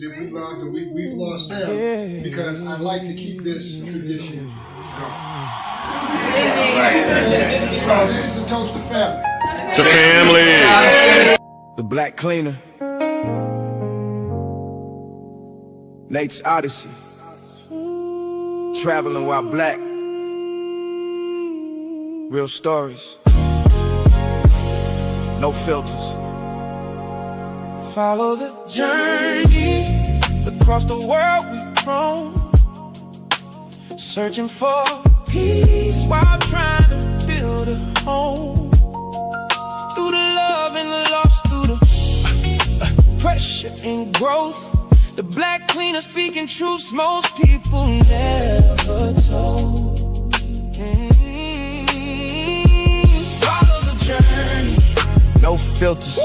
that we've lost them, because I like to keep this tradition going. Right. So this is a toast to family. To family. The Black Cleaner. Nate's Odyssey. Traveling while black. Real stories. No filters. Follow the journey. Across the world we've roam, searching for peace while trying to build a home. Through the love and the loss, through the pressure and growth, the Black Cleaner speaking truths most people never told. Follow the journey. No filters,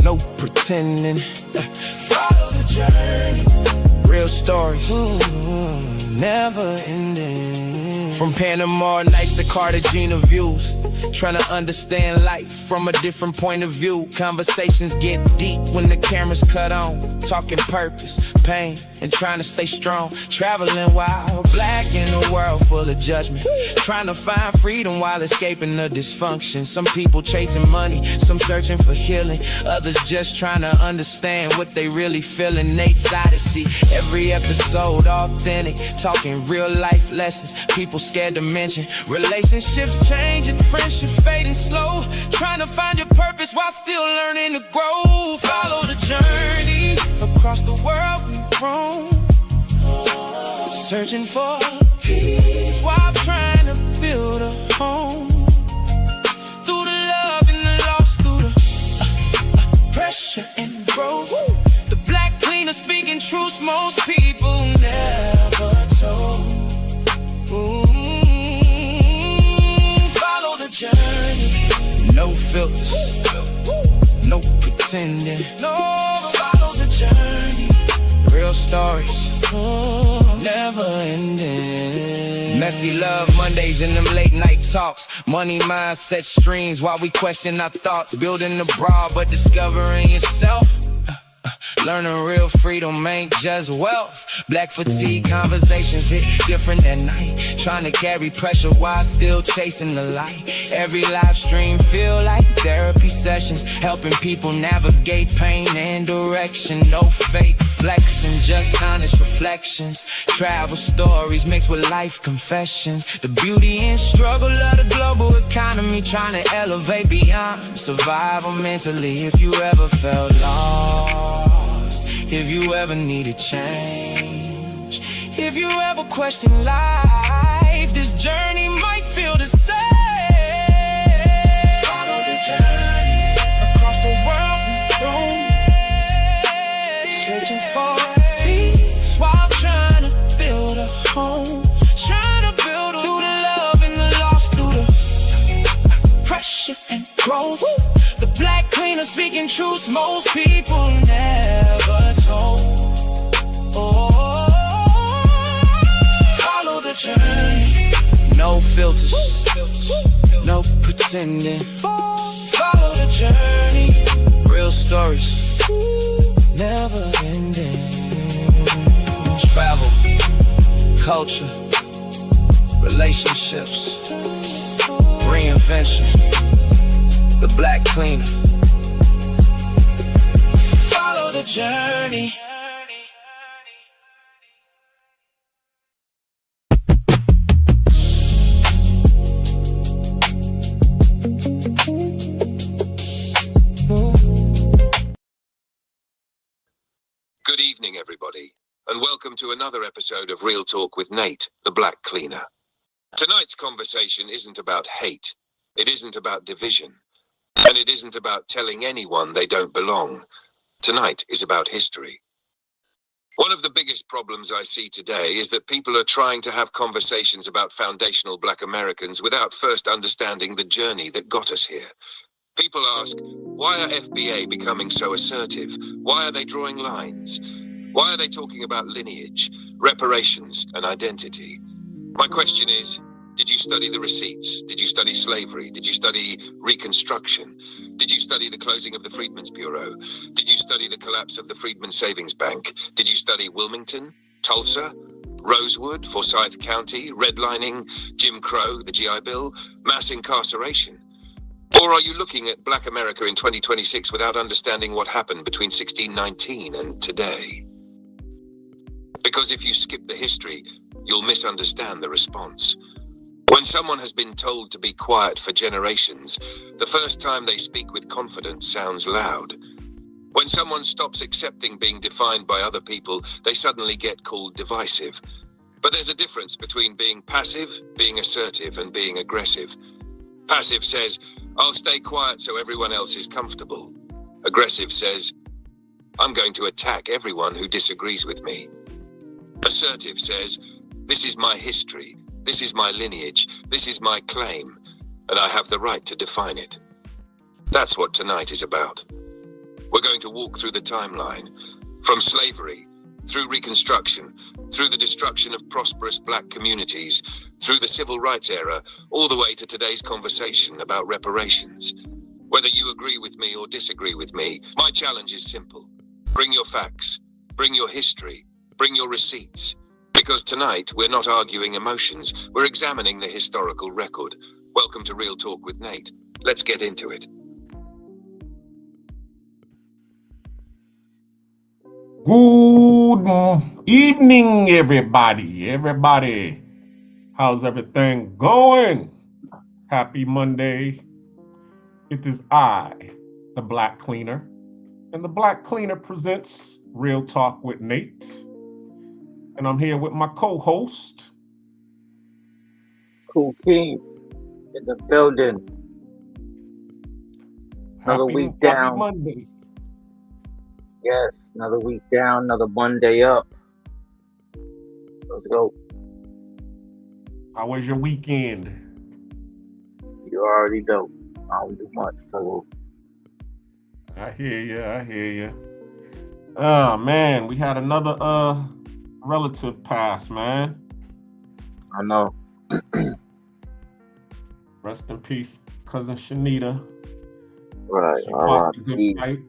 no pretending. Follow the journey. Real stories, never ending. From Panama nights to Cartagena views, trying to understand life from a different point of view. Conversations get deep when the camera's cut on. Talking purpose, pain, and trying to stay strong. Traveling while black in a world full of judgment. Trying to find freedom while escaping the dysfunction. Some people chasing money, some searching for healing. Others just trying to understand what they really feeling. Nate's Odyssey, every episode authentic. Talking real life lessons, people scared to mention. Relationships changing, friendship fading slow. Trying to find your purpose while still learning to grow. Follow the journey. Across the world we roam, searching for peace while trying to build a home. Through the love and the loss, through the pressure and growth, the Black Cleaner speaking truths most people never told. Follow the journey. No filters, no pretending. No, follow the journey. Real stories, never ending. Messy love Mondays and them late night talks. Money mindset streams while we question our thoughts. Building abroad but discovering yourself. Learning real freedom ain't just wealth. Black fatigue conversations hit different at night. Trying to carry pressure while still chasing the light. Every live stream feel like therapy sessions, helping people navigate pain and direction. No fake flexing, just honest reflections. Travel stories mixed with life confessions. The beauty and struggle of the global economy, trying to elevate beyond survival mentally. If you ever felt lost, if you ever needed change, if you ever questioned life, this journey might feel the same. Follow the journey. Across the world we roam, searching for peace while trying to build a home. Trying to build through the love and the loss, through the pressure and growth. The Black Cleaner speaking truths most people never told. Follow the journey. No filters, no pretending. Follow the journey. Real stories, never ending. Travel, culture, relationships, reinvention. The Black Cleaner. Follow the journey. Good evening, everybody, and welcome to another episode of Real Talk with Nate, the Black Cleaner. Tonight's conversation isn't about hate. It isn't about division. And it isn't about telling anyone they don't belong. Tonight is about history. One of the biggest problems I see today is that people are trying to have conversations about foundational Black Americans without first understanding the journey that got us here. People ask, why are FBA becoming so assertive? Why are they drawing lines? Why are they talking about lineage, reparations, and identity? My question is, Did you study the receipts? Did you study slavery? Did you study Reconstruction? Did you study the closing of the Freedmen's Bureau? Did you study the collapse of the Freedmen's Savings Bank? Did you study Wilmington, Tulsa, Rosewood, Forsyth County, redlining, Jim Crow, the GI Bill, mass incarceration? Or are you looking at Black America in 2026 without understanding what happened between 1619 and today? Because if you skip the history, you'll misunderstand the response. When someone has been told to be quiet for generations, the first time they speak with confidence sounds loud. When someone stops accepting being defined by other people, they suddenly get called divisive. But there's a difference between being passive, being assertive, and being aggressive. Passive says, I'll stay quiet so everyone else is comfortable. Aggressive says, I'm going to attack everyone who disagrees with me. Assertive says, this is my history. This is my lineage, this is my claim, and I have the right to define it. That's what tonight is about. We're going to walk through the timeline, from slavery, through Reconstruction, through the destruction of prosperous Black communities, through the Civil Rights era, all the way to today's conversation about reparations. Whether you agree with me or disagree with me, my challenge is simple. Bring your facts, bring your history, bring your receipts. Because tonight, we're not arguing emotions, we're examining the historical record. Welcome to Real Talk with Nate. Let's get into it. Good evening, everybody. How's everything going? Happy Monday. It is I, the Black Cleaner, and the Black Cleaner presents Real Talk with Nate. And I'm here with my co-host, Cool King, in the building. Another week down. Happy Monday. Yes, another week down, another Monday up. Let's go. How was your weekend? You already know. I don't do much. So. I hear you. Oh man, we had another relative pass, man. I know. Rest in peace, cousin Shanita. Right. She All fought right. a good fight.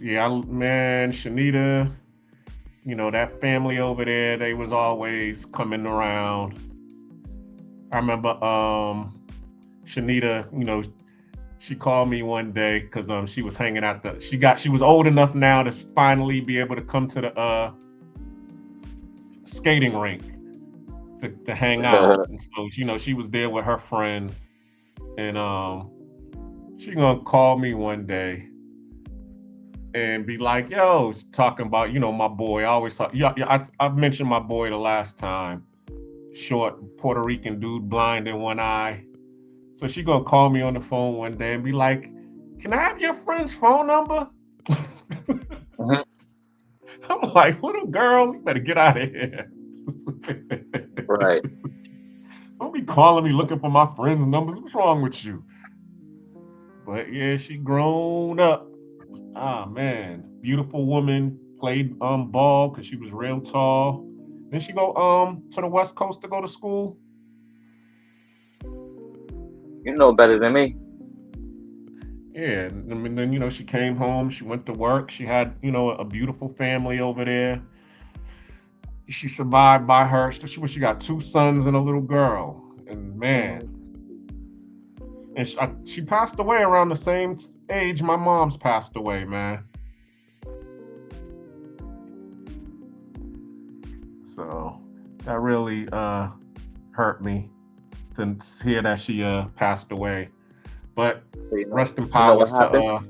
Yeah, man, Shanita, you know, that family over there, they was always coming around. I remember Shanita, you know, she called me one day because she was hanging out she was old enough now to finally be able to come to the skating rink to hang out. And so, you know, she was there with her friends, and she gonna call me one day and be like, yo, talking about, you know, my boy. I always thought, I've mentioned my boy the last time. Short Puerto Rican dude, blind in one eye. So she gonna call me on the phone one day and be like, can I have your friend's phone number? Mm-hmm. I'm like, little girl, you better get out of here. Right. Don't be calling me looking for my friend's numbers. What's wrong with you? But yeah, she grown up. Ah man, beautiful woman, played ball because she was real tall. Then she go to the West Coast to go to school. You know better than me. Yeah, I mean, then, you know, she came home, she went to work, she had, you know, a beautiful family over there. She survived by her, she got 2 sons and a little girl, and man, and she passed away around the same age my mom's passed away, man. So that really hurt me to hear that she passed away. But rest in power to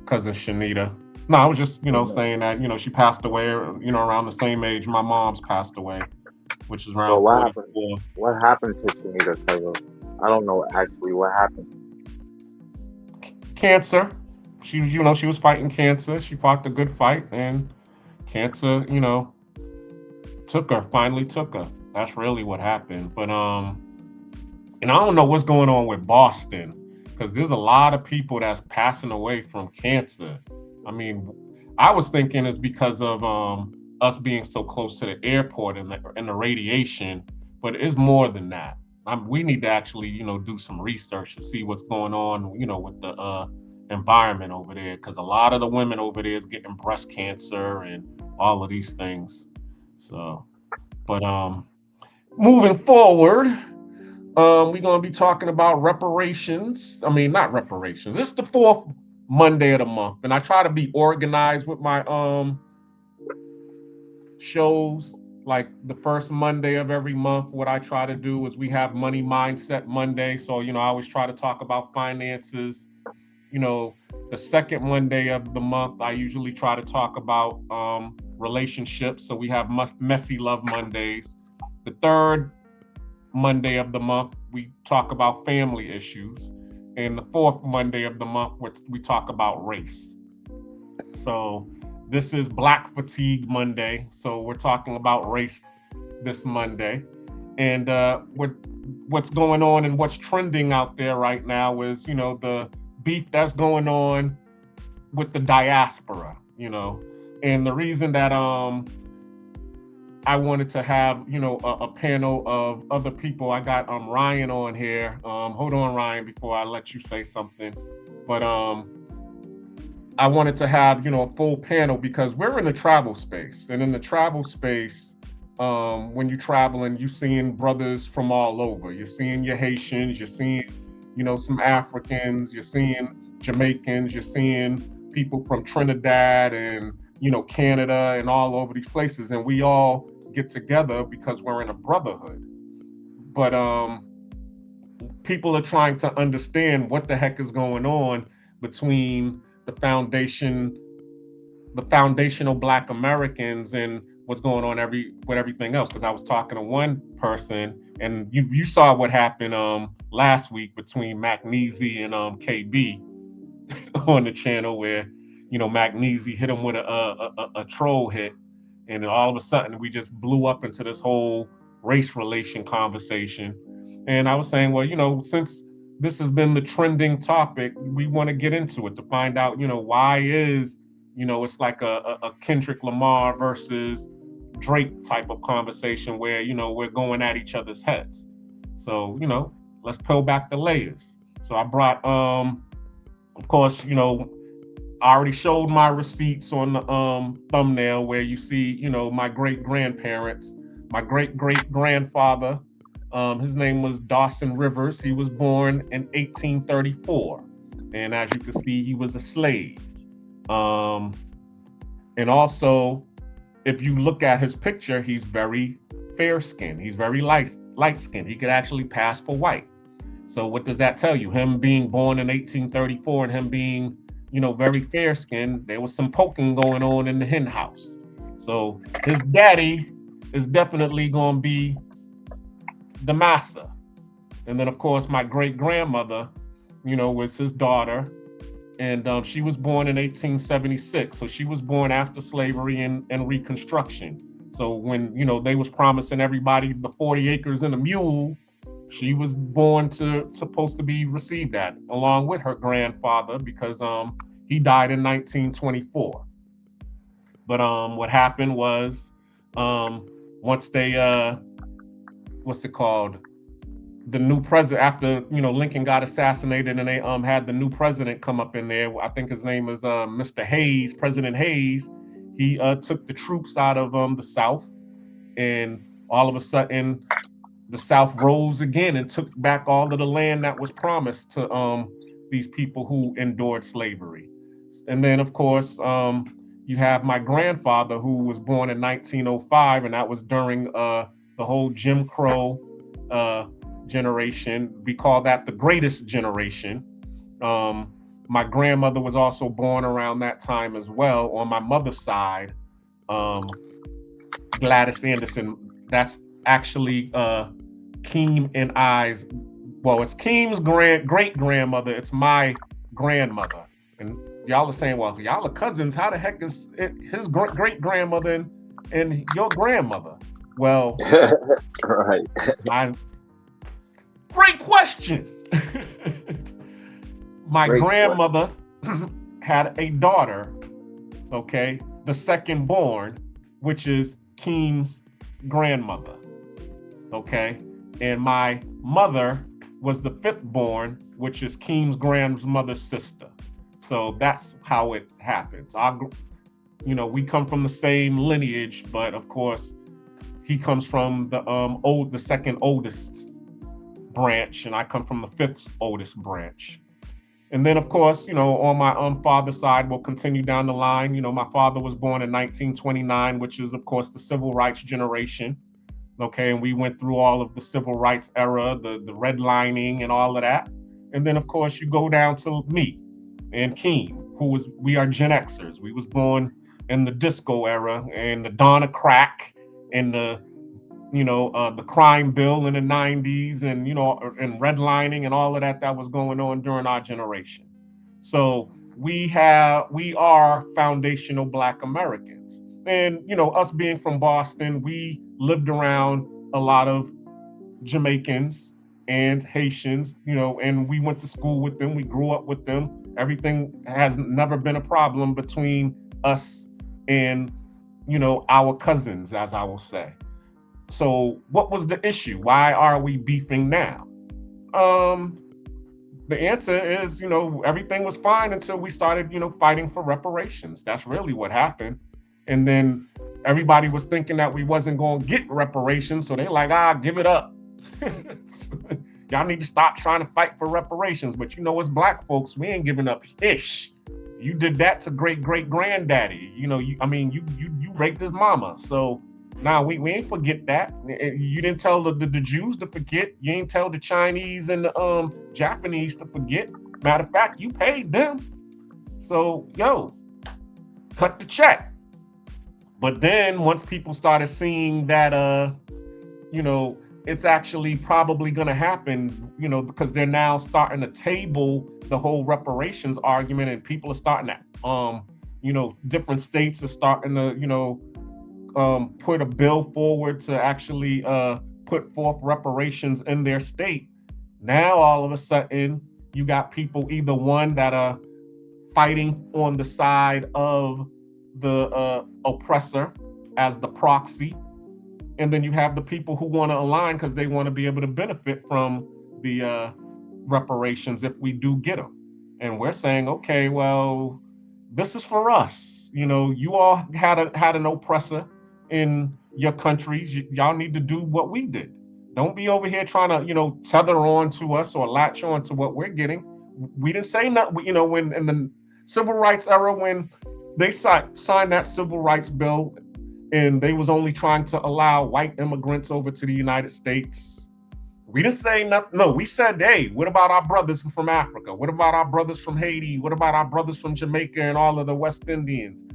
cousin Shanita. No, I was just, you know, saying that, you know, she passed away, you know, around the same age my mom's passed away, which is around 44. What happened to Shanita, cousin? I don't know actually what happened. Cancer. She, you know, she was fighting cancer. She fought the good fight, and cancer, you know, finally took her. That's really what happened. But and I don't know what's going on with Boston, because there's a lot of people that's passing away from cancer. I mean, I was thinking it's because of us being so close to the airport and the radiation, but it's more than that. We need to actually, do some research to see what's going on, with the environment over there, because a lot of the women over there is getting breast cancer and all of these things. So, but moving forward, we're going to be talking about reparations. I mean, not reparations. It's the fourth Monday of the month, and I try to be organized with my shows. Like the first Monday of every month, what I try to do is we have Money Mindset Monday. So, I always try to talk about finances. The second Monday of the month, I usually try to talk about relationships. So we have Messy Love Mondays. The third Monday of the month, we talk about family issues. And the fourth Monday of the month, we talk about race. So this is Black Fatigue Monday. So we're talking about race this Monday. And what's going on and what's trending out there right now is, the beef that's going on with the diaspora, And the reason that I wanted to have, a panel of other people. I got Ryan on here. Hold on, Ryan, before I let you say something. But I wanted to have, a full panel because we're in the travel space. And in the travel space, when you're traveling, you're seeing brothers from all over. You're seeing your Haitians, you're seeing, some Africans, you're seeing Jamaicans, you're seeing people from Trinidad and, Canada and all over these places. And we all get together because we're in a brotherhood. But people are trying to understand what the heck is going on between the foundational Black Americans and what's going on with everything else. Because I was talking to one person, and you saw what happened last week between Magnesia and KB on the channel, where Magnesia hit him with a troll hit, and then all of a sudden we just blew up into this whole race relation conversation. And I was saying, well, since this has been the trending topic, we want to get into it to find out, why is, it's like a Kendrick Lamar versus Drake type of conversation where, we're going at each other's heads. So, let's peel back the layers. So I brought, of course, I already showed my receipts on the thumbnail where you see, my great-grandparents. My great-great-grandfather, his name was Dawson Rivers. He was born in 1834. And as you can see, he was a slave. And also, if you look at his picture, he's very fair-skinned. He's very light-skinned. He could actually pass for white. So what does that tell you? Him being born in 1834 and him being, very fair-skinned, there was some poking going on in the hen house. So his daddy is definitely going to be the massa. And then, of course, my great-grandmother, was his daughter. And she was born in 1876. So she was born after slavery and Reconstruction. So when, they was promising everybody the 40 acres and a mule, she was supposed to be received that, along with her grandfather, because he died in 1924. But what happened was, once they, what's it called? The new president, after, Lincoln got assassinated and they had the new president come up in there. I think his name is Mr. Hayes, President Hayes. He took the troops out of the South, and all of a sudden the South rose again and took back all of the land that was promised to these people who endured slavery. And then, of course, you have my grandfather, who was born in 1905, and that was during the whole Jim Crow generation. We call that the greatest generation. My grandmother was also born around that time as well. On my mother's side, Gladys Anderson, that's actually Keem and I's, well, it's Keem's great-grandmother. It's my grandmother. And y'all are saying, well, y'all are cousins. How the heck is it his great-grandmother and your grandmother? Well, right. Great question. My grandmother had a daughter, okay, the second born, which is Keem's grandmother. Okay. And my mother was the 5th born, which is Keem's grandmother's sister. So that's how it happens. We come from the same lineage, but of course, he comes from the second oldest branch, and I come from the 5th oldest branch. And then, of course, on my father's side, we'll continue down the line. My father was born in 1929, which is, of course, the civil rights generation. Okay, and we went through all of the civil rights era, the redlining and all of that. And then, of course, you go down to me and Keem, we are Gen Xers. We was born in the disco era and the dawn of crack and the crime bill in the 90s and, and redlining and all of that was going on during our generation. So we are foundational Black Americans. And, us being from Boston, we lived around a lot of Jamaicans and Haitians, and we went to school with them. We grew up with them. Everything has never been a problem between us and, our cousins, as I will say. So what was the issue? Why are we beefing now? The answer is, everything was fine until we started, fighting for reparations. That's really what happened. And then everybody was thinking that we wasn't going to get reparations. So they're like, give it up. Y'all need to stop trying to fight for reparations. But as Black folks, we ain't giving up ish. You did that to great-great-granddaddy. You raped his mama. So now we ain't forget that. You didn't tell the Jews to forget. You ain't tell the Chinese and the Japanese to forget. Matter of fact, you paid them. So, cut the check. But then once people started seeing that, it's actually probably going to happen, because they're now starting to table the whole reparations argument, and people are starting to, different states are starting to, put a bill forward to actually put forth reparations in their state. Now, all of a sudden, you got people, either one that are fighting on the side of the oppressor as the proxy, and then you have the people who want to align because they want to be able to benefit from the reparations if we do get them. And we're saying, okay, well, this is for us. You all had an oppressor in your countries. Y'all need to do what we did. Don't be over here trying to, tether on to us or latch on to what we're getting. We didn't say nothing, when in the civil rights era, when they signed that civil rights bill, and they was only trying to allow white immigrants over to the United States. We didn't say nothing. No, we said, hey, what about our brothers from Africa? What about our brothers from Haiti? What about our brothers from Jamaica and all of the West Indians?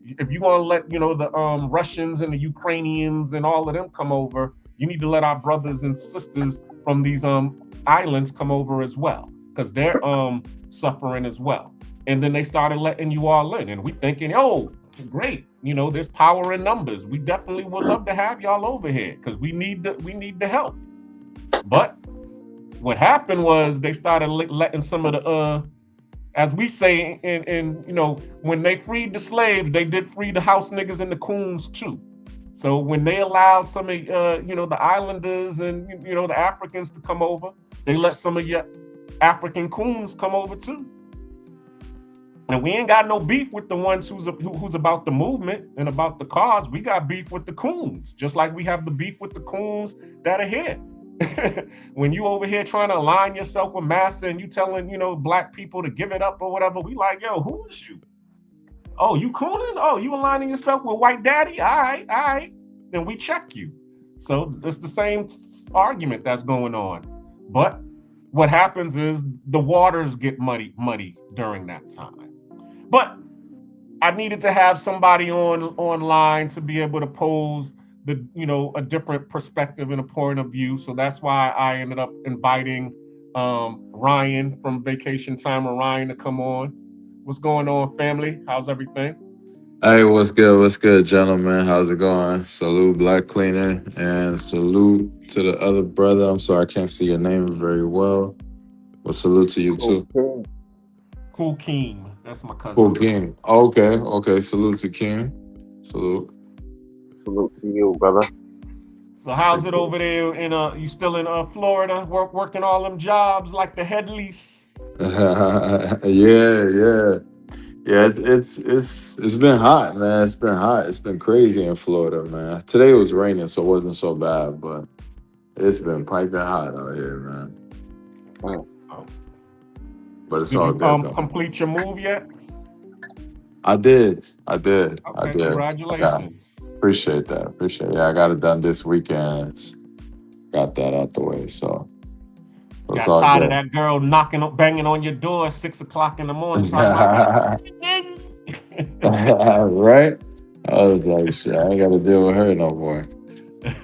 If you want to let, the Russians and the Ukrainians and all of them come over, you need to let our brothers and sisters from these islands come over as well, because they're suffering as well. And then they started letting you all in, and we thinking, oh, great, there's power in numbers. We definitely would love to have y'all over here because we need the help. But what happened was they started letting some of the as we say, when they freed the slaves, they did free the house niggas and the coons too. So when they allowed some of the islanders and the Africans to come over, they let some of your African coons come over too. And we ain't got no beef with the ones who's about the movement and about the cause. We got beef with the coons, just like we have the beef with the coons that are here. When you over here trying to align yourself with massa and you telling, Black people to give it up or whatever, we like, yo, who is you? Oh, you cooning? Oh, you aligning yourself with white daddy? All right. Then we check you. So it's the same argument that's going on. But what happens is the waters get muddy during that time. But I needed to have somebody online to be able to pose a different perspective and a point of view. So that's why I ended up inviting Ryan from Vacation Time with Ryan to come on. What's going on, family? How's everything? Hey, what's good, gentlemen? How's it going? Salute, Black Cleaner, and salute to the other brother. I'm sorry, I can't see your name very well. Well, salute to you too. Cool Keem. That's my cousin. Cool Keem. Okay. Salute to Keem. Salute. Salute to you, brother. So how's it over there in you still in Florida, working all them jobs like the Headleys? Yeah. It's been hot, man. It's been hot. It's been crazy in Florida, man. Today it was raining, so it wasn't so bad, but it's been piping hot out here, man. Oh. But it's Did all you good, though. complete your move yet? I did. Okay, I did. congratulations. Yeah, appreciate that. Yeah, I got it done this weekend. Got that out the way, so it's Got all tired good. of that girl banging on your door at 6 o'clock in the morning. Right? I was like, shit, I ain't got to deal with her no more.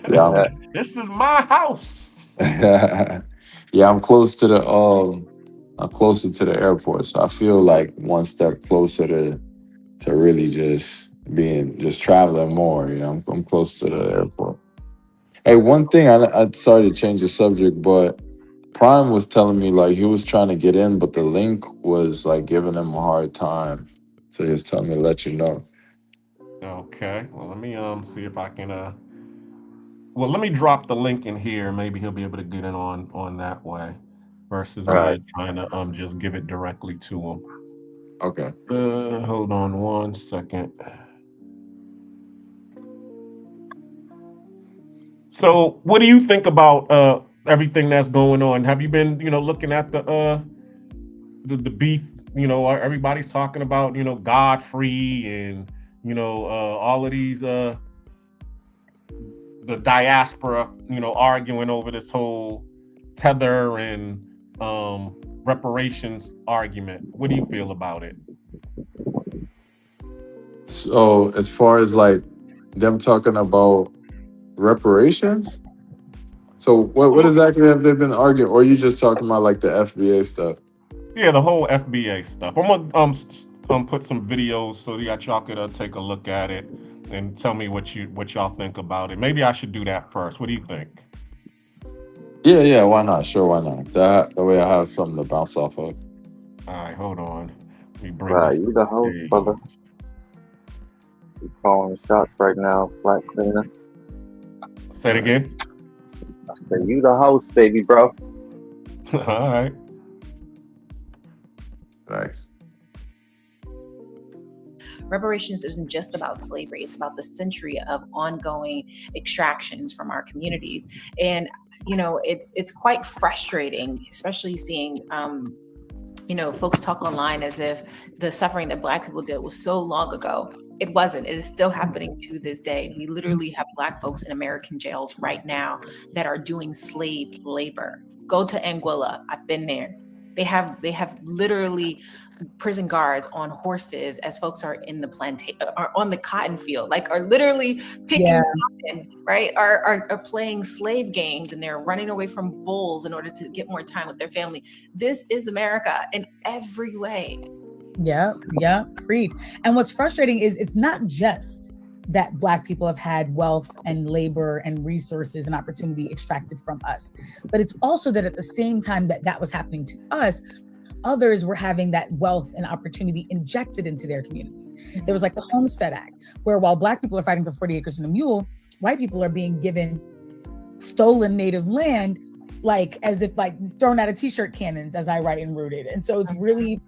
Yeah, This is my house. yeah, I'm closer to the airport, so I feel like one step closer to really just traveling more. You know, I'm close to the airport. Hey, one thing, I sorry to change the subject, but Prime was telling me like he was trying to get in, but the link was like giving him a hard time. So he was telling me to let you know. Okay. Well, let me see if I can well, let me drop the link in here. Maybe he'll be able to get in on that way versus me trying to just give it directly to him. Okay. Hold on 1 second. So, what do you think about everything that's going on? Have you been, looking at the beef? Everybody's talking about, Godfrey and all of these the diaspora, arguing over this whole tether and reparations argument. What do you feel about it? So, as far as like them talking about reparations, so what exactly have they been arguing, or are you just talking about like the FBA stuff? Yeah, the whole FBA stuff. I'm gonna put some videos so that y'all could take a look at it and tell me what y'all think about it. Maybe I should do that first. What do you think? Yeah, why not? Sure, why not? That way I have something to bounce off of. All right, hold on. Let me bring Right, this you the host, stage. brother. You calling the shots right now, Black Cleaner. Say it again. I said, you the host, baby, bro. All right. Nice. Reparations isn't just about slavery. It's about the century of ongoing extractions from our communities. And, it's quite frustrating, especially seeing, folks talk online as if the suffering that Black people did was so long ago. It wasn't. It is still happening to this day. We literally have Black folks in American jails right now that are doing slave labor. Go to Anguilla. I've been there. They have literally prison guards on horses as folks are in the plantation, are on the cotton field, like are literally picking cotton, right? Are playing slave games, and they're running away from bulls in order to get more time with their family. This is America in every way. Yeah, preach. And what's frustrating is it's not just that Black people have had wealth and labor and resources and opportunity extracted from us, but it's also that at the same time that was happening to us, others were having that wealth and opportunity injected into their communities. There was like the Homestead Act, where while Black people are fighting for 40 acres and a mule, white people are being given stolen native land, like as if like thrown out of t-shirt cannons, as I write in Rooted. And so it's really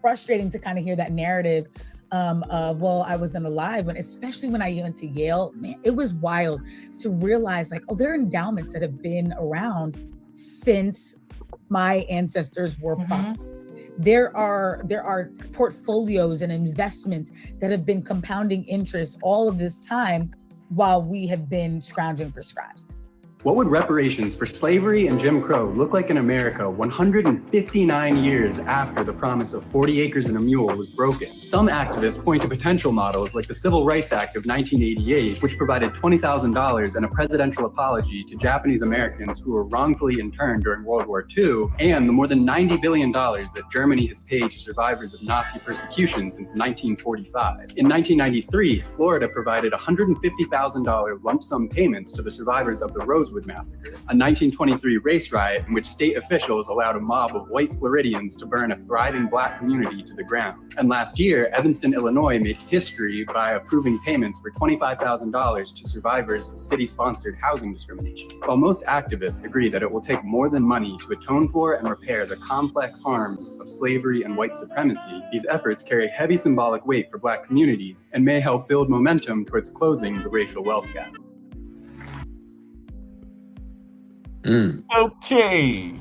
frustrating to kind of hear that narrative of, well, I wasn't alive, especially when I went to Yale. Man, it was wild to realize like, there are endowments that have been around since my ancestors were property. There are portfolios and investments that have been compounding interest all of this time while we have been scrounging for scraps. What would reparations for slavery and Jim Crow look like in America 159 years after the promise of 40 acres and a mule was broken? Some activists point to potential models like the Civil Rights Act of 1988, which provided $20,000 and a presidential apology to Japanese Americans who were wrongfully interned during World War II, and the more than $90 billion that Germany has paid to survivors of Nazi persecution since 1945. In 1993, Florida provided $150,000 lump sum payments to the survivors of the Rosewood Ridgewood Massacre, a 1923 race riot in which state officials allowed a mob of white Floridians to burn a thriving black community to the ground. And last year, Evanston, Illinois made history by approving payments for $25,000 to survivors of city-sponsored housing discrimination. While most activists agree that it will take more than money to atone for and repair the complex harms of slavery and white supremacy, these efforts carry heavy symbolic weight for black communities and may help build momentum towards closing the racial wealth gap. Okay,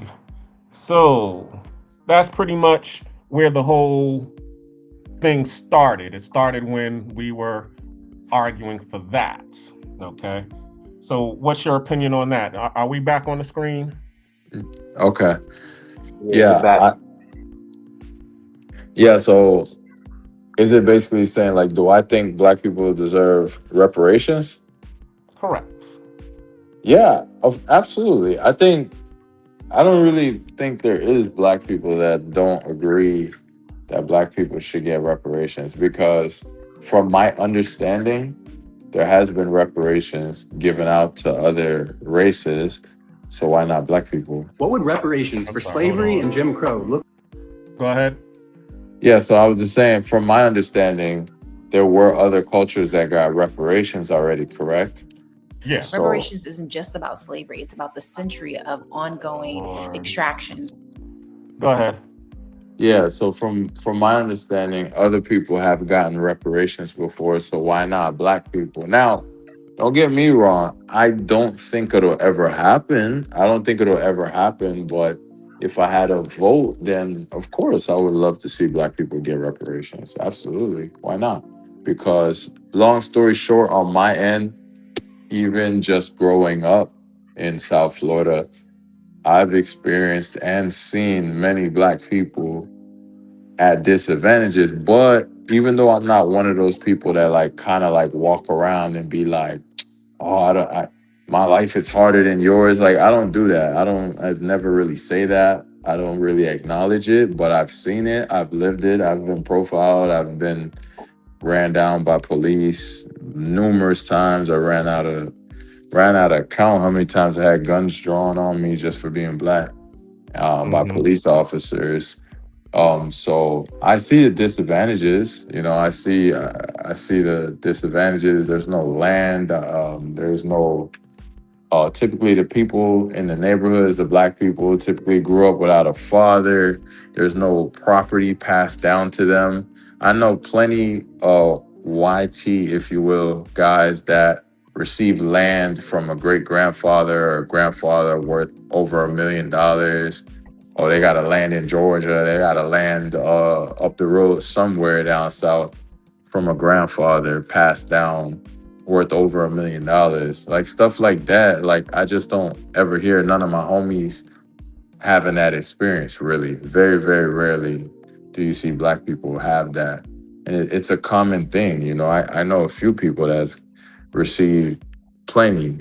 so that's pretty much where the whole thing started. It started when we were arguing for that. Okay, so what's your opinion on that? Are we back on the screen? Okay. You're back. Yeah, so is it basically saying, like, do I think black people deserve reparations? Correct. Yeah, absolutely. I don't really think there is black people that don't agree that black people should get reparations, because from my understanding, there has been reparations given out to other races. So why not black people? What would reparations for slavery and Jim Crow look? Go ahead. Yeah, so I was just saying, from my understanding, there were other cultures that got reparations already, correct? Yeah. Reparations isn't just about slavery. It's about the century of ongoing extractions. Go ahead. Yeah, so from my understanding, other people have gotten reparations before, so why not black people? Now, don't get me wrong, I don't think it'll ever happen. But if I had a vote, then of course I would love to see black people get reparations. Absolutely. Why not? Because long story short, on my end, even just growing up in South Florida, I've experienced and seen many black people at disadvantages. But even though I'm not one of those people that like kind of like walk around and be like, oh, my life is harder than yours. Like, I don't do that. I've never really say that. I don't really acknowledge it, but I've seen it. I've lived it. I've been profiled. I've been ran down by police numerous times. I ran out of count how many times I had guns drawn on me just for being black by police officers. So I see the disadvantages. I see the disadvantages. There's no land. There's no. Typically, the people in the neighborhoods, the black people, typically grew up without a father. There's no property passed down to them. I know plenty of YT, if you will, guys that receive land from a great grandfather or grandfather worth over $1 million. Oh, they got a land in Georgia. They got a land up the road somewhere down south from a grandfather passed down worth over $1 million. Like stuff like that. Like I just don't ever hear none of my homies having that experience, really. Very, very rarely do you see black people have that. And it's a common thing. I know a few people that's received plenty,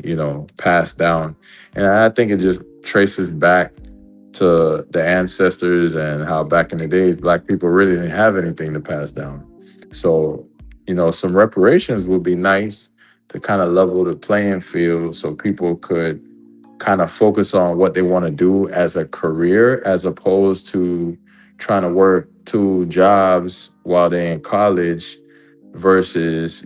passed down. And I think it just traces back to the ancestors and how back in the days, black people really didn't have anything to pass down. So, some reparations would be nice to kind of level the playing field so people could kind of focus on what they want to do as a career, as opposed to trying to work 2 jobs while they're in college versus,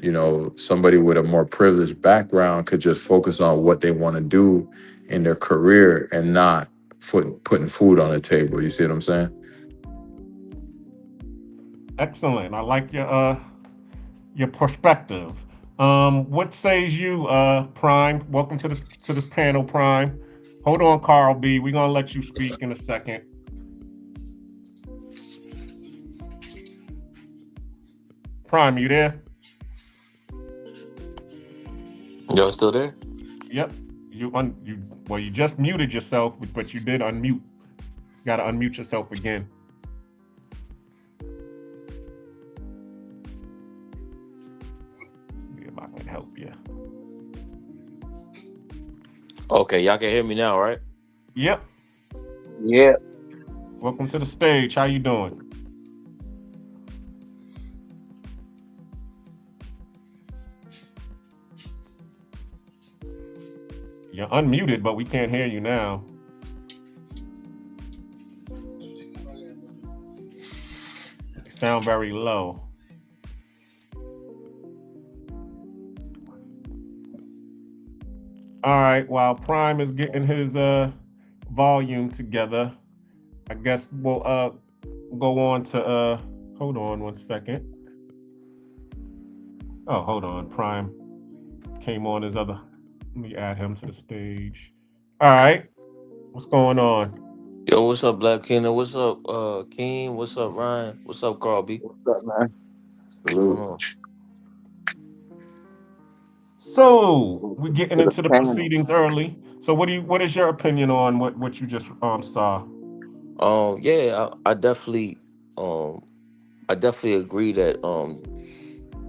somebody with a more privileged background could just focus on what they want to do in their career and not putting food on the table. You see what I'm saying? Excellent. I like your perspective. What says you, Prime? Welcome to this panel, Prime. Hold on, Carl B. We're gonna let you speak in a second. Prime, you there? Y'all still there? Yep. You just muted yourself, but you did unmute. You gotta unmute yourself again. See if I can help you. Okay, y'all can hear me now, right? Yep. Yeah. Welcome to the stage. How you doing? You're unmuted, but we can't hear you now. You sound very low. All right, while Prime is getting his volume together, I guess we'll go on to hold on one second. Oh, hold on. Prime came on his other. Let me add him to the stage. All right. What's going on? Yo, what's up, Black Kina? What's up, Keem? What's up, Ryan? What's up, Carl B? What's up, man? What's going on? So we're getting into the proceedings early. So what is your opinion on what you just saw? Yeah, I definitely agree that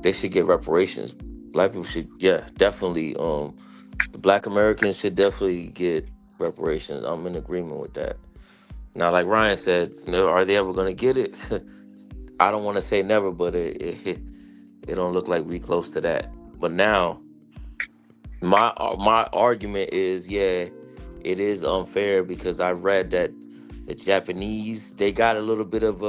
they should get reparations. Black people should, yeah, definitely. The Black Americans should definitely get reparations. I'm in agreement with that. Now, like Ryan said, are they ever going to get it? I don't want to say never, but it don't look like we close to that. But now, my argument is, yeah, it is unfair because I read that the Japanese, they got a little bit of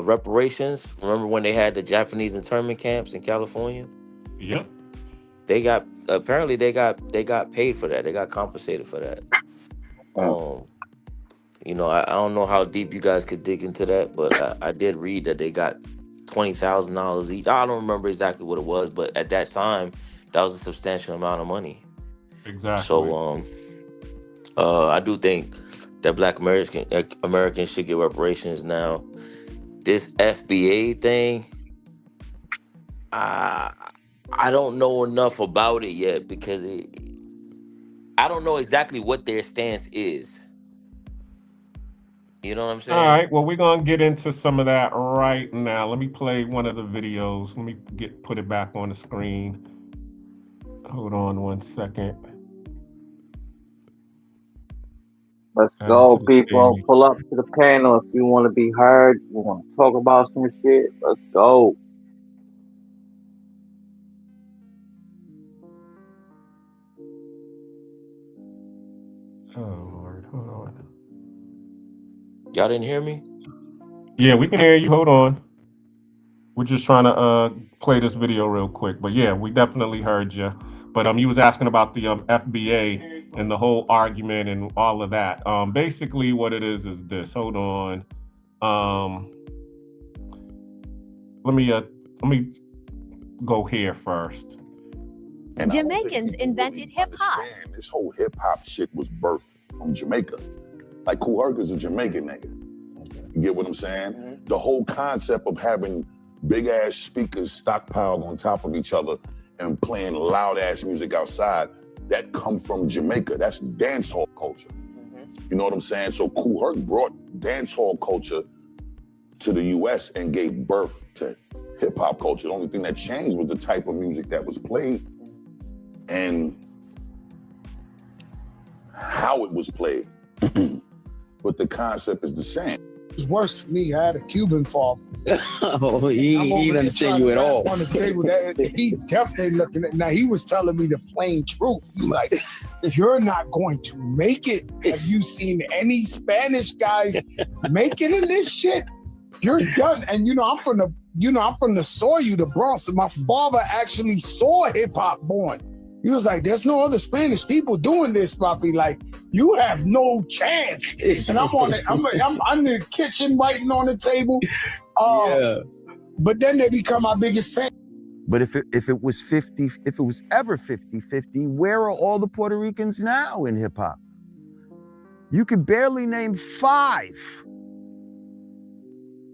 reparations. Remember when they had the Japanese internment camps in California? Yep. They got paid for that. They got compensated for that. I don't know how deep you guys could dig into that, but I did read that they got $20,000 each. I don't remember exactly what it was, but at that time, that was a substantial amount of money. Exactly. So I do think that Black Americans should get reparations. Now, this FBA thing, I don't know enough about it yet because I don't know exactly what their stance is. You know what I'm saying? All right. Well, we're gonna get into some of that right now. Let me play one of the videos. Let me put it back on the screen. Hold on one second. Let's go, people. Pull up to the panel if you want to be heard. You want to talk about some shit. Let's go. Oh Lord, hold on. Y'all didn't hear me? Yeah, we can hear you. Hold on. We're just trying to play this video real quick. But yeah, we definitely heard you. But you was asking about the FBA and the whole argument and all of that. Basically, what it is this. Hold on. Let me go here first. And Jamaicans invented hip hop. This whole hip hop shit was birthed from Jamaica. Like Kool Herc is a Jamaican nigga. You get what I'm saying? Mm-hmm. The whole concept of having big ass speakers stockpiled on top of each other and playing loud ass music outside, that come from Jamaica. That's dancehall culture. Mm-hmm. You know what I'm saying? So Kool Herc brought dancehall culture to the US and gave birth to hip hop culture. The only thing that changed was the type of music that was played and how it was played. But the concept is the same. It's worse for me. I had a Cuban father. Oh, he didn't understand you at all. On the table, he definitely looking at. Now he was telling me the plain truth. He's like, "You're not going to make it. Have you seen any Spanish guys make it in this shit? You're done." And I'm from the soil, the Bronx. And my father actually saw hip hop born. He was like, "There's no other Spanish people doing this, Papi. Like, you have no chance." And I'm on it. I'm in the kitchen writing on the table. Yeah. But then they become my biggest fan. But if it was ever 50-50, where are all the Puerto Ricans now in hip hop? You could barely name 5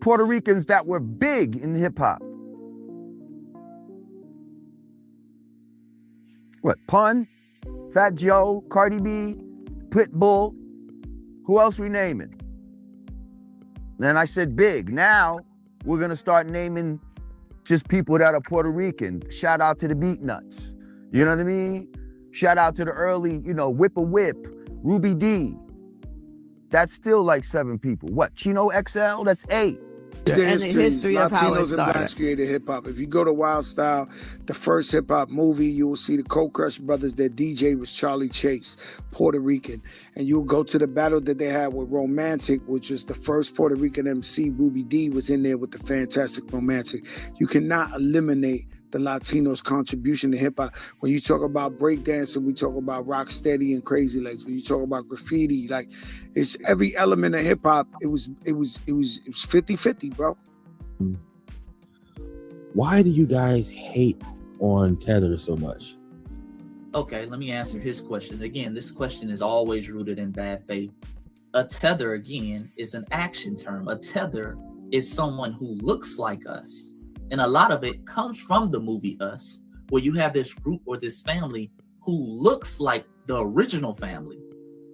Puerto Ricans that were big in hip hop. What? Pun, Fat Joe, Cardi B, Pitbull. Who else we naming? Then I said big. Now we're gonna start naming just people that are Puerto Rican. Shout out to the Beat Nuts. You know what I mean? Shout out to the early, Whip-a-Whip, Ruby D. That's still like 7 people. What? Chino XL? That's 8. and the history of how it Latinos and started. blacks created hip hop. If you go to Wild Style, the first hip hop movie, you will see the Cold Crush Brothers. Their DJ was Charlie Chase, Puerto Rican. And you'll go to the battle that they had with Romantic, which was the first Puerto Rican MC. Booby D was in there with the Fantastic Romantic. You cannot eliminate the Latinos' contribution to hip hop. When you talk about breakdancing, we talk about Rocksteady and Crazy Legs. When you talk about graffiti, like it's every element of hip hop. It was 50-50, bro. Why do you guys hate on Tether so much? Okay, let me answer his question. Again, this question is always rooted in bad faith. A tether, again, is an action term. A tether is someone who looks like us. And a lot of it comes from the movie Us, where you have this group or this family who looks like the original family.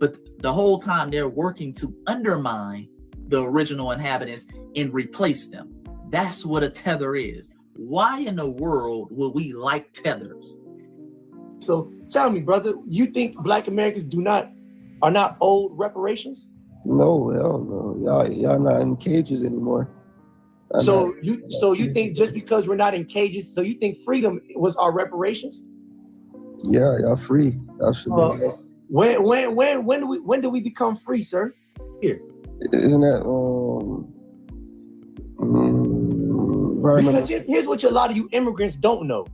But the whole time they're working to undermine the original inhabitants and replace them. That's what a tether is. Why in the world would we like tethers? So tell me, brother, you think Black Americans are not owed reparations? No, hell no. Y'all not in cages anymore. So you think just because we're not in cages, so you think freedom was our reparations? Yeah, y'all free. Y'all should be. When do we become free, sir? Here. Isn't that because here's what a lot of you immigrants don't know.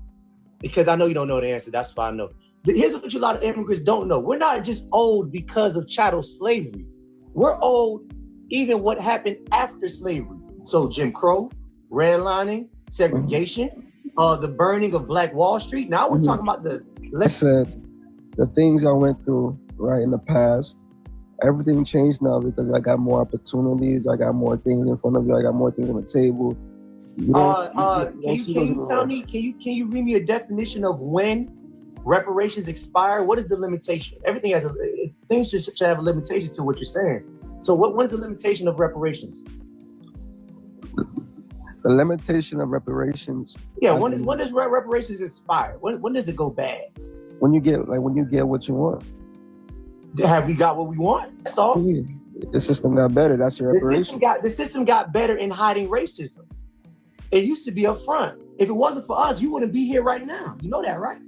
Because I know you don't know the answer. That's why I know. Here's what a lot of immigrants don't know. We're not just owed because of chattel slavery. We're owed even what happened after slavery. So Jim Crow, redlining, segregation, the burning of Black Wall Street. Now we're talking about I said the things I went through right in the past. Everything changed now because I got more opportunities. I got more things in front of you. I got more things on the table. Can you tell me? Can you read me a definition of when reparations expire? What is the limitation? Everything has things should have a limitation to what you're saying. So what is the limitation of reparations? The limitation of reparations. Yeah, when does reparations expire? When does it go bad? When you get what you want. Have we got what we want? That's all. The system got better. That's your reparation. The system got better in hiding racism. It used to be up front. If it wasn't for us, you wouldn't be here right now. You know that, right?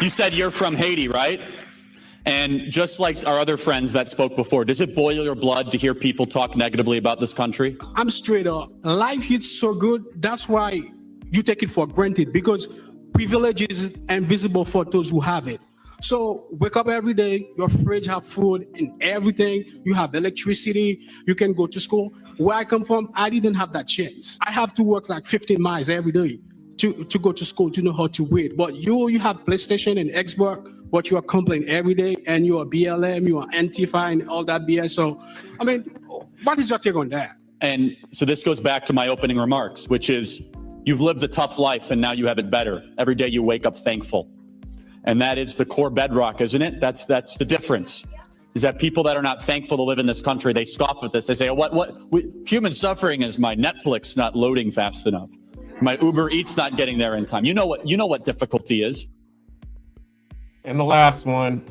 You said you're from Haiti, right? And just like our other friends that spoke before, does it boil your blood to hear people talk negatively about this country? I'm straight up. Life hits so good. That's why you take it for granted, because privilege is invisible for those who have it. So wake up every day, your fridge have food and everything. You have electricity. You can go to school. Where I come from, I didn't have that chance. I have to work like 15 miles every day to go to school to know how to read. But you have PlayStation and Xbox, but you are complaining every day, and you are BLM, you are Antifa and all that BS. So, I mean, what is your take on that? And so this goes back to my opening remarks, which is you've lived a tough life and now you have it better. Every day you wake up thankful. And that is the core bedrock, isn't it? That's the difference. Is that people that are not thankful to live in this country, they scoff at this. They say, human suffering is my Netflix not loading fast enough. My Uber Eats not getting there in time. You know what difficulty is. And the last one,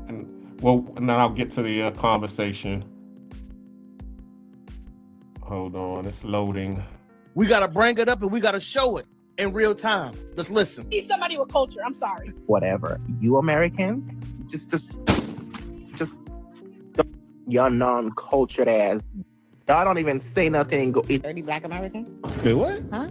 and then I'll get to the conversation. Hold on, it's loading. We got to bring it up and we got to show it in real time. Let's listen. He's somebody with culture. I'm sorry. Whatever. You Americans, just y'all non-cultured ass. Y'all don't even say nothing. Go eat. Dirty Black American? Wait, what? Huh?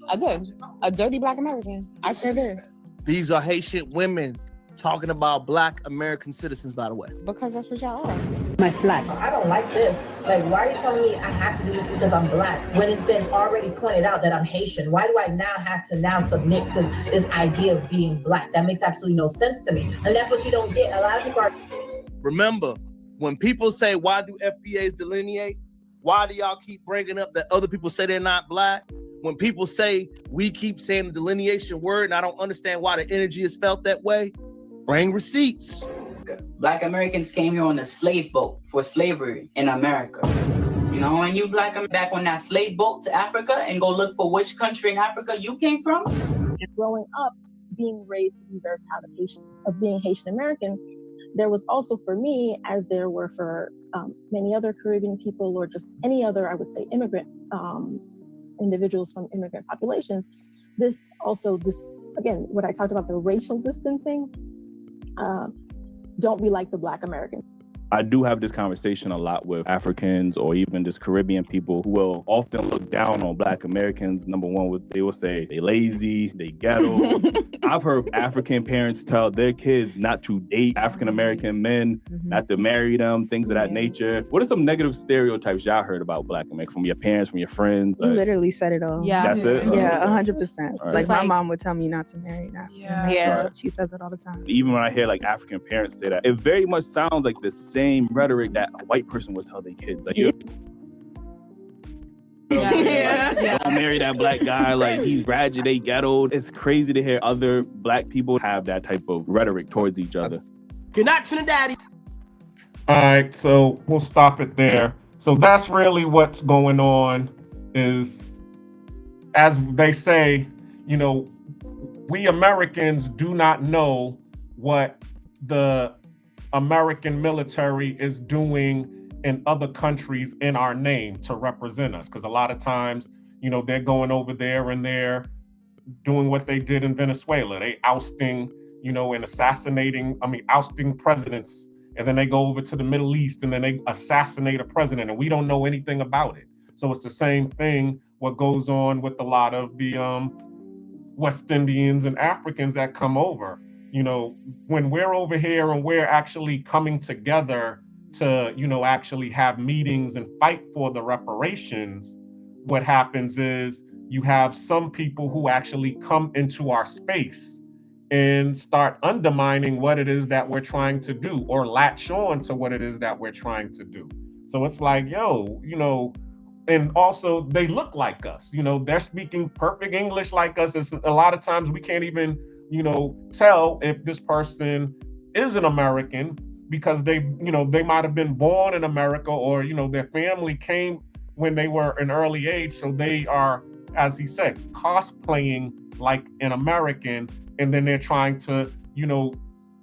I did. A dirty Black American. I sure did. These are Haitian women talking about Black American citizens, by the way. Because that's what y'all are. My flag. I don't like this. Like, why are you telling me I have to do this because I'm Black when it's been already pointed out that I'm Haitian? Why do I now have to submit to this idea of being Black? That makes absolutely no sense to me. And that's what you don't get. A lot of people are... Remember, when people say, why do FBAs delineate? Why do y'all keep bringing up that other people say they're not Black? When people say, we keep saying the delineation word, and I don't understand why the energy is felt that way, bring receipts. Black Americans came here on a slave boat for slavery in America. You know, when you Black back on that slave boat to Africa and go look for which country in Africa you came from. Growing up, being raised to be very proud of being Haitian American, there was also for me, as there were for many other Caribbean people, or just any other, I would say, immigrant individuals from immigrant populations, this again, what I talked about, the racial distancing, don't be like the Black Americans. I do have this conversation a lot with Africans or even just Caribbean people who will often look down on Black Americans. Number one, they will say they lazy, they ghetto. I've heard African parents tell their kids not to date African American men, not to marry them, things of that nature. What are some negative stereotypes y'all heard about Black Americans from your parents, from your friends? You literally said it all. Yeah. That's it? Yeah, 100%. Right. Like my mom would tell me not to marry that. Yeah. Right. She says it all the time. Even when I hear like African parents say that, it very much sounds like the same rhetoric that a white person would tell their kids. Like, don't marry that Black guy, like he's ratchet, they ghetto. It's crazy to hear other Black people have that type of rhetoric towards each other. Good night, Trinidad. All right, so we'll stop it there. So that's really what's going on is, as they say, you know, we Americans do not know what the American military is doing in other countries in our name to represent us. Because a lot of times, you know, they're going over there and they're doing what they did in Venezuela. They ousting, you know, and ousting presidents. And then they go over to the Middle East and then they assassinate a president and we don't know anything about it. So it's the same thing what goes on with a lot of the West Indians and Africans that come over. You know, when we're over here and we're actually coming together to, you know, actually have meetings and fight for the reparations, what happens is you have some people who actually come into our space and start undermining what it is that we're trying to do or latch on to what it is that we're trying to do. So it's like, yo, you know, and also they look like us, you know, they're speaking perfect English like us. It's, a lot of times we can't even, you know, tell if this person is an American because they, you know, they might have been born in America or, you know, their family came when they were an early age. So they are, as he said, cosplaying like an American, and then they're trying to, you know,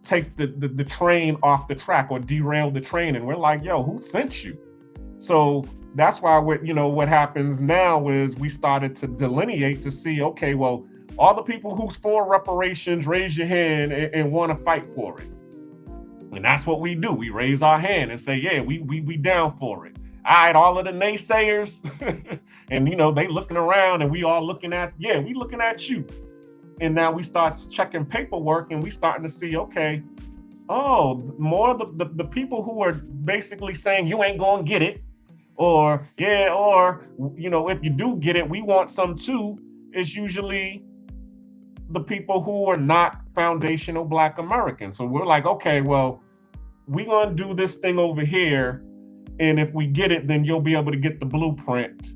take the train off the track or derail the train. And we're like, yo, who sent you? So that's why what happens now is we started to delineate to see, okay, well, all the people who's for reparations, raise your hand and want to fight for it. And that's what we do. We raise our hand and say, yeah, we down for it. All right, all of the naysayers, and you know, they looking around and we all looking at, yeah, we looking at you. And now we start checking paperwork and we starting to see, okay, oh, more of the people who are basically saying you ain't gonna get it, or yeah, or you know, if you do get it, we want some too, is usually the people who are not foundational Black Americans. So we're like, okay, well, we're gonna do this thing over here, and if we get it, then you'll be able to get the blueprint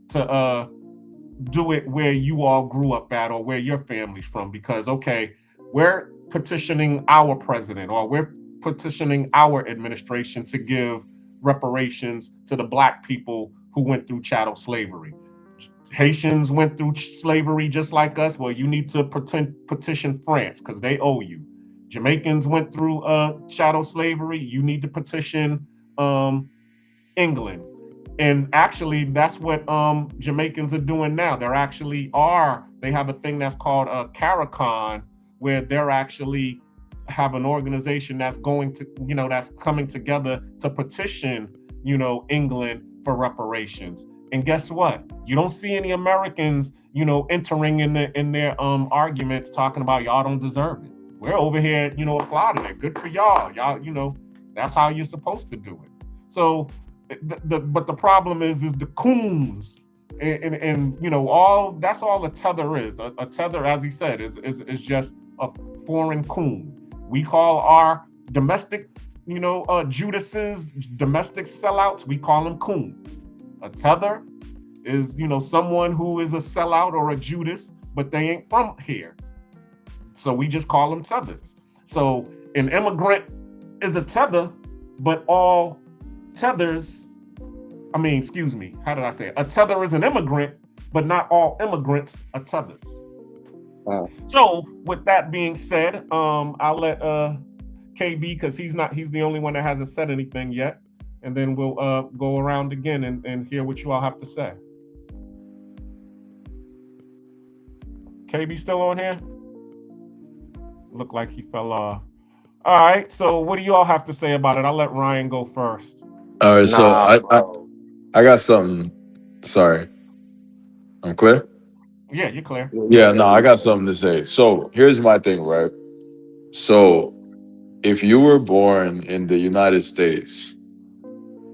to do it where you all grew up at or where your family's from. Because okay, we're petitioning our president or we're petitioning our administration to give reparations to the Black people who went through chattel slavery. Haitians went through slavery just like us. Well, you need to petition France because they owe you. Jamaicans went through chattel slavery. You need to petition England. And actually, that's what Jamaicans are doing now. They have a thing that's called CARICON, where they're actually have an organization that's going to, you know, that's coming together to petition, you know, England for reparations. And guess what? You don't see any Americans, you know, entering in their arguments talking about y'all don't deserve it. We're over here, you know, applauding it. Good for y'all. Y'all, you know, that's how you're supposed to do it. So, but the problem is the coons, and you know, that's all a tether is. A tether, as he said, is just a foreign coon. We call our domestic, you know, Judases, domestic sellouts, we call them coons. A tether is, you know, someone who is a sellout or a Judas, but they ain't from here. So we just call them tethers. So an immigrant is a tether, but all tethers, how did I say it? A tether is an immigrant, but not all immigrants are tethers. So with that being said, I'll let KB, because he's the only one that hasn't said anything yet. And then we'll go around again and hear what you all have to say. KB still on here? Looked like he fell off. All right, so what do you all have to say about it? I'll let Ryan go first. All right, so I got something. Sorry. I'm clear? Yeah, you're clear. Yeah, no, I got something to say. So here's my thing, right? So if you were born in the United States,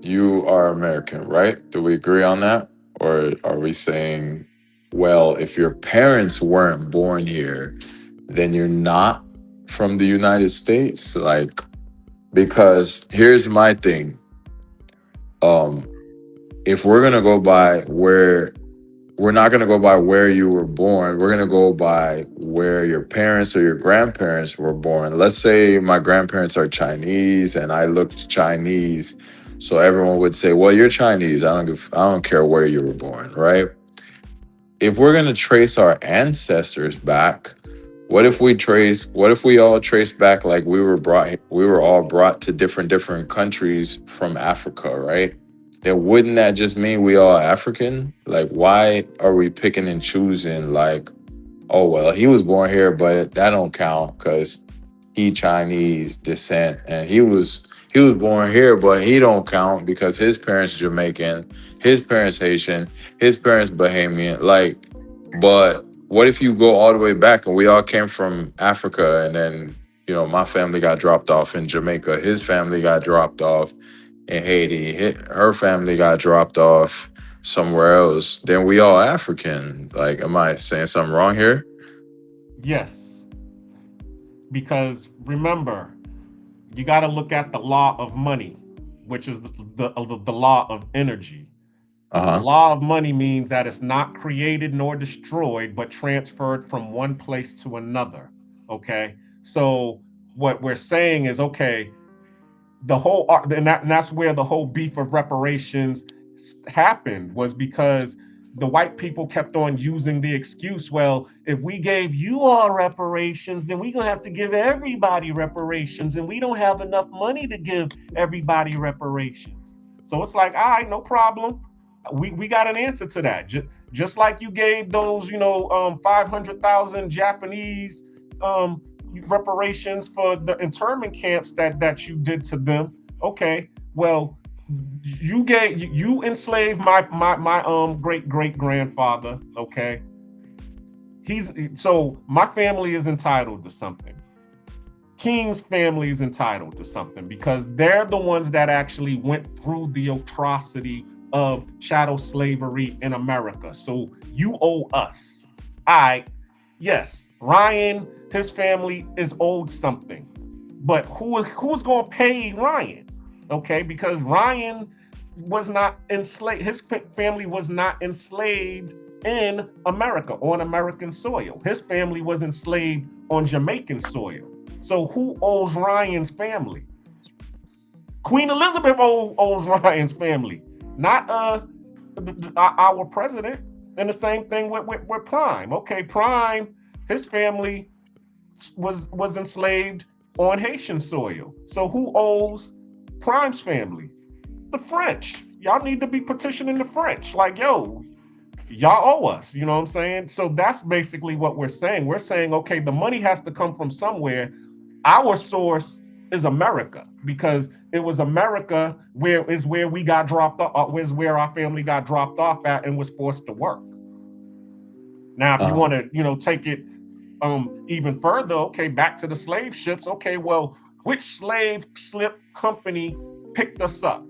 you are American, right? Do we agree on that? Or are we saying, well, if your parents weren't born here, then you're not from the United States? Like, because here's my thing. If we're gonna go by we're not gonna go by where you were born, we're gonna go by where your parents or your grandparents were born. Let's say my grandparents are Chinese and I looked Chinese, so everyone would say, well, you're Chinese. I don't care where you were born, right? If we're gonna trace our ancestors back, what if we all trace back like we were all brought to different countries from Africa, right? Then wouldn't that just mean we all African? Like, why are we picking and choosing like, oh, well, he was born here, but that don't count because he Chinese descent and he was born here, but he don't count because his parents Jamaican, his parents Haitian, his parents Bahamian. Like, but what if you go all the way back and we all came from Africa and then, you know, my family got dropped off in Jamaica, his family got dropped off in Haiti, her family got dropped off somewhere else, then we all African. Like, am I saying something wrong here? Yes. Because remember, you got to look at the law of money, which is the law of energy. The law of money means that it's not created nor destroyed, but transferred from one place to another. Okay. So what we're saying is, okay, the whole and that's where the whole beef of reparations happened, was because the white people kept on using the excuse, well, if we gave you all reparations, then we're gonna have to give everybody reparations, and we don't have enough money to give everybody reparations. So it's like, all right, no problem. We got an answer to that. Just like you gave those, 500,000 Japanese reparations for the internment camps that you did to them. Okay, well, you enslaved my great grandfather. Okay, so my family is entitled to something. King's family is entitled to something because they're the ones that actually went through the atrocity of chattel slavery in America. So you owe us. Yes, Ryan, his family is owed something, but who's going to pay Ryan? Okay, because Ryan was not enslaved. His family was not enslaved in America, on American soil. His family was enslaved on Jamaican soil. So who owes Ryan's family? Queen Elizabeth owes Ryan's family, not our president. And the same thing with Prime. Okay, Prime, his family was enslaved on Haitian soil. So who owes Prime's family? The French. Y'all need to be petitioning the French. Like, yo, y'all owe us. You know what I'm saying? So that's basically what we're saying. We're saying, okay, the money has to come from somewhere. Our source is America, because it was America where we got dropped off, where our family got dropped off at and was forced to work. Now, if you want to, take it even further, okay, back to the slave ships. Okay, well, which slave ship company picked us up?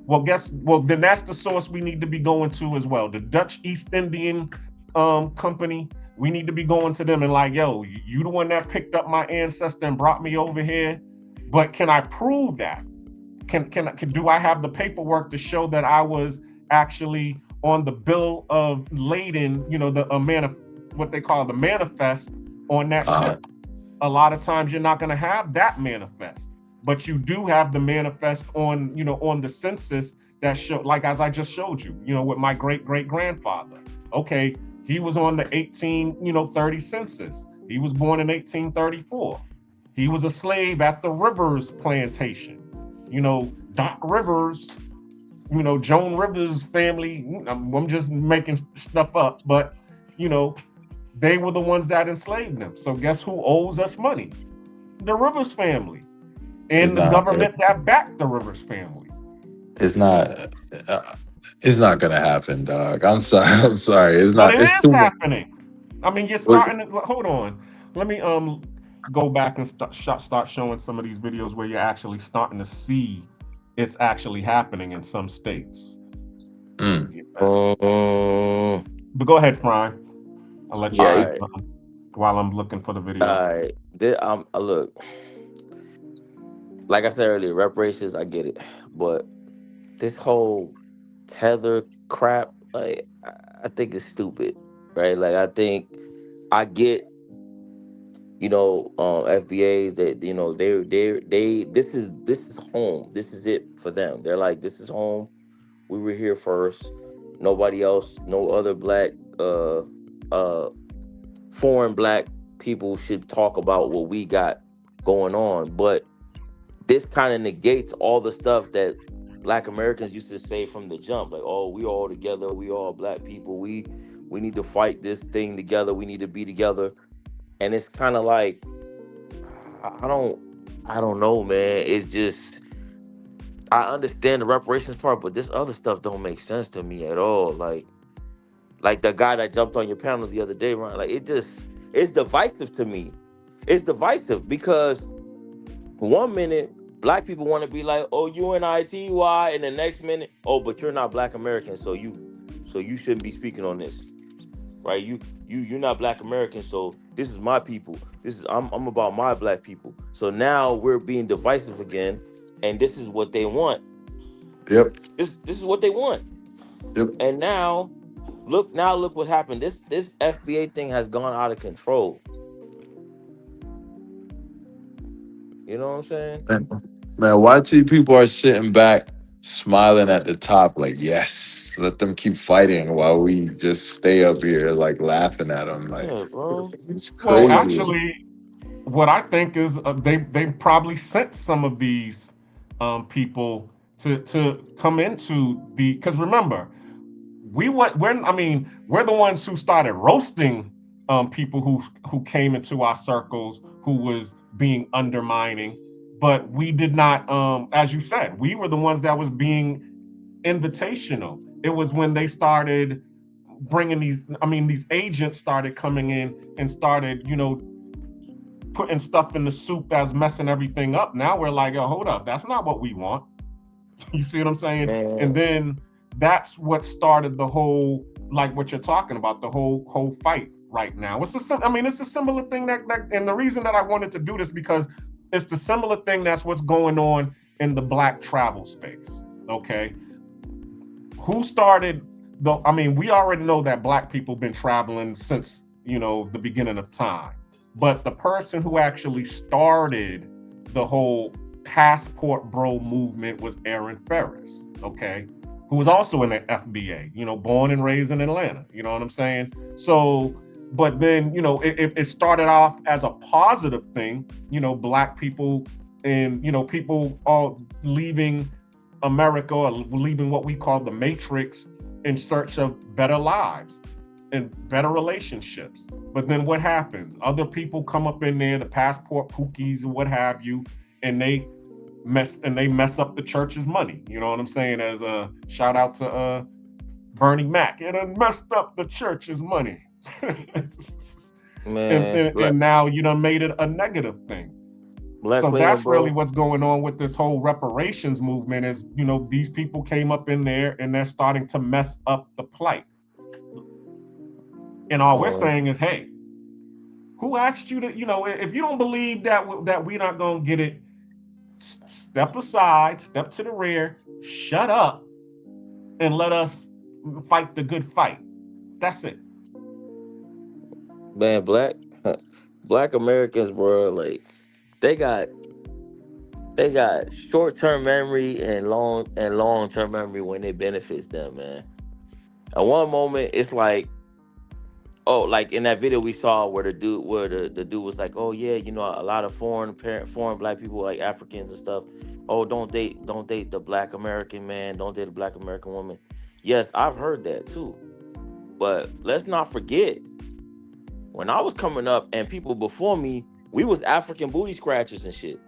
Well, then that's the source we need to be going to as well. The Dutch East Indian Company. We need to be going to them and like, yo, you the one that picked up my ancestor and brought me over here. But can I prove that? Do I have the paperwork to show that I was actually on the bill of lading, what they call the manifest on that ship? A lot of times you're not going to have that manifest, but you do have the manifest on, on the census that show, like as I just showed you, with my great grandfather. Okay, he was on the 1830 census. He was born in 1834. He was a slave at the Rivers plantation. You know, Doc Rivers, you know, Joan Rivers' family, I'm just making stuff up, but, you know, they were the ones that enslaved them. So guess who owes us money? The Rivers family. And the government that backed the Rivers family. It's not gonna happen, dog. I'm sorry. It's But not. it It's is too much. happening. I mean, you're starting to, hold on. Let me go back and start showing some of these videos where you're actually starting to see it's actually happening in some states. But go ahead, Brian. I'll let you say something while I'm looking for the video. All right. Look, like I said earlier, reparations, I get it. But this whole tether crap, like, I think it's stupid, right? Like, I get, you know, FBAs that, you know, this is home. This is it for them. They're like, this is home. We were here first. Nobody else, no other black, foreign black people should talk about what we got going on. But this kind of negates all the stuff that Black Americans used to say from the jump, like, oh, we all together, we all black people, we need to fight this thing together, we need to be together. And it's kind of like, I don't know, man. It's just, I understand the reparations part, but this other stuff don't make sense to me at all. Like the guy that jumped on your panel the other day, Ryan, like, it's divisive to me. It's divisive because one minute black people want to be like, oh, UNITY, and the next minute, oh, but you're not Black American, so you shouldn't be speaking on this, right? You're not Black American, so this is my people. I'm about my black people. So now we're being divisive again, and this is what they want. Yep. This is what they want. Yep. And now look what happened. This FBA thing has gone out of control. You know what I'm saying? Man, YT people are sitting back, smiling at the top, like, yes, let them keep fighting while we just stay up here, like, laughing at them. Like, yeah, bro. It's crazy. Well, actually, what I think is they probably sent some of these people to come into because remember, we're the ones who started roasting people who came into our circles who was being undermining. But we did not, as you said, we were the ones that was being invitational. It was when they started bringing these agents started coming in and started, you know, putting stuff in the soup that's messing everything up. Now we're like, oh, hold up, that's not what we want. You see what I'm saying? And then that's what started the whole, like what you're talking about, the whole fight right now. It's a similar thing that and the reason that I wanted to do this because it's the similar thing that's what's going on in the black travel space. Okay. Who started we already know that black people been traveling since, you know, the beginning of time. But the person who actually started the whole passport bro movement was Aaron Ferris, okay? Who was also in the FBA, you know, born and raised in Atlanta, you know what I'm saying? So, but then, you know, it started off as a positive thing, you know, black people and, you know, people all leaving America or leaving what we call the matrix in search of better lives and better relationships. But then what happens? Other people come up in there, the passport pookies and what have you, and they mess up the church's money. You know what I'm saying? As a shout out to Bernie Mac. It done messed up the church's money. Man, and now you done made it a negative thing. So that's really what's going on with this whole reparations movement is, you know, these people came up in there and they're starting to mess up the plight. And all we're saying is, hey, who asked you to, you know, if you don't believe that we're not going to get it, step aside, step to the rear, shut up, and let us fight the good fight. That's it. Man, black Americans, bro, like, they got short-term memory and long-term memory when it benefits them, man. At one moment, it's like Oh, like in that video we saw where the dude the dude was like, oh yeah, you know, a lot of foreign black people like Africans and stuff. Oh, don't date the black American man, don't date a black American woman. Yes, I've heard that too. But let's not forget, when I was coming up and people before me, we was African booty scratchers and shit.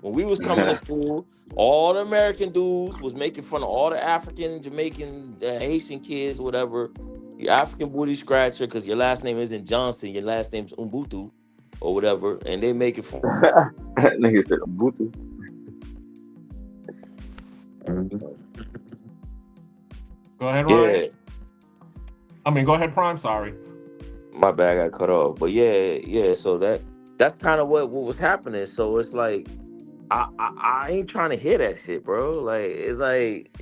When we was coming to school, all the American dudes was making fun of all the African, Jamaican, Haitian kids, whatever. You African booty scratcher because your last name isn't Johnson, your last name's Umbutu or whatever, and they make it fun. Nigga said Umbutu. Go ahead, Ryan. Yeah, I mean, go ahead, Prime. Sorry. my bad, I got cut off. But yeah. So that's kind of what was happening. So it's like I ain't trying to hear that shit, bro. Like it's like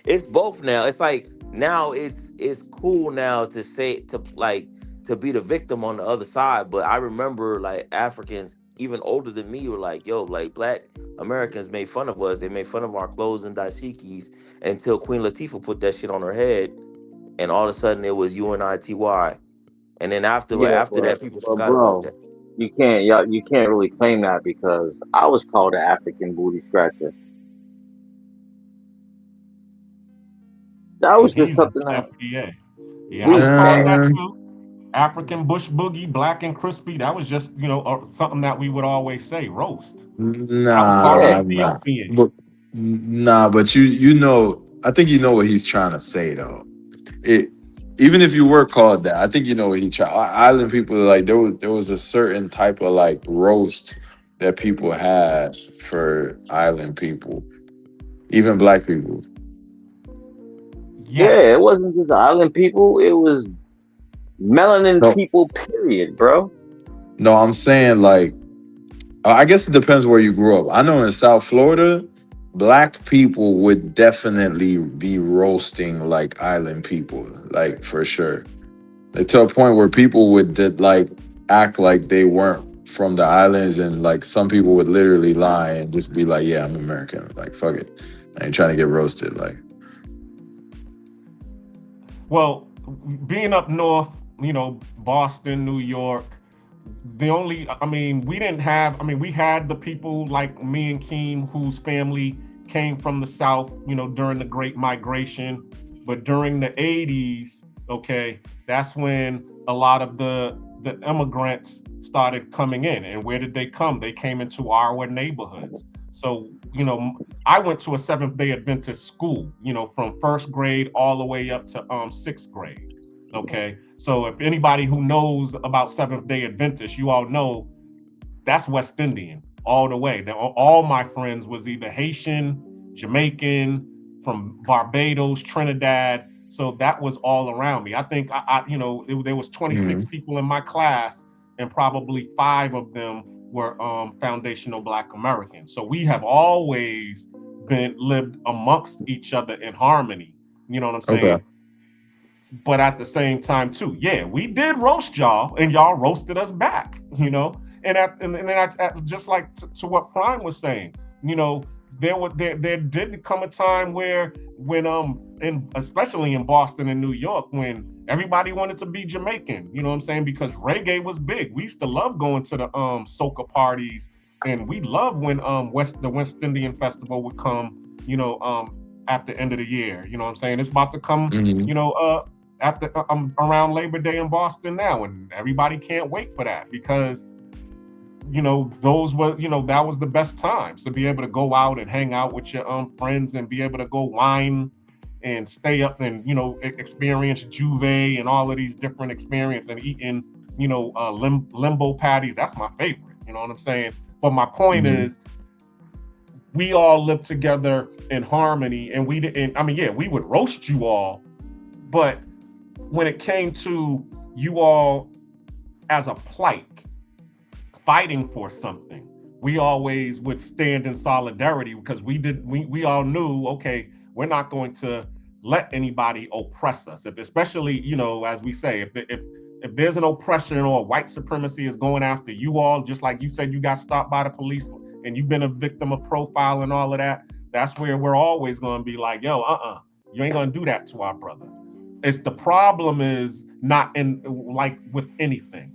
it's both now. It's like now it's cool now to say to be the victim on the other side. But I remember like Africans even older than me were like, yo, like black Americans made fun of us. They made fun of our clothes and dashikis until Queen Latifah put that shit on her head, and all of a sudden it was UNITY. And then after that, people forgot about that. You can't really claim that because I was called an African booty scratcher. That was just something that FBA. Yeah, I was called that too. African bush boogie, black and crispy. That was just, you know, something that we would always say, roast. Nah, but you know, I think you know what he's trying to say though. Even if you were called that, I think you know what he tried. Island people, like there was a certain type of like roast that people had for island people, even black people. Yeah, it wasn't just island people. It was melanin people, period, bro. No, I'm saying like, I guess it depends where you grew up. I know in South Florida, black people would definitely be roasting like island people, like for sure. Like to a point where people would like act like they weren't from the islands, and like some people would literally lie and just be like, yeah, I'm American. Like, fuck it. I ain't trying to get roasted. Like, well, being up north, you know, Boston, New York, we had the people like me and Keem whose family came from the South, you know, during the Great Migration. But during the 80s, okay, that's when a lot of the immigrants started coming in. And where did they come? They came into our neighborhoods. So, you know, I went to a Seventh-day Adventist school, you know, from first grade all the way up to sixth grade. Okay. So if anybody who knows about Seventh-day Adventists, you all know that's West Indian all the way. All my friends was either Haitian, Jamaican, from Barbados, Trinidad. So that was all around me. I think there was 26 people in my class, and probably 5 of them were foundational Black Americans. So we have always lived amongst each other in harmony. You know what I'm saying? Okay. But at the same time too, yeah, we did roast y'all, and y'all roasted us back. You know, and then just like to what Prime was saying, you know, there did come a time when especially in Boston and New York, when everybody wanted to be Jamaican, you know what I'm saying? Because reggae was big. We used to love going to the soca parties, and we loved when the West Indian Festival would come, you know, at the end of the year. You know what I'm saying? It's about to come, you know, at the around Labor Day in Boston now, and everybody can't wait for that because, you know, that was the best times to be able to go out and hang out with your friends and be able to go wine and stay up and, you know, experience Juve and all of these different experiences, and eating, you know, limbo patties. That's my favorite. You know what I'm saying? But my point is, we all lived together in harmony, and we didn't. I mean, yeah, we would roast you all, but when it came to you all as a plight, fighting for something, we always would stand in solidarity, because we all knew, okay, we're not going to let anybody oppress us. Especially, you know, as we say, if there's an oppression or white supremacy is going after you all, just like you said, you got stopped by the police and you've been a victim of profile and all of that, that's where we're always going to be like, yo, you ain't going to do that to our brother. It's the problem is not in like with anything.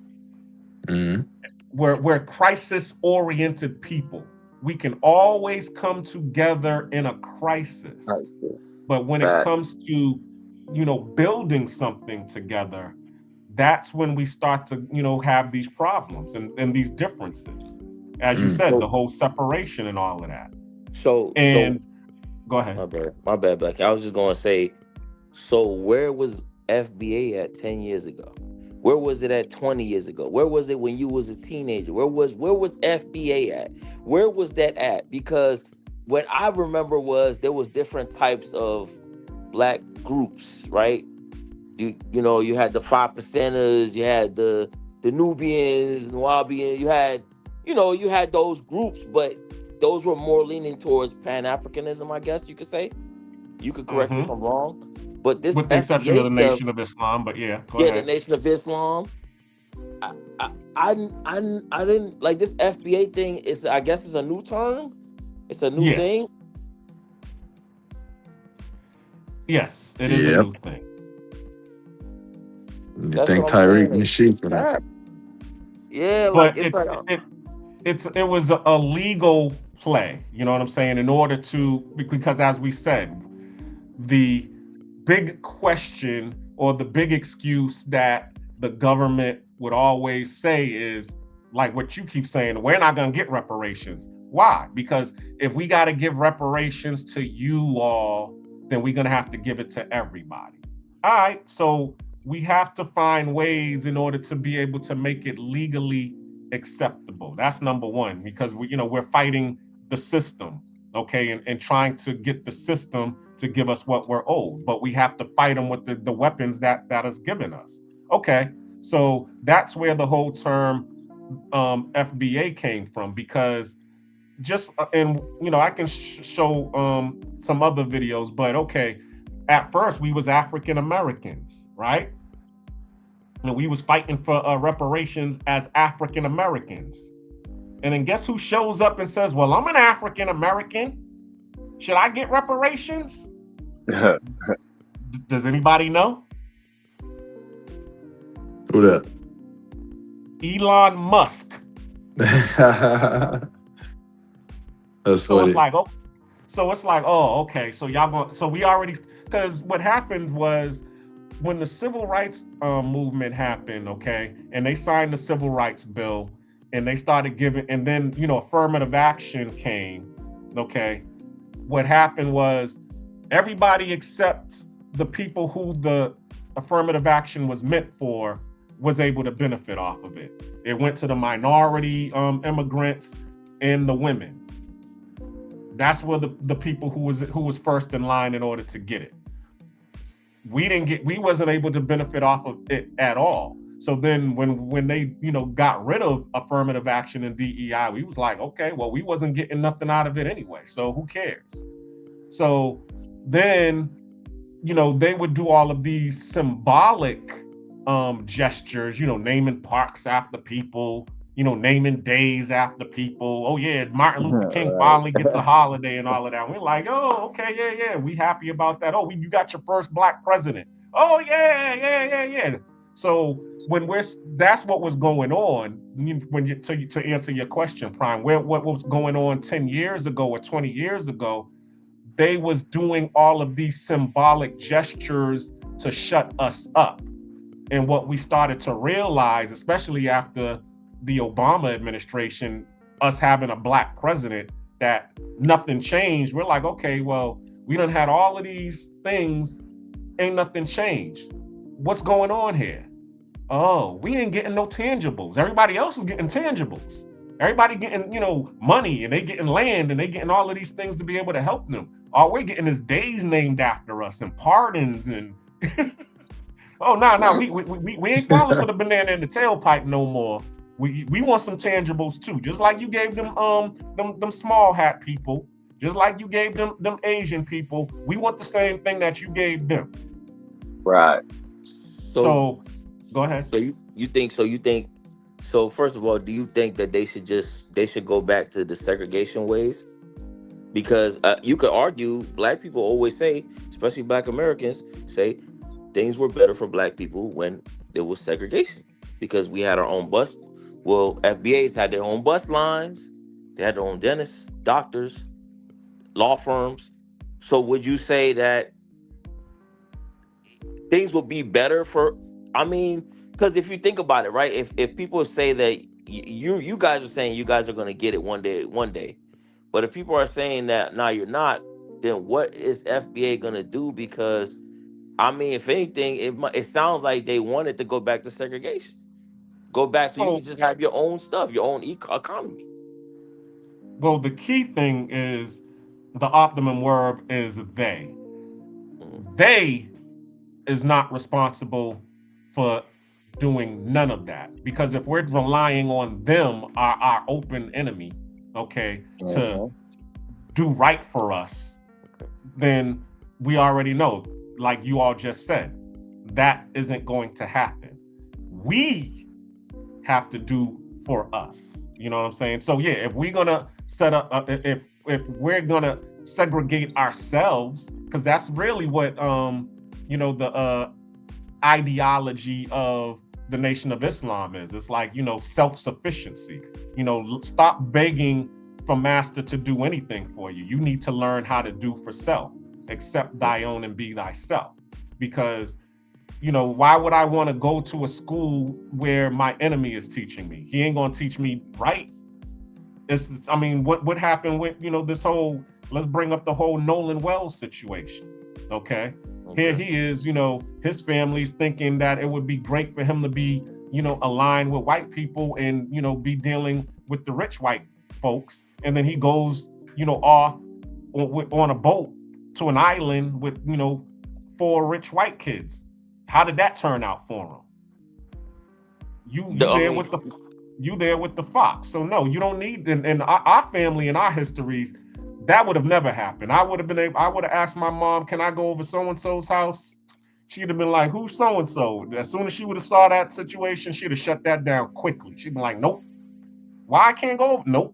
We're crisis-oriented people. We can always come together in a crisis. But when it comes to, building something together, that's when we start to, have these problems and these differences. As you said, the whole separation and all of that. So go ahead. My bad, Black. I was just gonna say, so where was FBA at 10 years ago? Where was it at 20 years ago? Where was it when you was a teenager? Where was FBA at? Where was that at? Because what I remember was there was different types of black groups, right? You had the 5%ers, you had the Nubians, Nubians, you had those groups, but those were more leaning towards Pan-Africanism, I guess you could say. You could correct me if I'm wrong. But this, with the exception of the Nation of Islam, but yeah, go ahead. The Nation of Islam. I didn't like this FBA thing. I guess it's a new term. It's a new thing. Yes, it is a new thing. You think Tyreek Nasheed for that? Yeah, but like it was a legal play. You know what I'm saying? In order to, because as we said, the big question or the big excuse that the government would always say is like what you keep saying, we're not going to get reparations. Why? Because if we got to give reparations to you all, then we're going to have to give it to everybody. All right. So we have to find ways in order to be able to make it legally acceptable. That's number one, because we're fighting the system. Okay. And trying to get the system to give us what we're owed, but we have to fight them with the weapons that is given us. Okay, so that's where the whole term FBA came from, because I can show some other videos, but okay, at first we was African Americans, right? And we was fighting for reparations as African Americans, and then guess who shows up and says, well, I'm an African American, should I get reparations? Does anybody know? Who that? Elon Musk. That's so funny. It's like, oh, okay. So y'all going? So we already, because what happened was when the civil rights movement happened, okay, and they signed the civil rights bill, and they started giving, and then affirmative action came, okay. What happened was everybody except the people who the affirmative action was meant for was able to benefit off of it. It went to the minority immigrants and the women. That's where the people who was first in line in order to get it. We wasn't able to benefit off of it at all. So then when they got rid of affirmative action and DEI, we was like, okay, well, we wasn't getting nothing out of it anyway, so who cares? So then they would do all of these symbolic gestures, naming parks after people, naming days after people. Oh yeah, Martin Luther King finally gets a holiday and all of that. We're like, oh, okay, yeah, we happy about that. Oh, you got your first black president. Oh yeah. So that's what was going on to answer your question, Prime. What was going on 10 years ago or 20 years ago? They was doing all of these symbolic gestures to shut us up. And what we started to realize, especially after the Obama administration, us having a black president, that nothing changed. We're like, okay, well, we done had all of these things, ain't nothing changed. What's going on here? Oh, we ain't getting no tangibles. Everybody else is getting tangibles. Everybody getting, money, and they getting land, and they getting all of these things to be able to help them. All we're getting is days named after us and pardons and oh no, we ain't falling for the banana in the tailpipe no more. We want some tangibles too, just like you gave them small hat people, just like you gave them Asian people. We want the same thing that you gave them. Right. So go ahead. So first of all, do you think that they should go back to the segregation ways? Because you could argue, black people always say, especially black Americans say, things were better for black people when there was segregation because we had our own bus. Well, FBAs had their own bus lines. They had their own dentists, doctors, law firms. So would you say that things will be better for, I mean, because if you think about it, right? If people say that you guys are saying you guys are going to get it one day, but if people are saying that now you're not, then what is FBA going to do? Because I mean, if anything, it sounds like they wanted to go back to segregation, go back so you can just have your own stuff, your own economy. Well, the key thing is the optimum verb is they. They is not responsible for doing none of that, because if we're relying on them, our open enemy, okay, to do right for us, then we already know, like you all just said, that isn't going to happen. We have to do for us. You know what I'm saying? So yeah, if we're gonna set up, if we're gonna segregate ourselves, because that's really what the ideology of the Nation of Islam is. It's like, self-sufficiency. Stop begging for master to do anything for you. You need to learn how to do for self. Accept thy own and be thyself. Because why would I want to go to a school where my enemy is teaching me? He ain't gonna teach me right. What happened with this whole, let's bring up the whole Nolan Wells situation. Okay. Here he is, his family's thinking that it would be great for him to be, aligned with white people and, be dealing with the rich white folks. And then he goes, off on a boat to an island with, 4 rich white kids. How did that turn out for him? You there with the fox. So no, you don't need, and our family and our histories, that would have never happened. I would have asked my mom, can I go over so-and-so's house? She'd have been like, who's so-and-so? As soon as she would have saw that situation, she'd have shut that down quickly. She'd be like, nope. Why I can't go over? Nope.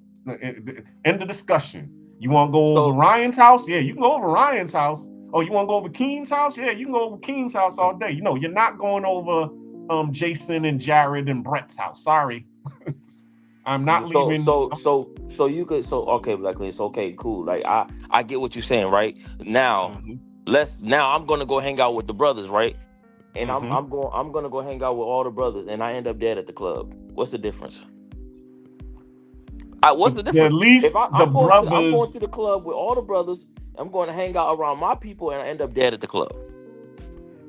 End of discussion. You want to go over Ryan's house? Yeah, you can go over Ryan's house. Oh, you want to go over Keen's house? Yeah, you can go over Keen's house all day. You're not going over Jason and Jared and Brett's house. Sorry. I'm not leaving. Okay, Black Lens, okay, cool. Like I get what you're saying, right? Now, I'm gonna go hang out with the brothers, right? And I'm gonna go hang out with all the brothers, and I end up dead at the club. What's the difference? What's the difference? At least if I'm going to the club with all the brothers, I'm going to hang out around my people, and I end up dead at the club.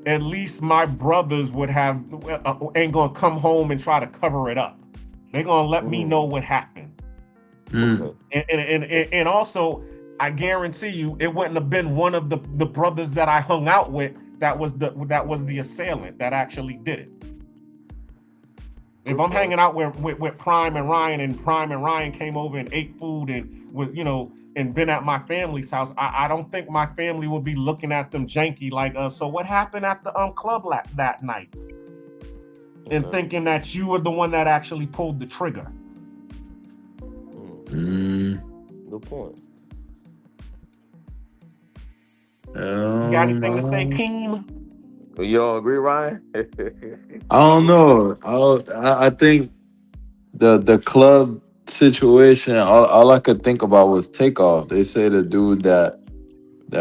At least my brothers ain't gonna come home and try to cover it up. They're gonna let me know what happened. And also, I guarantee you, it wouldn't have been one of the brothers that I hung out with that was the assailant that actually did it. If I'm hanging out with Prime and Ryan, and Prime and Ryan came over and ate food and been at my family's house, I don't think my family would be looking at them janky like, so what happened at the club that night? And thinking that you were the one that actually pulled the trigger. Good point. You got anything to say, Keem? You don't agree, Ryan? I don't know. I think the club situation, all I could think about was Takeoff. They say the dude that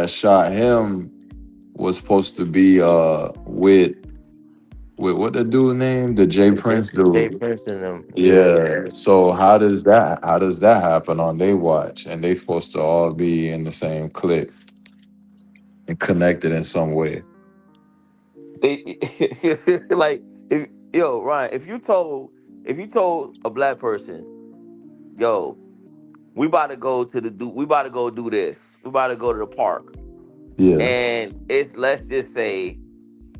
shot him was supposed to be with what the dude named? The J Prince dude. J Prince and them. Yeah. So how does that happen on their watch? And they supposed to all be in the same clique and connected in some way. Like, Ryan, if you told a black person, yo, we about to go do this. We about to go to the park. Yeah. And let's just say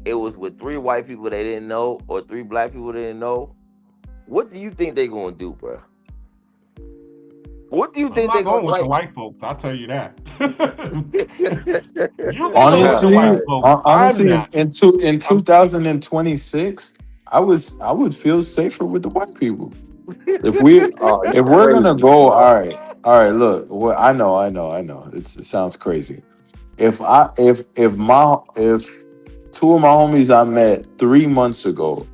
it was with 3 white people they didn't know or 3 black people they didn't know. What do you think they gonna do, bro? What do you think they're going with the white folks? I'll tell you that. Honestly, in 2026, I would feel safer with the white people. If we're gonna go, all right. Look, I know. It sounds crazy. If Two of my homies I met 3 months ago.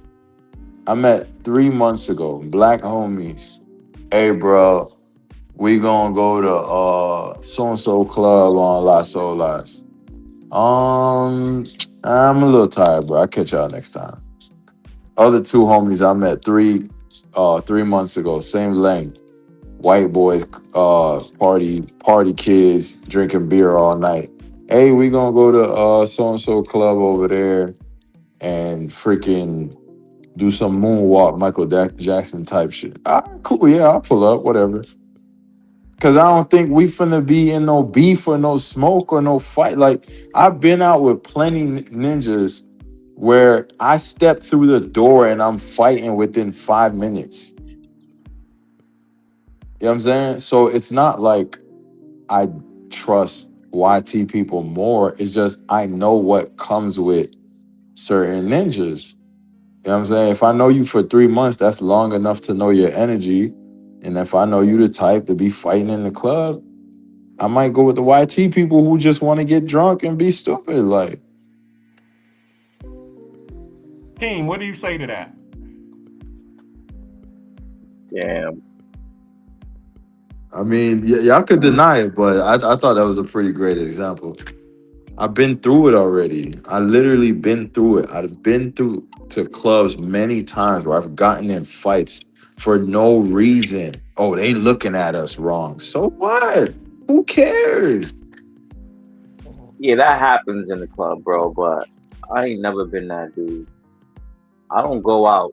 Black homies. Hey, bro, we gonna go to so-and-so club on Las Olas. I'm a little tired, bro. I'll catch y'all next time. Other two homies I met 3 months ago, same length. White boys, party kids, drinking beer all night. Hey, we gonna go to so-and-so club over there and freaking do some moonwalk, Michael Jackson type shit. Cool, yeah, I'll pull up, whatever. Cause I don't think we finna be in no beef or no smoke or no fight. Like, I've been out with plenty ninjas where I step through the door and I'm fighting within 5 minutes. You know what I'm saying? So it's not like I trust YT people more. It's just I know what comes with certain ninjas. You know what I'm saying? If I know you for 3 months, that's long enough to know your energy. And if I know you the type to be fighting in the club, I might go with the YT people who just want to get drunk and be stupid. Like, King, what do you say to that? Damn. I mean, y'all could deny it, but I thought that was a pretty great example. I've been through it already. I literally been through it. I've been through to clubs many times where I've gotten in fights for no reason. Oh, they looking at us wrong. So what? Who cares? Yeah, that happens in the club, bro, but I ain't never been that dude. I don't go out.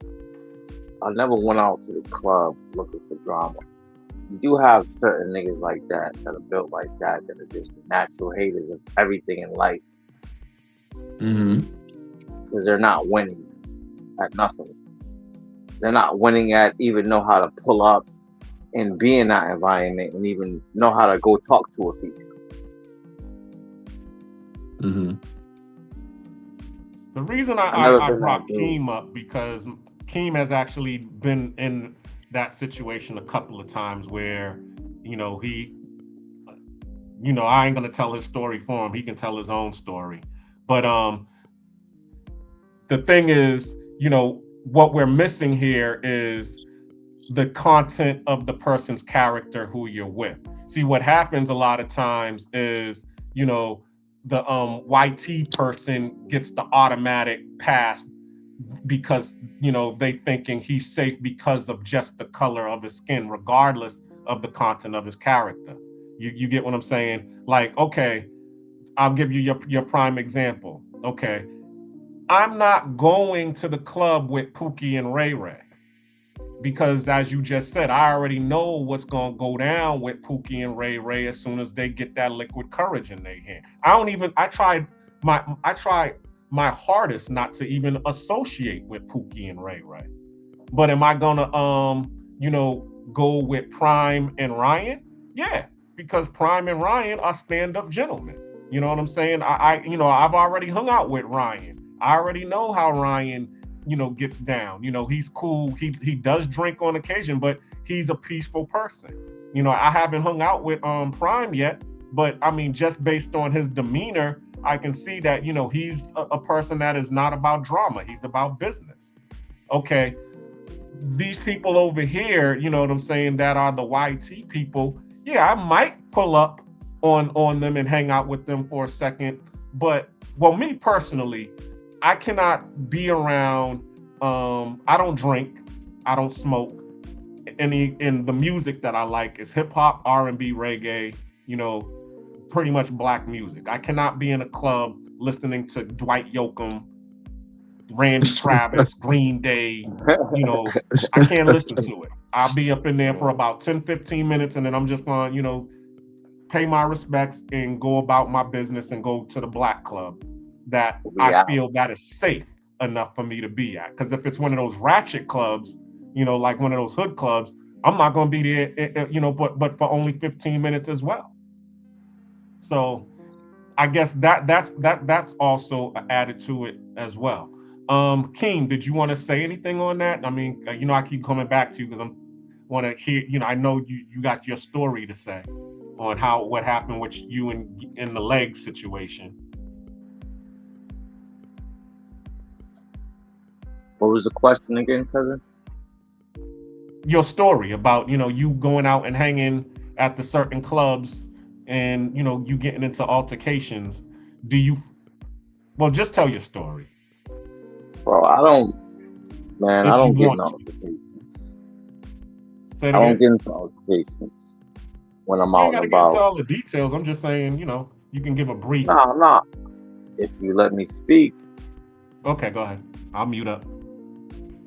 I never went out to the club looking for drama. You do have certain niggas like that are built like that are just natural haters of everything in life. Mm-hmm. Because they're not winning at nothing. They're not winning at even know how to pull up and be in that environment and even know how to go talk to a female. Mm-hmm. The reason I brought Keem up because Keem has actually been in that situation a couple of times where, I ain't gonna tell his story for him. He can tell his own story. But the thing is, what we're missing here is the content of the person's character who you're with. See, what happens a lot of times is, the YT person gets the automatic pass because they thinking he's safe because of just the color of his skin, regardless of the content of his character. You get what I'm saying? Like, okay, I'll give you your prime example. Okay, I'm not going to the club with Pookie and Ray Ray because, as you just said, I already know what's gonna go down with Pookie and Ray Ray as soon as they get that liquid courage in their hand. I tried my hardest not to even associate with Pookie and Ray Ray. But am I gonna go with Prime and Ryan? Yeah, because Prime and Ryan are stand-up gentlemen. You know what I'm saying? I've already hung out with Ryan. I already know how Ryan, gets down. He's cool. He does drink on occasion, but he's a peaceful person. I haven't hung out with Prime yet, but I mean, just based on his demeanor, I can see that, he's a person that is not about drama. He's about business. Okay. These people over here, you know what I'm saying, that are the YT people. Yeah, I might pull up on them and hang out with them for a second. But, well, me personally, I cannot be around, I don't drink, I don't smoke. And the music that I like is hip hop, R&B, reggae, pretty much black music. I cannot be in a club listening to Dwight Yoakam, Randy Travis, Green Day. I can't listen to it. I'll be up in there for about 10, 15 minutes, and then I'm just going to, pay my respects and go about my business and go to the black club that I feel that is safe enough for me to be at. Because if it's one of those ratchet clubs, like one of those hood clubs, I'm not going to be there, but for only 15 minutes as well. So I guess that's also added to it as well. King, did you want to say anything on that? I mean, I keep coming back to you because I want to hear, I know you got your story to say on what happened with you in the leg situation. What was the question again, cousin? Your story about, you going out and hanging at the certain clubs and, you getting into altercations. Well, just tell your story. Bro, I don't get in altercations. I don't get into altercations when I'm out and You gotta get into about. all the details. I'm just saying, you can give a brief. Nah. If you let me speak. Okay, go ahead. I'll mute up.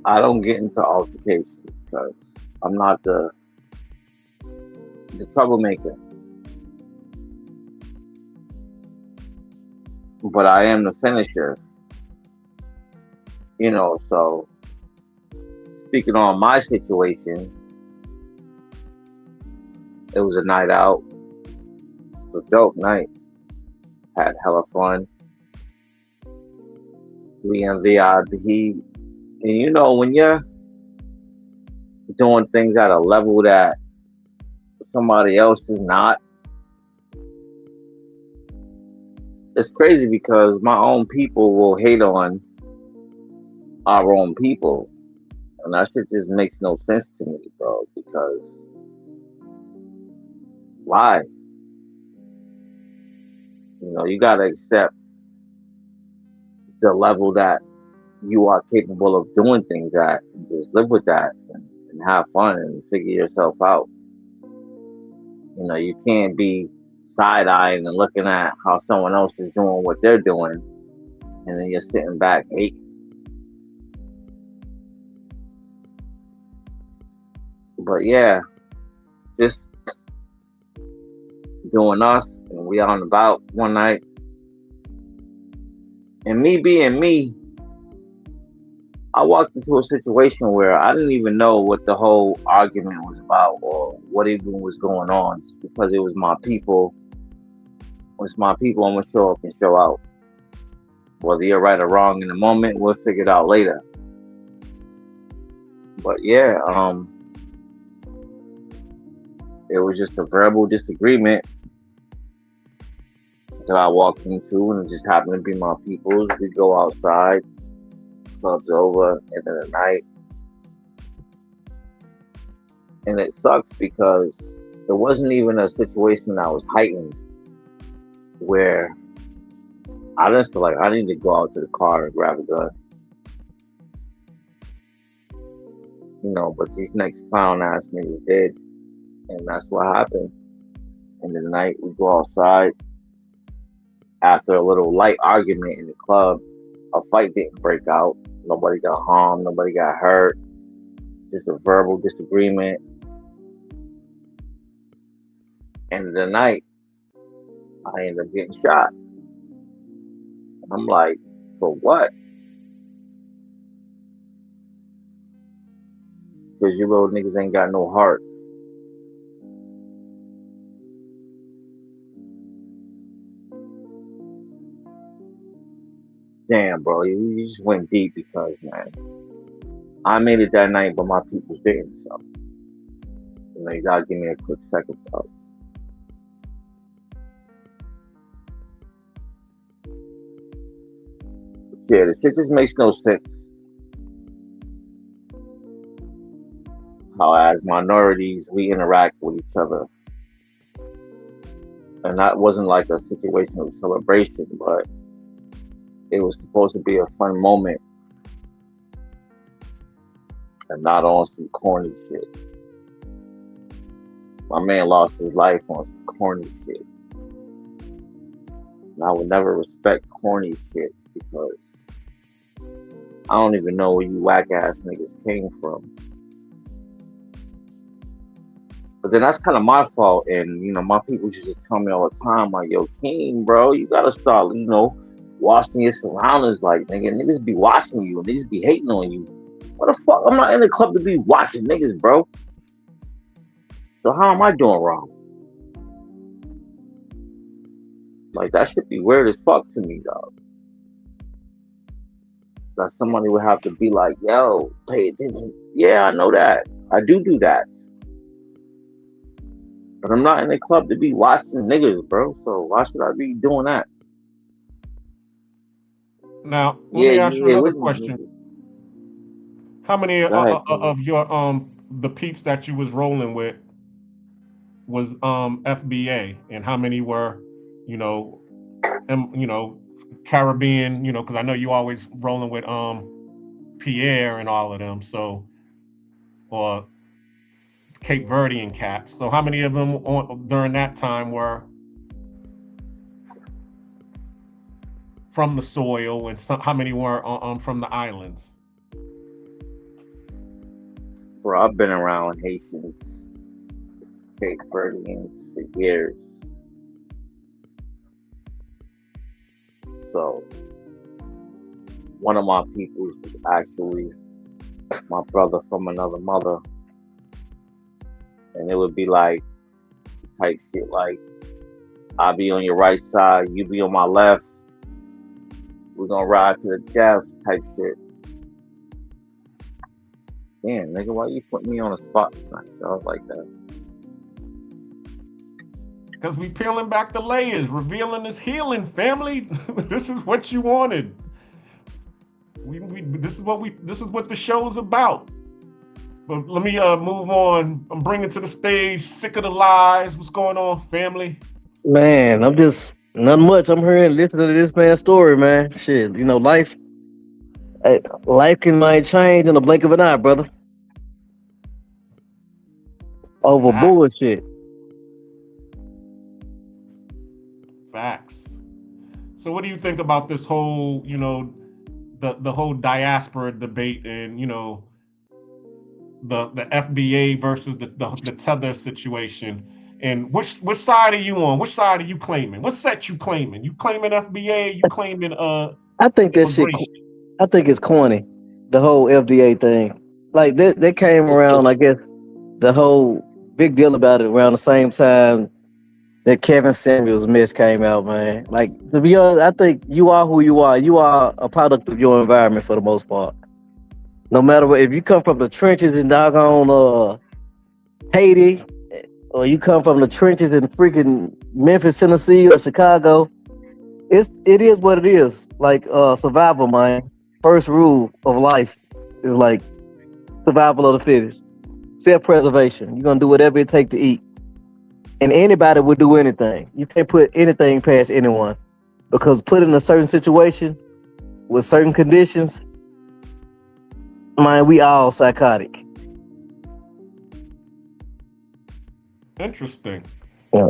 I don't get into altercations because I'm not the troublemaker. But I am the finisher. So speaking on my situation, it was a night out. It was a dope night. Had hella fun. We in VIP. And when you're doing things at a level that somebody else is not, it's crazy because my own people will hate on our own people. And that shit just makes no sense to me, bro, because why? You gotta accept the level that you are capable of doing things at, and just live with that and have fun and figure yourself out. You can't be side-eyeing and looking at how someone else is doing what they're doing, and then you're sitting back hating. But yeah, just doing us, and we out and about one night. And me being me, I walked into a situation where I didn't even know what the whole argument was about or what even was going on. Just because it was my people. When it's my people, I'm going to show up and show out. Whether you're right or wrong in the moment, we'll figure it out later. But yeah, it was just a verbal disagreement that I walked into, and it just happened to be my people's. We go outside, club's over, end of the night. And it sucks because it wasn't even a situation that was heightened where I just feel like I need to go out to the car and grab a gun. But these next clown ass niggas did. And that's what happened. End of the night, we go outside. After a little light argument in the club, a fight didn't break out. Nobody got harmed. Nobody got hurt. Just a verbal disagreement. End of the night, I ended up getting shot. And I'm like, for what? Because you little niggas ain't got no heart. Damn, bro, you just went deep because, man, I made it that night, but my people didn't. So, you gotta give me a quick second thought. Yeah, the shit just makes no sense. How as minorities, we interact with each other. And that wasn't like a situation of celebration, but it was supposed to be a fun moment and not on some corny shit. My man lost his life on some corny shit. And I would never respect corny shit because I don't even know where you whack ass niggas came from. But then that's kind of my fault. And, my people used to tell me all the time, like, yo, King, bro, you gotta start, watching your surroundings. Like, niggas be watching you and niggas be hating on you. What the fuck? I'm not in the club to be watching niggas, bro. So how am I doing wrong? Like, that should be weird as fuck to me, dog. That somebody would have to be like, yo, pay attention. Yeah, I know that. I do that. But I'm not in the club to be watching niggas, bro. So why should I be doing that? Now, let me ask you another question. How many Go ahead, of your the peeps that you was rolling with was FBA, and how many were, you know, Caribbean, because I know you always rolling with Pierre and all of them, so, or Cape Verdean cats. So how many of them during that time were from the soil, and how many were from the islands? Bro, I've been around Haitians, Cape Verdeans for years. So one of my peoples was actually my brother from another mother. And it would be like type shit like, I'll be on your right side, you be on my left. We're gonna ride to the death type shit. Damn, nigga, why you put me on a spot tonight, dog, like that? Because we peeling back the layers, revealing this healing, family. This is what you wanted. This is what the show's about. But let me move on. I'm bringing to the stage Sick of the Lies. What's going on, family? Man, I'm just nothing much. I'm here and listening to this man's story, man. Shit, life can might change in the blink of an eye, brother. Over bullshit. Facts. So what do you think about this whole, the whole diaspora debate, and the FBA versus the tether situation? And which side are you on? Which side are you claiming? What set you claiming? You claiming FBA? You claiming I think that shit. I think it's corny. The whole FDA thing, like that came around. I guess the whole big deal about it around the same time that Kevin Samuels mess came out, man. Like, to be honest, I think you are who you are. You are a product of your environment for the most part. No matter what, if you come from the trenches in doggone Haiti, or you come from the trenches in freaking Memphis, Tennessee, or Chicago, it is what it is. Like survival, man. First rule of life is like survival of the fittest. Self-preservation. You're gonna do whatever it takes to eat. And anybody would do anything. You can't put anything past anyone, because put in a certain situation with certain conditions, man, we all psychotic. Interesting. Yeah.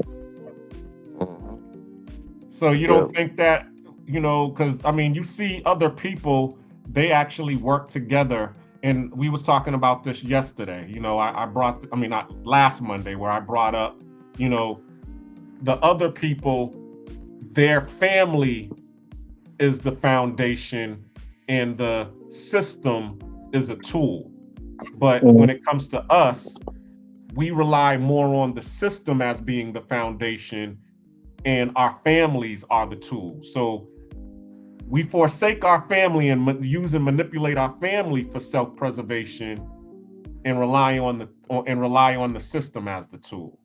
So you don't think that, because I mean, you see other people, they actually work together. And we was talking about this yesterday. Not last Monday, where I brought up, the other people, their family is the foundation and the system is a tool. But when it comes to us, we rely more on the system as being the foundation, and our families are the tools. So we forsake our family and use and manipulate our family for self-preservation, and rely on the system as the tool.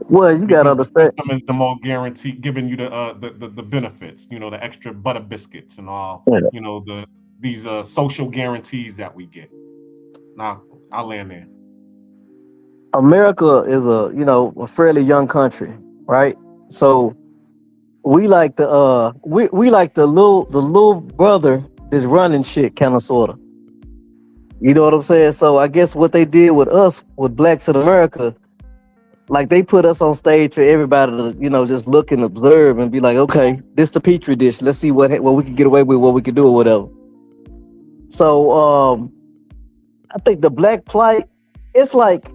Well, you gotta understand. The system is the more guaranteed, giving you the benefits, the extra butter biscuits and all, these social guarantees that we get. Now, I'll land there. America is a fairly young country, right? So we like the we like the little brother that's running shit, kind of sorta. You know what I'm saying? So I guess what they did with us, with blacks in America, like they put us on stage for everybody to just look and observe and be like, okay, this the petri dish. Let's see what we can get away with, what we can do, or whatever. So I think the black plight, it's like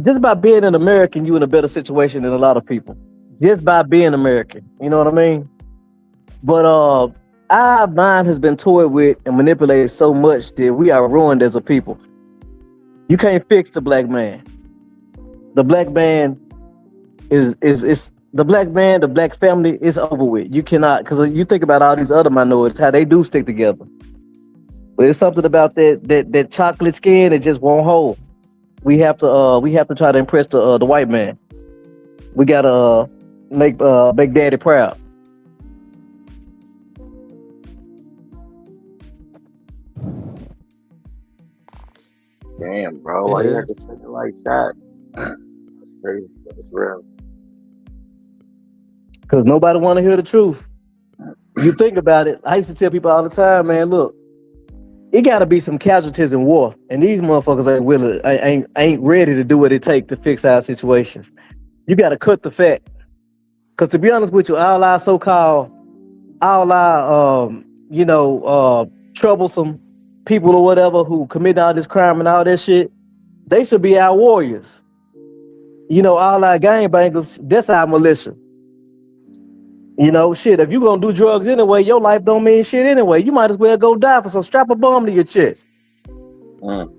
just by being an American, you in a better situation than a lot of people. Just by being American, you know what I mean? But our mind has been toyed with and manipulated so much that we are ruined as a people. You can't fix the black man. The black man is the black man, the black family is over with. You cannot, because you think about all these other minorities, how they do stick together. But it's something about that chocolate skin that just won't hold. We have to try to impress the white man. We gotta make daddy proud. Damn, bro. Why you have to say it like that? That's crazy. That's real. Because nobody want to hear the truth. You think about it. I used to tell people all the time, man, look, it got to be some casualties in war. And these motherfuckers ain't willing, ain't ready to do what it takes to fix our situation. You got to cut the fat. Because to be honest with you, all our so-called, troublesome people or whatever who commit all this crime and all that shit, they should be our warriors. You know, all our gangbangers, that's our militia. You know, shit, if you gonna do drugs anyway, your life don't mean shit anyway. You might as well go die for some, strap a bomb to your chest.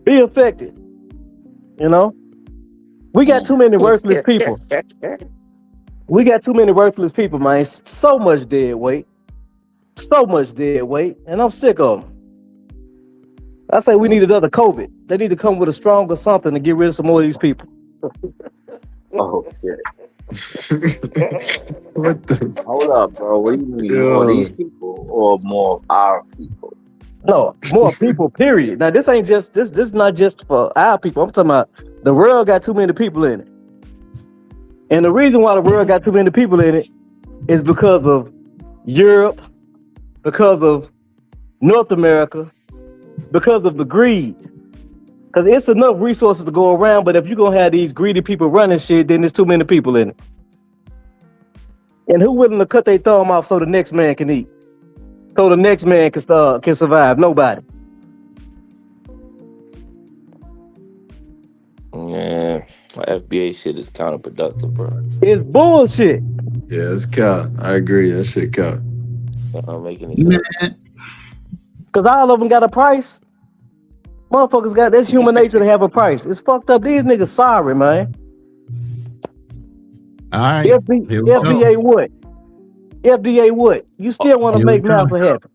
Be affected. You know? We got too many worthless people. We got too many worthless people, man. So much dead weight. So much dead weight. And I'm sick of them. I say we need another COVID. They need to come with a stronger something to get rid of some more of these people. Oh, shit. What the? Hold up, bro. What do you mean? More these people or more our people? No, more people, period. Now, this ain't just, this not just for our people. I'm talking about the world got too many people in it. And the reason why the world got too many people in it is because of Europe, because of North America, because of the greed. Because it's enough resources to go around, but if you're going to have these greedy people running shit, then there's too many people in it. And who willing to cut their thumb off so the next man can eat? So the next man can survive? Nobody. Yeah, FBA shit is counterproductive, bro. It's bullshit. Yeah, it's count. I agree. That shit count. Not making any sense. Because all of them got a price. Motherfuckers got, that's human nature to have a price. It's fucked up. These niggas sorry, man. All right. FDA what? FDA what? You still want to make Malcolm happy.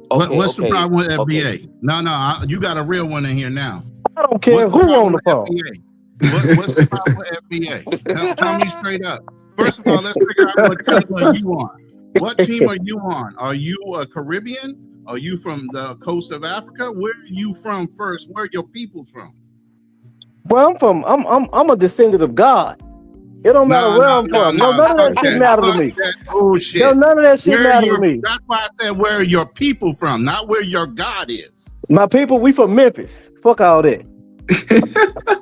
What's the problem with FBA? No, you got a real one in here now. I don't care who on the phone. What's the problem with FBA? Tell me straight up. First of all, let's figure out what team are you on. What team are you on? Are you a Caribbean? Are you from the coast of Africa? Where are you from first? Where are your people from? Well, I'm a descendant of God. It don't matter where I'm from. No, none of that shit matter to me. Oh shit. No, none of that shit matter to me. That's why I said where are your people from, not where your God is. My people, we from Memphis. Fuck all that.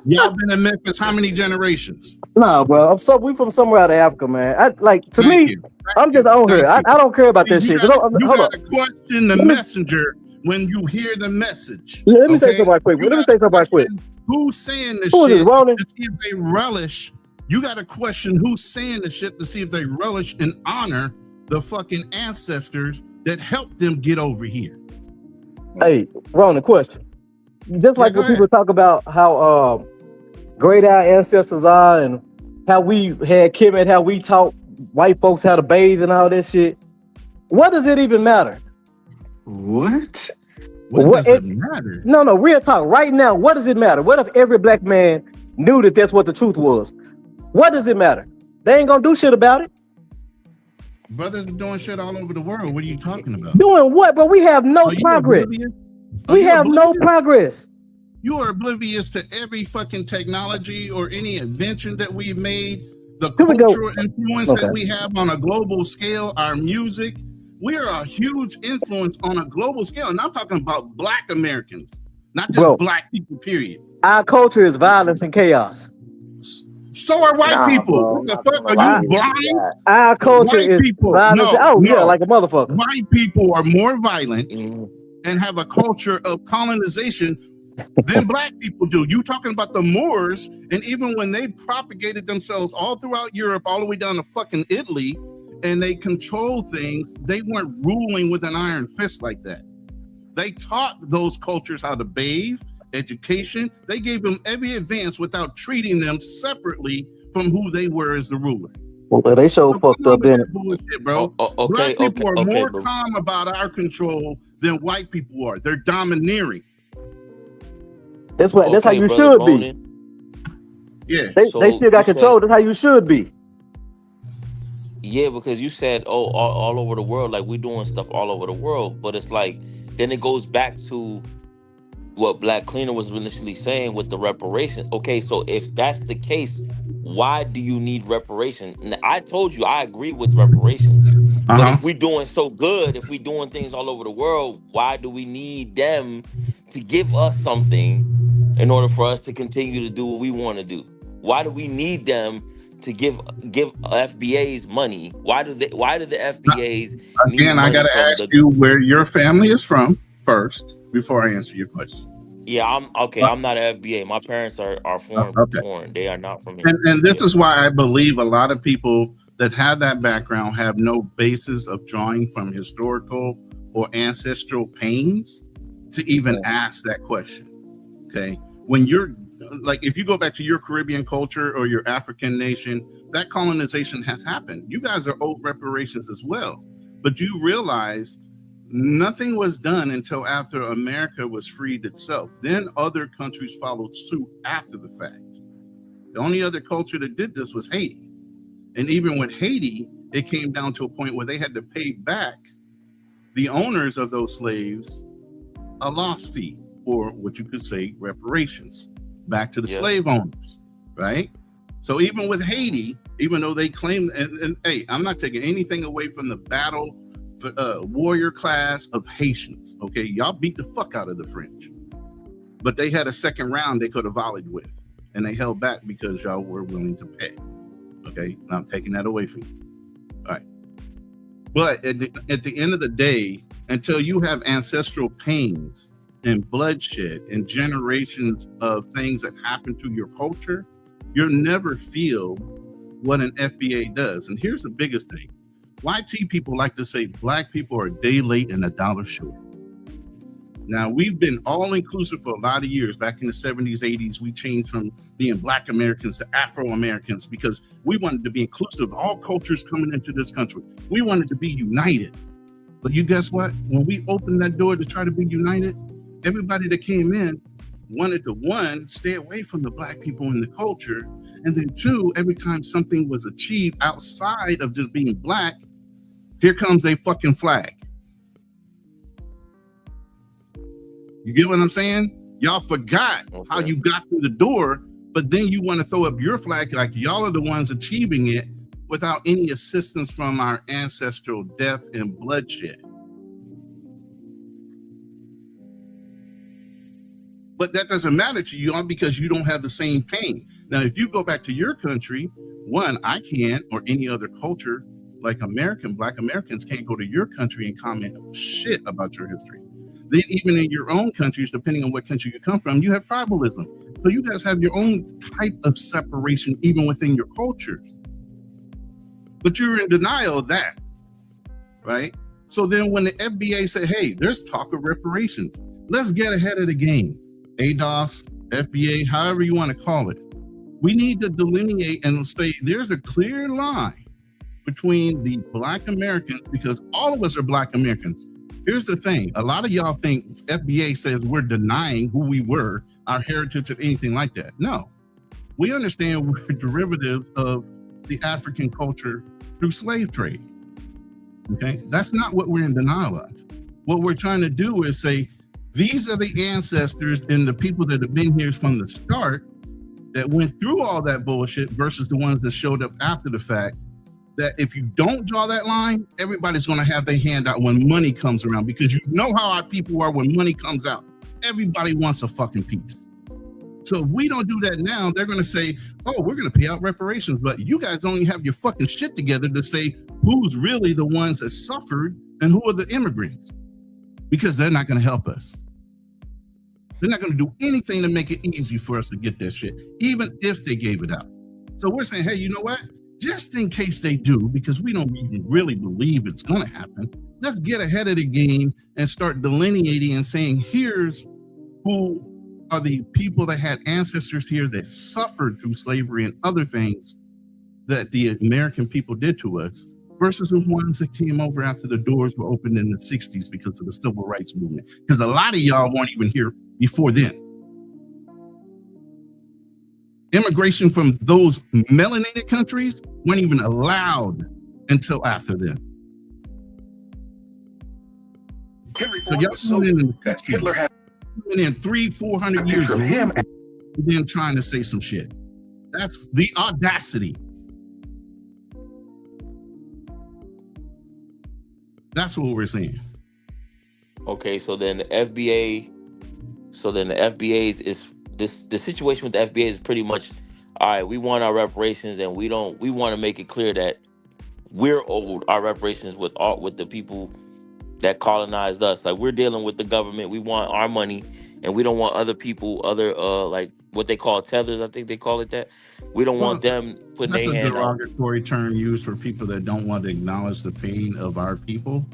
Y'all been in Memphis how many generations? Nah, bro. We from somewhere out of Africa, man. I'm just on here. I don't care about that shit. You gotta question the messenger when you hear the message. Let me say something right quick. Who's saying this shit to see if they relish? You gotta question who's saying the shit to see if they relish and honor the fucking ancestors that helped them get over here. Hey, Ron, a question. Just like when people talk about how great our ancestors are and how we had Kemet, how we taught white folks how to bathe and all that shit. What does it even matter? What? What does it matter? No, real talk. Right now, what does it matter? What if every black man knew that that's what the truth was? What does it matter? They ain't gonna do shit about it. Brothers are doing shit all over the world. What are you talking about? Doing what? But we have no progress. We have no progress. You are oblivious to every fucking technology or any invention that we've made, the cultural influence that we have on a global scale, our music. We are a huge influence on a global scale. And I'm talking about Black Americans, not just Black people, period. Our culture is violence and chaos. So are white people. What the fuck? Are you blind? Our culture is violence. Like a motherfucker. White people are more violent and have a culture of colonization than Black people do. You talking about the Moors, and even when they propagated themselves all throughout Europe, all the way down to fucking Italy, and they control things, they weren't ruling with an iron fist like that. They taught those cultures how to bathe, education. They gave them every advance without treating them separately from who they were as the ruler. Well, they so fucked up in it. Bullshit, bro. Black people are more calm about our control than white people are. They're domineering. That's how you should be. Yeah. They still got control. That's how you should be. Yeah, because you said, all over the world, like we doing stuff all over the world, but it's like, then it goes back to what Black Cleaner was initially saying with the reparation. Okay, so if that's the case, why do you need reparation? And I told you I agree with reparations. But if we're doing so good, if we're doing things all over the world, why do we need them to give us something in order for us to continue to do what we want to do? Why do we need them to give FBAs money? Why do the FBAs need Again, I money gotta from ask the? you where your family is from first before I answer your question. Yeah, I'm okay. I'm not an FBA. My parents are foreign. Okay. Foreign. They are not from here. And this is why I believe a lot of people that have that background have no basis of drawing from historical or ancestral pains to even ask that question. Okay. When you're like, if you go back to your Caribbean culture or your African nation, that colonization has happened. You guys are owed reparations as well. But you realize nothing was done until after America was freed itself. Then other countries followed suit after the fact. The only other culture that did this was Haiti. And even with Haiti, it came down to a point where they had to pay back the owners of those slaves a loss fee, or what you could say reparations, back to the slave owners, right? So even with Haiti, even though they claim, and hey, I'm not taking anything away from the battle for warrior class of Haitians, okay? Y'all beat the fuck out of the French. But they had a second round they could have volleyed with, and they held back because y'all were willing to pay. Okay, and I'm taking that away from you. All right. But at the end of the day, until you have ancestral pains and bloodshed and generations of things that happen to your culture, you'll never feel what an FBA does. And here's the biggest thing. YT people like to say Black people are a day late and a dollar short. Now, we've been all-inclusive for a lot of years. Back in the 70s, 80s, we changed from being Black Americans to Afro-Americans because we wanted to be inclusive of all cultures coming into this country. We wanted to be united. But you guess what? When we opened that door to try to be united, everybody that came in wanted to, one, stay away from the Black people in the culture. And then two, every time something was achieved outside of just being Black, here comes a fucking flag. You get what I'm saying? Y'all forgot how you got through the door, but then you want to throw up your flag like y'all are the ones achieving it without any assistance from our ancestral death and bloodshed. But that doesn't matter to you all because you don't have the same pain. Now, if you go back to your country, one, I can't, or any other culture like Black Americans can't go to your country and comment shit about your history. Then even in your own countries, depending on what country you come from, you have tribalism. So you guys have your own type of separation even within your cultures. But you're in denial of that, right? So then when the FBA said, hey, there's talk of reparations, let's get ahead of the game. ADOS, FBA, however you want to call it. We need to delineate and say there's a clear line between the Black Americans, because all of us are Black Americans. Here's the thing. A lot of y'all think FBA says we're denying who we were, our heritage, or anything like that. No. We understand we're derivatives of the African culture through slave trade. Okay? That's not what we're in denial of. What we're trying to do is say, these are the ancestors and the people that have been here from the start that went through all that bullshit versus the ones that showed up after the fact. That if you don't draw that line, everybody's going to have their hand out when money comes around, because you know how our people are when money comes out. Everybody wants a fucking piece. So if we don't do that now, they're going to say, oh, we're going to pay out reparations. But you guys don't even have your fucking shit together to say who's really the ones that suffered and who are the immigrants, because they're not going to help us. They're not going to do anything to make it easy for us to get that shit, even if they gave it out. So we're saying, hey, you know what? Just in case they do, because we don't even really believe it's going to happen, let's get ahead of the game and start delineating and saying, here's who are the people that had ancestors here that suffered through slavery and other things that the American people did to us, versus the ones that came over after the doors were opened in the 60s because of the civil rights movement. Because a lot of y'all weren't even here before then. Immigration from those melanated countries weren't even allowed until after then. So y'all coming in the 60s. been in 300-400 years of him, and then trying to say some shit. That's the audacity. That's what we're saying. Okay, so then the FBA's is the situation with the FBA is pretty much, all right, we want our reparations, and we want to make it clear that we're owed our reparations with the people that colonized us. Like, we're dealing with the government, we want our money, and we don't want other people, like what they call tethers, I think they call it that. We don't want them putting their hand That's a out. derogatory term used for people that don't want to acknowledge the pain of our people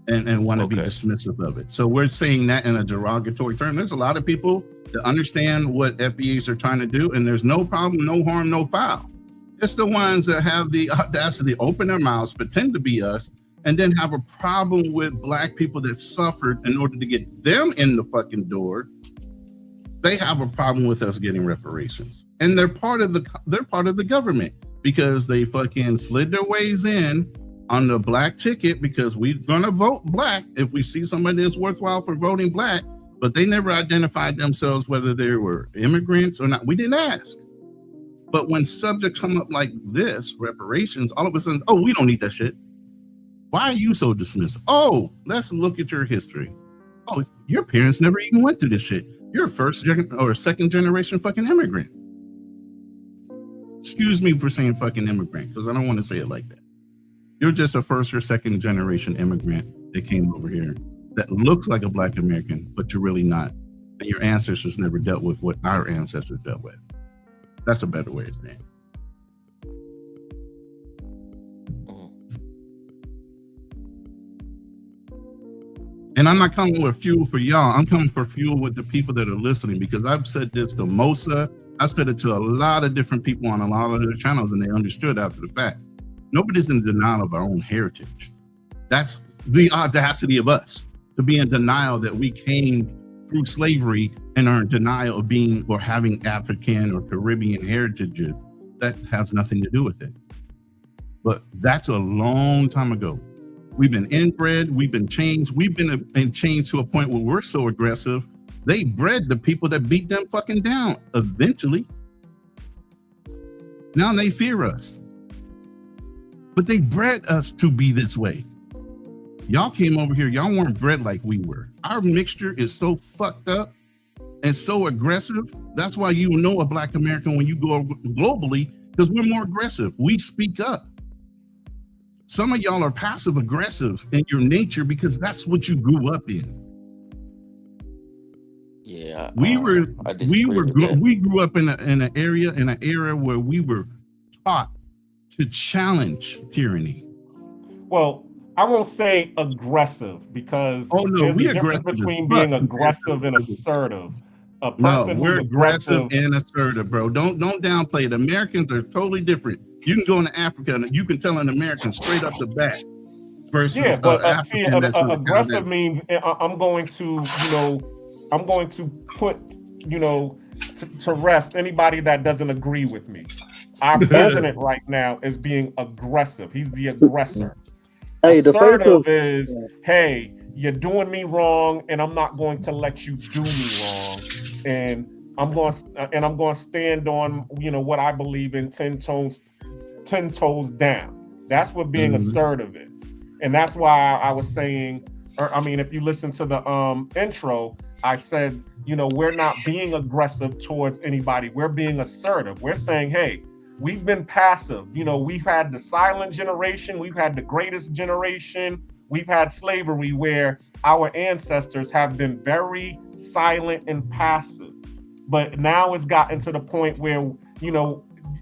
and want to be dismissive of it. So we're saying that in a derogatory term. There's a lot of people that understand what FBAs are trying to do, and there's no problem, no harm, no foul. It's the ones that have the audacity to open their mouths, pretend to be us, and then have a problem with Black people that suffered in order to get them in the fucking door. They have a problem with us getting reparations, and they're part of the government because they fucking slid their ways in on the Black ticket because we're gonna vote Black if we see somebody that's worthwhile for voting Black, but they never identified themselves whether they were immigrants or not. We didn't ask. But when subjects come up like this, reparations, all of a sudden, oh, we don't need that shit. Why are you so dismissive? Oh, let's look at your history. Oh, your parents never even went through this shit. You're a first or second generation fucking immigrant. Excuse me for saying fucking immigrant, because I don't want to say it like that. You're just a first or second generation immigrant that came over here that looks like a Black American, but you're really not. And your ancestors never dealt with what our ancestors dealt with. That's a better way of saying it. And I'm not coming with fuel for y'all. I'm coming for fuel with the people that are listening, because I've said this to Mosa. I've said it to a lot of different people on a lot of other channels, and they understood after the fact. Nobody's in denial of our own heritage. That's the audacity of us, to be in denial that we came through slavery and are in denial of being or having African or Caribbean heritages. That has nothing to do with it. But that's a long time ago. We've been inbred, we've been changed, we've been changed to a point where we're so aggressive, they bred the people that beat them fucking down eventually. Now they fear us. But they bred us to be this way. Y'all came over here, y'all weren't bred like we were. Our mixture is so fucked up and so aggressive. That's why you know a Black American when you go globally, because we're more aggressive. We speak up. Some of y'all are passive aggressive in your nature because that's what you grew up in. Yeah, we grew up in an era where we were taught to challenge tyranny. Well, I won't say aggressive, because there's a difference between being aggressive and assertive. No, we're aggressive and assertive, bro. Don't downplay it. Americans are totally different. You can go into Africa and you can tell an American straight up the bat. Versus, aggressive means I'm going to put, to rest anybody that doesn't agree with me. Our president right now is being aggressive. He's the aggressor. Hey, assertive is, hey, you're doing me wrong, and I'm not going to let you do me wrong. And I'm going to stand on, what I believe in 10 toes down. That's what being assertive is. And that's why I was saying, if you listen to the intro, I said, we're not being aggressive towards anybody. We're being assertive. We're saying, hey, we've been passive. We've had the silent generation. We've had the greatest generation. We've had slavery where our ancestors have been very silent and passive. But now it's gotten to the point where,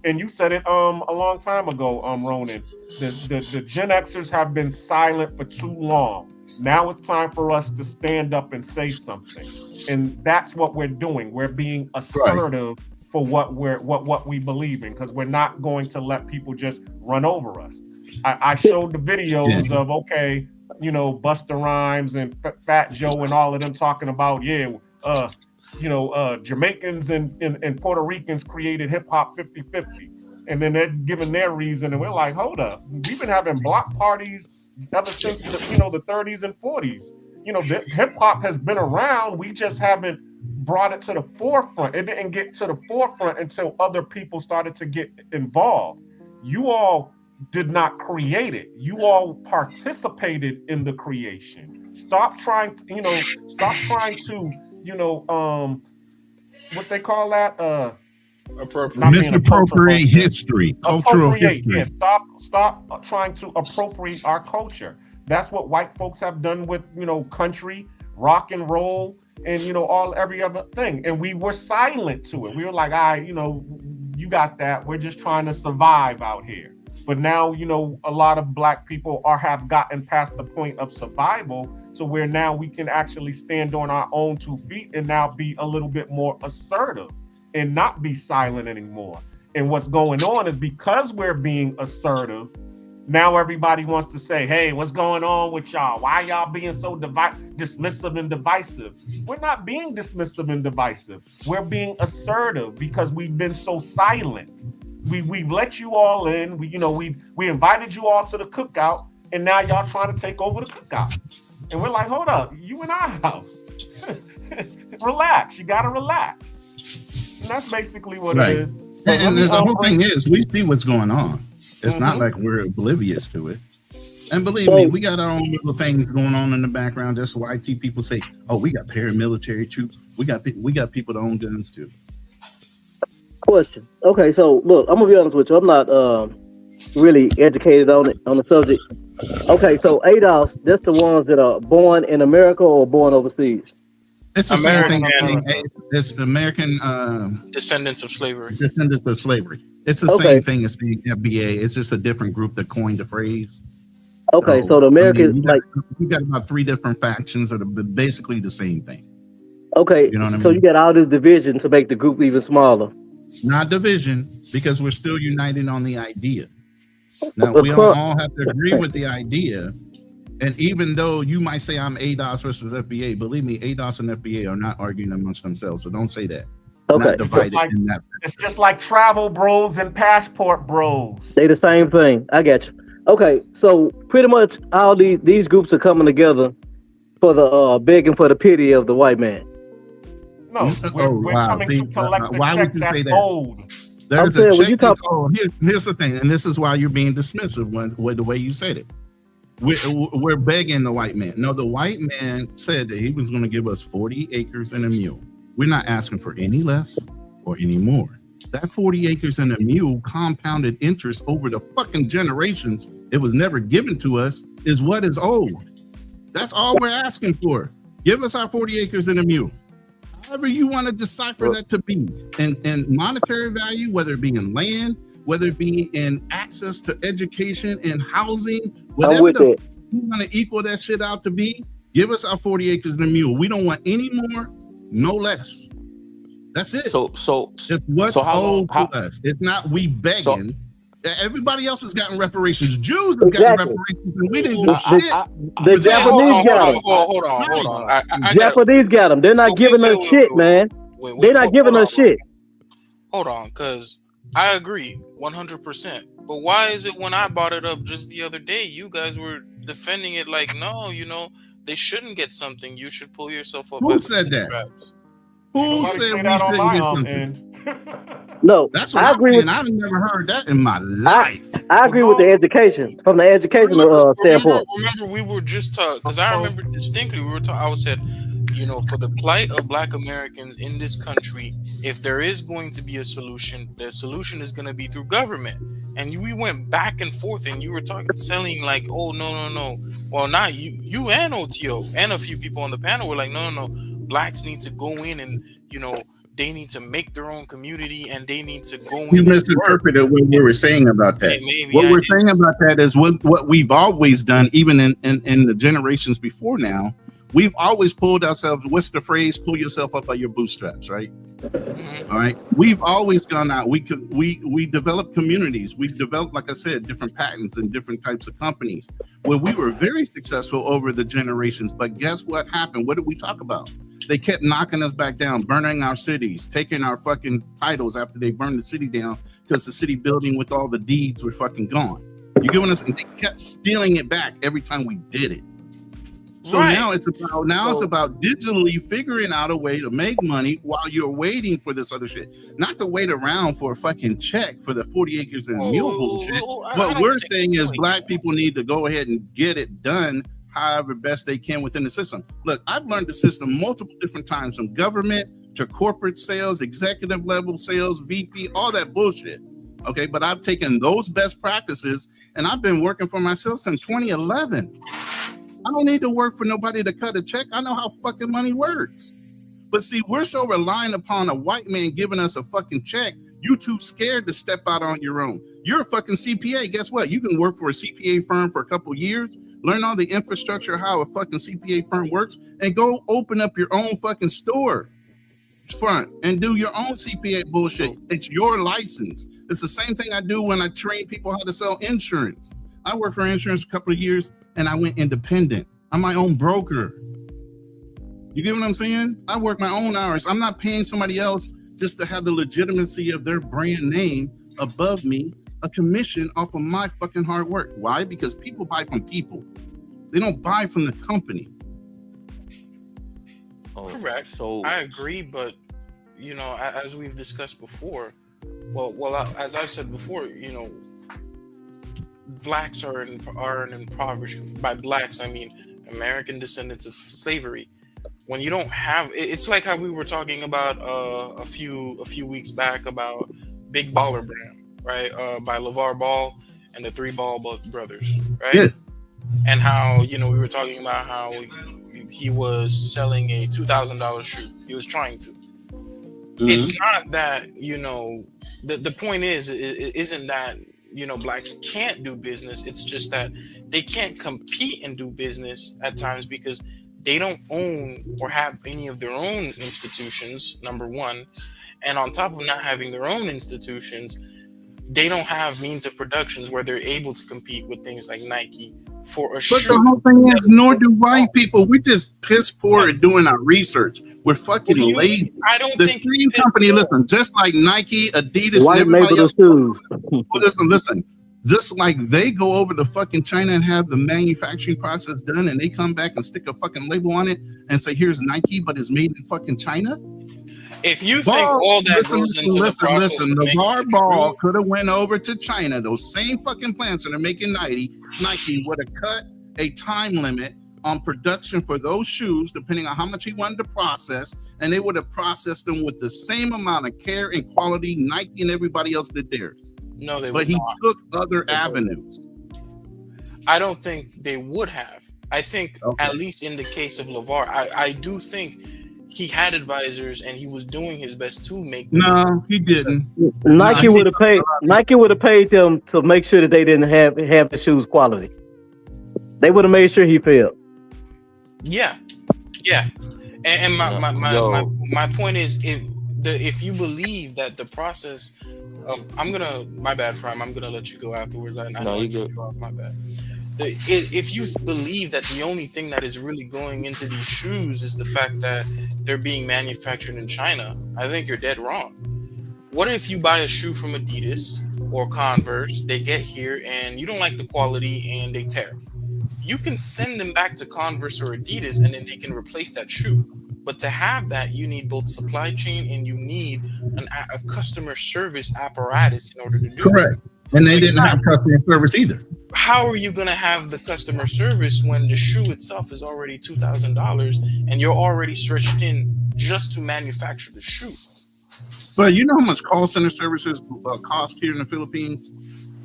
and you said it a long time ago, Ronan, the Gen Xers have been silent for too long. Now it's time for us to stand up and say something. And that's what we're doing. We're being assertive for what we believe in, because we're not going to let people just run over us. I showed the videos of, Busta Rhymes and Fat Joe and all of them talking about, Jamaicans and Puerto Ricans created hip hop 50-50. And then they're giving their reason, and we're like, hold up, we've been having block parties ever since the 30s and 40s. hip hop has been around. We just haven't brought it to the forefront. It didn't get to the forefront until other people started to get involved. You all did not create it. You all participated in the creation. Stop trying to, what they call that? Misappropriate history, cultural history. Yeah, stop trying to appropriate our culture. That's what white folks have done with, country, rock and roll, and, every other thing. And we were silent to it. We were like, you got that. We're just trying to survive out here. But now, a lot of Black people have gotten past the point of survival to where now we can actually stand on our own 2 feet and now be a little bit more assertive and not be silent anymore. And what's going on is because we're being assertive, now everybody wants to say, hey, what's going on with y'all? Why y'all being so dismissive and divisive? We're not being dismissive and divisive. We're being assertive because we've been so silent. We've let you all in. We invited you all to the cookout, and now y'all trying to take over the cookout. And we're like, hold up, you in our house. Relax. You gotta relax. And that's basically what it is. And the whole thing is, we see what's going on. It's not like we're oblivious to it. And believe me, we got our own little things going on in the background. That's why I see people say, "Oh, we got paramilitary troops. We got people that own guns too." Question. Okay, so look, I'm gonna be honest with you. I'm not really educated on the subject. Okay, so ADOS, that's the ones that are born in America or born overseas. It's the same thing. It's American descendants of slavery. Descendants of slavery. It's the same thing as the FBA. It's just a different group that coined the phrase. Okay, so the Americans you got about 3 different factions that are basically the same thing. Okay, you got all this division to make the group even smaller. Not division, because we're still united on the idea. Now we don't all have to agree with the idea. And even though you might say I'm ADOS versus FBA, believe me, ADOS and FBA are not arguing amongst themselves. So don't say that. Okay. It's just like travel bros and passport bros. They the same thing. I got you. Okay, so pretty much all these groups are coming together for the begging for the pity of the white man. No, we're coming to collect the check that's old. There's a check that's old. Here's the thing, and this is why you're being dismissive with the way you said it. We're begging the white man. No, the white man said that he was going to give us 40 acres and a mule. We're not asking for any less or any more. That 40 acres and a mule compounded interest over the fucking generations, it was never given to us, is what is owed. That's all we're asking for. Give us our 40 acres and a mule. However you want to decipher that to be. And monetary value, whether it be in land, whether it be in access to education and housing, whatever you want to equal that shit out to be, give us our 40 acres and a mule. We don't want any more, no less. That's it. So just what's owed to us. It's not we begging. Everybody else has gotten reparations. Jews have gotten reparations, and we didn't do shit. The Japanese got them. Hold on. Japanese got them. They're not giving us shit, man. They're not giving us shit. Hold on, because I agree 100%. But why is it when I brought it up just the other day, you guys were defending it like, no, they shouldn't get something. You should pull yourself up. Who said that? Who said we shouldn't get something? No, that's what I agree with. I've never heard that in my life. I agree with the education from the educational standpoint. Remember, we were just talking because I remember distinctly. We were talking. I said, for the plight of Black Americans in this country, if there is going to be a solution, the solution is going to be through government. And we went back and forth, and you were selling like, oh no. Well, not you and OTO and a few people on the panel were like, no. Blacks need to go in and they need to make their own community, and they need to go in. You misinterpreted what we were saying about that. What we're saying about that is what we've always done, even in the generations before now. We've always pulled ourselves. What's the phrase? Pull yourself up by your bootstraps, right? All right. We've always gone out. We developed communities. We've developed, like I said, different patents and different types of companies where we were very successful over the generations. But guess what happened? What did we talk about? They kept knocking us back down, burning our cities, taking our fucking titles after they burned the city down because the city building with all the deeds were fucking gone. You get what I'm saying? They kept stealing it back every time we did it. So now it's about digitally figuring out a way to make money while you're waiting for this other shit. Not to wait around for a fucking check for the 40 acres and a mule bullshit. What we're saying is black people need to go ahead and get it done however best they can within the system. Look, I've learned the system multiple different times, from government to corporate sales, executive level sales, VP, all that bullshit. Okay, but I've taken those best practices and I've been working for myself since 2011. I don't need to work for nobody to cut a check. I know how fucking money works. But see, we're so reliant upon a white man giving us a fucking check, you too scared to step out on your own. You're a fucking CPA. Guess what? You can work for a CPA firm for a couple years, learn all the infrastructure, how a fucking CPA firm works, and go open up your own fucking store front and do your own CPA bullshit. It's your license. It's the same thing I do when I train people how to sell insurance. I worked for insurance a couple of years and I went independent. I'm my own broker. You get what I'm saying? I work my own hours. I'm not paying somebody else just to have the legitimacy of their brand name above me, a commission off of my fucking hard work. Why? Because people buy from people. They don't buy from the company. Correct. So I agree, but you know, as we've discussed before, as I said before, you know, blacks are an impoverished. By blacks, I mean American descendants of slavery. When you don't have, it's like how we were talking about a few weeks back about Big Baller Brand, right? By LeVar Ball and the Three Ball brothers, right? Yeah. And how, you know, we were talking about how he was selling a $2,000 shoe. He was trying to. Mm-hmm. It's not that, you know, the point isn't that, you know, blacks can't do business. It's just that they can't compete and do business at times because they don't own or have any of their own institutions, number one. And on top of not having their own institutions, they don't have means of productions where they're able to compete with things like Nike for a shoe. But the whole thing is, nor do white people. We just piss poor at doing our research. We're fucking lazy. I don't the think same company, listen, just like Nike, Adidas, white and everybody else. Shoes. Listen. Just like they go over to fucking China and have the manufacturing process done, and they come back and stick a fucking label on it and say, "Here's Nike, but it's made in fucking China." If you think all that goes into the process, LeVar Ball could have went over to China. Those same fucking plants that are making Nike would have cut a time limit on production for those shoes, depending on how much he wanted to process, and they would have processed them with the same amount of care and quality Nike and everybody else did theirs. No, they but would he not. Took other avenues. I don't think they would have. I think at least in the case of LeVar, I do think he had advisors and he was doing his best to make. No, he didn't. Nike would have paid. Nike would have paid them to make sure that they didn't have the shoes quality. They would have made sure he failed. Yeah. And my point is, if you believe that the process of, my bad, Prime, I'm gonna let you go afterwards. I know you go off, my bad. If you believe that the only thing that is really going into these shoes is the fact that they're being manufactured in China, I think you're dead wrong. What if you buy a shoe from Adidas or Converse, they get here and you don't like the quality and they tear? You can send them back to Converse or Adidas and then they can replace that shoe. But to have that, you need both supply chain and you need a customer service apparatus in order to do it. Correct. And they didn't have customer service either. How are you going to have the customer service when the shoe itself is already $2,000 and you're already stretched in just to manufacture the shoe? But you know how much call center services cost here in the Philippines?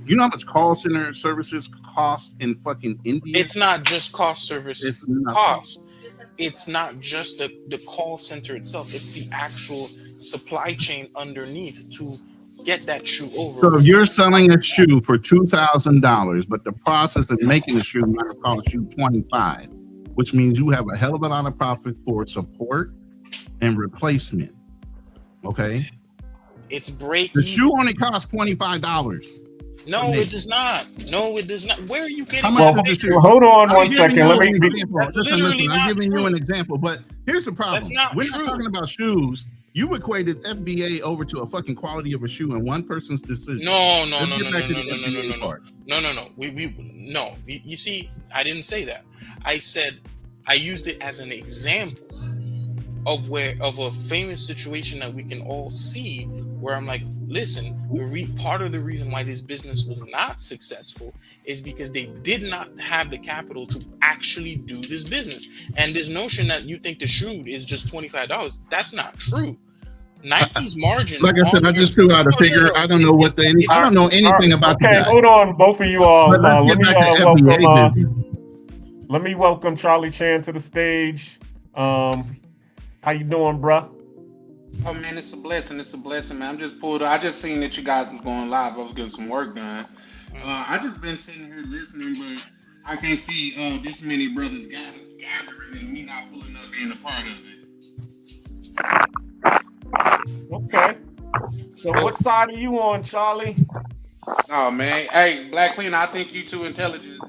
You know how much call center services cost in fucking India? It's not just cost service cost. It's not just the call center itself. It's the actual supply chain underneath to get that shoe over. So if you're selling a shoe for $2,000, but the process of making the shoe might cost you $25,000, which means you have a hell of a lot of profit for support and replacement. Okay? It's break. The shoe only costs $25. No, it does not. No, it does not. Where are you getting that? Hold on one second. Let me be. Listen, I'm giving you an example, but here's the problem. That's not We're true. not talking about shoes. You equated FBA over to a fucking quality of a shoe in one person's decision. No. You see, I didn't say that. I said I used it as an example of a famous situation that we can all see, where I'm like, listen, part of the reason why this business was not successful is because they did not have the capital to actually do this business. And this notion that you think the shoe is just $25, that's not true. Nike's margin. Like I said, I just threw out a figure. I don't know what I don't know anything about the Okay, guy. hold on, both of you all. But let's Let get me back to FBA welcome. business. Let me welcome Charlie Chan to the stage. How you doing, bruh? Oh man, it's a blessing. It's a blessing, man. I'm just pulled. I just seen that you guys was going live. I was getting some work done. I just been sitting here listening, but I can't see this many brothers gathering and me not pulling up being a part of it. Okay. So what side are you on, Charlie? Oh man, hey, Black Cleaner, I think you too intelligent.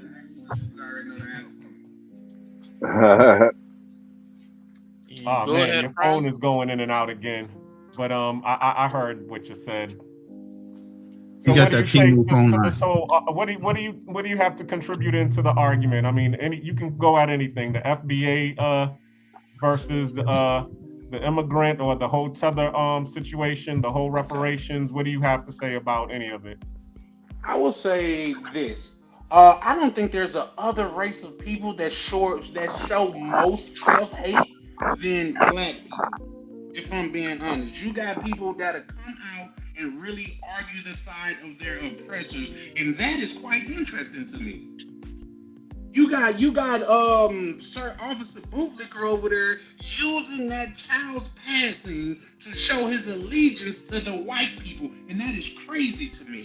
Oh Go man, ahead, your Brian. phone is going in and out again. But I heard what you said. So You got what do that you say T-Move phone to line. this whole? What do you have to contribute into the argument? I mean, you can go at anything. The FBA versus the immigrant, or the whole tether situation, the whole reparations. What do you have to say about any of it? I will say this. I don't think there's a other race of people that show most self-hate than black people. If I'm being honest, you got people that'll come out and really argue the side of their oppressors, and that is quite interesting to me. You got Sir Officer Bootlicker over there using that child's passing to show his allegiance to the white people, and that is crazy to me.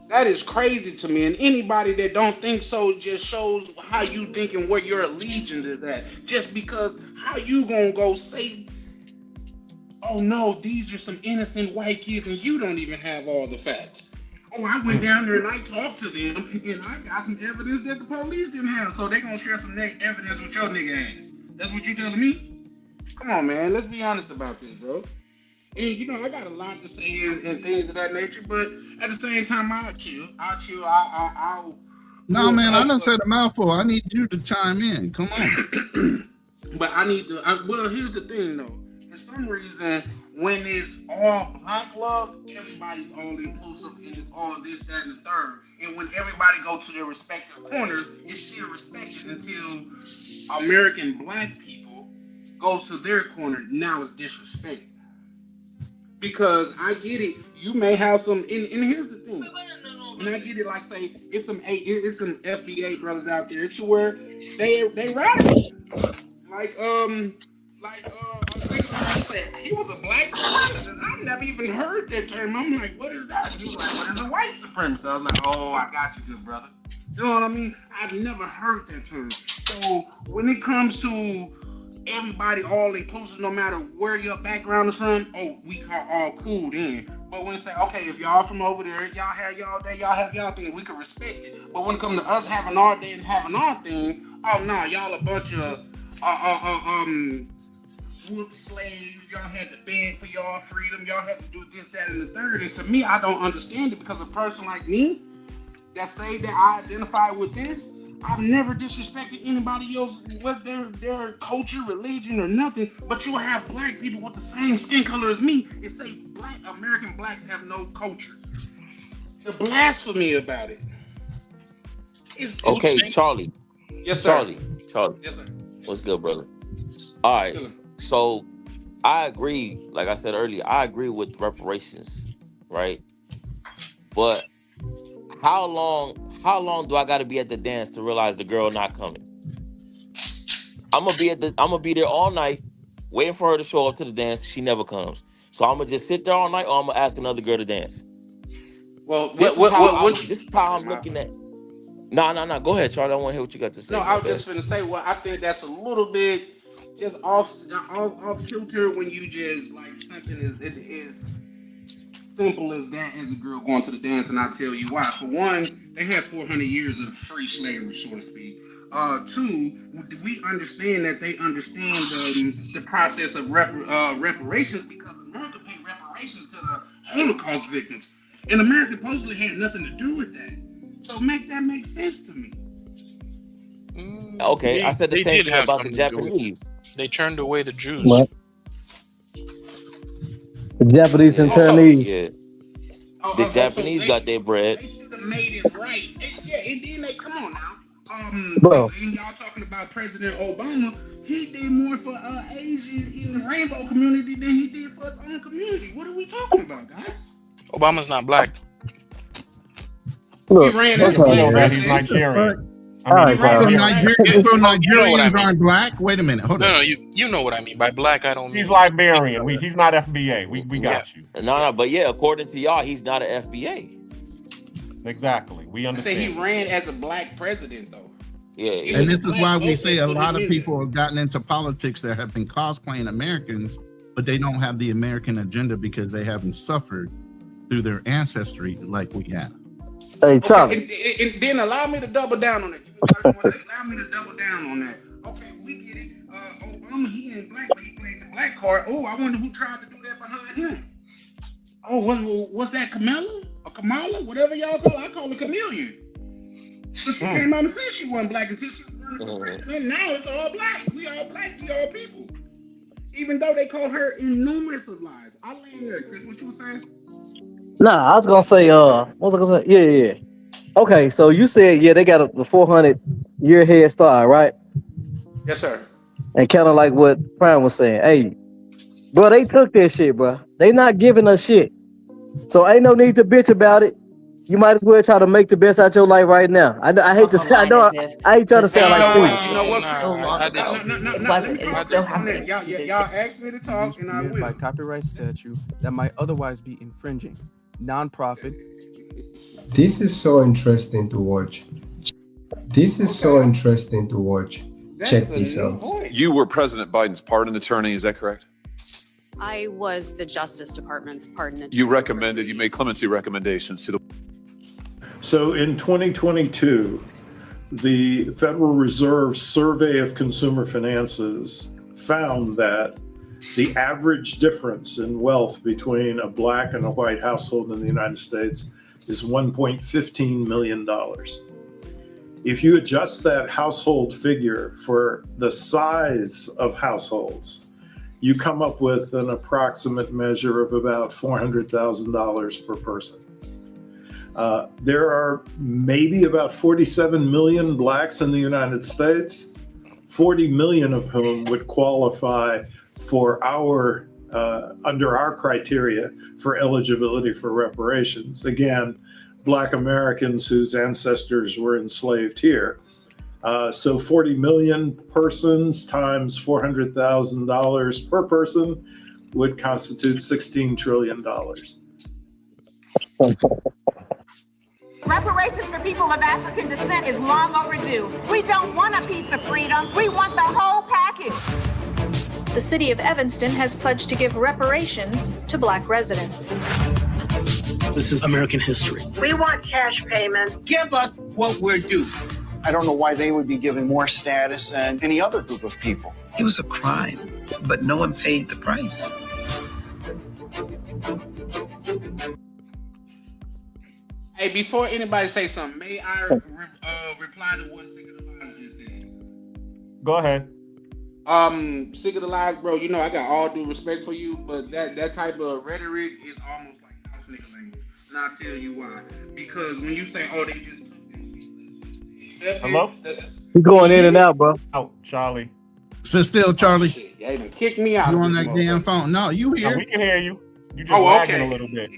That is crazy to me, and anybody that don't think so just shows how you think and where your allegiance is at. Just because, how you gonna go say, oh no, these are some innocent white kids, and you don't even have all the facts. Oh, I went down there and I talked to them, and I got some evidence that the police didn't have, so they gonna share some evidence with your nigga ass. That's what you telling me? Come on, man, let's be honest about this, bro. And you know, I got a lot to say and things of that nature, but at the same time, I'll chill. I'll No, man, I done said a mouthful. I need you to chime in. Come on. But I need to. Well, here's the thing, though. For some reason, when it's all black love, everybody's all inclusive, and it's all this, that, and the third. And when everybody go to their respective corners, it's still respected until American black people goes to their corner. Now it's disrespect. Because I get it, you may have some, and here's the thing, and I get it, like say, it's some FBA brothers out there to where they radical, like said, he was a black supremacist. I've never even heard that term. I'm like, what is that? He was like, what is a white supremacist? I was like, oh, I got you, good brother. You know what I mean? I've never heard that term. So when it comes to everybody all inclusive, no matter where your background is from, oh, we are all cool then. But when it's like, okay, if y'all from over there, y'all have y'all day, y'all have y'all thing, we can respect it. But when it comes to us having our day and having our thing, oh no, y'all a bunch of wood slaves, y'all had to beg for y'all freedom, y'all had to do this, that, and the third. And to me, I don't understand it, because a person like me that say that I identify with this, I've never disrespected anybody else with their culture, religion, or nothing. But you'll have black people with the same skin color as me and say black American blacks have no culture. The blasphemy about it. It's Okay, Charlie. Yes, sir. Charlie. Yes, sir. What's good, brother? All right. So I agree, like I said earlier, I agree with reparations, right? But how long do I gotta be at the dance to realize the girl not coming? I'm gonna be there all night, waiting for her to show up to the dance. She never comes. So I'm gonna just sit there all night, or I'm gonna ask another girl to dance. Well, this is how I'm looking at. No. Go ahead, Charlie. I want to hear what you got to say. No, I was just gonna say, well, I think that's a little bit just off kilter when you just like something is simple as that, as a girl going to the dance, and I'll tell you why. For one, they had 400 years of free slavery, so to speak. Two, we understand that they understand the process of reparations, because America paid reparations to the Holocaust victims, and America supposedly had nothing to do with that. So make sense to me. Okay, I said the They same did thing have about the something to do with it. Japanese. They turned away the Jews. What? The Japanese and Chinese. Yeah. The Japanese got their bread. They should have made it right. Yeah, and then they come on now. Bro. And y'all talking about President Obama, he did more for Asians in the rainbow community than he did for his own community. What are we talking about, guys? Obama's not black. Look, He ran that's as a all black right. He's Nigerian. All right, right, So, right. Nigerians aren't black? Wait a minute. Hold No, on. you know what I mean by black. I don't mean He's Liberian. He's not FBA. We got you. No, but yeah, according to y'all, he's not an FBA. Exactly. We I say understand. he ran as a black president, though. Yeah. And this is why we say a lot of people have gotten into politics that have been cosplaying Americans, but they don't have the American agenda because they haven't suffered through their ancestry like we have. Hey, Charlie. Okay, and then allow me to double down on it. Allow me to double down on that. Okay, we get it. Obama, he ain't black, but he played the black card. Oh, I wonder who tried to do that behind him. Oh, what's that, Kamala? Or Kamala? Whatever y'all call it. I call it Chameleon. She came out and said she wasn't black until she was running for president. Now it's all black. We all black. We all people. Even though they call her in numerous of lies. I land there, Chris. What you were saying? Nah, I was gonna say, what was I gonna say? Yeah. Okay, so you said, they got the 400-year head start, right? Yes, sir. And kind of like what Prime was saying, hey, bro, they took that shit, bro. They not giving us shit. So ain't no need to bitch about it. You might as well try to make the best out your life right now. I hate to say, I ain't trying to sound like me. You know what? So long ago. It wasn't. It's still happening. Y'all asked me to talk, and I will. By copyright statute that might otherwise be infringing. Non-profit. This is so interesting to watch. Check this out. You were President Biden's pardon attorney, is that correct? I was the Justice Department's pardon attorney. You made clemency recommendations to the. So in 2022, the Federal Reserve Survey of Consumer Finances found that the average difference in wealth between a black and a white household in the United States is $1.15 million. If you adjust that household figure for the size of households, you come up with an approximate measure of about $400,000 per person. There are maybe about 47 million blacks in the United States, 40 million of whom would qualify for our under our criteria for eligibility for reparations. Again, Black Americans whose ancestors were enslaved here. So 40 million persons times $400,000 per person would constitute $16 trillion. Reparations for people of African descent is long overdue. We don't want a piece of freedom. We want the whole package. The city of Evanston has pledged to give reparations to Black residents. This is American history. We want cash payment. Give us what we're due. I don't know why they would be given more status than any other group of people. It was a crime, but no one paid the price. Hey, before anybody say something, may I reply to what Sick of the Lies just said? Go ahead. Sick of the Lies, bro. You know I got all due respect for you, but that type of rhetoric is almost like house nigga language. And I'll tell you why. Because when you say, "Oh, they just took that shit," Hello? You going in and out, bro. Oh, Charlie. Sit still, Charlie. Shit, they done kicked me out. You of on this that damn motherfucker. phone? No, you No, here? we can hear you. You just Oh, lagging okay. a little bit.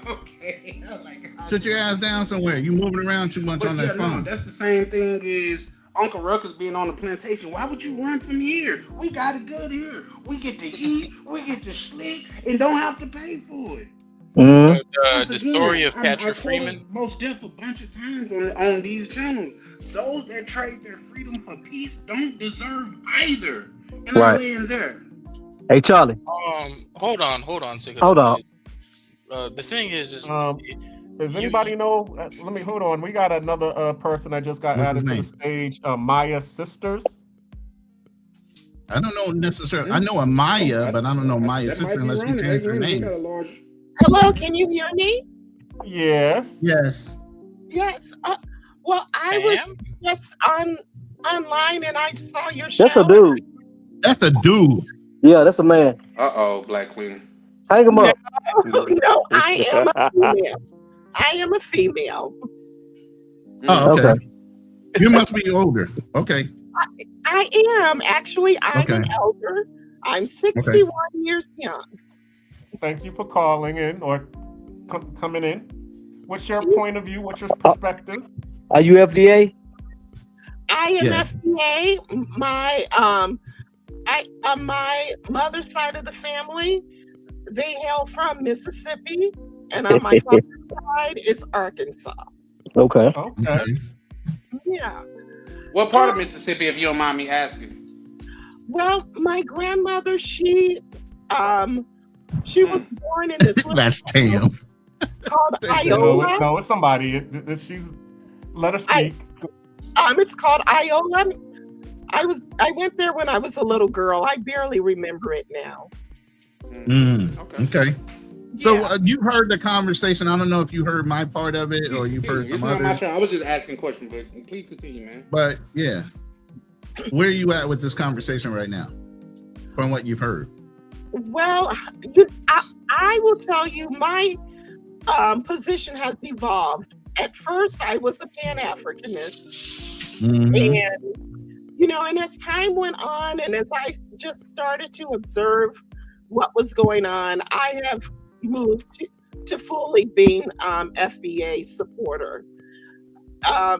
Okay. I was like, Sit your ass down somewhere. You moving around too much but on yeah, that no, phone. that's the same thing as Uncle Ruckus being on the plantation. Why would you run from here? We got it good here. We get to eat, we get to sleep, and don't have to pay for it. The story of Patrick Freeman. Most deaf a bunch of times on these channels. Those that trade their freedom for peace don't deserve either. And I land there. Hey, Charlie. Hold on, Sick of Hold the on. Lies. The thing is Does anybody know? Let me hold on. We got another person that just got What's added his to the stage. Maya Sisters. I don't know necessarily. I know a Maya, but I don't know Maya's That might sister be unless she wrong. changed her We name. got a large. Hello, can you hear me? Yes. Yes. Yes. Well, I was just on online and I saw your That's a show. dude. That's a dude. Yeah, that's a man. Black Queen. Hang him up. No, I am a female. I am a female. Oh, okay. Okay. You must be older. Okay. I am. Actually, I'm an elder. I'm 61 years young. Thank you for calling in or coming in. What's your point of view? What's your perspective? Are you FDA? I am FDA. My mother's side of the family, they hail from Mississippi, and on my father's side is Arkansas. Okay. Yeah. What part of Mississippi, if you don't mind me asking? Well, my grandmother, she was born in this little That's Tam. called Iola. No, it's somebody. Let her speak. It's called Iola. I went there when I was a little girl. I barely remember it now. Okay. So you heard the conversation. I don't know if you heard my part of it or you've heard It's some not my others. turn. I was just asking questions, but please continue, man. But yeah, where are you at with this conversation right now? From what you've heard. Well, I will tell you, my position has evolved. At first, I was a Pan-Africanist, and as time went on, and as I just started to observe what was going on, I have moved to fully being FBA supporter. As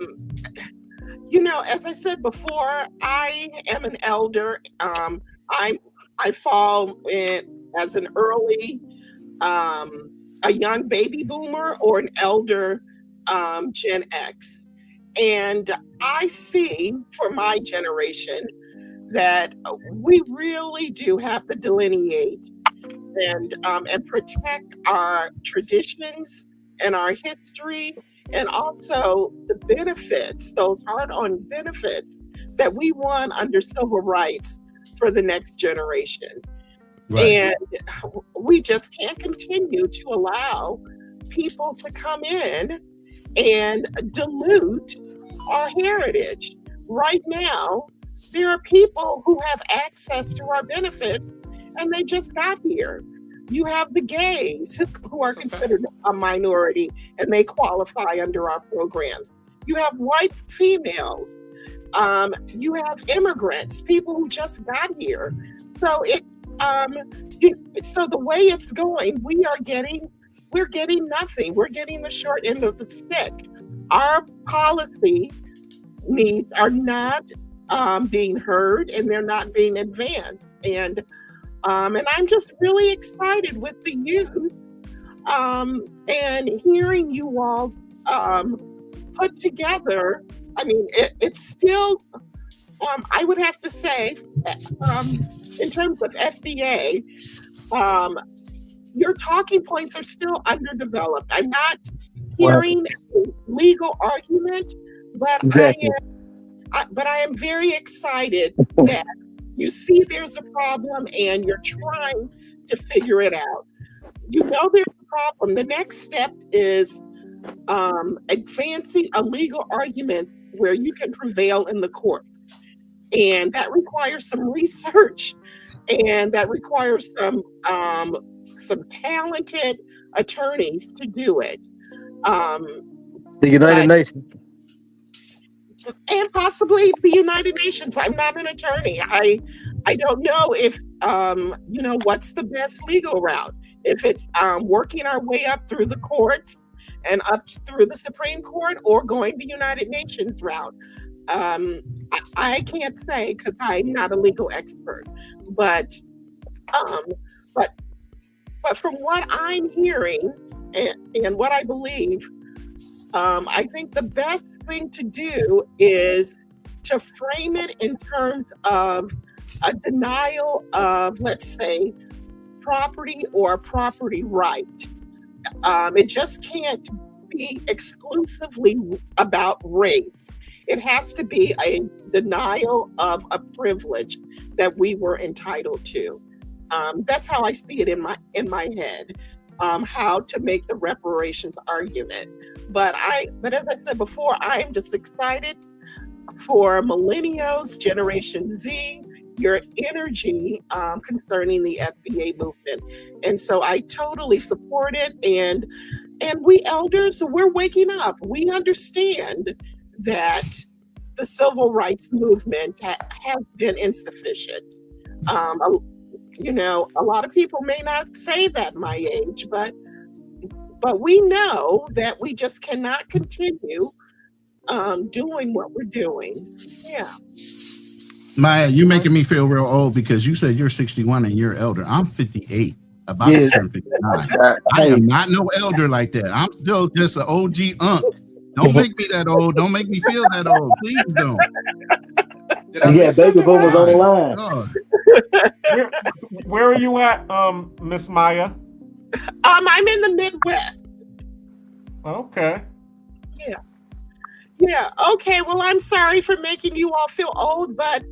I said before, I am an elder. I fall in as an early, a young baby boomer or an elder Gen X. And I see for my generation that we really do have to delineate and protect our traditions and our history, and also the benefits, those hard-earned benefits that we won under civil rights for the next generation. Right. And we just can't continue to allow people to come in and dilute our heritage. Right now, there are people who have access to our benefits and they just got here. You have the gays who are considered a minority and they qualify under our programs. You have white females. You have immigrants, people who just got here. So so the way it's going, we're getting nothing. We're getting the short end of the stick. Our policy needs are not being heard, and they're not being advanced. And I'm just really excited with the youth and hearing you all put together. I mean, it's still, I would have to say, in terms of FDA, your talking points are still underdeveloped. I'm not hearing a legal argument, but I am very excited that you see there's a problem and you're trying to figure it out. You know there's a problem. The next step is advancing a legal argument where you can prevail in the courts. And that requires some research, and that requires some talented attorneys to do it. The United Nations. And possibly the United Nations. I'm not an attorney. I don't know if what's the best legal route. If it's working our way up through the courts and up through the Supreme Court, or going the United Nations route. I can't say because I'm not a legal expert, but from what I'm hearing and what I believe, I think the best thing to do is to frame it in terms of a denial of, let's say, property or property right. It just can't be exclusively about race. It has to be a denial of a privilege that we were entitled to. That's how I see it in my head. How to make the reparations argument. But as I said before, I am just excited for millennials, Generation Z, your energy concerning the FBA movement. And so I totally support it. And we elders, we're waking up. We understand that the civil rights movement has been insufficient. You know, a lot of people may not say that my age, but we know that we just cannot continue doing what we're doing. Yeah. Maya, you're making me feel real old because you said you're 61 and you're elder. I'm 58, about to turn 59. I am not no elder like that. I'm still just an OG unk. Don't make me that old. Don't make me feel that old. Please don't. Yeah, baby boomers on the line. Where are you at, Miss Maya? I'm in the Midwest. Okay. Yeah. Yeah. Okay. Well, I'm sorry for making you all feel old, but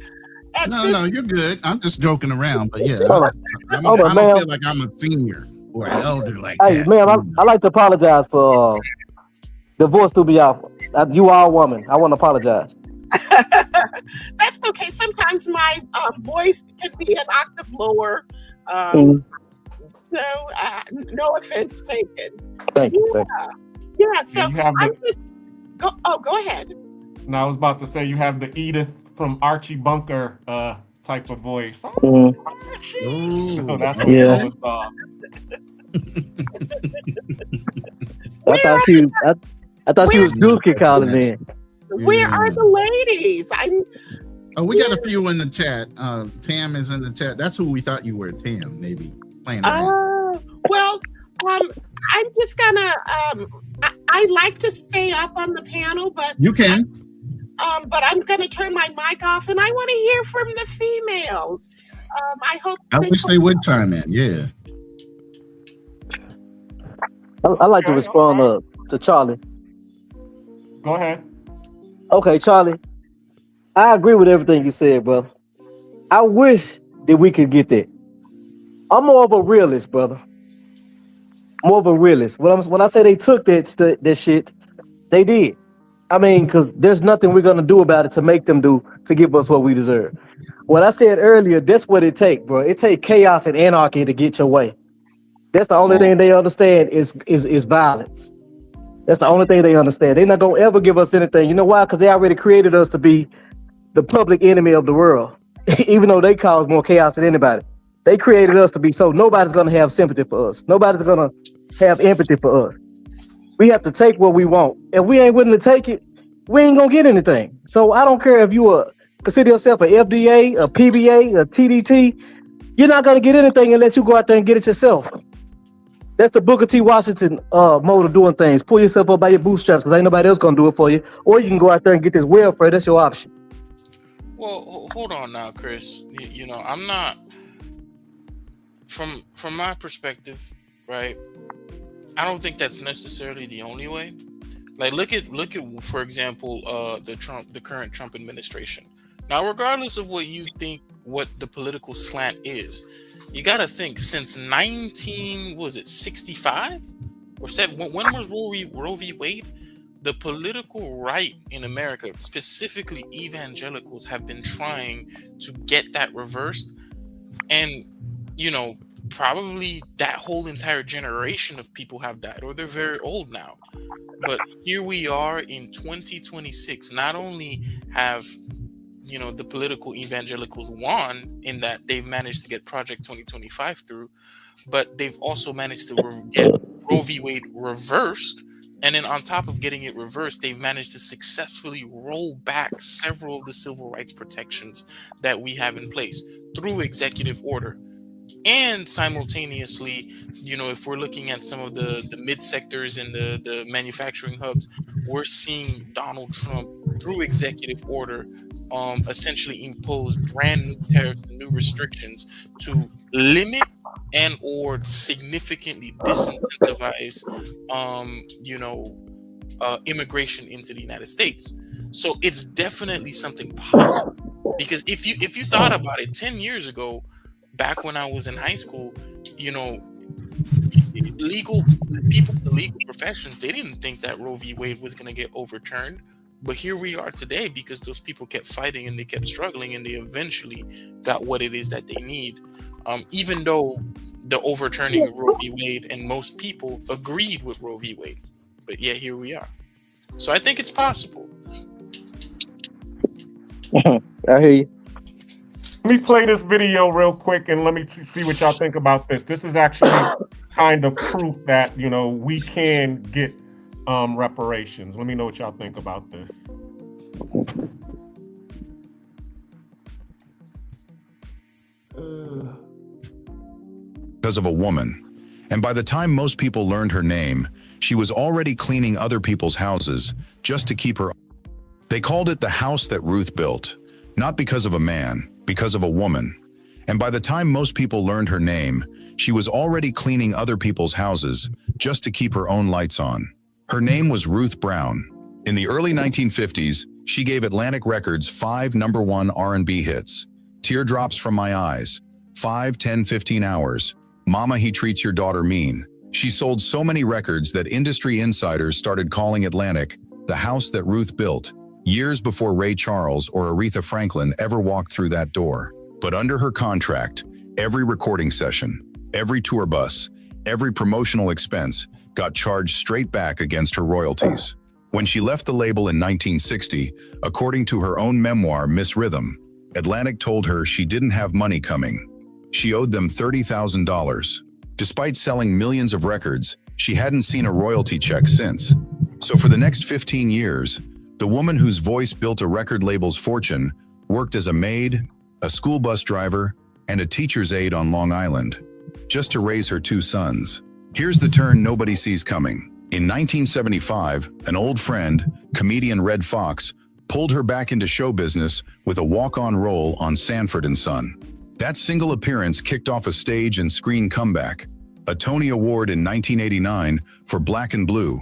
no, you're good. I'm just joking around, but yeah, I Hold on, don't ma'am. feel like I'm a senior or an elder like Hey, that. ma'am, I like to apologize for the voice to be off. You are a woman. I want to apologize. That's okay. Sometimes my voice can be an octave lower. So no offense taken. Thank you. Yeah. So You have I'm just go ahead. And I was about to say you have the Edith from Archie Bunker type of voice. So that's what Yeah. it was. I thought she was Dookie calling in. Where are the ladies? Oh, we got a few in the chat. Tam is in the chat. That's who we thought you were, Tam, maybe playing around. Well, I'm just gonna. I like to stay up on the panel, but you can. But I'm gonna turn my mic off, and I want to hear from the females. I hope. I wish they would chime in. Yeah. I like to respond to Charlie. Go ahead. Okay, Charlie. I agree with everything you said, brother. I wish that we could get that. I'm more of a realist, brother. More of a realist. When I say they took that shit, they did. I mean, because there's nothing we're gonna do about it to make them do to give us what we deserve. What I said earlier, that's what it takes, bro. It takes chaos and anarchy to get your way. That's the only thing they understand is violence. That's the only thing they understand. They're not gonna ever give us anything. You know why? Because they already created us to be the public enemy of the world. Even though they cause more chaos than anybody. They created us to be so nobody's gonna have sympathy for us. Nobody's gonna have empathy for us. We have to take what we want. If we ain't willing to take it, we ain't gonna get anything. So I don't care if you consider yourself a FDA, a PBA, a TDT. You're not gonna get anything unless you go out there and get it yourself. That's the Booker T. Washington mode of doing things. Pull yourself up by your bootstraps because ain't nobody else gonna do it for you. Or you can go out there and get this welfare. That's your option. Well, hold on now, Chris. You know, I'm not from my perspective, right? I don't think that's necessarily the only way. Like, look at for example, the current Trump administration. Now, regardless of what you think, what the political slant is, you got to think since 1965 or 7. When was Roe v. Wade? The political right in America, specifically evangelicals, have been trying to get that reversed, and you know, probably that whole entire generation of people have died, or they're very old now. But here we are in 2026. Not only have, you know, the political evangelicals won in that they've managed to get Project 2025 through, but they've also managed to get Roe v. Wade reversed. And then on top of getting it reversed, they've managed to successfully roll back several of the civil rights protections that we have in place through executive order. And simultaneously, you know, if we're looking at some of the mid sectors and the manufacturing hubs, we're seeing Donald Trump through executive order essentially impose brand new tariffs and new restrictions to limit and or significantly disincentivize immigration into the United States. So it's definitely something possible, because if you thought about it 10 years ago, back when I was in high school, you know, legal people in the legal professions, they didn't think that Roe v. Wade was going to get overturned. But here we are today because those people kept fighting and they kept struggling and they eventually got what it is that they need. Even though the overturning of Roe v. Wade and most people agreed with Roe v. Wade. But yeah, here we are. So I think it's possible. I hear you. Let me play this video real quick and let me see what y'all think about this. This is actually kind of proof that, you know, we can get reparations. Let me know what y'all think about this. Because of a woman. And by the time most people learned her name, she was already cleaning other people's houses just to keep her. They called it the house that Ruth built, not because of a man, because of a woman. And by the time most people learned her name, she was already cleaning other people's houses just to keep her own lights on. Her name was Ruth Brown. In the early 1950s, she gave Atlantic Records 5 #1 R&B hits. Teardrops from My Eyes, 5, 10, 15 Hours, Mama He Treats Your Daughter Mean. She sold so many records that industry insiders started calling Atlantic the house that Ruth built, years before Ray Charles or Aretha Franklin ever walked through that door. But under her contract, every recording session, every tour bus, every promotional expense got charged straight back against her royalties. When she left the label in 1960, according to her own memoir, Miss Rhythm, Atlantic told her she didn't have money coming. She owed them $30,000. Despite selling millions of records, she hadn't seen a royalty check since. So for the next 15 years, the woman whose voice built a record label's fortune worked as a maid, a school bus driver, and a teacher's aide on Long Island, just to raise her 2 sons. Here's the turn nobody sees coming. In 1975, an old friend, comedian Red Fox, pulled her back into show business with a walk-on role on Sanford and Son. That single appearance kicked off a stage and screen comeback, a Tony Award in 1989 for Black and Blue,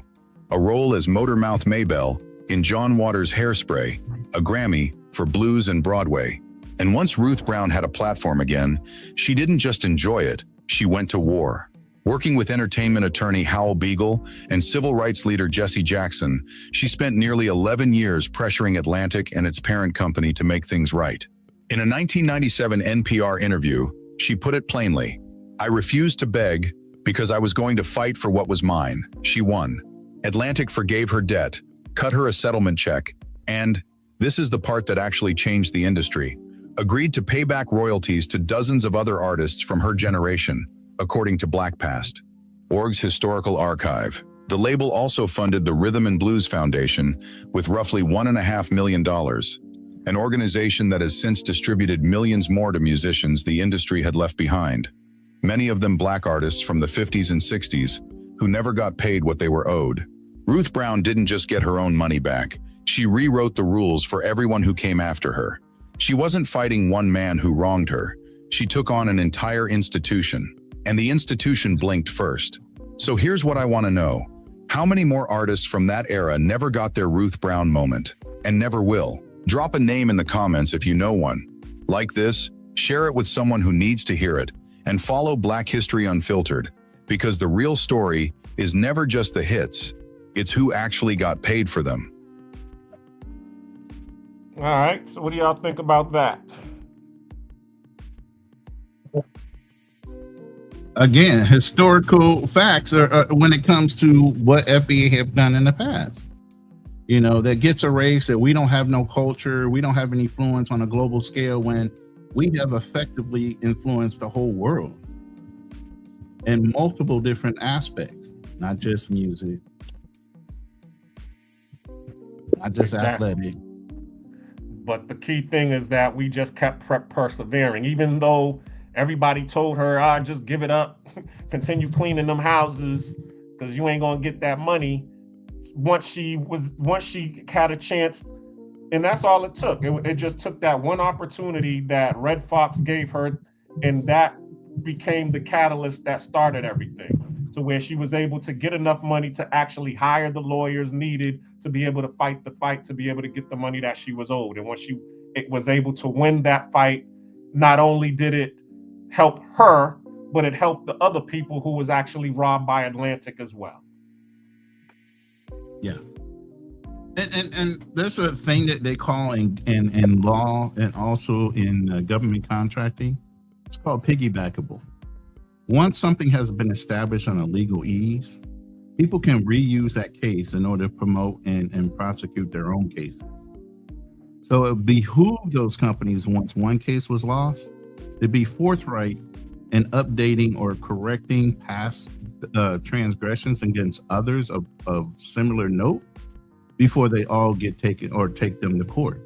a role as Motormouth Maybelle in John Waters' Hairspray, a Grammy for Blues and Broadway. And once Ruth Brown had a platform again, she didn't just enjoy it, she went to war. Working with entertainment attorney Howell Beagle and civil rights leader Jesse Jackson, she spent nearly 11 years pressuring Atlantic and its parent company to make things right. In a 1997 NPR interview, she put it plainly, "I refused to beg because I was going to fight for what was mine." She won. Atlantic forgave her debt, cut her a settlement check, and, this is the part that actually changed the industry, agreed to pay back royalties to dozens of other artists from her generation, according to Blackpast.org's historical archive. The label also funded the Rhythm and Blues Foundation with roughly $1.5 million, an organization that has since distributed millions more to musicians the industry had left behind, many of them black artists from the 50s and 60s who never got paid what they were owed. Ruth Brown didn't just get her own money back, she rewrote the rules for everyone who came after her. She wasn't fighting one man who wronged her, she took on an entire institution, and the institution blinked first. So here's what I want to know. How many more artists from that era never got their Ruth Brown moment, and never will? Drop a name in the comments if you know one. Like this, share it with someone who needs to hear it, and follow Black History Unfiltered, because the real story is never just the hits, it's who actually got paid for them. All right, so what do y'all think about that? Again, historical facts are when it comes to what FBA have done in the past. You know, that gets erased, that we don't have no culture, we don't have any influence on a global scale when we have effectively influenced the whole world in multiple different aspects, not just music, not just athletic. But the key thing is that we just kept persevering, even though everybody told her, just give it up, continue cleaning them houses, because you ain't gonna get that money. Once she had a chance, and that's all it took. It just took that one opportunity that Red Fox gave her, and that became the catalyst that started everything. To where she was able to get enough money to actually hire the lawyers needed to be able to fight the fight, to be able to get the money that she was owed. And once she was able to win that fight, not only did it help her, but it helped the other people who was actually robbed by Atlantic as well. Yeah. And there's a thing that they call in law and also in government contracting. It's called piggybackable. Once something has been established on a legal ease, people can reuse that case in order to promote and prosecute their own cases. So it behooved those companies, once one case was lost, to be forthright in updating or correcting past transgressions against others of similar note before they all get taken or take them to court.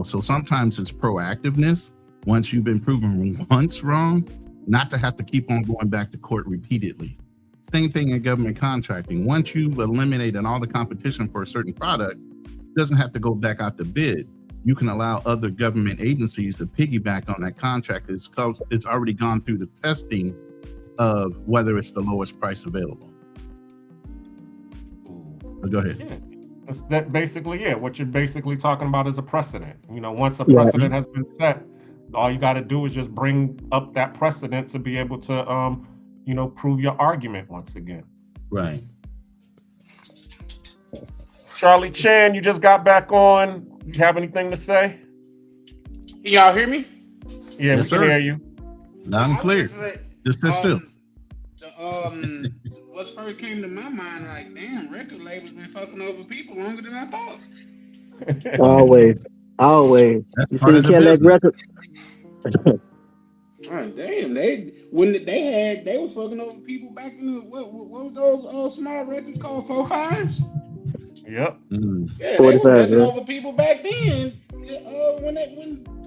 So sometimes it's proactiveness. Once you've been proven once wrong, not to have to keep on going back to court repeatedly. Same thing in government contracting. Once you've eliminated all the competition for a certain product, it doesn't have to go back out to bid. You can allow other government agencies to piggyback on that contract. It's already gone through the testing of whether it's the lowest price available. But go ahead. Yeah. That basically, what you're basically talking about is a precedent. Once a precedent has been set, all you got to do is just bring up that precedent to be able to, prove your argument once again. Right. Charlie Chan, you just got back on. You have anything to say? Can y'all hear me? Yeah, yes, we can sir. hear you. Loud and clear. Just sit still. What first came to my mind, like, damn, record labels been fucking over people longer than I thought. Always. That's You part see of the Cadillac business. record? Oh, damn, they was fucking over people back in the what was those small records called 4.5s? Yep. Yeah, they were 45, messing yeah. over people back then. When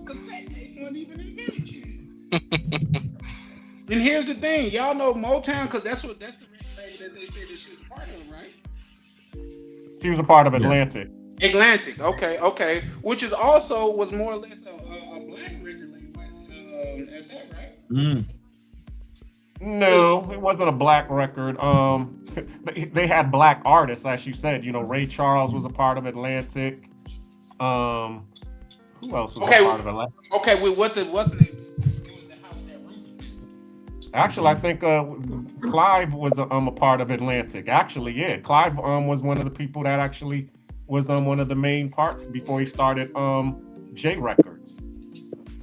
cassette tapes weren't even invented yet. And here's the thing, y'all know Motown, because that's the record label that they said that she was a part of, right? She was a part of Atlantic. Atlantic, okay. Which is also was more or less a black record label at that, right? No, it wasn't a black record. They had black artists, as you said. Ray Charles was a part of Atlantic. Who else was a part of Atlantic? Okay, well, what's the name? It was the house that Ruth. Actually, I think Clive was a part of Atlantic. Actually, yeah, Clive was one of the people that actually was one of the main parts before he started J Records.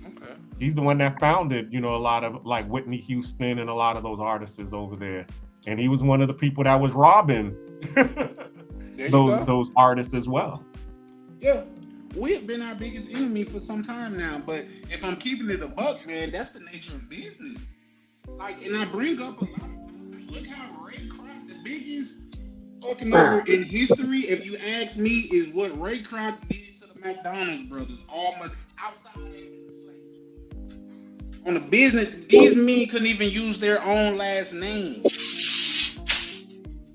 Okay. He's the one that founded, a lot of like Whitney Houston and a lot of those artists over there. And he was one of the people that was robbing those artists as well. Yeah. We have been our biggest enemy for some time now, but if I'm keeping it a buck, man, that's the nature of business. Like, and I bring up a lot of times, look how Ray Kroc, the biggest fucking over in history, if you ask me, is what Ray Kroc did to the McDonald's brothers, almost outside of the slave. On the business, these men couldn't even use their own last name.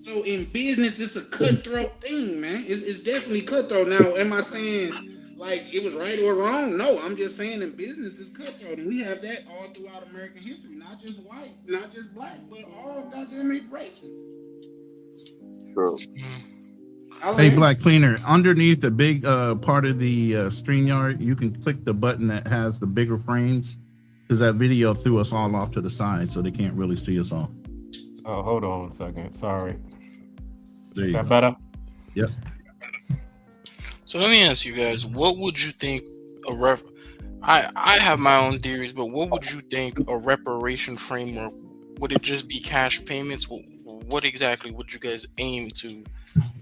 So in business, it's a cutthroat thing, man. It's definitely cutthroat. Now, am I saying like it was right or wrong? No, I'm just saying in business, it's cutthroat, and we have that all throughout American history. Not just white, not just black, but all goddamn races. True. Hey, Black Cleaner, underneath the big part of the StreamYard, you can click the button that has the bigger frames, because that video threw us all off to the side, so they can't really see us all. Oh, hold on a second. Sorry. There you Is that go. better? Yep. So let me ask you guys, what would you think I have my own theories, but what would you think a reparation framework? Would it just be cash payments? What exactly would you guys aim to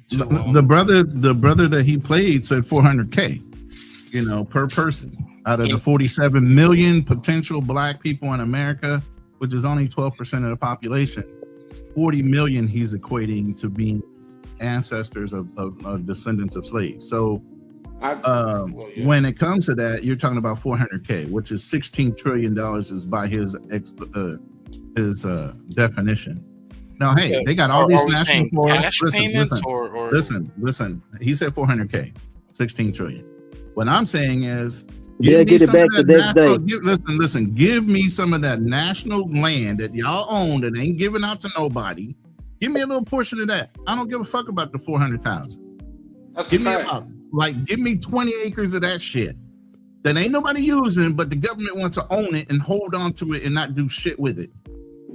the brother that he played said $400K, per person out of the 47 million potential black people in America, which is only 12% of the population. 40 million he's equating to being ancestors of descendants of slaves. So when it comes to that, you're talking about 400K, which is $16 trillion is by his definition. Now, hey, they got all these national forests. Listen. He said 400K, 16 trillion. What I'm saying is, get it back the next day. Listen, give me some of that national land that y'all own that ain't giving out to nobody. Give me a little portion of that. I don't give a fuck about the 400,000. Give me 20 acres of that shit that ain't nobody using, but the government wants to own it and hold on to it and not do shit with it.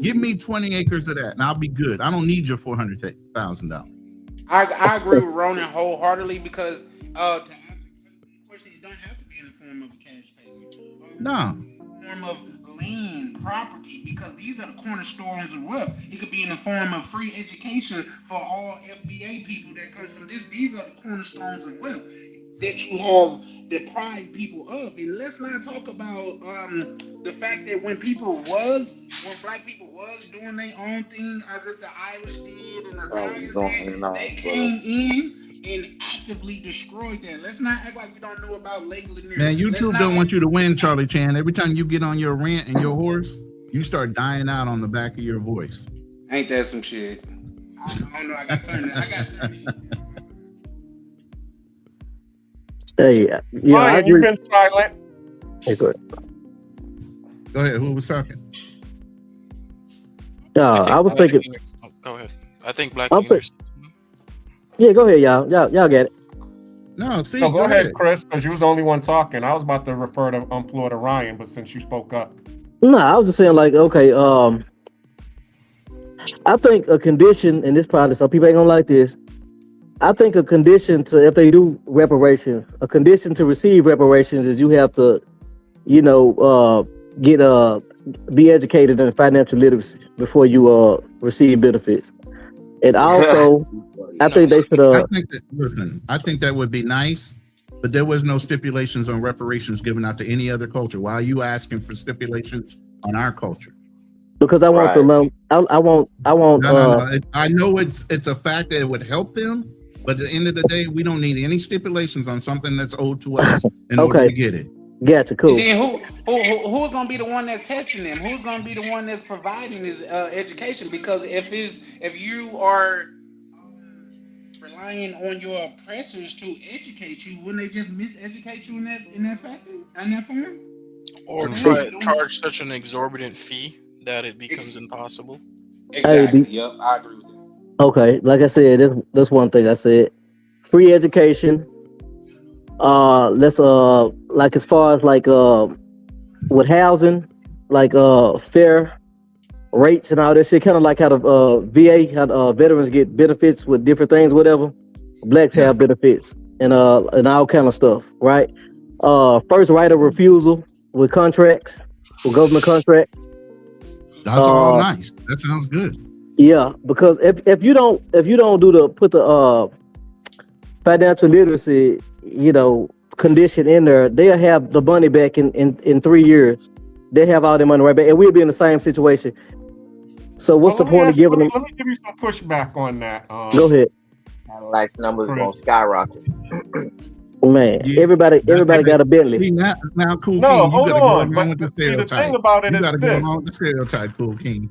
Give me 20 acres of that and I'll be good. I don't need your $400,000. I agree with Ronan wholeheartedly because to answer the question, it don't have to be in the form of a cash payment. No. Form of land, property, because these are the cornerstones of wealth. It could be in the form of free education for all FBA people that comes from this. These are the cornerstones of wealth that you have deprived people of. And let's not talk about the fact that when black people was doing their own thing, as if the Irish did and the Italians did, they came in and actively destroyed that. Let's not act like we don't know about legalism. Man, YouTube don't want you to win, Charlie Chan. Every time you get on your rant and your horse, you start dying out on the back of your voice. Ain't that some shit? I don't know. I got to turn it. Hey, yeah, Ryan, I agree. you've been silent. Hey, go ahead. Go ahead. Who was talking? I was thinking. Go ahead. I think Black I'm English. Yeah, go ahead, y'all. Y'all get it. No, see. So go ahead, Chris, because you was the only one talking. I was about to refer to Florida Ryan, but since you spoke up. No, I was just saying, like, okay, I think a condition, and this probably some people ain't gonna like this. I think a condition to, if they do reparations, a condition to receive reparations is you have to, be educated in financial literacy before you receive benefits. And also, I think they should. I think that would be nice, but there was no stipulations on reparations given out to any other culture. Why are you asking for stipulations on our culture? Because I want to learn. I want. No. I know it's a fact that it would help them, but at the end of the day, we don't need any stipulations on something that's owed to us in order to get it. Gotcha, cool. And then who's gonna be the one that's testing them? Who's gonna be the one that's providing this education? Because if you are relying on your oppressors to educate you, wouldn't they just miseducate you in that form? Or charge such an exorbitant fee that it becomes impossible. Exactly. Yep, I agree with that. Okay, like I said, that's one thing I said. Free education. Let's like as far as like with housing, like fair rates and all that shit, kind of like how the VA, how veterans get benefits with different things, whatever. Blacks have benefits and all kind of stuff, right? First right of refusal with contracts, with government contracts. That's all nice. That sounds good. Yeah, because if you don't put the financial literacy, condition in there, they'll have the money back in 3 years. They have all their money right back, and we'll be in the same situation. So what's the point of giving them? Let me give you some pushback on that. Go ahead. Life numbers gonna skyrocket. Man, everybody got a Bentley. See, now Cool No, King, hold you gotta on. go along with the See, the stereotype. thing about it you is gotta this. go along with the stereotype, Cool King.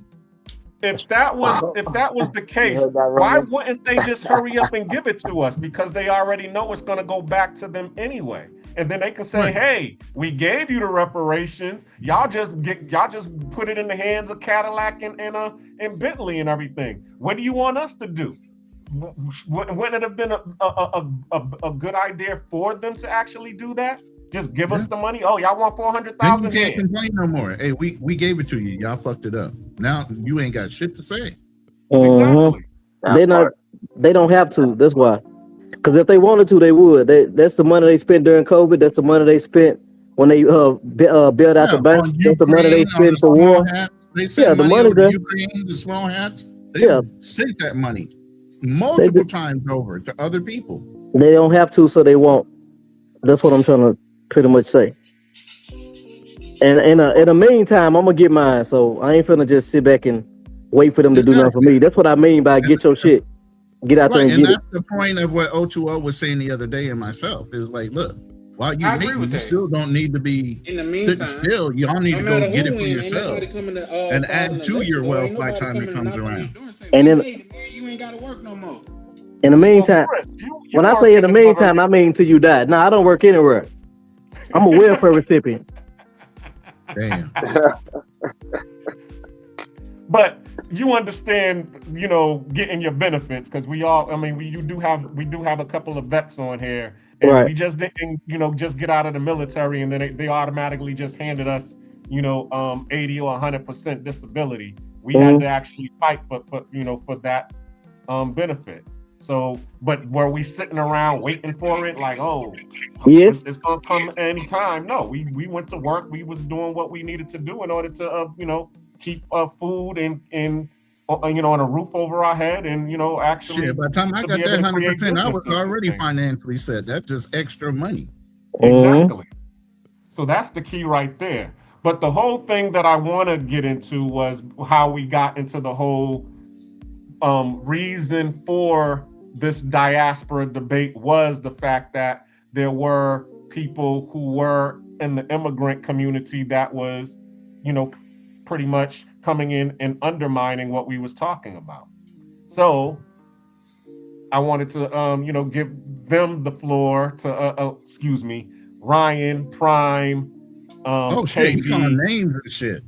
If that was the case, why wouldn't they just hurry up and give it to us? Because they already know it's going to go back to them anyway, and then they can say, "Hey, we gave you the reparations. Y'all just put it in the hands of Cadillac and Bentley and everything. What do you want us to do?" Wouldn't it have been a good idea for them to actually do that? Just give us the money. Oh, y'all want 400,000? You can't complain no more. Hey, we gave it to you. Y'all fucked it up. Now you ain't got shit to say. Exactly. They don't have to. That's why. Because if they wanted to, they would. That's the money they spent during COVID. That's the money they spent when they built out the bank. That's the money they spent for war. They sent money over to Ukraine, the small hats. They sent that money multiple times over to other people. They don't have to, so they won't. That's what I'm trying to pretty much say. And in the meantime, I'm gonna get mine. So I ain't finna just sit back and wait for them to do nothing for me. That's what I mean by get your shit. Get out there and get it. And that's the point of what O2O was saying the other day and myself. It was like, look, while you meet, you still don't need to be sitting still. Y'all need to go get it for yourself and add to your wealth by the time it comes around. And then you ain't gotta work no more. In the meantime, when I say in the meantime, I mean till you die. No, I don't work anywhere. I'm a welfare recipient. Damn. But you understand, getting your benefits, because we do have a couple of vets on here, and we just didn't, just get out of the military, and then they automatically just handed us, 80 or 100% disability. We had to actually fight for that benefit. So, but were we sitting around waiting for it? Like, oh, Yes. it's gonna come anytime. No, we went to work. We was doing what we needed to do in order to, keep food and on a roof over our head, and actually. Shit, by the time I to got be able that to create 100%, I was businesses and already things. financially set. That's just extra money. Exactly. So that's the key right there. But the whole thing that I want to get into was how we got into the whole reason for this diaspora debate was the fact that there were people who were in the immigrant community that was, pretty much coming in and undermining what we was talking about. So I wanted to, give them the floor to, excuse me, Ryan, Prime, Oh shit, you calling KB, names and shit.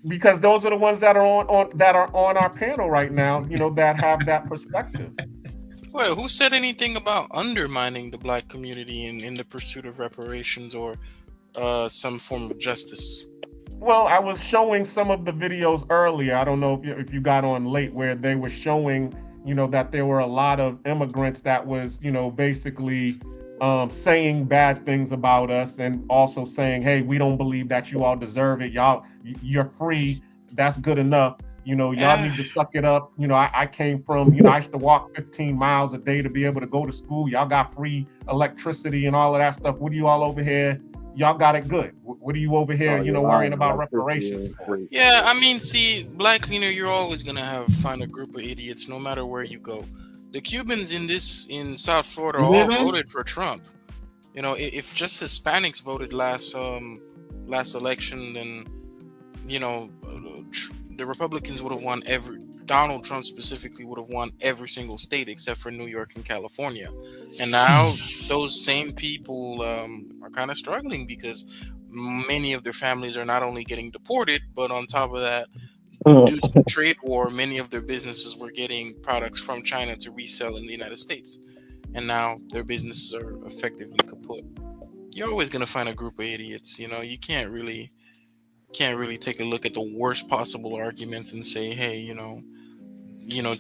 because those are the ones that are on our panel right now, that have that perspective. Well, who said anything about undermining the black community in the pursuit of reparations or some form of justice? Well, I was showing some of the videos earlier. I don't know if you got on late, where they were showing, that there were a lot of immigrants that was, basically saying bad things about us, and also saying, hey, we don't believe that you all deserve it. You're free. That's good enough. Y'all need to suck it up. I came from, I used to walk 15 miles a day to be able to go to school. Y'all got free electricity and all of that stuff. What are you all over here? Y'all got it good. What are you over here, worrying about reparations for? Yeah, I mean, see, Black Cleaner, you're always gonna find a group of idiots no matter where you go. The Cubans in South Florida all voted for Trump. If just Hispanics voted last election, then the Republicans would have won Donald Trump specifically would have won every single state except for New York and California. And now those same people are kind of struggling because many of their families are not only getting deported, but on top of that, due to the trade war, many of their businesses were getting products from China to resell in the United States. And now their businesses are effectively kaput. You're always going to find a group of idiots. You can't really take a look at the worst possible arguments and say, hey,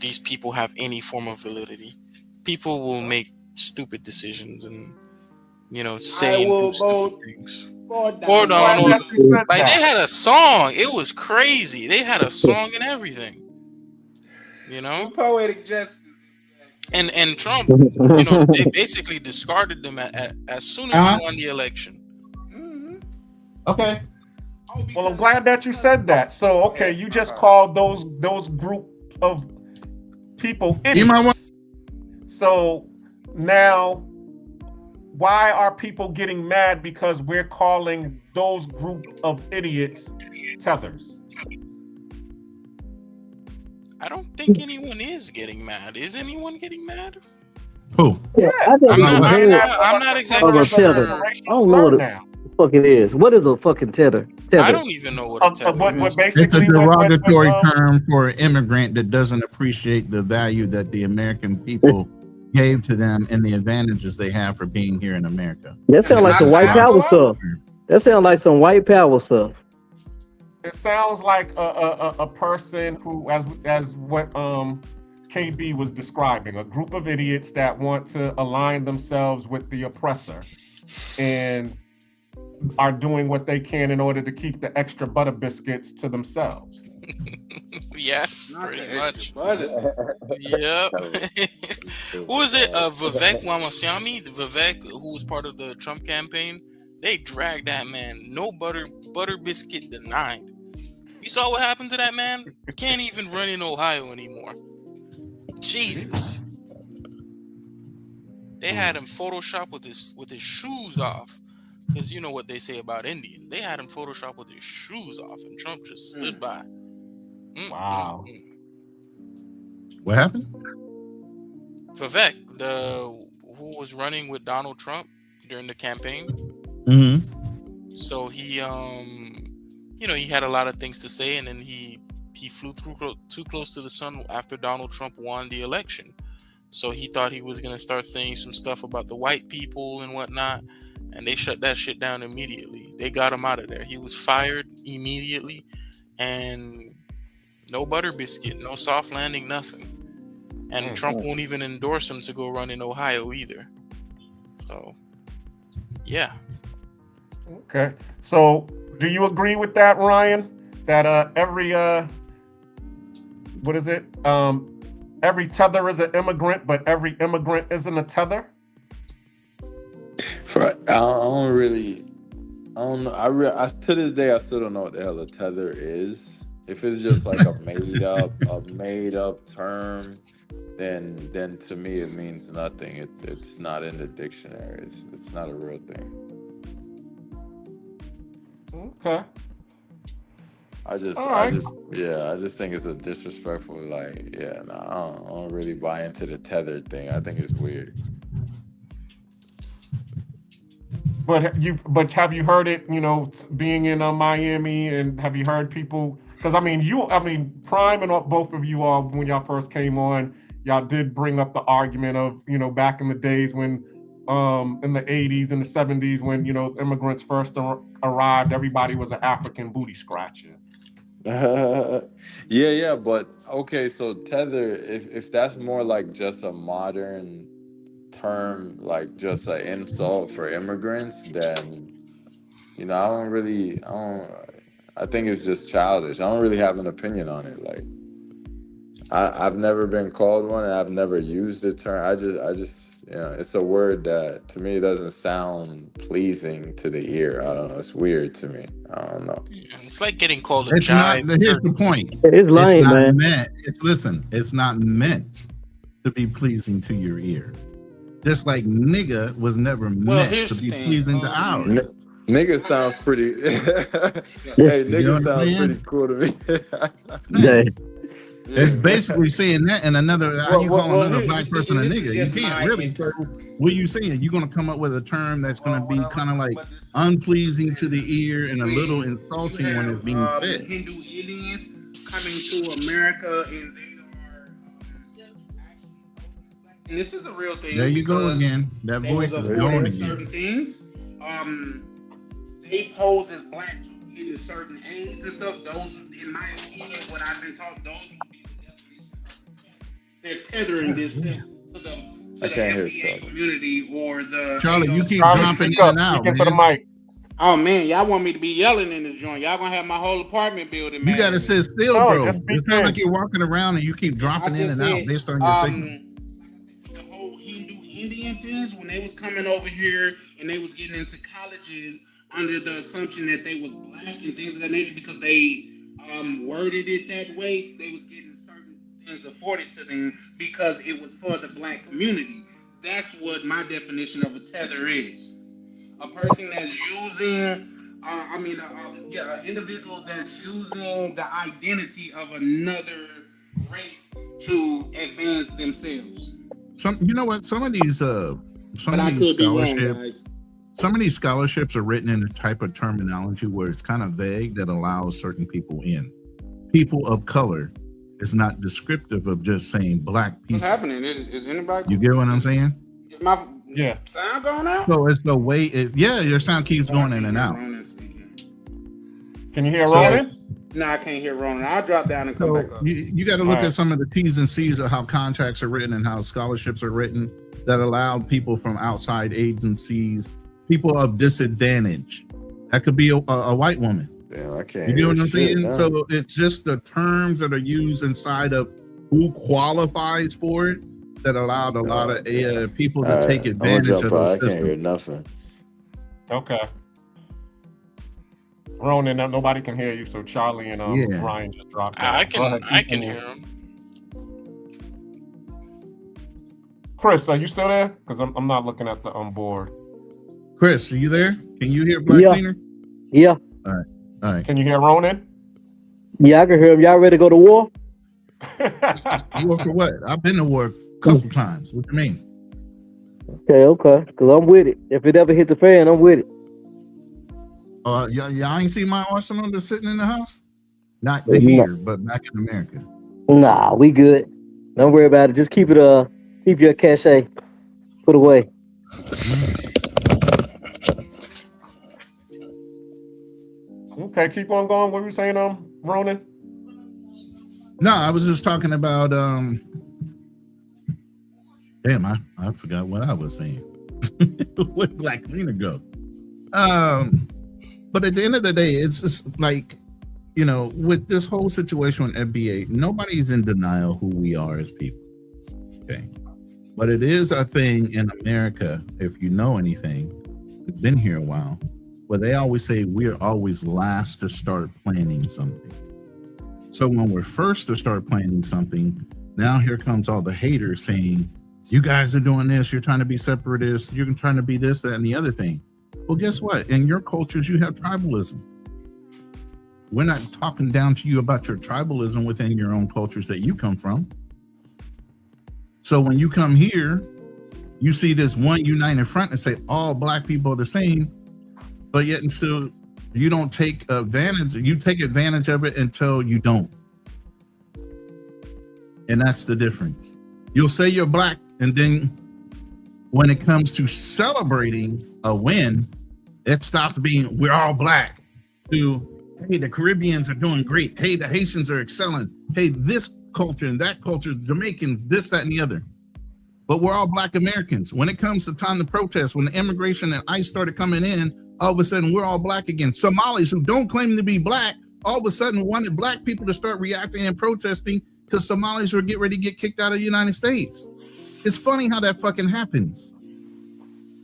these people have any form of validity. People will make stupid decisions and say stupid things. For Donald, like they had a song. It was crazy. They had a song and everything. Poetic justice. And Trump, they basically discarded them as soon as he won the election. Okay. Well, I'm glad that you said that. So, okay, you just called those group of people idiots. So now, why are people getting mad because we're calling those group of idiots tethers? I don't think anyone is getting mad. Is anyone getting mad? Who? Yeah, I'm not exactly sure. I don't know what the fuck it is. What is a fucking tether? I don't even know what a tether is. It's a derogatory term for an immigrant that doesn't appreciate the value that the American people gave to them and the advantages they have for being here in America. That sounds like some white power stuff. That sounds like some white power stuff. It sounds like a person who, as what KB was describing, a group of idiots that want to align themselves with the oppressor and are doing what they can in order to keep the extra butter biscuits to themselves. Yeah, pretty much. Yep. Who is it? Vivek Ramaswamy, Vivek, who was part of the Trump campaign. They dragged that man. No butter biscuit denied. You saw what happened to that man? Can't even run in Ohio anymore. Jesus. They had him Photoshop with his shoes off. Because you know what they say about Indians. They had him Photoshop with his shoes off, and Trump just stood by. Wow. What happened? Vivek, who was running with Donald Trump during the campaign. Mm-hmm. So he, he had a lot of things to say, and then he flew too close to the sun after Donald Trump won the election. So he thought he was going to start saying some stuff about the white people and whatnot, and they shut that shit down immediately. They got him out of there. He was fired immediately, and no butter biscuit, no soft landing, nothing. and Trump won't even endorse him to go run in Ohio either. So, yeah. Okay. So, do you agree with that, Ryan? That every what is it? Every tether is an immigrant, but every immigrant isn't a tether. I don't know. To this day, I still don't know what the hell a tether is. If it's just like a made up term, then to me it means nothing. It's not in the dictionary. It's not a real thing. Okay. I just think it's a disrespectful. I don't really buy into the tether thing. I think it's weird. But have you heard it? Being in Miami, and have you heard people? Because Prime and both of you all, when y'all first came on, y'all did bring up the argument of back in the days when, in the 80s and the 70s when immigrants first arrived, everybody was an African booty scratcher. Yeah, but okay, so tether, if that's more like just a modern term, like just an insult for immigrants, then I think it's just childish. I don't really have an opinion on it. Like I've never been called one, and I've never used the term. I just it's a word that to me doesn't sound pleasing to the ear. I don't know. It's weird to me. I don't know. It's like getting called a It's jive. not. Here's the point. It's lame, man. It's not meant to be pleasing to your ear. Just like nigga was never meant to be pleasing to ours. Nigga sounds pretty. Hey, nigga sounds pretty cool to me. Yeah. It's basically saying that, and how you call another black person a nigga? You can't really. So what are you saying? You're gonna come up with a term that's gonna be kind of like unpleasing to the ear and a little insulting when it's being said. Hindu Indians coming to America, and this is a real thing. There you go again. That voice is going again. Certain things, they pose as black to get in certain aids and stuff. Those, in my opinion, what I've been taught, those would be they're tethering this to the FBA community or the. Charlie, you keep jumping in and out. Speaking to the mic. Oh man, y'all want me to be yelling in this joint? Y'all gonna have my whole apartment building. You gotta sit still, bro. It's not like you're walking around and you keep dropping in and out based on your signal. The whole Hindu Indian things, when they was coming over here and they was getting into colleges under the assumption that they was black and things of that nature because they worded it that way, they was getting certain things afforded to them because it was for the black community. That's what my definition of a tether is. A person that's using, an individual that's using the identity of another race to advance themselves. You know what? Some of these scholarships are written in a type of terminology where it's kind of vague that allows certain people in. People of color is not descriptive of just saying black people. What's happening? Is anybody? You get what I'm saying? Is my sound going out? So it's the way your sound keeps going in and out. Can you hear Ronan? No, I can't hear Ronan. I'll drop down and come back up. You got to look at some of the T's and C's of how contracts are written and how scholarships are written that allow people from outside agencies, people of disadvantage. That could be a white woman. Damn, I can't. You know what I'm saying? No. So it's just the terms that are used inside of who qualifies for it that allowed a lot of people to take advantage of the I system. can't hear nothing. Okay. Ronan, nobody can hear you, so Charlie and Ryan just dropped out. I can hear him. Chris, are you still there? Because I'm not looking at the board. Chris, are you there? Can you hear Black Cleaner? Yeah. All right. Can you hear Ronan? Yeah, I can hear him. Y'all ready to go to war? War for what? I've been to war a couple times. What you mean? Okay. Because I'm with it. If it ever hits the fan, I'm with it. Y'all ain't see my arsenal that's sitting in the house? Not here, but back in America. Nah, we good. Don't worry about it. Just keep it keep your cachet put away. Okay, keep on going. What were you saying, Ronan? No, I was just talking about Damn, I forgot what I was saying. Where'd Black Cleaner go? But at the end of the day, it's just like, you know, with this whole situation with FBA, nobody's in denial who we are as people. Okay. But it is a thing in America, if you know anything, we've been here a while, where they always say we're always last to start planning something. So when we're first to start planning something, now here comes all the haters saying, you guys are doing this, you're trying to be separatists, you're trying to be this, that, and the other thing. Well, guess what? In your cultures, you have tribalism. We're not talking down to you about your tribalism within your own cultures that you come from. So when you come here, you see this one united front and say all Black people are the same, but yet and still you don't take advantage. You take advantage of it until you don't. And that's the difference. You'll say you're Black, and then when it comes to celebrating a win, it stops being we're all Black to, hey, the Caribbeans are doing great. Hey, the Haitians are excelling. Hey, this culture and that culture, Jamaicans, this, that, and the other. But we're all Black Americans. When it comes to time to protest, when the immigration and ICE started coming in, all of a sudden we're all Black again. Somalis who don't claim to be Black, all of a sudden wanted Black people to start reacting and protesting because Somalis were getting ready to get kicked out of the United States. It's funny how that fucking happens.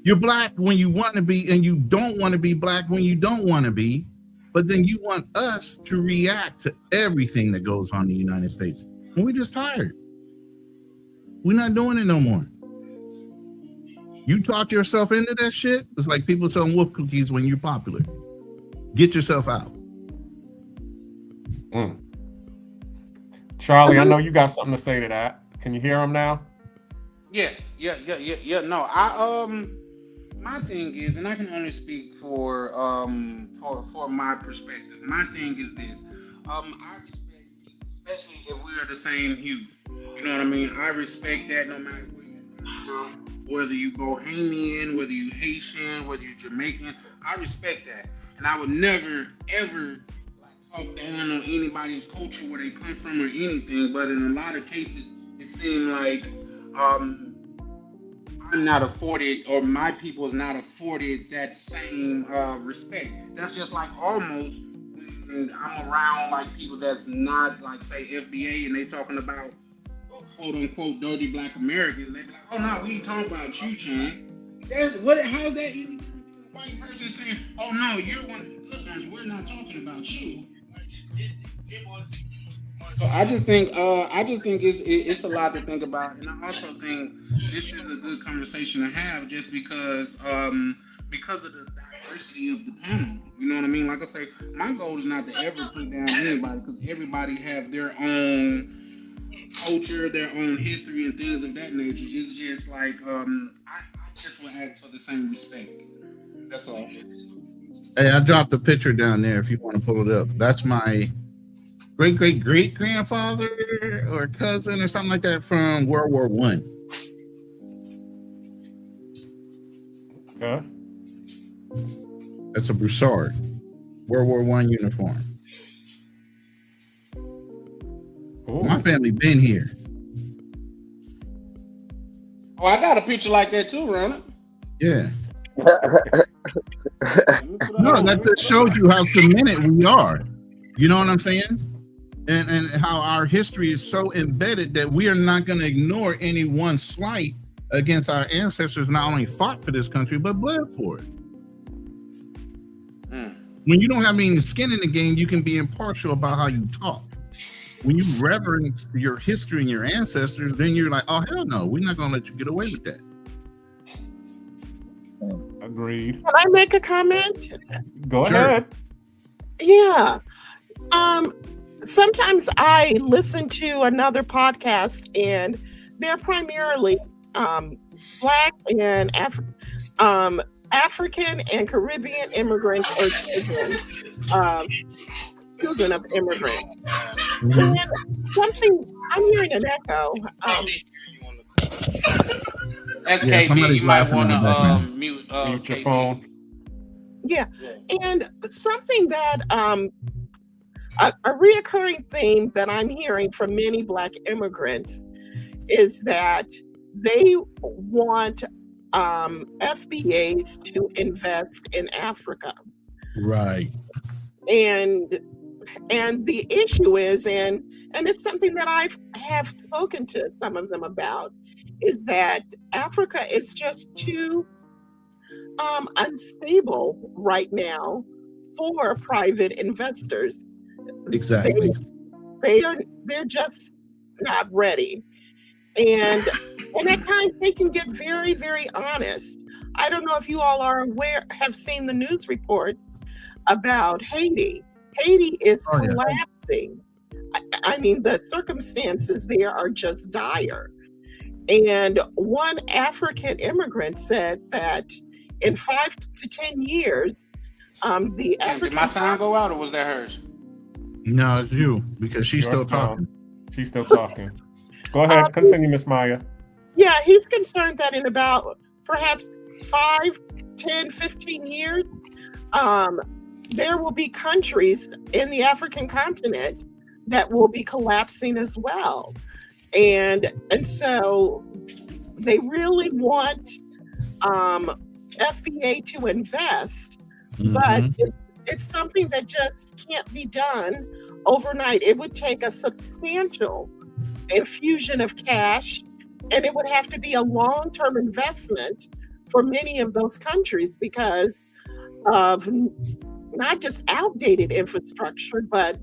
You're Black when you want to be, and you don't want to be Black when you don't want to be. But then you want us to react to everything that goes on in the United States. And we're just tired. We're not doing it no more. You talk yourself into that shit. It's like people selling wolf cookies when you're popular. Get yourself out. Charlie, I know you got something to say to that. Can you hear him now? Yeah. No, my thing is, and I can only speak for my perspective. My thing is this: I respect people, especially if we are the same hue. You know what I mean? I respect that no matter where you're from, whether you Bohemian, whether you Haitian, whether you Jamaican. I respect that, and I would never ever talk down on anybody's culture where they come from or anything. But in a lot of cases, it seemed like I'm not afforded, or my people is not afforded that same respect. That's just like almost when I'm around like people that's not like say FBA and they talking about quote unquote dirty Black Americans. They be like, oh no, we ain't talking about you, Chan. How's that even a white person saying, oh no, you're one of the good ones, we're not talking about you. So I just think it's a lot to think about, and I also think this is a good conversation to have, just because of the diversity of the panel. You know what I mean? Like I say, my goal is not to ever put down anybody, because everybody have their own culture, their own history, and things of that nature. It's just like I just would ask for the same respect. That's all. Hey, I dropped the picture down there if you want to pull it up. That's my great-great-great-grandfather or cousin or something like that from World War I. Okay. That's a Broussard, World War I uniform. Ooh. My family been here. Oh, I got a picture like that too, Ronald. Yeah. No, that just shows you how cemented we are. You know what I'm saying? And how our history is so embedded that we are not going to ignore any one slight against our ancestors. Not only fought for this country, but bled for it. When you don't have any skin in the game, you can be impartial about how you talk. When you reverence your history and your ancestors, then you're like, oh, hell no, we're not going to let you get away with that. Agreed. Can I make a comment? Go ahead. Yeah. Sometimes I listen to another podcast, and they're primarily Black and African and Caribbean immigrants or children of immigrants. And something, I'm hearing an echo. SKP, you might want to mute your phone. Yeah, and something that a reoccurring theme that I'm hearing from many Black immigrants is that they want FBAs to invest in Africa. Right. And the issue is, and it's something that I have spoken to some of them about, is that Africa is just too unstable right now for private investors. Exactly. They're just not ready. And at times they can get very, very honest. I don't know if you all have seen the news reports about Haiti. Haiti is collapsing. I mean, the circumstances there are just dire. And one African immigrant said that in 5 to 10 years, the African... Did my sound go out, or was that hers? No, it's you, because she's still talking. She's still talking. Go ahead, continue, Miss Maya. Yeah, he's concerned that in about perhaps 5, 10, 15 years, there will be countries in the African continent that will be collapsing as well. And so they really want FBA to invest, but it's something that just can't be done overnight. It would take a substantial infusion of cash, and it would have to be a long-term investment for many of those countries because of not just outdated infrastructure, but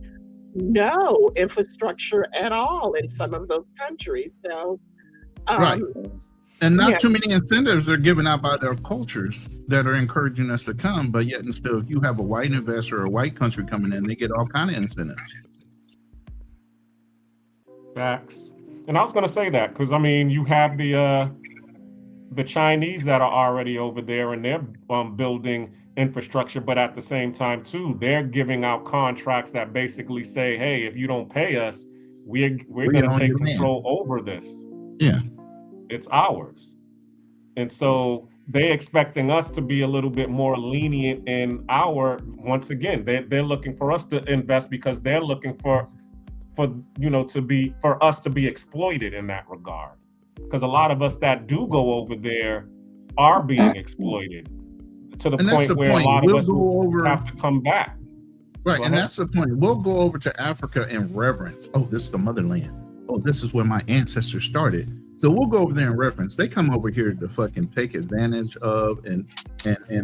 no infrastructure at all in some of those countries. So, right. And not too many incentives are given out by their cultures that are encouraging us to come, but yet and still, if you have a white investor or a white country coming in, they get all kind of incentives. Facts. And I was going to say that because, I mean, you have the Chinese that are already over there and they're building infrastructure, but at the same time, too, they're giving out contracts that basically say, hey, if you don't pay us, we're going to take control over this. Yeah. It's ours. And so they're expecting us to be a little bit more lenient in once again, they're looking for us to invest because they're looking for us to be exploited in that regard. Because a lot of us that do go over there are being exploited to the point where a lot of us have to come back. Right, and that's the point. We'll go over to Africa in reverence. Oh, this is the motherland. Oh, this is where my ancestors started. So we'll go over there in reference. They come over here to fucking take advantage of and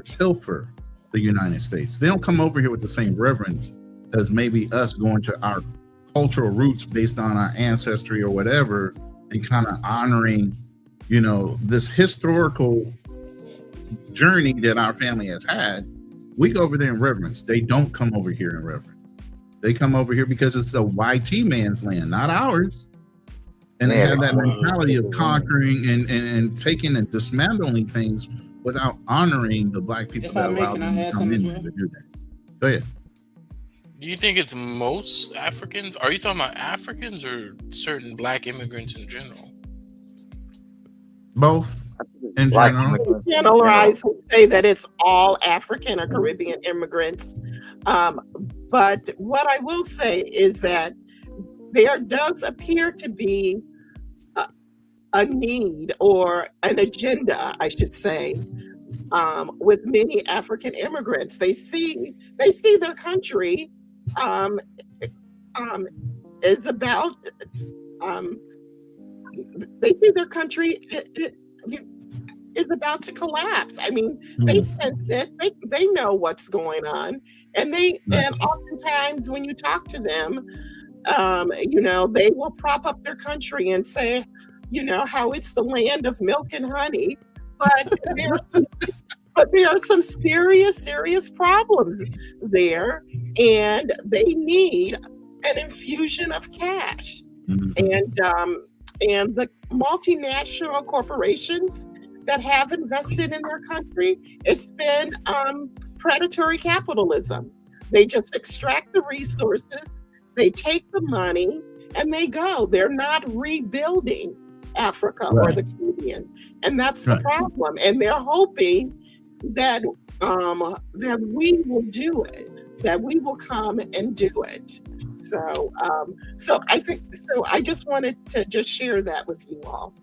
pilfer the United States. They don't come over here with the same reverence as maybe us going to our cultural roots based on our ancestry or whatever, and kind of honoring, this historical journey that our family has had. We go over there in reverence. They don't come over here in reverence. They come over here because it's the YT man's land, not ours. And they have that mentality of conquering and taking and dismantling things without honoring the black people that allowed them to come in to do that. Go ahead. Do you think it's most Africans? Are you talking about Africans or certain black immigrants in general? Both. In general. Generalize and say that it's all African or Caribbean immigrants. But what I will say is that there does appear to be a need or an agenda, I should say, with many African immigrants. They see their country is about. They see their country is about to collapse. I mean, they sense it. They know what's going on, and and oftentimes when you talk to them, they will prop up their country and say, how it's the land of milk and honey, but there are some serious problems there, and they need an infusion of cash. And the multinational corporations that have invested in their country, it's been predatory capitalism. They just extract the resources, they take the money, and they go. They're not rebuilding Africa or the Caribbean, and that's the problem. And they're hoping that that we will do it, that we will come and do it. So I think so. I just wanted to just share that with you all.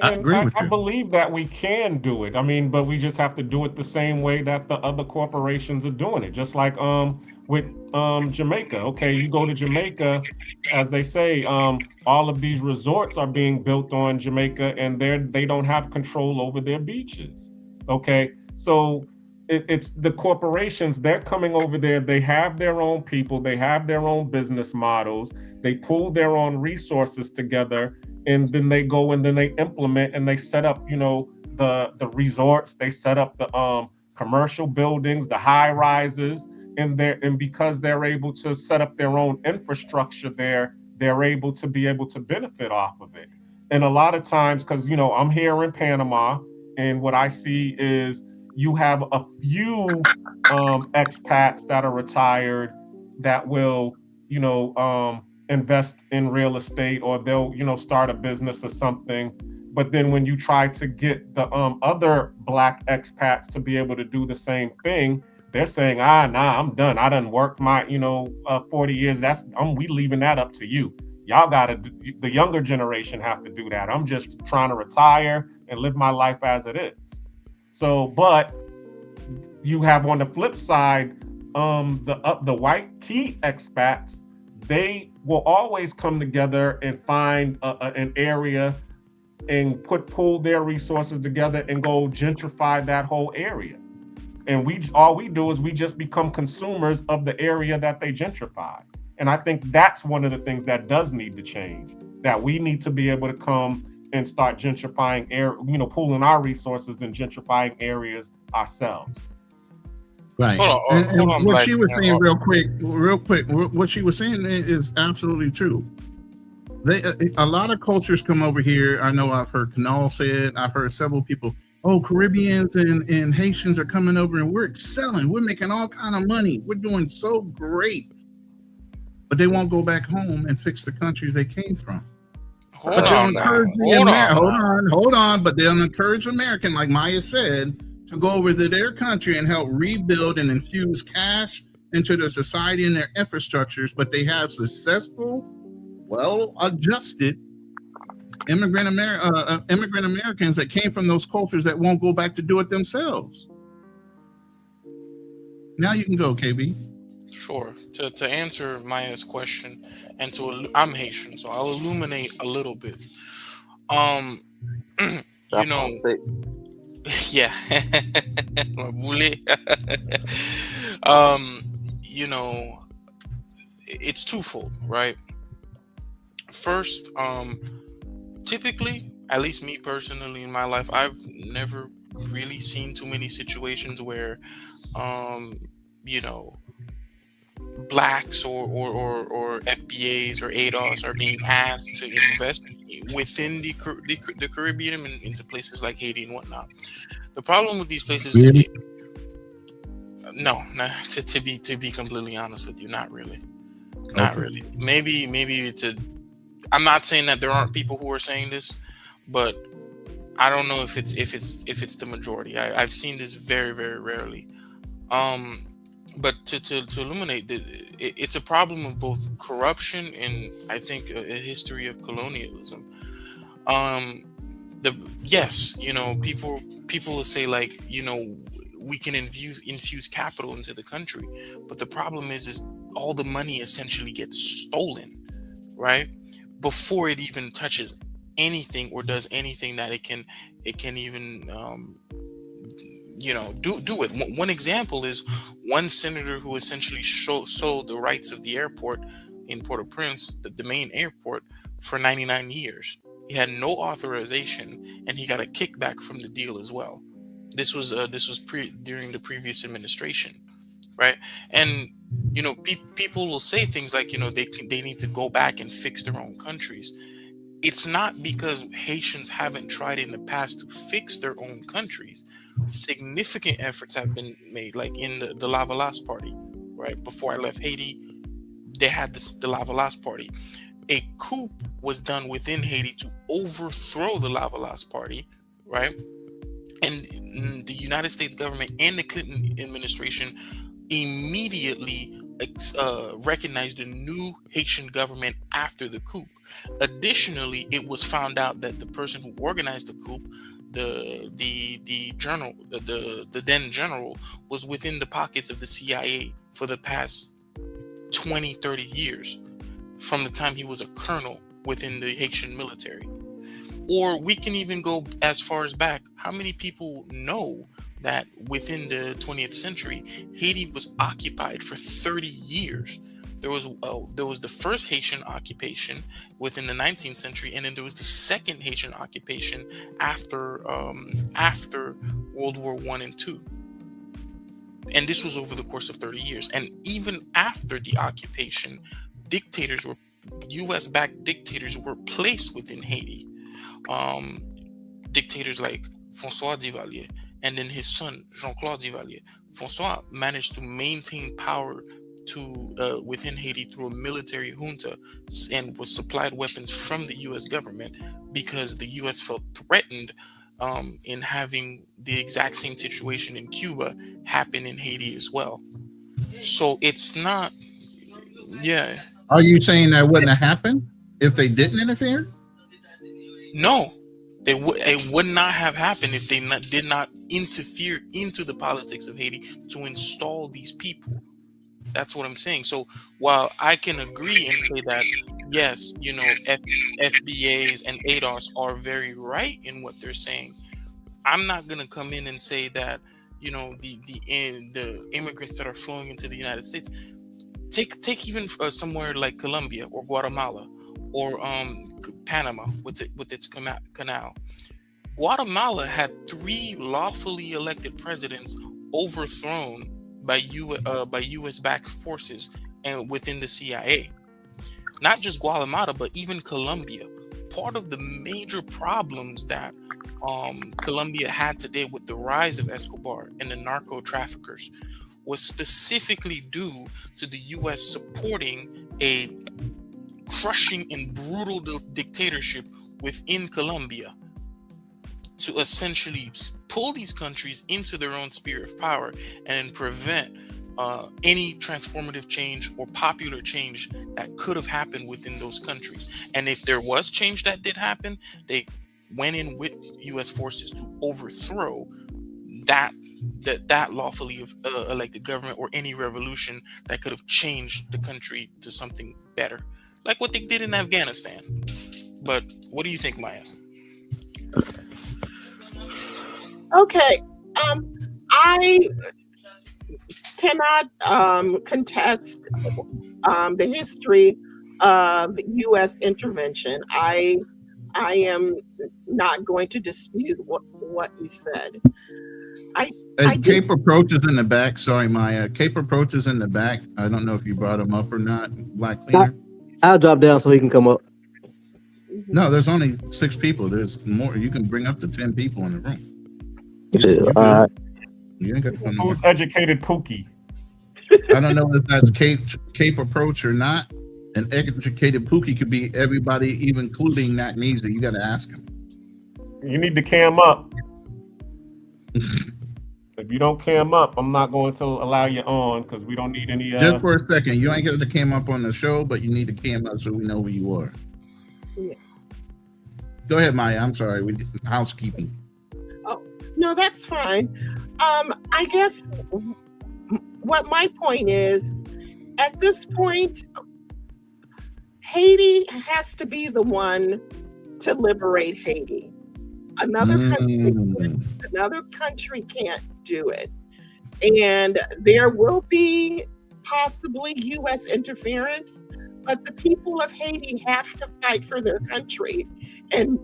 I And agree with I you. believe that we can do it. I mean, but we just have to do it the same way that the other corporations are doing it. Just like with Jamaica. Okay, you go to Jamaica, as they say, all of these resorts are being built on Jamaica, and they don't have control over their beaches. Okay, so it's the corporations. They're coming over there. They have their own people. They have their own business models. They pool their own resources together, and then they go and then they implement and they set up, the resorts. They set up the commercial buildings, the high rises, and because they're able to set up their own infrastructure there, they're able to benefit off of it. And a lot of times, because I'm here in Panama, and what I see is you have a few expats that are retired that will, invest in real estate, or they'll, start a business or something. But then when you try to get the other Black expats to be able to do the same thing, they're saying, nah, I'm done. I done worked my, 40 years. We leaving that up to you. Y'all the younger generation have to do that. I'm just trying to retire and live my life as it is. So, but you have on the flip side, the white tea expats, they will always come together and find an area and pool their resources together and go gentrify that whole area. And all we do is we just become consumers of the area that they gentrify. And I think that's one of the things that does need to change, that we need to be able to come and start gentrifying pooling our resources and gentrifying areas ourselves. Right. Hold on, what Black she was man. saying real quick, what she was saying is absolutely true. A lot of cultures come over here. I know I've heard Kanal say it. I've heard several people, Caribbeans and Haitians are coming over and we're excelling. We're making all kind of money. We're doing so great. But they won't go back home and fix the countries they came from. Hold But they'll on, encourage hold on. But they'll encourage American, like Maya said, to go over to their country and help rebuild and infuse cash into their society and their infrastructures. But they have successful, well-adjusted immigrant Americans that came from those cultures that won't go back to do it themselves. Now you can go, KB. Sure. To answer Maya's question, and I'm Haitian, so I'll illuminate a little bit. Yeah. It's twofold, right? First, typically, at least me personally in my life, I've never really seen too many situations where Blacks or FBAs or ADOS are being asked to invest within the Caribbean and into places like Haiti and whatnot. The problem with these places, really? To be completely honest with you, not really, not really. Maybe I'm not saying that there aren't people who are saying this, but I don't know if it's the majority. I've seen this very, very rarely. But to illuminate, it's a problem of both corruption and I think a history of colonialism. People will say we can infuse capital into the country, but the problem is all the money essentially gets stolen, right? Before it even touches anything or does anything that it can even do with. One example is one senator who essentially sold the rights of the airport in Port-au-Prince, the main airport, for 99 years. He had no authorization, and he got a kickback from the deal as well. This was during the previous administration, right? And people will say things like they need to go back and fix their own countries. It's not because Haitians haven't tried in the past to fix their own countries. Significant efforts have been made, like in the Lavalas party, right? Before I left Haiti, they had the Lavalas party. A coup was done within Haiti to overthrow the Lavalas party, right? And the United States government and the Clinton administration immediately recognized a new Haitian government after the coup. Additionally, it was found out that the person who organized the coup, the then general, was within the pockets of the CIA for the past 20, 30 years, from the time he was a colonel within the Haitian military. Or we can even go as far as back. How many people know that within the 20th century, Haiti was occupied for 30 years? There was the first Haitian occupation within the 19th century, and then there was the second Haitian occupation after World War I and II. And this was over the course of 30 years. And even after the occupation, U.S.-backed dictators were placed within Haiti. Dictators like François Duvalier and then his son Jean-Claude Duvalier. François managed to maintain power within Haiti through a military junta and was supplied weapons from the U.S. government because the U.S. felt threatened in having the exact same situation in Cuba happen in Haiti as well. So it's not, yeah. Are you saying that wouldn't have happened if they didn't interfere? No, it would not have happened if they did not interfere into the politics of Haiti to install these people. That's what I'm saying. So while I can agree and say that, yes, FBAs and ADOS are very right in what they're saying, I'm not going to come in and say that, the immigrants that are flowing into the United States, take even somewhere like Colombia or Guatemala or Panama with its canal. Guatemala had 3 lawfully elected presidents overthrown by U.S.-backed forces and within the CIA. Not just Guatemala, but even Colombia. Part of the major problems that Colombia had today with the rise of Escobar and the narco traffickers was specifically due to the U.S. supporting a crushing and brutal dictatorship within Colombia to essentially pull these countries into their own sphere of power and prevent any transformative change or popular change that could have happened within those countries. And if there was change that did happen, they went in with U.S. forces to overthrow that lawfully elected government or any revolution that could have changed the country to something better, like what they did in Afghanistan. But what do you think, Maya? Okay, I cannot contest the history of U.S. intervention. I am not going to dispute what you said. Cape Approach is in the back. Sorry, Maya. Cape Approach is in the back. I don't know if you brought him up or not. Black Cleaner. I'll drop down so he can come up. No, there's only 6 people. There's more. You can bring up to 10 people in the room. You ain't got to come Who's educated Pookie? I don't know if that's Cape Approach or not. An educated Pookie could be everybody, even including Nat Neezy. You got to ask him. You need to cam up. If you don't cam up, I'm not going to allow you on because we don't need any. Just for a second, you ain't got to cam up on the show, but you need to cam up so we know who you are. Yeah. Go ahead, Maya. I'm sorry. We did housekeeping. Oh, no, that's fine. I guess what my point is, at this point, Haiti has to be the one to liberate Haiti. Another country can't do it. And there will be possibly U.S. interference, but the people of Haiti have to fight for their country and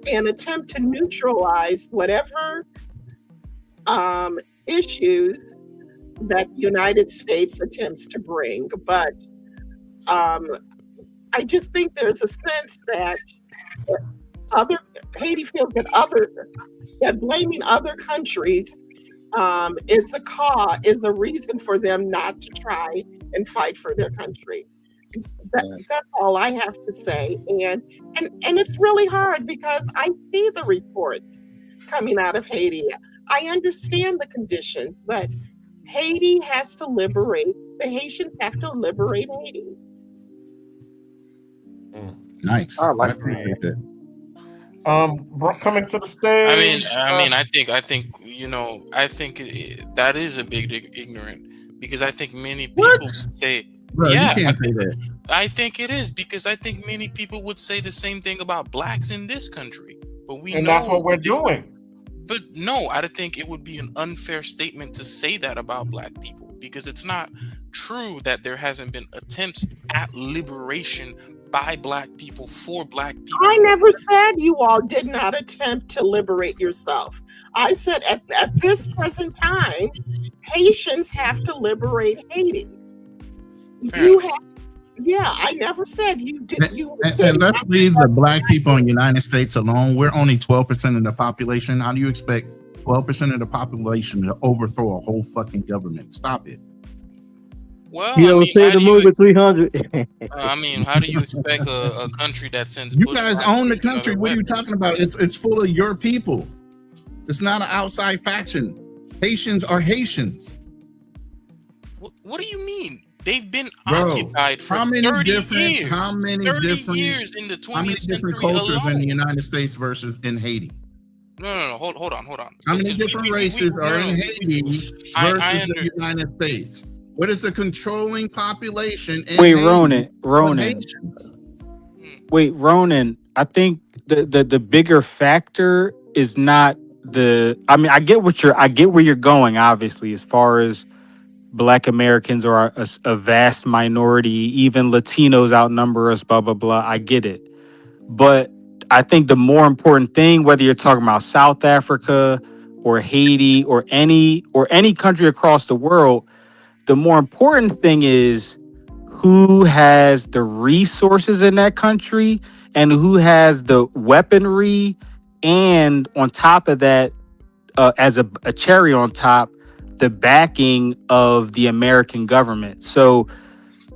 attempt to neutralize whatever issues that the United States attempts to bring. But I just think there's a sense that Haiti feels that blaming other countries is a reason for them not to try and fight for their country. That's all I have to say. And it's really hard because I see the reports coming out of Haiti. I understand the conditions, but Haiti has to liberate, the Haitians have to liberate Haiti. Nice. I like I appreciate that. Coming to the stage. I think that is a big ignorant, because I think many people would say, Bro, you can't say that. I think it is, because I think many people would say the same thing about blacks in this country, but and that's what we're doing. But no, I think it would be an unfair statement to say that about black people, because it's not true that there hasn't been attempts at liberation by black people for black people. I never said you all did not attempt to liberate yourself. I said at this present time, Haitians have to liberate Haiti. I never said you did. And let's leave the black people in the United States alone. We're only 12% of the population. How do you expect 12% of the population to overthrow a whole fucking government? Stop it. Well, You ever see the movie 300? How do you expect a country that sends? You guys own the country. What are you talking about? It's full of your people. It's not an outside faction. Haitians are Haitians. What do you mean? They've been Bro, occupied for 30 years. How many 30 different years in the 20th how many different century cultures alone. in the United States versus in Haiti? No. Hold on. How many different races are in Haiti versus the United States? What is the controlling population in Wait, Haiti? Ronan. Wait, Ronan. I think the bigger factor is not the. I mean, I get where you're going. Obviously, as far as Black Americans are a vast minority, even Latinos outnumber us. Blah blah blah. I get it, but I think the more important thing, whether you're talking about South Africa or Haiti or any country across the world, the more important thing is who has the resources in that country and who has the weaponry, and on top of that, as a cherry on top, the backing of the American government. So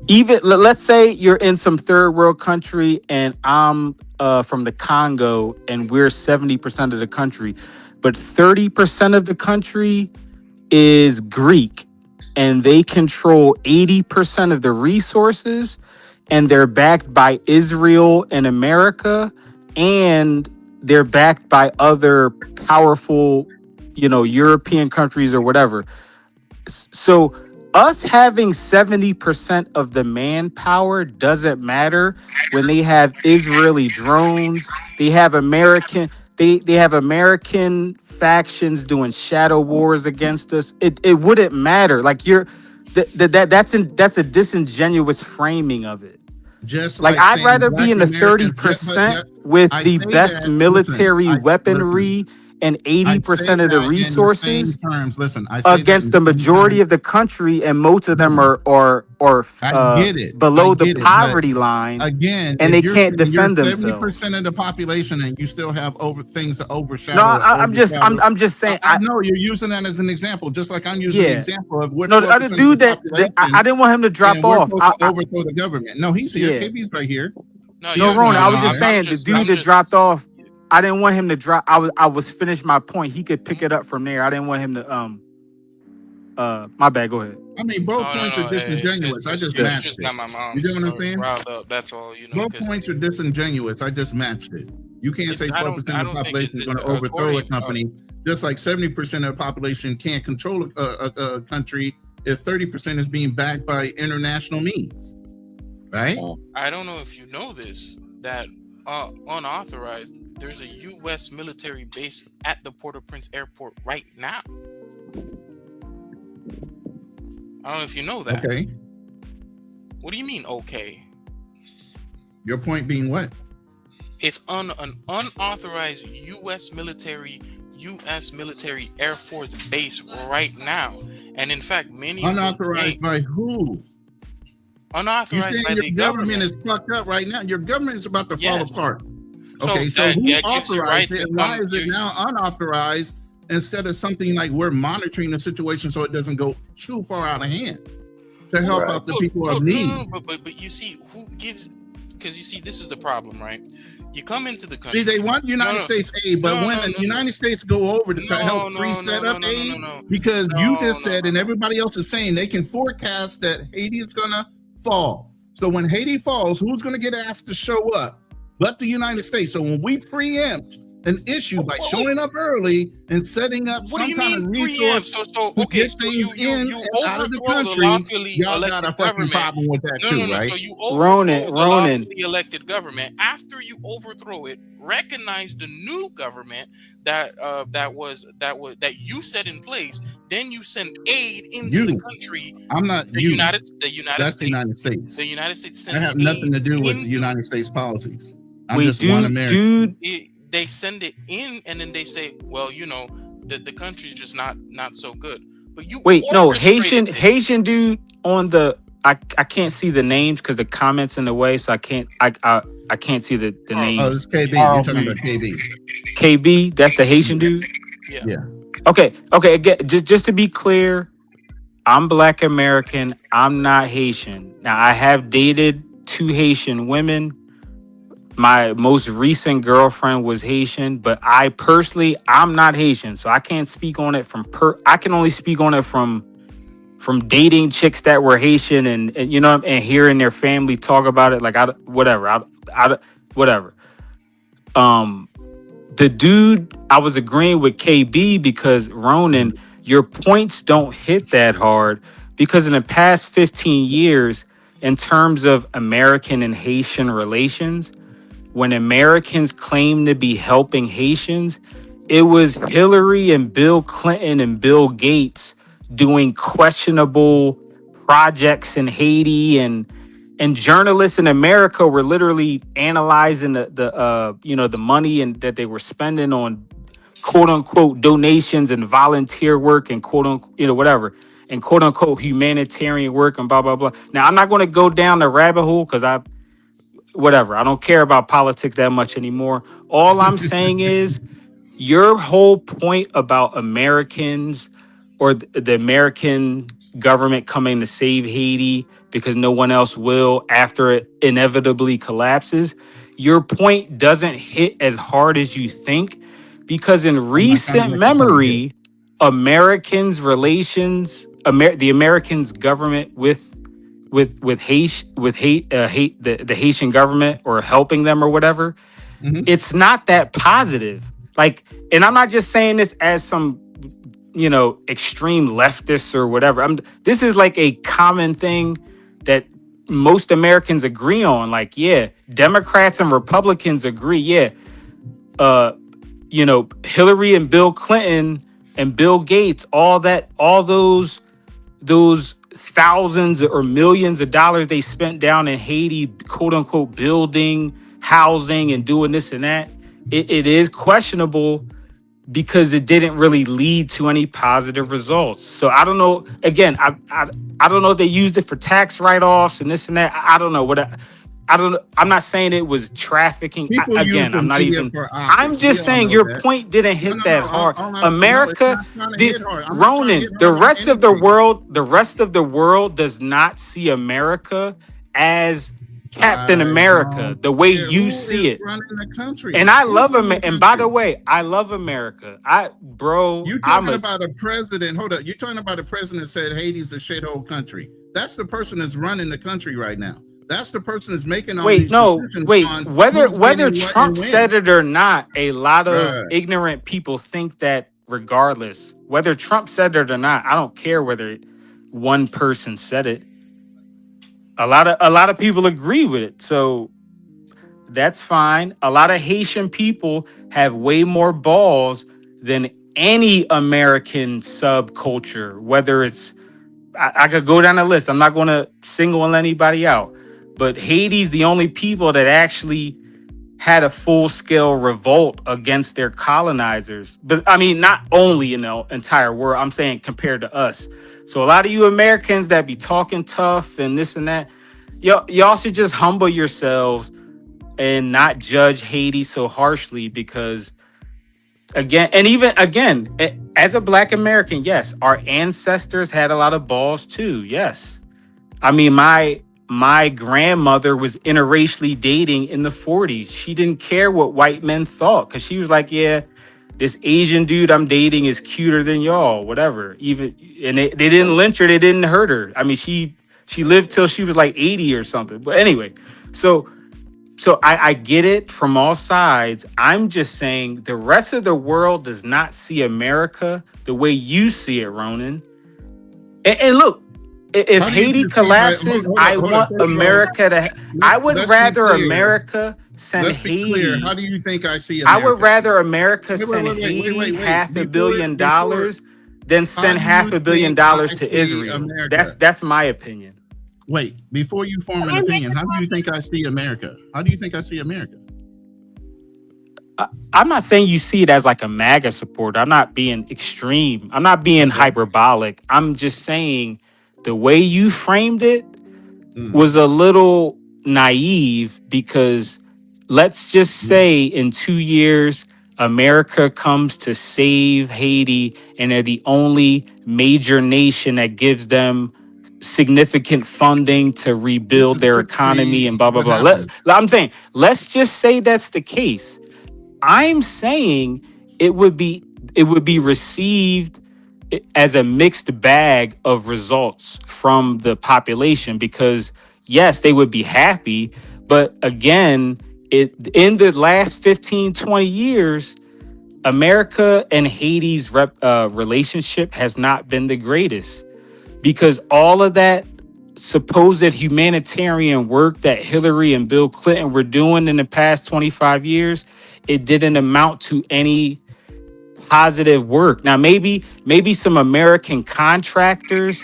even let's say you're in some third world country and I'm from the Congo and we're 70% of the country, but 30% of the country is Greek and they control 80% of the resources, and they're backed by Israel and America, and they're backed by other powerful, European countries or whatever. So us having 70% of the manpower doesn't matter when they have Israeli drones. They have American factions doing shadow wars against us. It wouldn't matter. Like that's a disingenuous framing of it. Just like I'd rather Black be in the Americans, 30% with I the say best that, military listen, weaponry and 80% of the resources I say against the majority of the country, and most of them are get it. below I the get it, poverty but line, again, and they can't defend you're themselves. 70% of the population, and you still have things to overshadow. No, I'm just saying. I know you're using that as an example, just like I'm using the example of what. No, the other dude that I didn't want him to drop off. Overthrow the government. No, he's here. KB's right here. No, Ron, I was just saying the dude that dropped off. I didn't want him to drop. I was finished my point. He could pick it up from there. I didn't want him to. My bad. Go ahead. I mean, both points are disingenuous. I just matched it. Not my mom. You know what I'm saying? Riled up, that's all. Both points are disingenuous. I just matched it. You can't say 12% of the population is going to overthrow a company, just like 70% of the population can't control a country if 30% is being backed by international means. Right? I don't know if you know this, that unauthorized, there's a U.S. military base at the Port-au-Prince airport right now. I don't know if you know that. Okay. What do you mean, okay? Your point being what? It's an unauthorized U.S. military Air Force base right now. And in fact, many unauthorized by who? Unauthorized by the government is fucked up right now. Your government is about to fall apart. Okay, so who authorized right it? Why is it now unauthorized instead of something like we're monitoring the situation so it doesn't go too far out of hand to help out the people of need? But you see, who gives because you see, this is the problem, right? You come into the country. See, they want United States aid, but when the United States go over to try to help set up aid, because you just said, and everybody else is saying, they can forecast that Haiti is going to fall. So when Haiti falls, who's going to get asked to show up but the United States? So when we preempt an issue by showing up early and setting up some kind of resource to get things in and out of the country, y'all got a fucking problem with that too, right? So you overthrow the lawfully elected government. After you overthrow it, recognize the new government that you set in place. Then you send aid into the country. I'm not the you. United That's States. the United States. The United States I sends have nothing to do with the United States policies. I'm just one American. They send it in, and then they say, well, the country's just not so good. But you Haitian dude on the I can't see the names because the comments in the way, so I can't see the names. Oh, this is KB. You're talking about KB. KB, that's the Haitian dude. Yeah. Okay. Again, just to be clear, I'm Black American. I'm not Haitian. Now, I have dated 2 Haitian women. My most recent girlfriend was Haitian, but I'm not Haitian, so I can't speak on it I can only speak on it from dating chicks that were Haitian and hearing their family talk about it. Like whatever. The dude, I was agreeing with KB because Ronan, your points don't hit that hard because in the past 15 years, in terms of American and Haitian relations, when Americans claim to be helping Haitians, it was Hillary and Bill Clinton and Bill Gates doing questionable projects in Haiti, and journalists in America were literally analyzing the money and that they were spending on quote unquote donations and volunteer work and quote unquote whatever and quote unquote humanitarian work and blah blah blah. Now I'm not going to go down the rabbit hole because I don't care about politics that much anymore. All I'm saying is your whole point about Americans or the American government coming to save Haiti because no one else will after it inevitably collapses, your point doesn't hit as hard as you think because in recent memory, Americans' relations, the Americans' government with the Haitian government or helping them or whatever, it's not that positive. Like, and I'm not just saying this as some extreme leftists or whatever. This is like a common thing that most Americans agree on. Like, yeah, Democrats and Republicans agree. Yeah, Hillary and Bill Clinton and Bill Gates, all those thousands or millions of dollars they spent down in Haiti, quote unquote, building housing and doing this and that. It is questionable because it didn't really lead to any positive results. So I don't know. Again, I don't know if they used it for tax write-offs and this and that. I don't know I don't know. I'm not saying it was trafficking. I'm just saying your point didn't hit that hard. America, Ronan, the rest of the world does not see America as Captain America, the way you see it. And I love America. And by the way, I love America. You're talking about a president. Hold up. You're talking about a president that said Haiti's a shithole country. That's the person that's running the country right now. That's the person that's making all these decisions. Whether Trump said it or not, a lot of ignorant people think that regardless. Whether Trump said it or not, I don't care whether one person said it. A lot of people agree with it, so that's fine. A lot of Haitian people have way more balls than any American subculture. Whether it's, I could go down the list. I'm not going to single anybody out, but Haiti's the only people that actually had a full-scale revolt against their colonizers. But I mean, not only in the entire world. I'm saying compared to us. So a lot of you Americans that be talking tough and this and that, y'all should just humble yourselves and not judge Haiti so harshly because, again, as a Black American, yes, our ancestors had a lot of balls too. Yes. I mean, my my grandmother was interracially dating in the 40s. She didn't care what white men thought because she was like, yeah, this Asian dude I'm dating is cuter than y'all, whatever. Even and they didn't lynch her, they didn't hurt her. I mean, she lived till she was like 80 or something. But anyway, so I get it from all sides. I'm just saying the rest of the world does not see America the way you see it, Ronan. And look, if Haiti collapses, I want America to. I would rather America send Haiti. Clear. How do you think I see America? I would rather America send Haiti $500 million than send $500 million to Israel. America? That's my opinion. Wait, before you form an opinion, how do you think I see America? How do you think I see America? I'm not saying you see it as like a MAGA supporter. I'm not being extreme. I'm not being hyperbolic. I'm just saying the way you framed it was a little naive because let's just say in 2 years, America comes to save Haiti and they're the only major nation that gives them significant funding to rebuild their economy and blah, blah, blah. I'm saying, let's just say that's the case. I'm saying it would be received as a mixed bag of results from the population because yes, they would be happy. But again, in the last 15, 20 years, America and Haiti's relationship has not been the greatest because all of that supposed humanitarian work that Hillary and Bill Clinton were doing in the past 25 years, it didn't amount to any positive work. Now, maybe some American contractors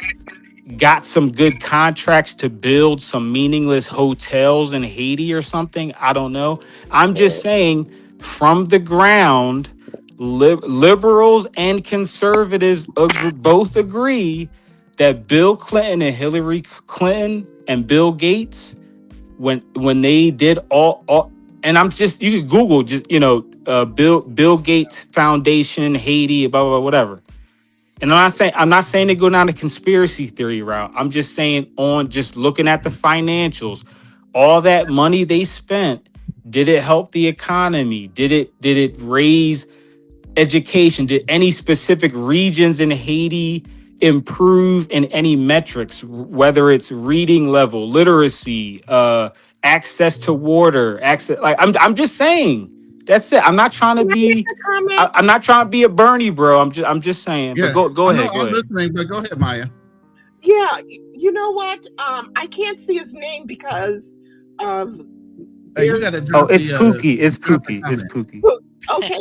got some good contracts to build some meaningless hotels in Haiti or something. I don't know. I'm just saying from the ground, liberals and conservatives both agree that Bill Clinton and Hillary Clinton and Bill Gates, when they did all and I'm just, you could Google just, Bill Gates Foundation, Haiti, blah, blah, blah, whatever. And I'm not saying to go down the conspiracy theory route. I'm just saying on just looking at the financials, all that money they spent, did it help the economy? Did it raise education? Did any specific regions in Haiti improve in any metrics, whether it's reading level, literacy, access to water, access? Like I'm just saying. That's it. I'm not trying to be. I'm not trying to be a Bernie bro. I'm just saying. Yeah. But go ahead. I'm listening, but go ahead, Maya. Yeah, you know what? I can't see his name because of. It's Pookie. It's Pookie. It's Pookie. Okay.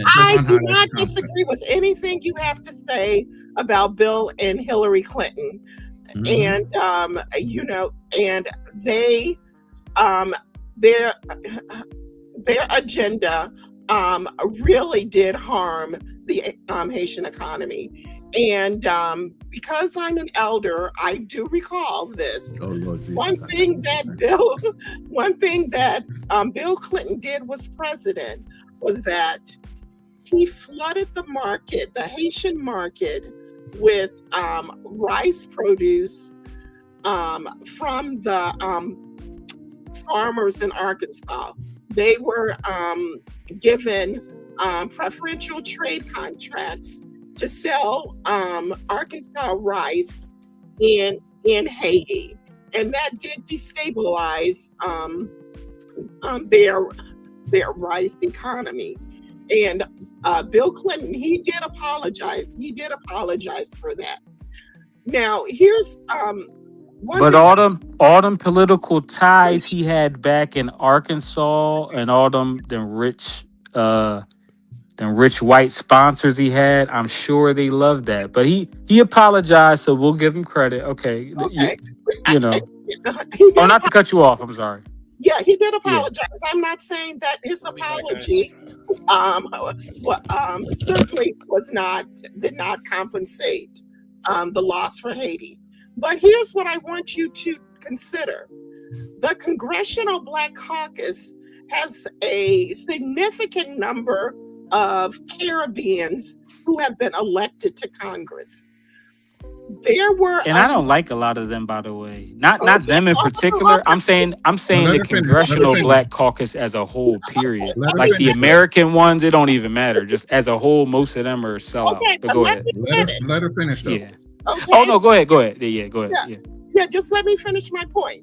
I do not disagree with anything you have to say about Bill and Hillary Clinton, and and they, their agenda really did harm the Haitian economy. And because I'm an elder, I do recall this. Oh, Lord Jesus. One thing that Bill Clinton did was president was that he flooded the market, the Haitian market, with rice produce from the farmers in Arkansas. They were given preferential trade contracts to sell Arkansas rice in Haiti, and that did destabilize their rice economy. And Bill Clinton, he did apologize. He did apologize for that. Now, here's but all them political ties he had back in Arkansas and all them rich white sponsors he had, I'm sure they loved that. But he apologized, so we'll give him credit. Okay. Not to cut you off. I'm sorry. Yeah, he did apologize. Yeah. I'm not saying that his apology certainly did not compensate the loss for Haiti. But here's what I want you to consider. The Congressional Black Caucus has a significant number of Caribbeans who have been elected to Congress. there were, And I don't like a lot of them, by the way. Not okay, them in particular. I'm saying Well, the let her finish. Let her Congressional finish. Black Caucus as a whole, period. Let her Like the finish. American ones, it don't even matter. Just as a whole, most of them are sellouts. okay, But but go let ahead. me finish. Let her finish though. Yeah. Oh Okay, no, go ahead. Go ahead. Yeah, go ahead. yeah, Yeah. yeah. Just let me finish my point.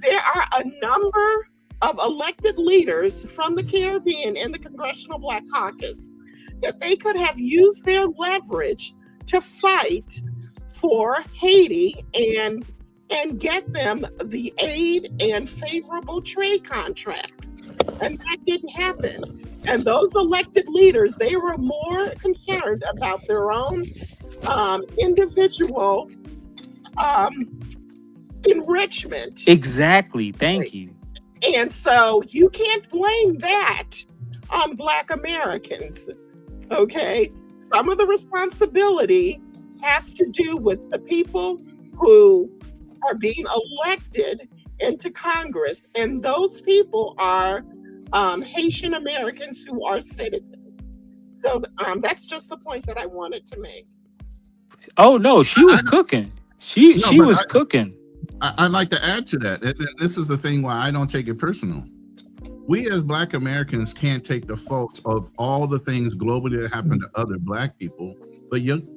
There are a number of elected leaders from the Caribbean in the Congressional Black Caucus that they could have used their leverage to fight for Haiti and get them the aid and favorable trade contracts. And that didn't happen. And those elected leaders, they were more concerned about their own individual enrichment. Exactly. Thank you. And so you can't blame that on Black Americans. Okay. Some of the responsibility has to do with the people who are being elected into Congress. And those people are Haitian Americans who are citizens. So that's just the point that I wanted to make. Oh no, she was cooking. She was cooking. I'd like to add to that. This is the thing why I don't take it personal. We as Black Americans can't take the faults of all the things globally that happen to other Black people, but young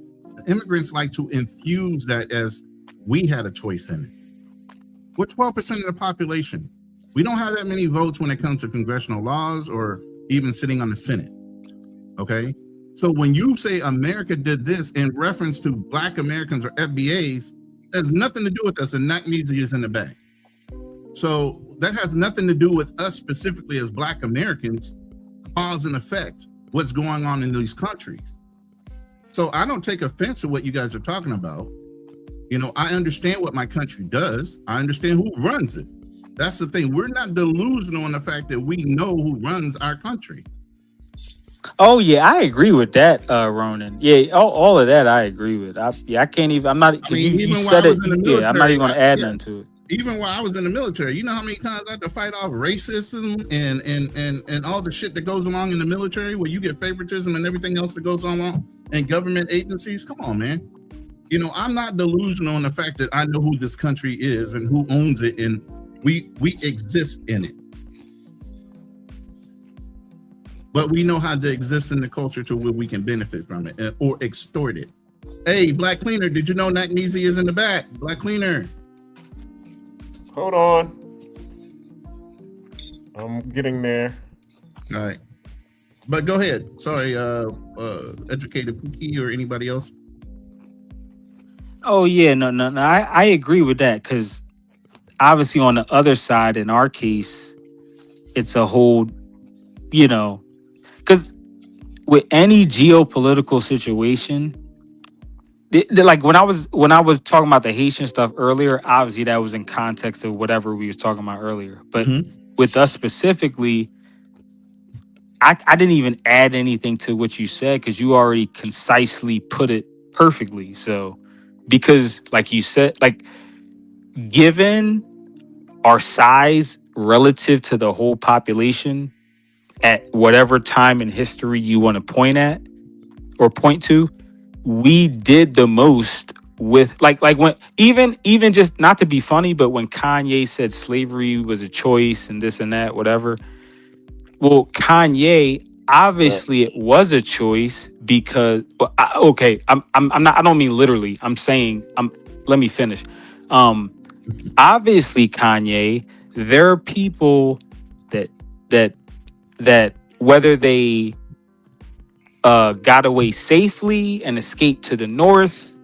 immigrants like to infuse that as we had a choice in it. We're 12% of the population. We don't have that many votes when it comes to congressional laws or even sitting on the Senate. Okay? So when you say America did this in reference to Black Americans or FBAs, has nothing to do with us, and that means he is in the back. So that has nothing to do with us specifically as Black Americans, cause and effect what's going on in these countries. So I don't take offense to what you guys are talking about. You know, I understand what my country does. I understand who runs it. That's the thing. We're not delusional in the fact that we know who runs our country. Oh yeah, I agree with that, Ronan. Yeah, all of that I agree with. I can't even. I'm not. I mean, you even said while I it. was in the Yeah, I'm not military, even going to add nothing to it. Even while I was in the military, you know how many times I had to fight off racism and all the shit that goes along in the military, where you get favoritism and everything else that goes along in government agencies. Come on, man. You know, I'm not delusional in the fact that I know who this country is and who owns it, and we exist in it. But we know how to exist in the culture to where we can benefit from it or extort it. Hey, Black Cleaner, did you know Nakneezy is in the back? Black Cleaner. Hold on. I'm getting there. All right. But go ahead. Sorry, Educated Pookie or anybody else? Oh yeah, no. I agree with that because obviously on the other side, in our case, it's a whole, you know, because with any geopolitical situation, like when I was talking about the Haitian stuff earlier, obviously that was in context of whatever we was talking about earlier. But with us specifically, I didn't even add anything to what you said because you already concisely put it perfectly. So because like you said, like given our size relative to the whole population at whatever time in history you want to point at or point to, we did the most with like when even just not to be funny, but when Kanye said slavery was a choice and this and that, whatever. Well, Kanye, obviously it was a choice because I'm not, I don't mean literally. I'm saying let me finish. Obviously Kanye, there are people that whether they got away safely and escaped to the north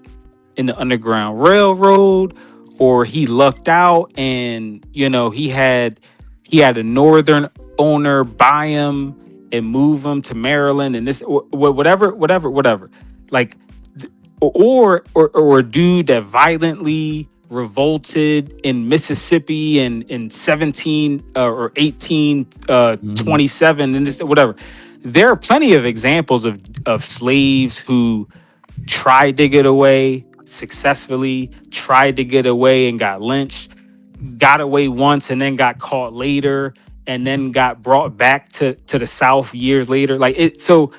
in the Underground Railroad, or he lucked out and he had a northern owner buy him and move him to Maryland and this whatever like or a dude that violently revolted in Mississippi in 17 or 1827 and this whatever. There are plenty of examples of slaves who tried to get away successfully, tried to get away and got lynched, got away once and then got caught later, and then got brought back to the South years later. Like it, so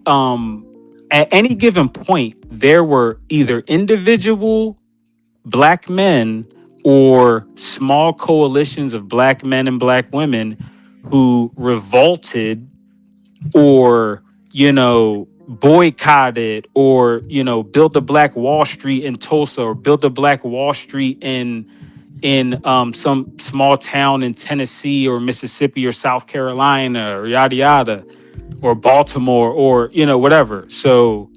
at any given point, there were either individual black men or small coalitions of black men and black women who revolted or, boycotted or, built a Black Wall Street in Tulsa or built a Black Wall Street in some small town in Tennessee or Mississippi or South Carolina or yada yada or Baltimore or whatever. So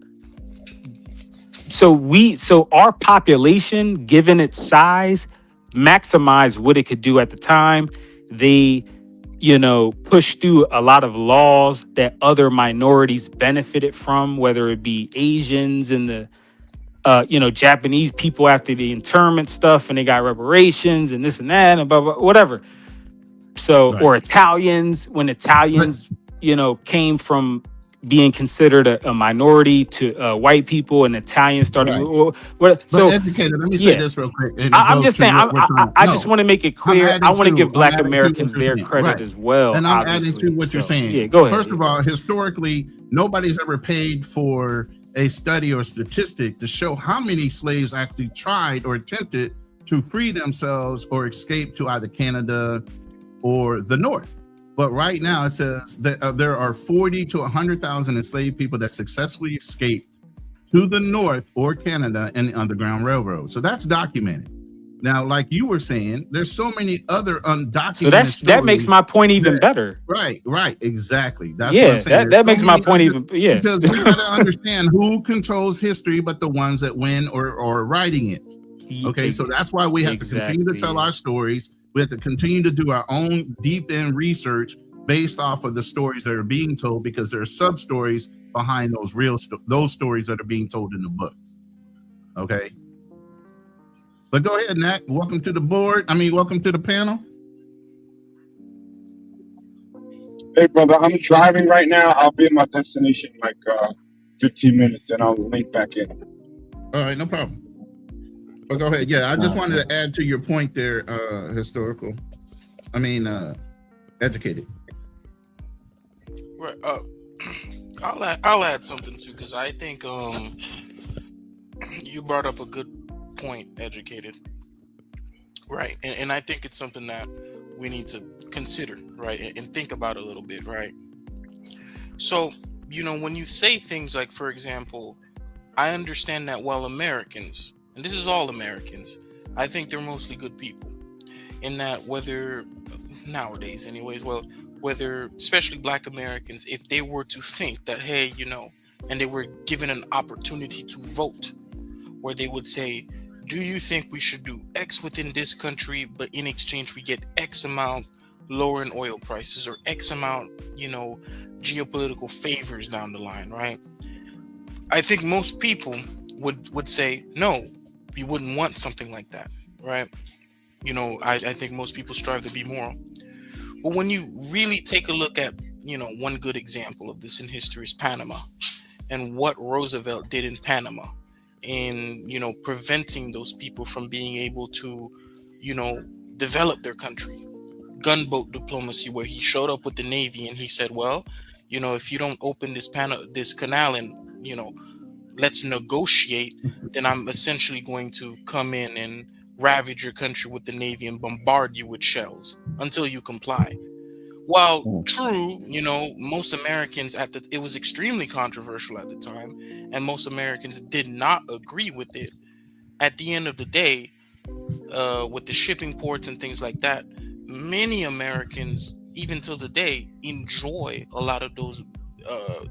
our population, given its size, maximized what it could do at the time. They pushed through a lot of laws that other minorities benefited from, whether it be Asians and the Japanese people after the internment stuff, and they got reparations and this and that and blah, blah, whatever. So, or Italians, when Italians, came from being considered a minority to white people, and Italians started. So, educated, let me say this real quick. I'm just saying, I just want to make it clear. I want to give Black Americans their credit as well. And I'm adding to what you're saying. Yeah, go ahead. First of all, historically, nobody's ever paid for a study or statistic to show how many slaves actually tried or attempted to free themselves or escape to either Canada or the North. But right now it says that there are 40 to 100,000 enslaved people that successfully escaped to the North or Canada in the Underground Railroad. So that's documented. Now, like you were saying, there's so many other undocumented So that makes my point even better. Right, exactly. That's what I'm saying. That makes my point even, because we got to understand who controls history, but the ones that win or are writing it. Okay, so that's why we have to continue to tell our stories. We have to continue to do our own deep end research based off of the stories that are being told, because there are sub stories behind those stories that are being told in the books. Okay. But go ahead, Nat. Welcome to the board. Welcome to the panel. Hey, brother, I'm driving right now. I'll be at my destination in like 15 minutes, and I'll link back in. All right, no problem. But go ahead. Yeah, I just wanted to add to your point there, educated. Right. I'll add something too, because I think you brought up a good point, educated. Right. And I think it's something that we need to consider, right, and think about a little bit, right? So, when you say things like, for example, I understand that while Americans, and this is all Americans, I think they're mostly good people, in that whether nowadays anyways, whether especially Black Americans, if they were to think that, hey, and they were given an opportunity to vote, where they would say, do you think we should do X within this country, but in exchange we get X amount lower in oil prices or X amount, geopolitical favors down the line, right? I think most people would say, no, we wouldn't want something like that, right? I think most people strive to be moral. But when you really take a look at, one good example of this in history is Panama, and what Roosevelt did in Panama in, preventing those people from being able to, develop their country. Gunboat diplomacy, where he showed up with the Navy and he said, well, if you don't open this canal and, let's negotiate, then I'm essentially going to come in and ravage your country with the Navy and bombard you with shells until you comply. While true, most Americans it was extremely controversial at the time, and most Americans did not agree with it. At the end of the day, with the shipping ports and things like that, many Americans, even till the day, enjoy a lot of those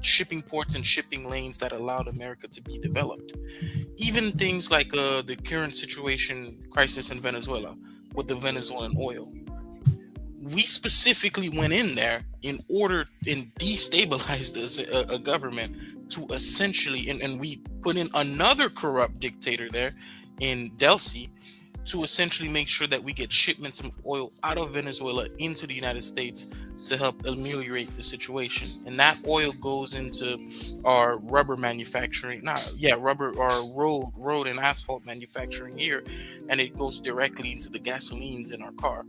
shipping ports and shipping lanes that allowed America to be developed. Even things like the current crisis in Venezuela with the Venezuelan oil. We specifically went in there in order and destabilized a government to essentially, and we put in another corrupt dictator there in Delcy to essentially make sure that we get shipments of oil out of Venezuela into the United States to help ameliorate the situation. And that oil goes into our rubber manufacturing, road and asphalt manufacturing here, and it goes directly into the gasolines in our car.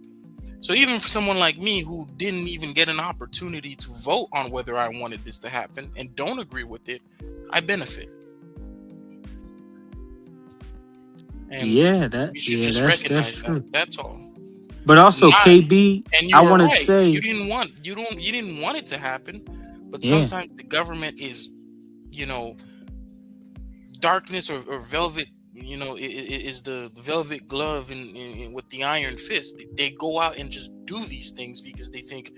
So even for someone like me who didn't even get an opportunity to vote on whether I wanted this to happen and don't agree with it, I benefit. And we should just recognize true. that. That's all. But also, KB, and you I were want to right. say You didn't want it to happen, but sometimes the government is, darkness or velvet. Is the velvet glove in with the iron fist. They go out and just do these things because they think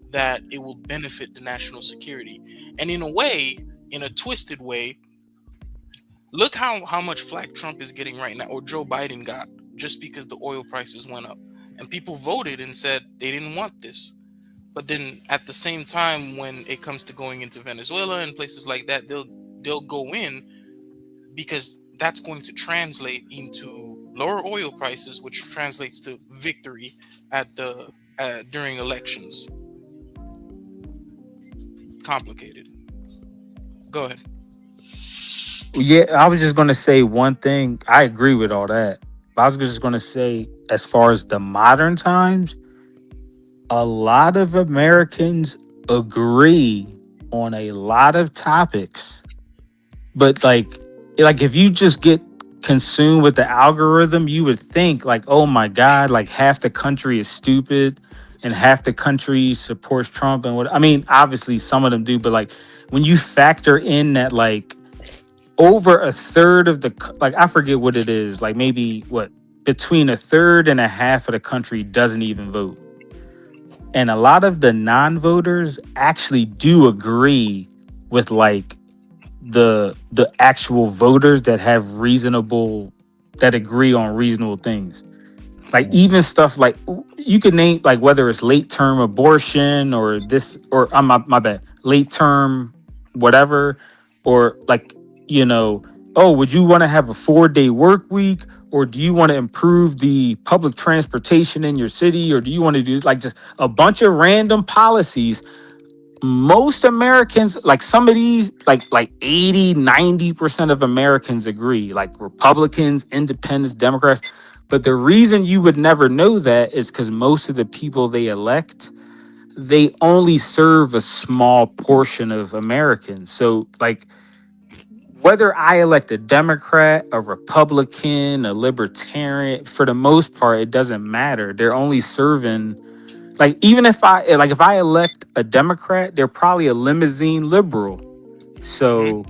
that it will benefit the national security. And in a way, in a twisted way, look how much flack Trump is getting right now, or Joe Biden got, just because the oil prices went up. And people voted and said they didn't want this. But then at the same time, when it comes to going into Venezuela and places like that, they'll go in because that's going to translate into lower oil prices, which translates to victory during elections. Complicated. Go ahead. Yeah, I was just going to say one thing. I agree with all that. But I was just going to say, as far as the modern times, a lot of Americans agree on a lot of topics. But like if you just get consumed with the algorithm, you would think like, oh my God, like half the country is stupid and half the country supports Trump. And what I mean, obviously some of them do, but like when you factor in that like over a third of I forget what it is, like maybe between a third and a half of the country doesn't even vote. And a lot of the non-voters actually do agree with like the actual voters that agree on reasonable things. Like even stuff like you could name like whether it's late term abortion or this or my bad, late term whatever, or like, would you want to have a 4-day work week, or do you want to improve the public transportation in your city, or do you want to do like just a bunch of random policies? Most Americans, like some of these, like 80-90% of Americans agree, like Republicans, independents, Democrats. But the reason you would never know that is because most of the people they elect, they only serve a small portion of Americans. So like whether I elect a Democrat, a Republican, a Libertarian, for the most part, it doesn't matter. They're only serving. Like, even if I elect a Democrat, they're probably a limousine liberal. So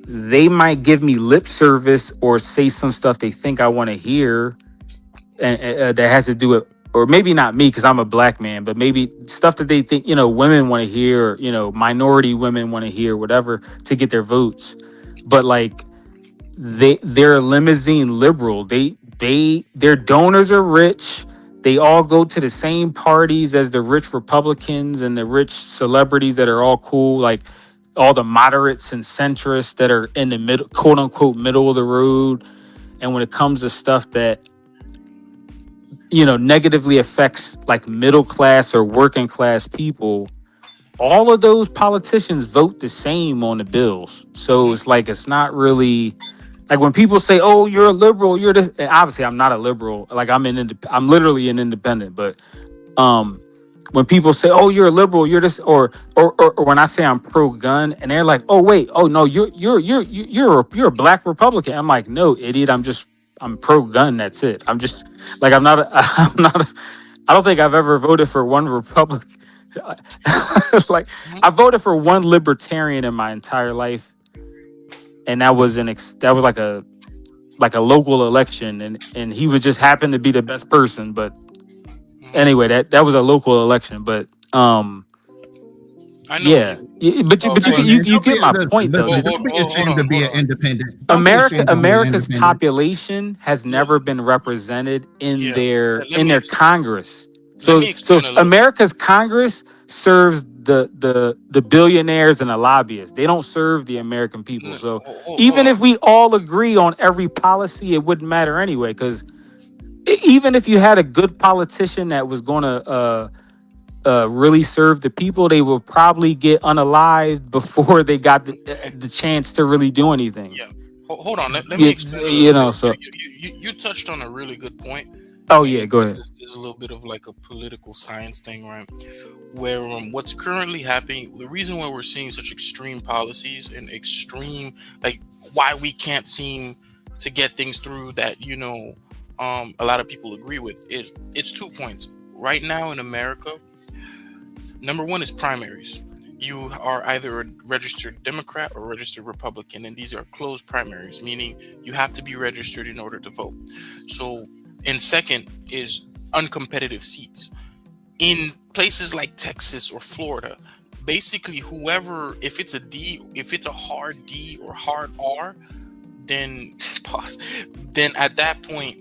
they might give me lip service or say some stuff they think I want to hear. And that has to do with, or maybe not me because I'm a black man, but maybe stuff that they think, women want to hear, or, minority women want to hear, whatever, to get their votes. But like, they're a limousine liberal. Their donors are rich. They all go to the same parties as the rich Republicans and the rich celebrities that are all cool, like all the moderates and centrists that are in the middle, quote unquote, middle of the road. And when it comes to stuff that, negatively affects like middle class or working class people, all of those politicians vote the same on the bills. So it's like, it's not really like when people say, "Oh, you're a liberal," you're this. And obviously, I'm not a liberal. Like I'm literally an independent. But when people say, "Oh, you're a liberal," you're this, or when I say I'm pro-gun, and they're like, "Oh, wait, oh no, you're a black Republican." I'm like, "No, idiot. I'm pro-gun. That's it. I'm just like I'm not. I don't think I've ever voted for one Republican. Like I voted for one libertarian in my entire life. And that was like a local election, and he would just happen to be the best person. But anyway, that was a local election. But I know. Yeah, but you get my point though. Don't be ashamed to be an independent. Don't be ashamed to be an America's independent. population has never been represented in their Congress. So America's Congress serves the billionaires and the lobbyists. They don't serve the American people. So even if we all agree on every policy, it wouldn't matter anyway. Because even if you had a good politician that was going to really serve the people, they will probably get unalived before they got the chance to really do anything. Yeah. Hold on. Let me explain. So you touched on a really good point. Oh yeah, go ahead. Is a little bit of like a political science thing, right? Where what's currently happening, the reason why we're seeing such extreme policies and extreme, like why we can't seem to get things through that, a lot of people agree with, it's 2 points. Right now in America, number one is primaries. You are either a registered Democrat or registered Republican, and these are closed primaries, meaning you have to be registered in order to vote. So, and second is uncompetitive seats. In places like Texas or Florida, basically whoever, if it's a hard D or hard R, then then at that point,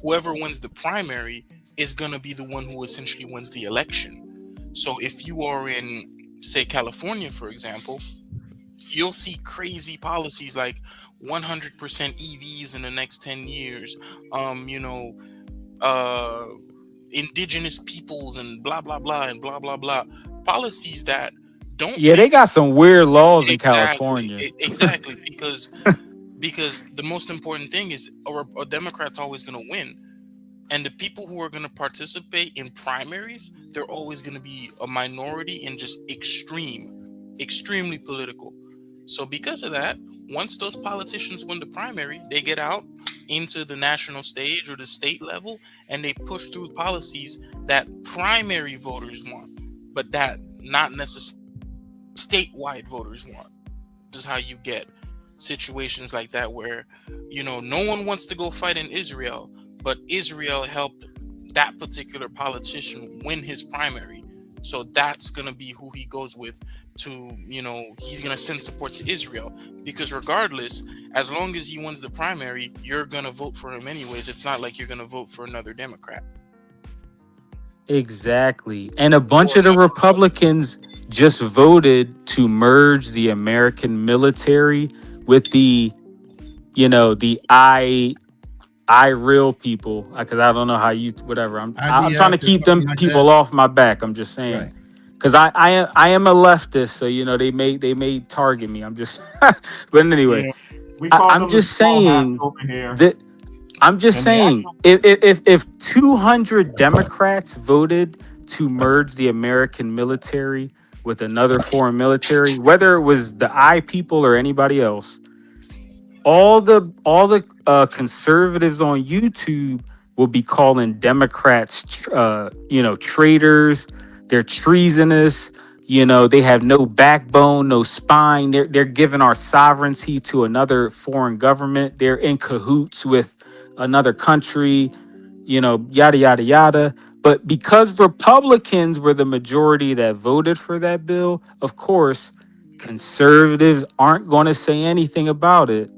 whoever wins the primary is going to be the one who essentially wins the election. So if you are in, say, California, for example, you'll see crazy policies like 100% EVs in the next 10 years, indigenous peoples and blah, blah, blah, and blah, blah, blah. Policies that don't. Yeah, they got some weird laws in California. Exactly, because the most important thing is a Democrat's always going to win. And the people who are going to participate in primaries, they're always going to be a minority and just extremely political. So because of that, once those politicians win the primary, they get out into the national stage or the state level, and they push through policies that primary voters want, but that not necessarily statewide voters want. This is how you get situations like that where, no one wants to go fight in Israel, but Israel helped that particular politician win his primary. So that's going to be who he goes with to, he's going to send support to Israel. Because regardless, as long as he wins the primary, you're going to vote for him anyways. It's not like you're going to vote for another Democrat. Exactly. And a bunch of the Republicans just voted to merge the American military with the, the I real people, because I don't know how you, whatever. I'm trying to keep them people off my back. I'm just saying, because I am a leftist, so they may target me. I'm just, but anyway, I'm just saying that. I'm just saying, if 200 Democrats voted to merge the American military with another foreign military, whether it was the I people or anybody else, all the conservatives on YouTube will be calling Democrats, traitors. They're treasonous. They have no backbone, no spine. They're giving our sovereignty to another foreign government. They're in cahoots with another country, yada, yada, yada. But because Republicans were the majority that voted for that bill, of course, conservatives aren't going to say anything about it.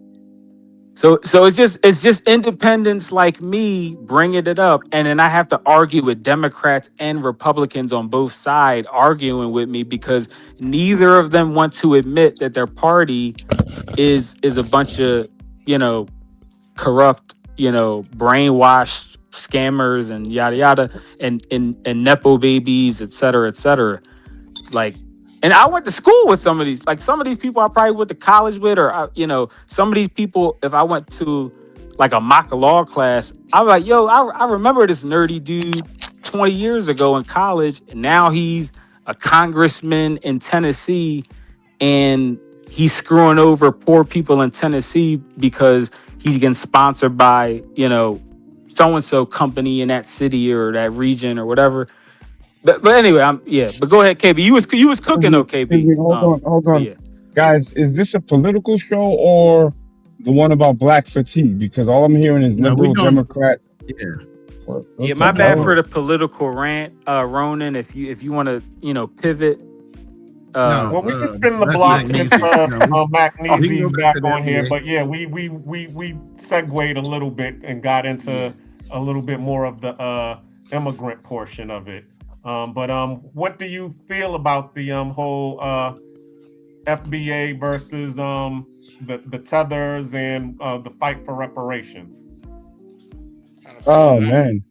So it's just independents like me bringing it up, and then I have to argue with Democrats and Republicans on both sides arguing with me because neither of them want to admit that their party is a bunch of corrupt, brainwashed scammers and yada yada and nepo babies, et cetera, like. And I went to school with some of these people I probably went to college with, or, some of these people, if I went to like a mock law class, I was like, yo, I remember this nerdy dude 20 years ago in college. And now he's a congressman in Tennessee and he's screwing over poor people in Tennessee because he's getting sponsored by, so-and-so company in that city or that region or whatever. But anyway, but go ahead, KB. You was cooking, though, KB. Hold on. Yeah. Guys, is this a political show or the one about black fatigue? Because all I'm hearing is liberal, Democrat. Yeah, my bad for the political rant, Ronan. If you want to, pivot. Well, we can spin the block since Magnesium's back on here. But yeah, we segued a little bit and got into a little bit more of the immigrant portion of it. But what do you feel about the whole FBA versus the tethers and the fight for reparations? Oh man,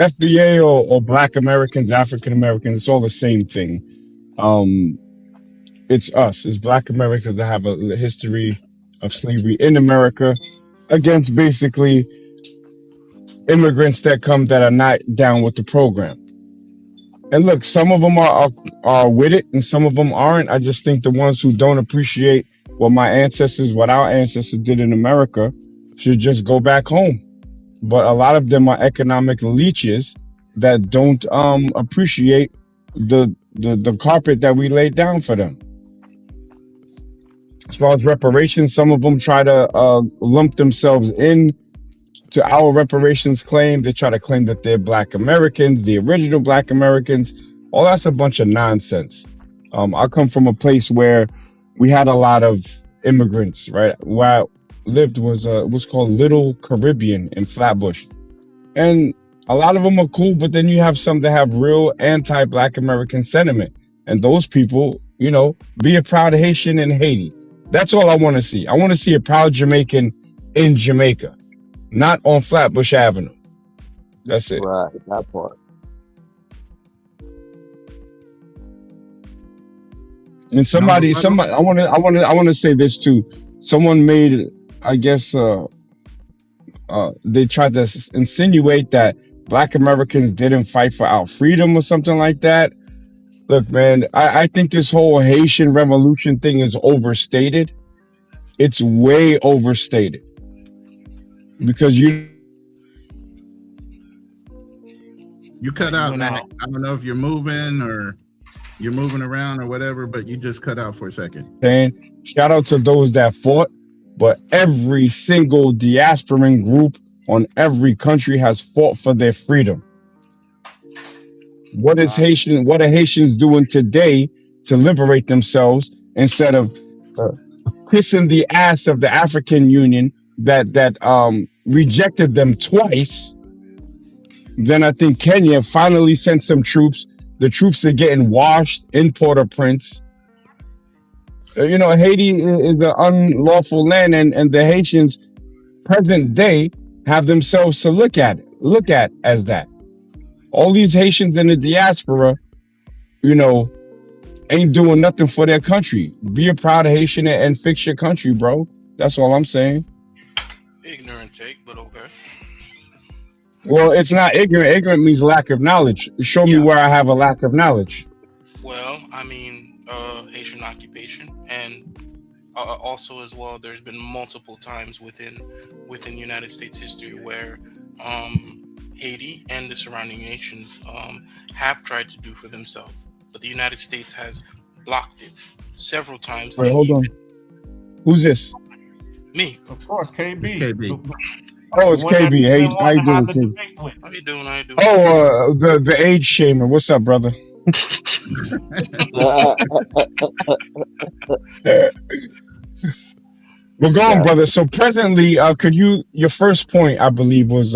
FBA or Black Americans, African Americans, it's all the same thing. It's us, it's Black Americans that have a history of slavery in America against basically immigrants that come that are not down with the program. And look, some of them are with it, and some of them aren't. I just think the ones who don't appreciate what our ancestors did in America, should just go back home. But a lot of them are economic leeches that don't appreciate the carpet that we laid down for them. As far as reparations, some of them try to lump themselves in to our reparations claim. They try to claim that they're Black Americans, the original Black Americans. All that's a bunch of nonsense. I come from a place where we had a lot of immigrants, right? Where I lived was called Little Caribbean in Flatbush. And a lot of them are cool, but then you have some that have real anti-Black American sentiment. And those people, be a proud Haitian in Haiti. That's all I want to see. I want to see a proud Jamaican in Jamaica, not on Flatbush Avenue. That's it. Right, that part. And somebody, I want to say this too. Someone made, I guess, they tried to insinuate that Black Americans didn't fight for our freedom or something like that. Look, man, I think this whole Haitian revolution thing is overstated. It's way overstated. Because you cut out, Mac. I don't know if you're moving or you're moving around or whatever, but you just cut out for a second. saying, shout out to those that fought, but every single diasporan group on every country has fought for their freedom. What are Haitians doing today to liberate themselves instead of kissing the ass of the African Union that rejected them twice? Then I think Kenya finally sent some troops. The troops are getting washed in Port-au-Prince. Haiti is an unlawful land, and the Haitians present day have themselves to look at as that. All these Haitians in the diaspora, ain't doing nothing for their country. Be a proud Haitian and fix your country, bro. That's all I'm saying. Ignorant take, but okay. Well, it's not ignorant. Ignorant means lack of knowledge. Show me where I have a lack of knowledge. Well, I mean, Haitian occupation, and also as well, there's been multiple times within United States history where Haiti and the surrounding nations have tried to do for themselves, but the United States has blocked it several times. Wait, hold on. Who's this? Me. Of course, KB. It's KB. Oh, it's KB. Hey, how you doing, KB? How you doing? Oh, the age shamer. What's up, brother? Well, go on, brother. So presently, your first point, I believe, was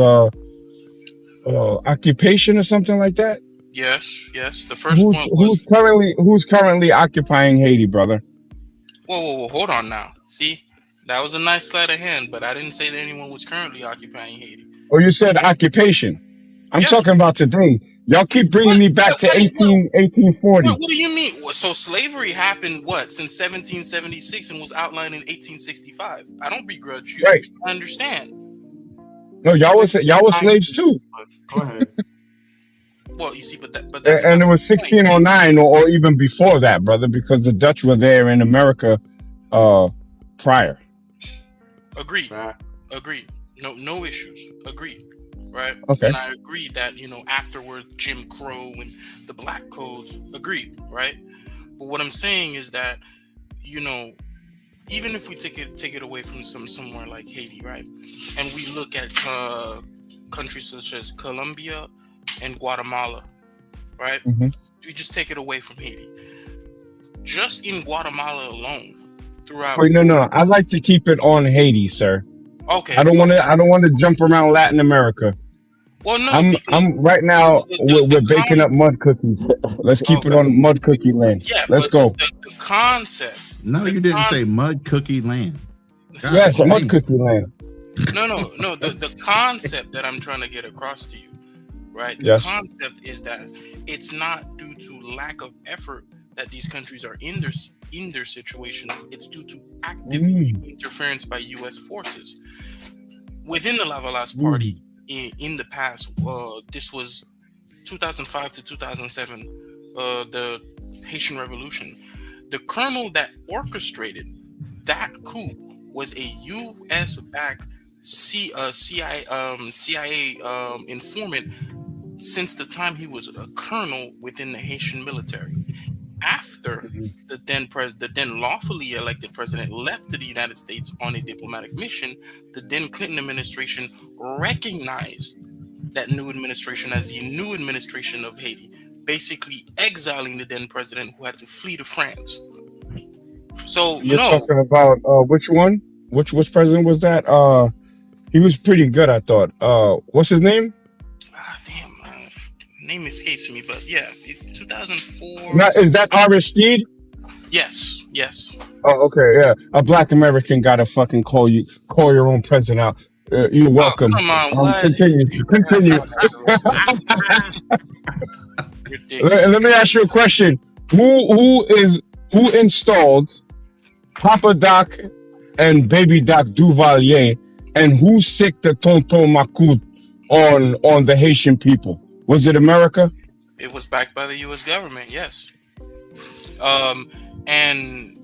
occupation or something like that? Yes. The first point was who's currently occupying Haiti, brother? Whoa, hold on now. See, that was a nice sleight of hand, but I didn't say that anyone was currently occupying Haiti. Oh, you said occupation. I'm talking about today. Y'all keep bringing me back to 1840. What do you mean? So slavery happened since 1776 and was outlined in 1865. I don't begrudge you. Right. I understand. No, y'all were slaves too. Go ahead. Well, you see, but that's and it was 1609 or even before that, brother, because the Dutch were there in America prior. Agreed. No issues. Agreed. Right. Okay. And I agree that afterward Jim Crow and the Black Codes. Agreed. Right. But what I'm saying is that even if we take it away from somewhere like Haiti, right, and we look at countries such as Colombia and Guatemala, right? Mm-hmm. We just take it away from Haiti. Just in Guatemala alone, throughout. Wait, no. I like to keep it on Haiti, sir. Okay. I don't want to jump around Latin America. Well, no. I'm right now. We're baking up mud cookies. Let's keep it on mud cookie land. Yeah. Let's go. The concept. No, you didn't say mud cookie land. God, yes, mud cookie land. No. The concept that I'm trying to get across to you, right? The Yes. concept is that it's not due to lack of effort that these countries are in their situations. It's due to active interference by U.S. forces. Within the Lavalas Party, in the past. This was 2005 to 2007, the Haitian Revolution. The colonel that orchestrated that coup was a U.S.-backed CIA informant since the time he was a colonel within the Haitian military. After the then lawfully elected president left to the United States on a diplomatic mission, the then Clinton administration recognized that new administration as the new administration of Haiti, basically exiling the then president who had to flee to France. So You're talking about which one? Which president was that? He was pretty good, I thought. What's his name? Name escapes me, but yeah, 2004. Now, is that Aristide? Yes. Oh, okay, yeah. A black American gotta fucking call your own president out. You're welcome. Oh, come on, what? Continue. Let me ask you a question. Who installed Papa Doc and Baby Doc Duvalier, and who sicked the Tonton Macoute on the Haitian people? Was it America? It was backed by the U.S. government, yes. And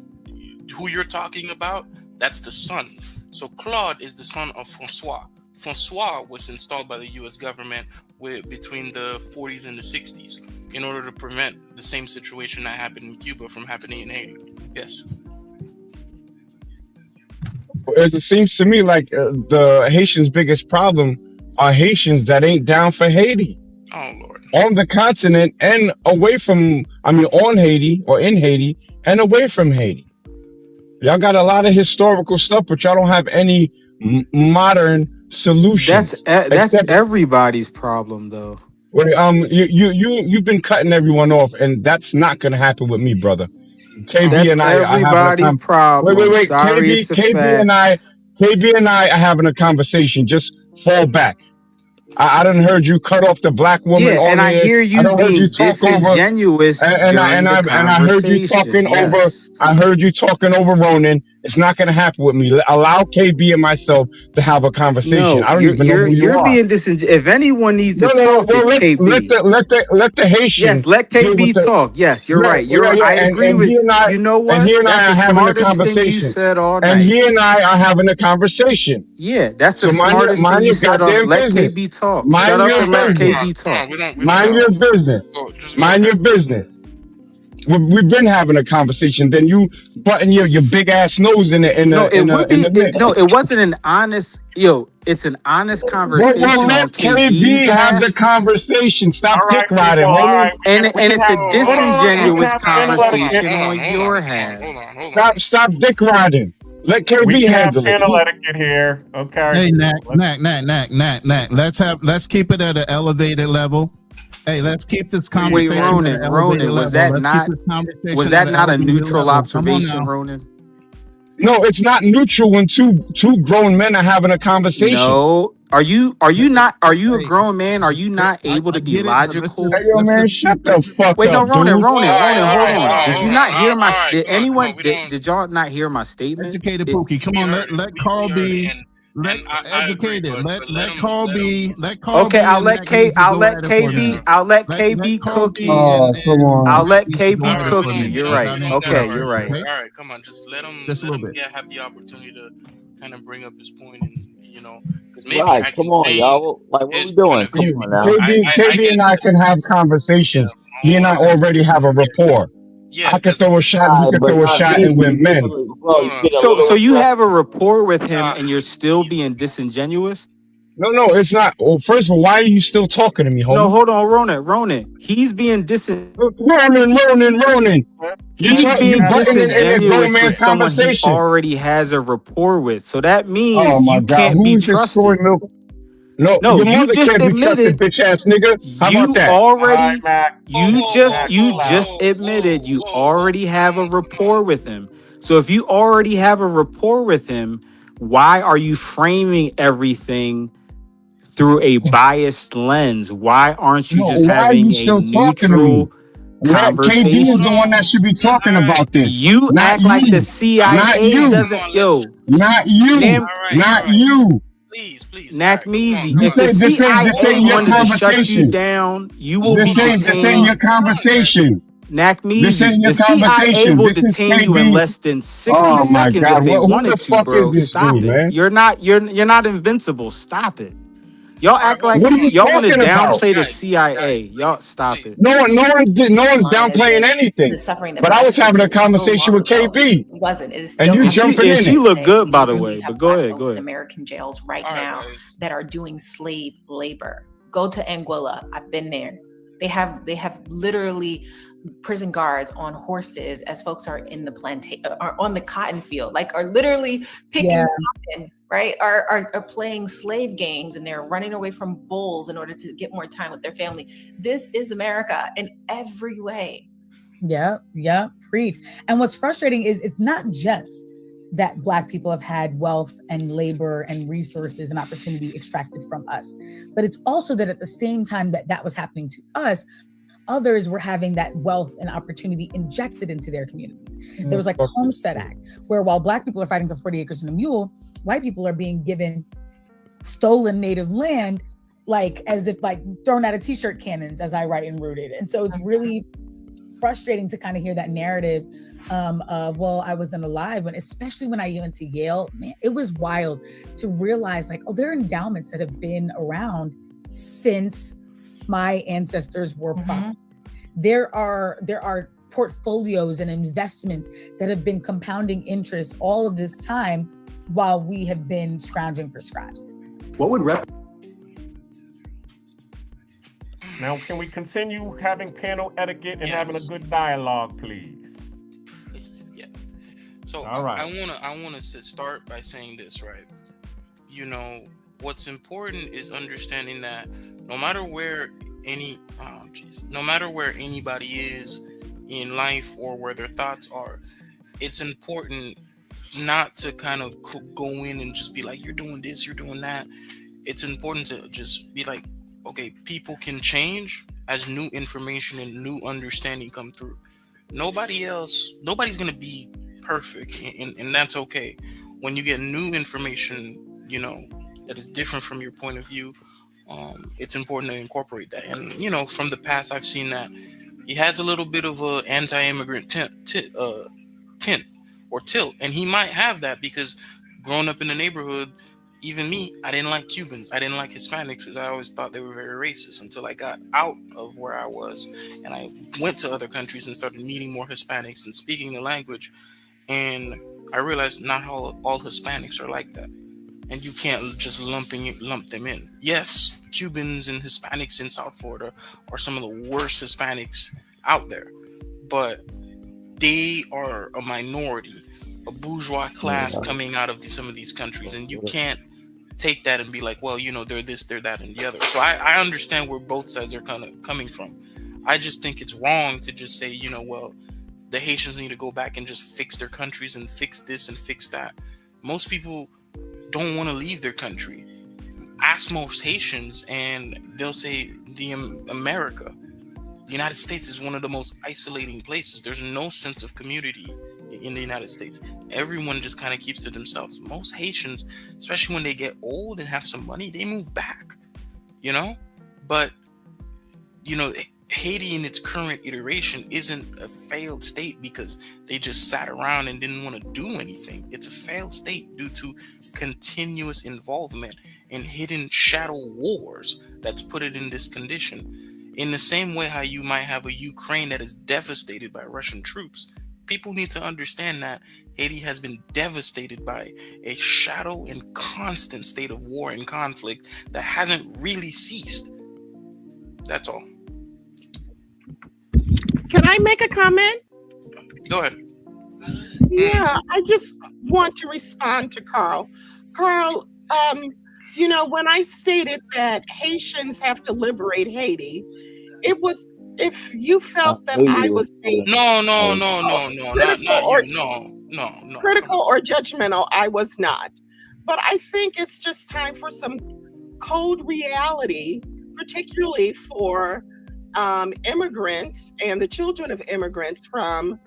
who you're talking about, that's the son. So Claude is the son of Francois. Francois was installed by the U.S. government between the 40s and the 60s in order to prevent the same situation that happened in Cuba from happening in Haiti. Yes. It seems to me like the Haitians' biggest problem are Haitians that ain't down for Haiti. Oh, Lord. On the continent and away from, on Haiti or in Haiti and away from Haiti. Y'all got a lot of historical stuff, but y'all don't have any modern solutions. That's everybody's problem, though. Wait, you've been cutting everyone off, and that's not gonna happen with me, brother. KB That's and I everybody's problem. Wait. Sorry, it's a fact. KB and I are having a conversation. Just fall back. I done heard you cut off the black woman. Yeah, and I hear you being disingenuous and I heard you talking over. I heard you talking over Ronan. It's not going to happen with me. Allow KB and myself to have a conversation. No, I don't even know who you are. Being disingenuous. If anyone needs to talk, it's KB. Let the Haitians. Yes, let KB talk. Yes, you're right. I agree with you. You know what? And he and I are having a conversation. You said all night. And he and I are having a conversation. Yeah, that's the smartest thing you said. Let KB talk. Shut up and let KB talk. Mind your business. Mind your business. We've been having a conversation. Then you button your big ass nose in the mix. No, it wasn't an honest. It's an honest conversation. Well, let KB have the conversation. Stop dick riding, and it's a disingenuous conversation on your hand. Stop dick riding. Let KB handle it. Let it get here. Okay. Hey, Knack. Let's keep it at an elevated level. Hey, let's keep this conversation. Wait, Ronan, was that not a neutral observation, Ronan? No, it's not neutral when two grown men are having a conversation. No. Are you a grown man? Are you not able to be logical? Hey, yo, man, shut the fuck up. Wait, no, Ronan, hold on. Did you not hear my? Did anyone? Did y'all not hear my statement? Educated Pookie, come on, let Carl be. Let educated. Let Carl be. Let Carl. Okay, I'll let KB. I'll let KB cook you. Oh, come on. I'll let KB cook you. You're right. Okay, you're right. All right, come on, just let him. Have the opportunity to kind of bring up his point, and because maybe come on, y'all. Like, what are we doing? Come on now. KB and I can have conversations. He and I already have a rapport. Yeah, I can throw a shot. He can throw a shot, and we're men. So you have a rapport with him, and you're still being disingenuous? No, it's not. Well, first of all, why are you still talking to me, homie? No, hold on, Ronan. He's being disingenuous. Ronan. He's being disingenuous with someone he already has a rapport with. So that means you can't be trusted. No, you just admitted, bitch ass nigga. How about that? You just admitted you already have a rapport with him. So if you already have a rapport with him, why are you framing everything through a biased lens? Why aren't you just having a neutral conversation? KB is the one that should be talking about this. You act like the CIA doesn't. Not you. Please. Nakmeezy, All right, if the This ain't CIA your wanted to shut you conversation. down, you will be This ain't your detained. conversation. This ain't Nakmeezy, your the CIA conversation. will This is detain you in KB. less than 60 Oh my seconds if God. they Who wanted the to, fuck is bro. this Stop dude, it. man? You're not invincible. Stop it. Y'all act like What are you y'all want to talking about? downplay the CIA. Y'all stop it. No one's line is downplaying that anything. the suffering that But I black was people having a did was so conversation long with ago. KB, It wasn't. It is and still you And jumping in she it. looked good, by the we way. have But go black ahead, folks in ahead. American jails right now that are doing slave labor. Go to Anguilla. I've been there. They have literally prison guards on horses as folks are in the are on the cotton field, like are literally picking cotton, right? Are playing slave games, and they're running away from bulls in order to get more time with their family. This is America in every way. Yeah, preach. And what's frustrating is it's not just that Black people have had wealth and labor and resources and opportunity extracted from us, but it's also that at the same time that was happening to us, others were having that wealth and opportunity injected into their communities. There was like the Homestead Act, where while Black people are fighting for 40 acres and a mule, white people are being given stolen native land, like as if like thrown out of t-shirt cannons, as I write in Rooted. And so it's really frustrating to kind of hear that narrative of, well, I wasn't alive, when, especially when I went to Yale, man, it was wild to realize like, oh, there are endowments that have been around since my ancestors were property. There are portfolios and investments that have been compounding interest all of this time while we have been scrounging for scraps. What would Now, can we continue having panel etiquette and having a good dialogue, please? Yes. So all right. I wanna start by saying this, right? You know, what's important is understanding that no matter where anybody is in life or where their thoughts are, it's important not to kind of go in and just be like, you're doing this, you're doing that. It's important to just be like, okay, people can change as new information and new understanding come through. Nobody's gonna be perfect, and that's okay. When you get new information, you know, that is different from your point of view, it's important to incorporate that. And you know, from the past, I've seen that he has a little bit of a anti-immigrant tint, or tilt, and he might have that because growing up in the neighborhood, even me, I didn't like Cubans, I didn't like Hispanics, because I always thought they were very racist until I got out of where I was and I went to other countries and started meeting more Hispanics and speaking the language, and I realized not all Hispanics are like that. And you can't just lump them in. Yes, Cubans and Hispanics in South Florida are some of the worst Hispanics out there, but they are a minority, a bourgeois class coming out of some of these countries, and you can't take that and be like, well, you know, they're this, they're that, and the other. So I understand where both sides are kind of coming from. I just think it's wrong to just say, you know, well, the Haitians need to go back and just fix their countries and fix this and fix that. Most people don't want to leave their country. Ask most Haitians and they'll say America. The United States is one of the most isolating places. There's no sense of community in the United States. Everyone just kind of keeps to themselves. Most Haitians, especially when they get old and have some money, they move back, you know? But, you know, Haiti in its current iteration isn't a failed state because they just sat around and didn't want to do anything. It's a failed state due to continuous involvement in hidden shadow wars that's put it in this condition. In the same way how you might have a Ukraine that is devastated by Russian troops, people need to understand that Haiti has been devastated by a shadow and constant state of war and conflict that hasn't really ceased. That's all. Can I make a comment? Go ahead. Yeah, I just want to respond to Carl. Carl, you know, when I stated that Haitians have to liberate Haiti, it was if you felt that I was being critical or judgmental, I was not. But I think it's just time for some cold reality, particularly for immigrants and the children of immigrants from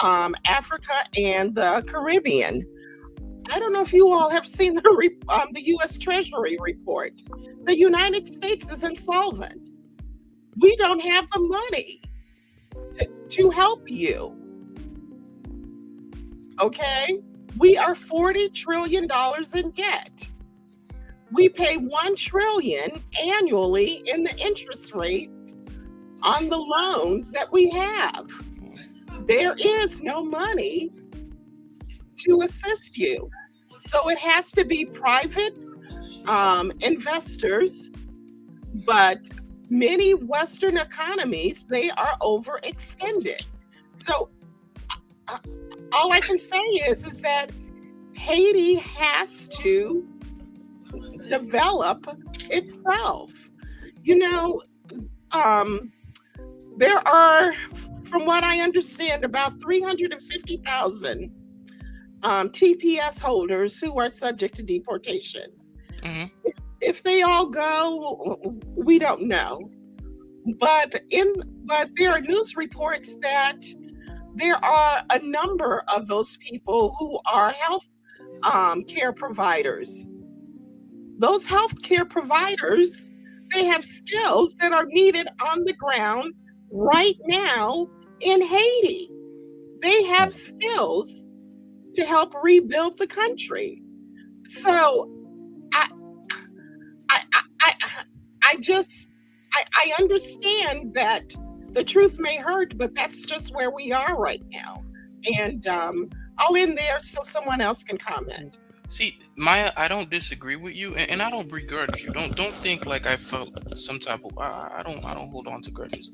Africa and the Caribbean. I don't know if you all have seen the U.S. Treasury report. The United States is insolvent. We don't have the money to help you. Okay? We are $40 trillion in debt. We pay $1 trillion annually in the interest rates on the loans that we have. There is no money to assist you. So it has to be private investors, but many Western economies, they are overextended. So all I can say is that Haiti has to develop itself. You know, there are, from what I understand, about 350,000 TPS holders who are subject to deportation. Mm-hmm. If they all go, we don't know. But there are news reports that there are a number of those people who are health care providers. Those health care providers, they have skills that are needed on the ground right now in Haiti. They have skills to help rebuild the country. So I understand that the truth may hurt, but that's just where we are right now. And I'll end there so someone else can comment. See, Maya, I don't disagree with you, and I don't begrudge you. Don't think like I felt some type of. I don't hold on to grudges.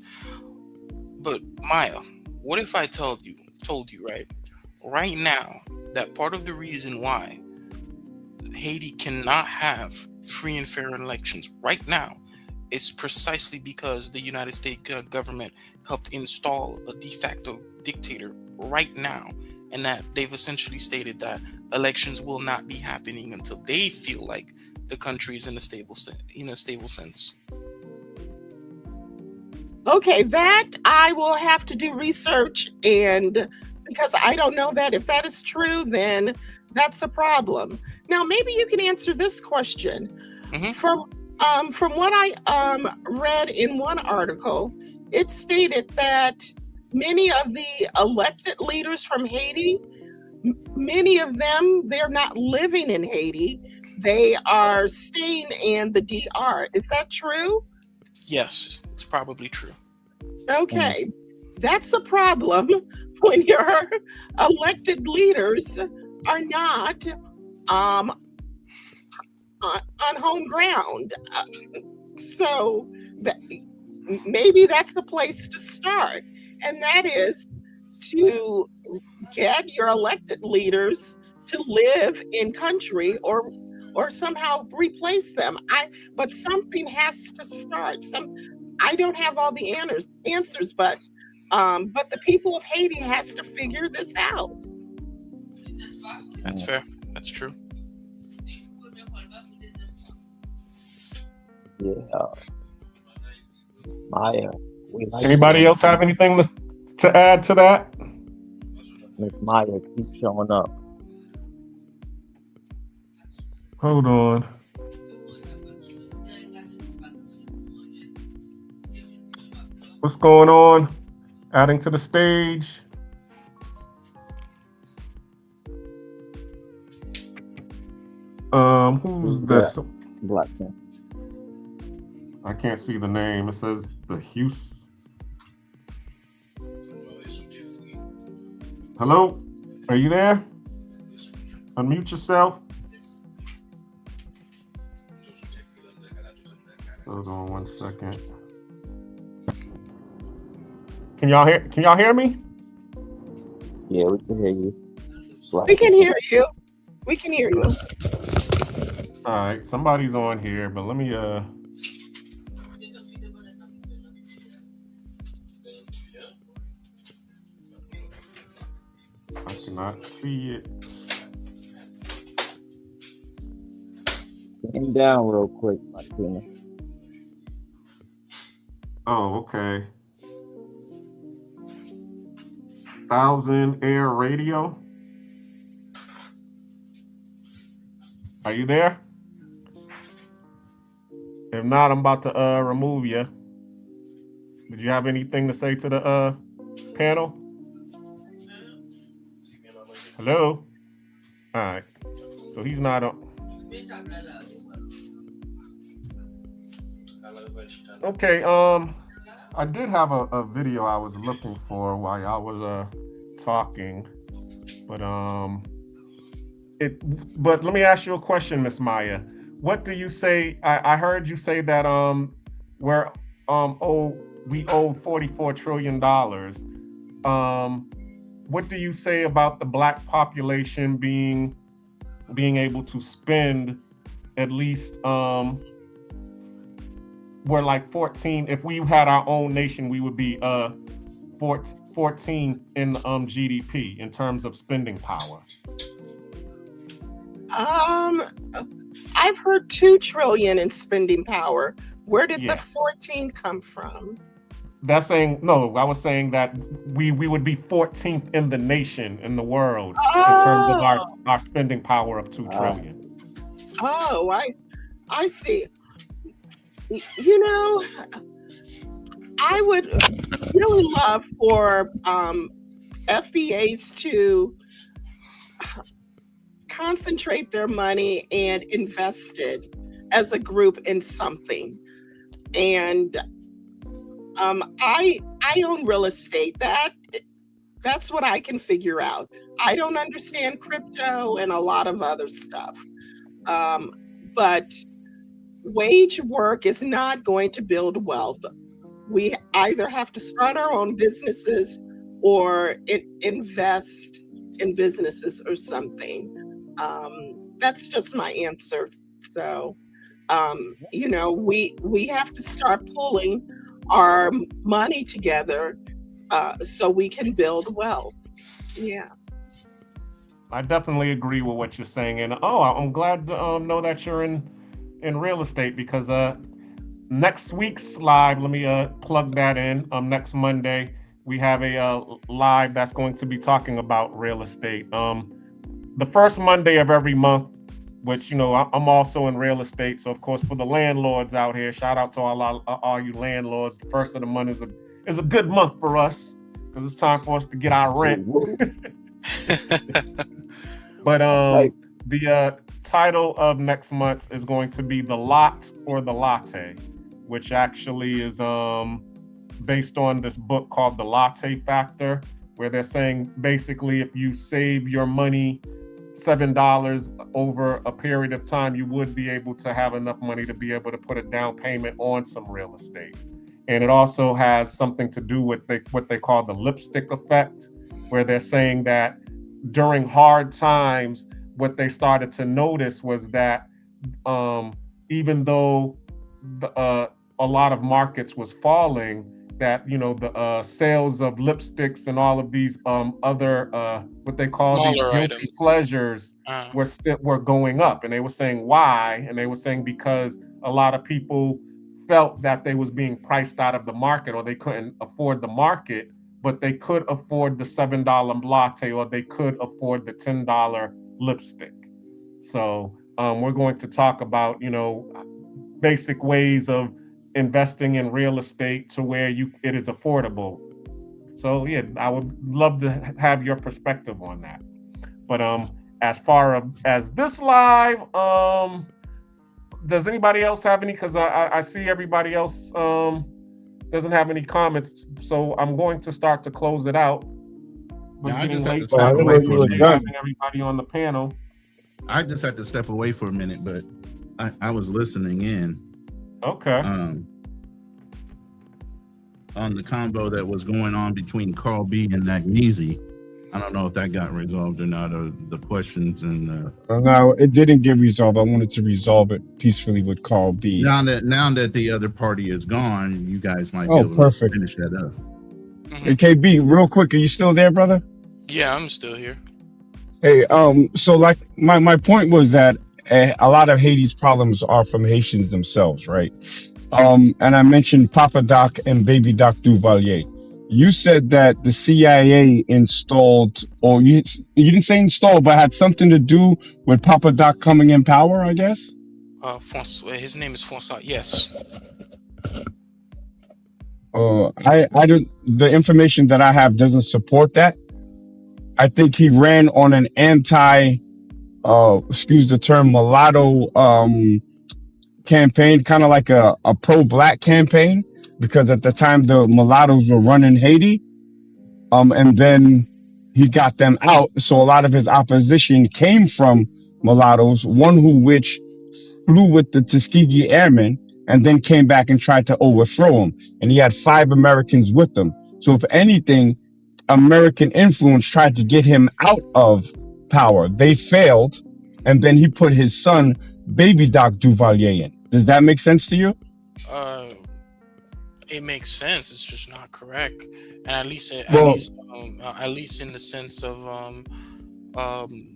But Maya, what if I told you right now that part of the reason why Haiti cannot have free and fair elections right now is precisely because the United States government helped install a de facto dictator right now, and that they've essentially stated that elections will not be happening until they feel like the country is in a stable sense. Okay, that I will have to do research, and because I don't know that. If that is true, then that's a problem. Now, maybe you can answer this question. Mm-hmm. From what I read in one article, it stated that many of the elected leaders from Haiti, many of them, they're not living in Haiti. They are staying in the DR. Is that true? Yes, it's probably true. Okay, that's a problem when your elected leaders are not on home ground. So maybe that's the place to start, and that is to get your elected leaders to live in country or somehow replace them. But something has to start. I don't have all the answers, but the people of Haiti has to figure this out. That's fair. That's true. Yeah. Maya, Anybody else have anything to add to that? Miss Maya, keep showing up. Hold on. What's going on? Adding to the stage. Who's this? Black man. I can't see the name. It says the Hughes. Hello? Are you there? Unmute yourself. Hold on 1 second. Can y'all hear me? Yeah, we can hear you. We can hear you. We can hear you. All right, somebody's on here, but let me I cannot see it. Came down real quick, Martina. Oh, okay. 1000 Air Radio. Are you there? If not, I'm about to remove you. Did you have anything to say to the panel? Hello? All right. So he's not on. Okay, I did have a video I was looking for while I was talking, but but let me ask you a question, Miss Maya. What do you say? I heard you say that we owe $44 trillion. What do you say about the Black population being able to spend at least we're like 14. If we had our own nation, we would be 14 in GDP in terms of spending power. I've heard 2 trillion in spending power. Where did the 14 come from? That's saying no. I was saying that we would be 14th in the nation, in the world, in terms of our spending power of 2 trillion. Oh, I see. You know, I would really love for FBAs to concentrate their money and invest it as a group in something. And I own real estate. That's what I can figure out. I don't understand crypto and a lot of other stuff. But wage work is not going to build wealth. We either have to start our own businesses or invest in businesses or something. That's just my answer. So, you know, we have to start pulling our money together so we can build wealth. Yeah. I definitely agree with what you're saying. And I'm glad to know that you're in real estate, because next week's live, let me plug that in. Next Monday, we have a live that's going to be talking about real estate. The first Monday of every month, which, you know, I'm also in real estate. So, of course, for the landlords out here, shout out to all you landlords. The first of the month is a good month for us, because it's time for us to get our rent. But the title of next month is going to be The Lot or the Latte, which actually is based on this book called The Latte Factor, where they're saying basically if you save your money $7 over a period of time, you would be able to have enough money to be able to put a down payment on some real estate. And it also has something to do with what they call the lipstick effect, where they're saying that during hard times, what they started to notice was that even though a lot of markets was falling, that, you know, the sales of lipsticks and all of these other what they call Smaller these guilty items. pleasures were going up. And they were saying why, and they were saying because a lot of people felt that they was being priced out of the market, or they couldn't afford the market, but they could afford the $7 latte, or they could afford the $10 lipstick. So we're going to talk about, you know, basic ways of investing in real estate to where it is affordable. So yeah, I would love to have your perspective on that. But as far as this live, does anybody else have any? Because I see everybody else doesn't have any comments, so I'm going to start to close it out. But I just late, had to step away for a minute. having everybody on the panel. I just had to step away for a minute, but I was listening in. Okay. On the combo that was going on between Carl B and Agnesi. I don't know if that got resolved or not, or the questions and no, it didn't get resolved. I wanted to resolve it peacefully with Carl B. Now that the other party is gone, you guys might be able to finish that up. Hey, KB, real quick, are you still there, brother? Yeah, I'm still here. Hey, so like my point was that a lot of Haiti's problems are from Haitians themselves, right? And I mentioned Papa Doc and Baby Doc Duvalier. you said that the CIA installed, or you didn't say installed, but had something to do with Papa Doc coming in power, I guess. His name is Francois. Yes. I don't. The information that I have doesn't support that. I think he ran on an excuse the term, mulatto campaign, kind of like a pro-black campaign, because at the time the mulattoes were running Haiti, and then he got them out. So a lot of his opposition came from mulattoes, one which flew with the Tuskegee Airmen and then came back and tried to overthrow him. And he had 5 Americans with him. So if anything, American influence tried to get him out of power. They failed, and then he put his son, Baby Doc Duvalier, in. Does that make sense to you? It makes sense. It's just not correct, and at least in the sense of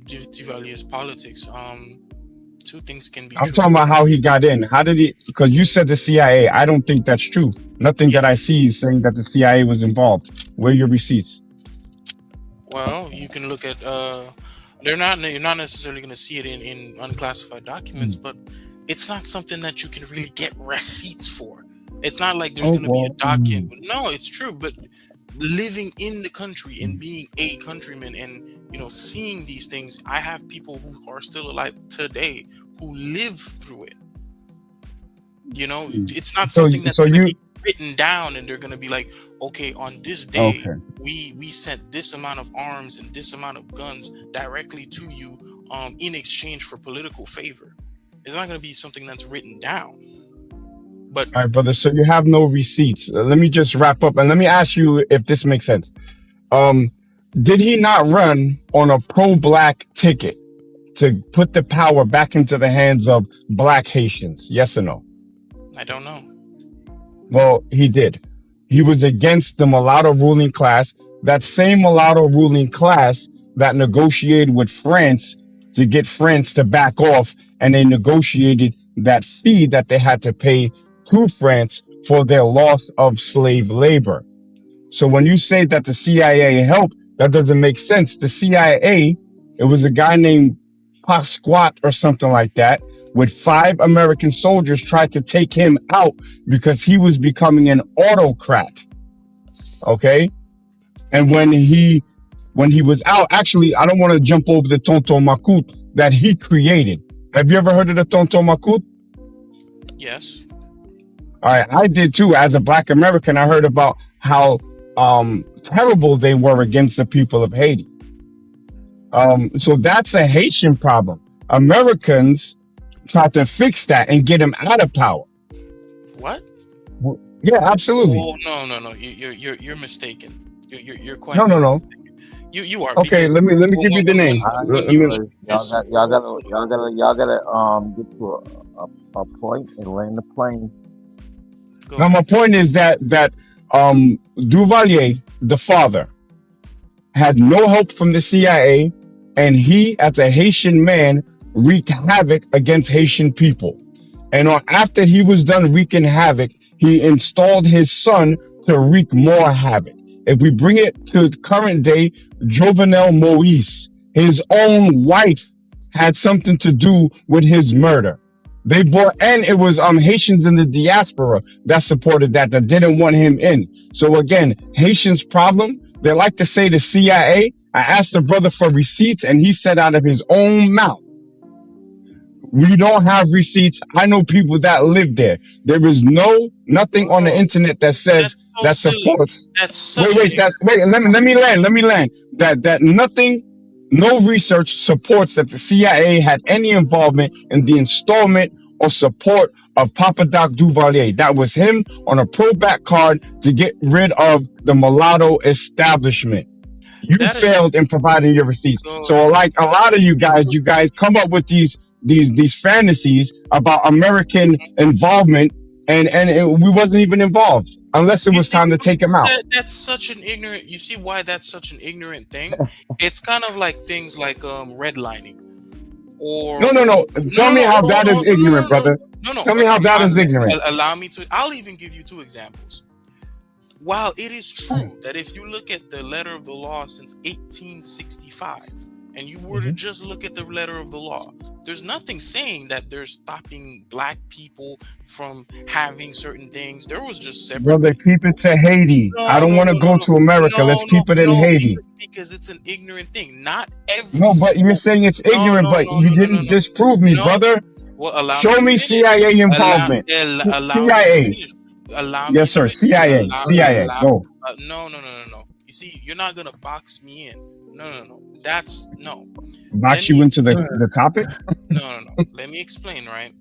Duvalier's politics. Two things can be I'm true. talking about how he got in. How did he? Because you said the CIA. I don't think that's true. Nothing that I see is saying that the CIA was involved. Where are your receipts? Well, you can look at. You're not necessarily going to see it in unclassified documents, but it's not something that you can really get receipts for. It's not like there's going to be a document. No, it's true. But living in the country and being a countryman and seeing these things, I have people who are still alive today who live through it. It's not something that's going to be written down and they're going to be like, okay, on this day, we sent this amount of arms and this amount of guns directly to you in exchange for political favor. It's not going to be something that's written down. But all right, brother. So you have no receipts. Let me just wrap up and let me ask you if this makes sense. Did he not run on a pro-black ticket to put the power back into the hands of black Haitians? Yes or no? I don't know. Well, he did. He was against the mulatto ruling class, that same mulatto ruling class that negotiated with France to get France to back off, and they negotiated that fee that they had to pay to France for their loss of slave labor. So when you say that the CIA helped, that doesn't make sense. The CIA, it was a guy named Pasquat or something like that, with 5 American soldiers tried to take him out because he was becoming an autocrat. Okay? And when he was out, actually, I don't want to jump over the Tonton Macoute that he created. Have you ever heard of the Tonton Macoute? Yes. All right, I did too. As a Black American, I heard about how terrible they were against the people of Haiti. So that's a Haitian problem. Americans tried to fix that and get him out of power. What? Yeah, absolutely. Oh no. You're mistaken. You're quite No. You are. Okay, let me give you the name. Y'all gotta get to a point and land the plane. Now my point is that Duvalier, the father, had no help from the CIA, and he, as a Haitian man, wreaked havoc against Haitian people. And after he was done wreaking havoc, he installed his son to wreak more havoc. If we bring it to current day, Jovenel Moïse, his own wife, had something to do with his murder. And it was Haitians in the diaspora that supported that didn't want him in. So again, Haitians' problem, they like to say the CIA. I asked the brother for receipts, and he said out of his own mouth, we don't have receipts. I know people that live there. There is nothing on the internet that says that supports. Wait. Let me land. That nothing, no research supports that the CIA had any involvement in the installment or support of Papa Doc Duvalier. That was him on a pro-back card to get rid of the mulatto establishment. You failed in providing your receipts. So like a lot of you guys come up with these fantasies about American involvement, and we wasn't even involved unless it was time to take him out. That's such an ignorant. You see why that's such an ignorant thing? It's kind of like things like redlining. Or No. Tell me how that is ignorant, brother. No. Tell me how that is ignorant. Allow me to. I'll even give you 2 examples. while it is true that if you look at the letter of the law since 1865, and you were to just look at the letter of the law, there's nothing saying that they're stopping black people from having certain things. There was just separate. Brother, keep it to Haiti. I don't want to go to America. Let's keep it in Haiti. Because it's an ignorant thing. Not every. No, but you're saying it's ignorant, but you didn't disprove me, brother. Well, show me CIA involvement. CIA. Yes, sir. CIA. CIA. Go. No. You see, you're not gonna box me in. No. That's no. Box you into the topic? No. Let me explain, right?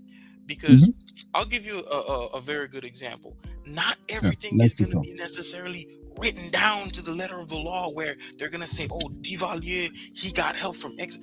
Because I'll give you a very good example. Not everything is going to be necessarily written down to the letter of the law where they're going to say, oh, Duvalier, he got help from X.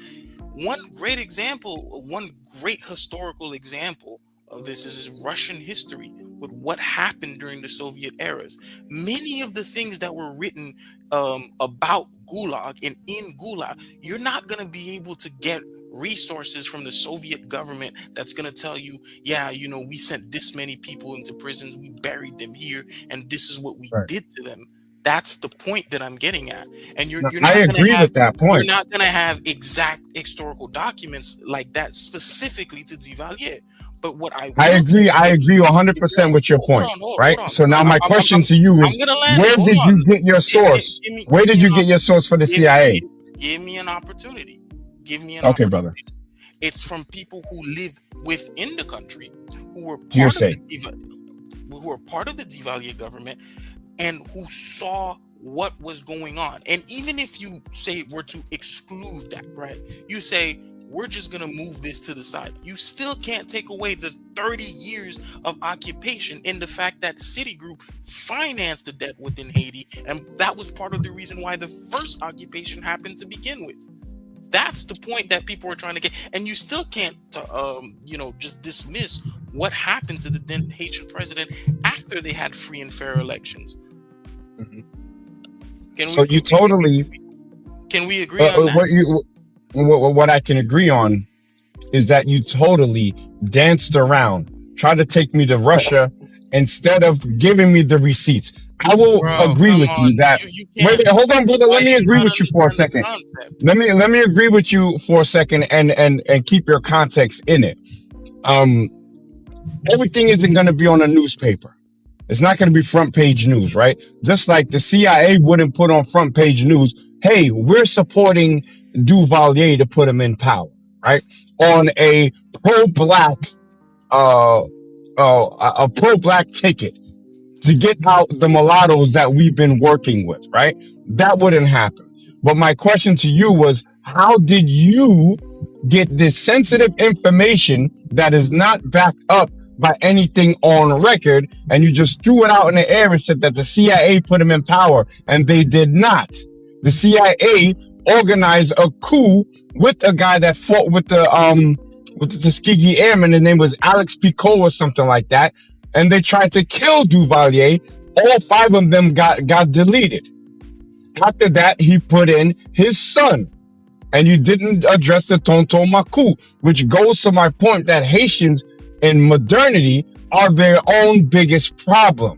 One great example, one great historical example of this is Russian history with what happened during the Soviet eras. Many of the things that were written about Gulag and in Gulag, you're not going to be able to get resources from the Soviet government that's going to tell you, yeah, you know, we sent this many people into prisons, we buried them here, and this is what we did to them. That's the point that I'm getting at. And you're not I agree with that point. You're not going to have exact historical documents like that specifically to Duvalier. But what I agree 100% with your point, right? So now my question to you is, where did you get your source? Where did you get your source for the CIA? Give me an opportunity. Okay, brother. It's from people who lived within the country, who were part of the Duvalier government, and who saw what was going on. And even if you say were to exclude that, right? You say, we're just going to move this to the side. You still can't take away the 30 years of occupation in the fact that Citigroup financed the debt within Haiti. And that was part of the reason why the first occupation happened to begin with. That's the point that people are trying to get. And you still can't, just dismiss what happened to the then Haitian president after they had free and fair elections. Can we agree on that? What I can agree on is that you totally danced around, tried to take me to Russia instead of giving me the receipts. I will agree with you that. Wait, hold on, brother. Let me agree with you for a second. Let me agree with you for a second and keep your context in it. Everything isn't going to be on a newspaper. It's not going to be front page news, right? Just like the CIA wouldn't put on front page news, hey, we're supporting Duvalier to put him in power, right? On a pro-black, a pro-black ticket to get out the mulattoes that we've been working with, right? That wouldn't happen. But my question to you was, how did you get this sensitive information that is not backed up by anything on record, and you just threw it out in the air and said that the CIA put him in power, and they did not? The CIA organized a coup with a guy that fought with the Tuskegee Airmen. His name was Alex Picot or something like that, and they tried to kill Duvalier. All 5 of them got deleted. After that, he put in his son, and you didn't address the Tonton Macoute, which goes to my point that Haitians in modernity are their own biggest problem.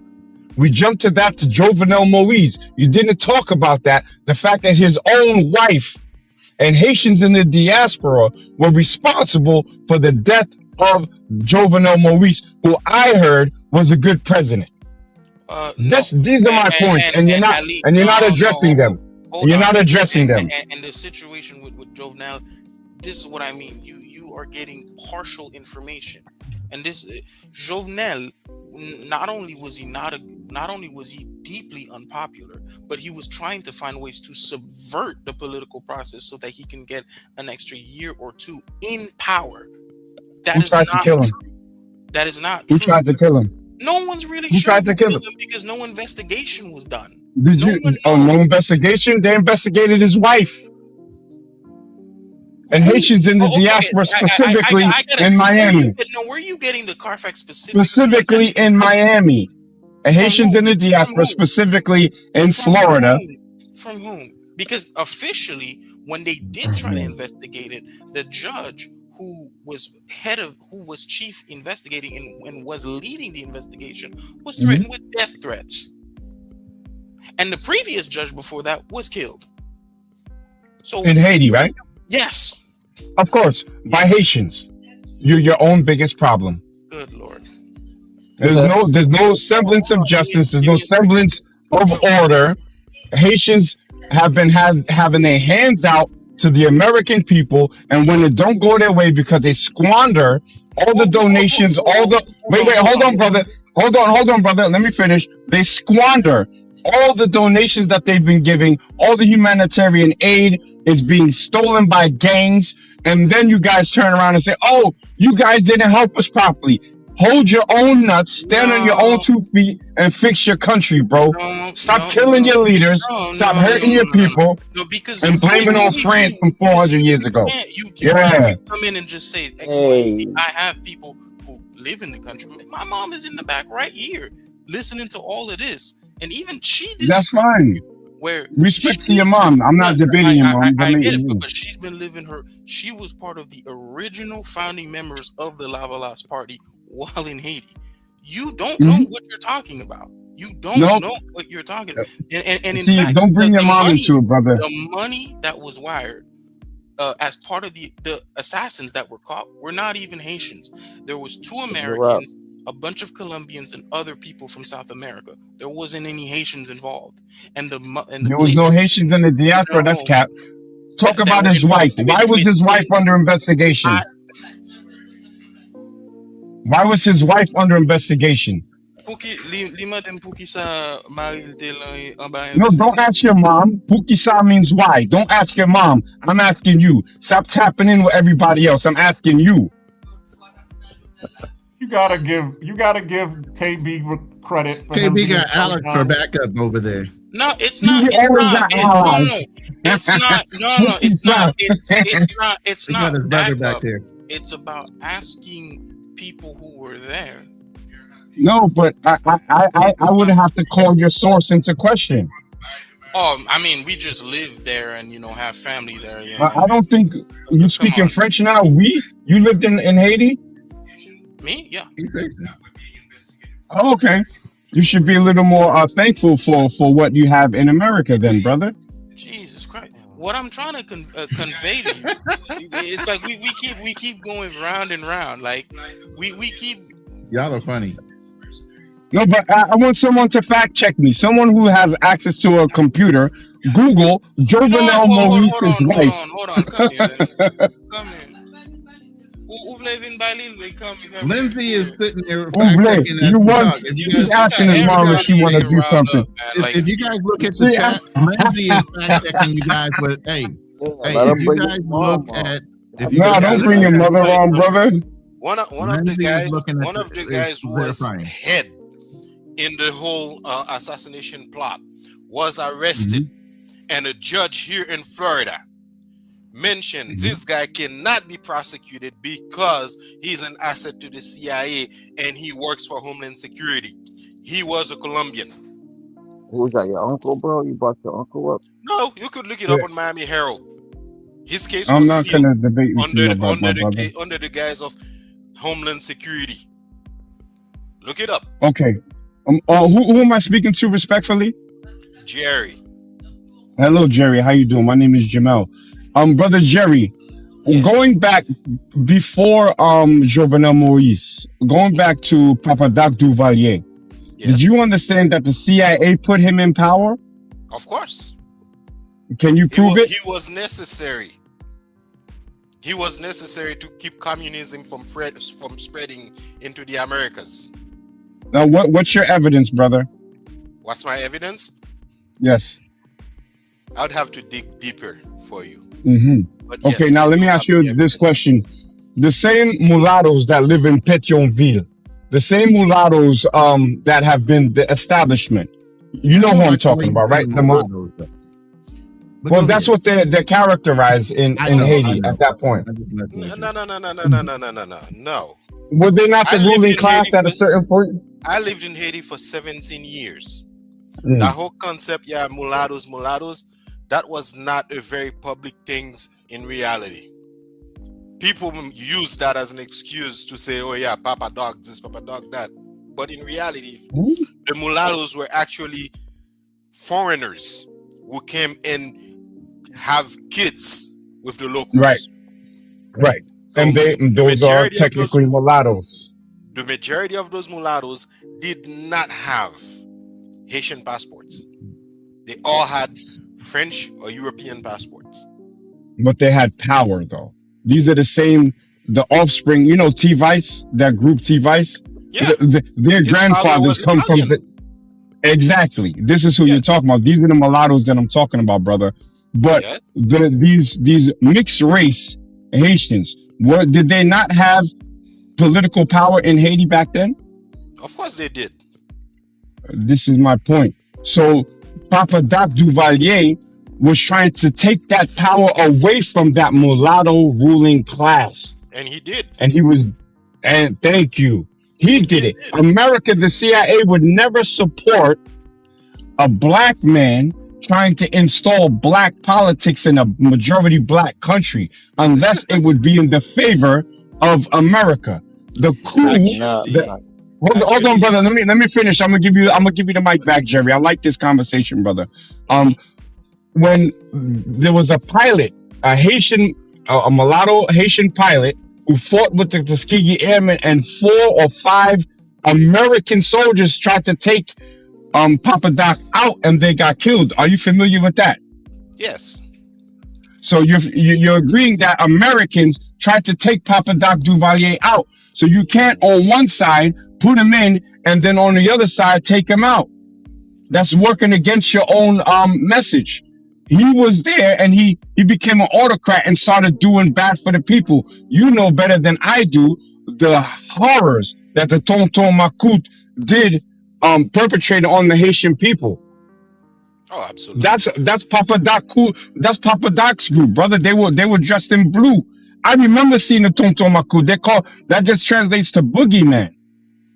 We jumped to that to Jovenel Moise. You didn't talk about that. The fact that his own wife and Haitians in the diaspora were responsible for the death of Jovenel Moise, who I heard was a good president. These are my points, and you're not addressing them. You're not addressing them. And the situation with Jovenel, this is what I mean. You are getting partial information. And this Jovenel, not only was he deeply unpopular, but he was trying to find ways to subvert the political process so that he can get an extra year or 2 in power. Who tried to kill him? That is not Who true. tried to kill him? No one's really Who tried to kill him? because no investigation was done. No investigation? They investigated his wife. And Haitians in the diaspora, specifically in Miami. Where are you getting the Carfax specifically in Miami? And Haitians in the diaspora, specifically in Florida. From whom? Because officially, when they did try to investigate it, the judge who was chief investigating and was leading the investigation was threatened with death threats. and the previous judge before that was killed. So in Haiti, right? Yes. Of course, by Haitians. You're your own biggest problem. Good Lord. There's no semblance of justice. There's no semblance of order. Haitians have been having their hands out to the American people, and when it don't go their way because they squander all the donations, wait, hold on, brother. Hold on, brother. Let me finish. They squander all the donations that they've been giving, all the humanitarian aid is being stolen by gangs, and then you guys turn around and say, "Oh, you guys didn't help us properly." Hold your own nuts, stand on your own 2 feet, and fix your country, bro. Stop killing your leaders, stop hurting your people, and blaming on France from 400 years ago. You can't come in and just say, I have people who live in the country. My mom is in the back right here, listening to all of this. And even she did. That's fine. Where respect to your mom. I'm not debating your mom. I get it, but she's been living she was part of the original founding members of the Lavalas party while in Haiti. You don't know what you're talking about. You don't know what you're talking about. And in fact, don't bring your mom into it, brother. The money that was wired as part of the assassins that were caught were not even Haitians. There was 2 Americans, a bunch of Colombians, and other people from South America. There wasn't any Haitians involved. And there was no Haitians in the diaspora. That's cap. Talk about his wife. Why was his wife under investigation? Why was his wife under investigation? No, don't ask your mom. Pukisa means why. Don't ask your mom. I'm asking you. Stop tapping in with everybody else. I'm asking you. You gotta give KB credit. For KB got Alex for backup over there. No, it's not. It's not backup. It's about asking people who were there. No, but I would have to call your source into question. Oh, I mean, we just live there and have family there. I don't think you speak in French now. You lived in Haiti? Me? Yeah. Oh, okay. You should be a little more thankful for what you have in America, then, brother. Jesus Christ! What I'm trying to convey to you, it's like we keep going round and round. Like we keep. Y'all are funny. No, but I want someone to fact check me. Someone who has access to a computer. Google Jovenel Moise's wife. Hold on. Come here. Lindsay is sitting there fact checking. She's asking his mom if she want to do something. If you guys look at the chat, Lindsay is fact checking you guys. But hey, if you guys look at, don't bring your mother on, brother. One of the guys who was head in the whole assassination plot was arrested, and a judge here in Florida mentioned this guy cannot be prosecuted because he's an asset to the CIA and he works for Homeland Security. He was a Colombian. Who was that, your uncle, bro? You brought your uncle up? No, you could look it up on Miami Herald. His case I'm was not sealed gonna debate with under, you about my brother. under the guise of Homeland Security. Look it up. Okay. Who am I speaking to respectfully? Jerry. Hello, Jerry. How you doing? My name is Jamel. Brother Jerry, going back before Jovenel Moise, going back to Papa Doc Duvalier, did you understand that the CIA put him in power? Of course. Can you prove it? He was necessary. He was necessary to keep communism from spreading into the Americas. Now, what's your evidence, brother? What's my evidence? Yes. I'd have to dig deeper for you. Okay, now let me ask you this question. The same mulattoes that live in Pétionville, the same mulattoes that have been the establishment, you know who I'm talking about, right? Well, that's what they're characterized in Haiti at that point. No. Were they not the ruling class at a certain point? I lived in Haiti for 17 years. The whole concept, mulattoes, that was not a very public thing in reality. People use that as an excuse to say, oh yeah, Papa Dog this, Papa Dog that. But in reality, the mulattoes were actually foreigners who came and have kids with the locals. Right. So And those are technically mulattoes. The majority of those mulattoes did not have Haitian passports. They all had French or European passports. But they had power, though. These are the offspring, T-Vice, that group T-Vice? Yeah. Their grandfathers come from exactly. This is who you're talking about. These are the mulattoes that I'm talking about, brother. But these mixed race Haitians, did they not have political power in Haiti back then? Of course they did. This is my point. So Papa Doc Duvalier was trying to take that power away from that mulatto ruling class. And he did. And thank you. He did it. America, the CIA would never support a black man trying to install black politics in a majority black country unless it would be in the favor of America. The coup. Hold on, brother. Let me finish. I'm gonna give you the mic back, Jerry. I like this conversation, brother. When there was a pilot, a mulatto Haitian pilot who fought with the Tuskegee Airmen, and 4 or 5 American soldiers tried to take Papa Doc out, and they got killed. Are you familiar with that? Yes. So you're agreeing that Americans tried to take Papa Doc Duvalier out. So you can't on one side put him in and then on the other side take him out. That's working against your own message. He was there and he became an autocrat and started doing bad for the people. You know better than I do the horrors that the Tonton Macoute did perpetrated on the Haitian people. Oh, absolutely. That's Papa Doc. That's Papa Doc's group, brother. They were dressed in blue. I remember seeing the Tonton Macoute. That just translates to boogeyman.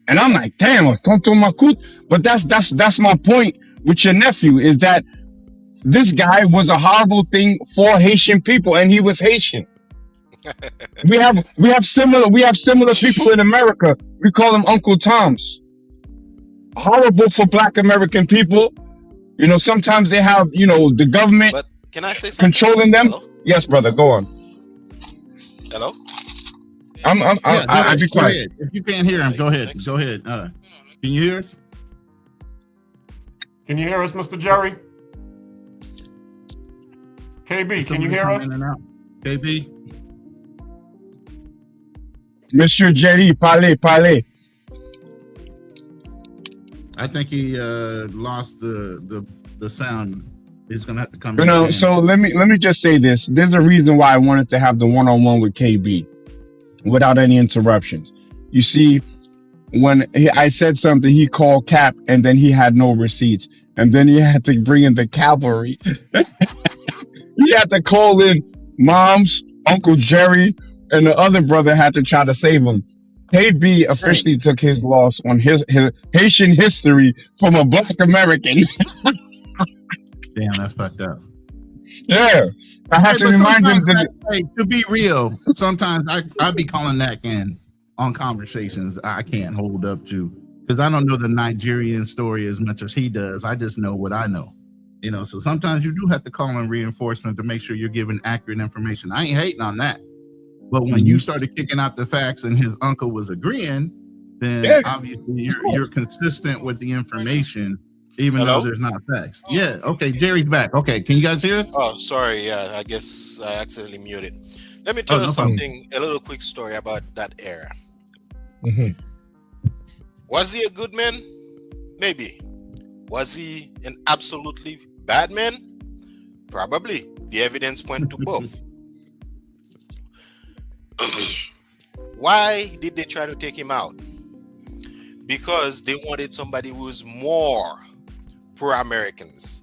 And I'm like, damn, a Tonton Macoute. But that's my point with your nephew, is that this guy was a horrible thing for Haitian people, and he was Haitian. we have similar people in America. We call them Uncle Toms. Horrible for Black American people. Sometimes they have, the government but can I say something? Controlling them. Hello? Yes, brother, go on. Hello? I'll be quiet. If you can't hear him, go ahead. Go ahead. Can you hear us? Can you hear us, Mr. Jerry? KB, can you hear us? KB? Monsieur Jerry, parlez. I think he lost the sound. He's gonna have to come in. So let me just say this. There's a reason why I wanted to have the one-on-one with KB without any interruptions. You see, when I said something, he called Cap, and then he had no receipts, and then he had to bring in the cavalry. He had to call in Moms, Uncle Jerry, and the other brother had to try to save him. KB officially took his loss on his Haitian history from a Black American. Damn, that's fucked up. Yeah. I have to remind him to be real, sometimes I be calling that in on conversations I can't hold up to, because I don't know the Nigerian story as much as he does. I just know what I know. So sometimes you do have to call in reinforcement to make sure you're giving accurate information. I ain't hating on that. But when you started kicking out the facts and his uncle was agreeing, then obviously you're consistent with the information, even though there's not facts. Yeah. Okay. Jerry's back. Okay. Can you guys hear us? Oh, sorry. Yeah, I guess I accidentally muted. Let me tell you something, a little quick story about that era. Mm-hmm. Was he a good man? Maybe. Was he an absolutely bad man? Probably. The evidence points to both. Why did they try to take him out? Because they wanted somebody who was more pro-Americans.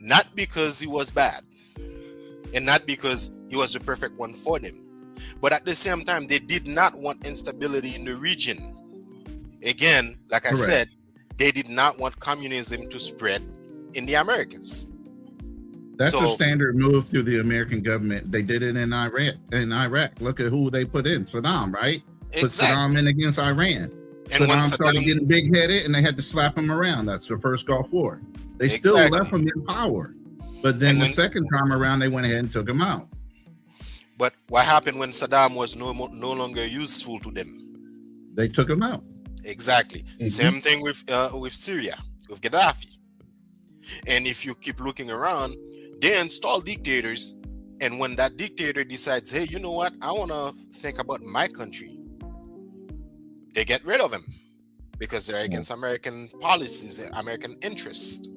Not because he was bad, and not because he was the perfect one for them, but at the same time, they did not want instability in the region. Again, like I said, they did not want communism to spread in the Americas. That's a standard move through the American government. They did it in Iraq. Look at who they put in, Saddam, right? Exactly. Put Saddam in against Iran. And when Saddam started Saddam, getting big-headed, and they had to slap him around. That's the first Gulf War. They still Exactly. left him in power, but then the second time around, they went ahead and took him out. But what happened when Saddam was no longer useful to them? They took him out. Exactly. Same thing with Syria, with Gaddafi. And if you keep looking around, they install dictators, and when that dictator decides, hey, you know what, I want to think about my country, they get rid of him because they're against American policies, American interests.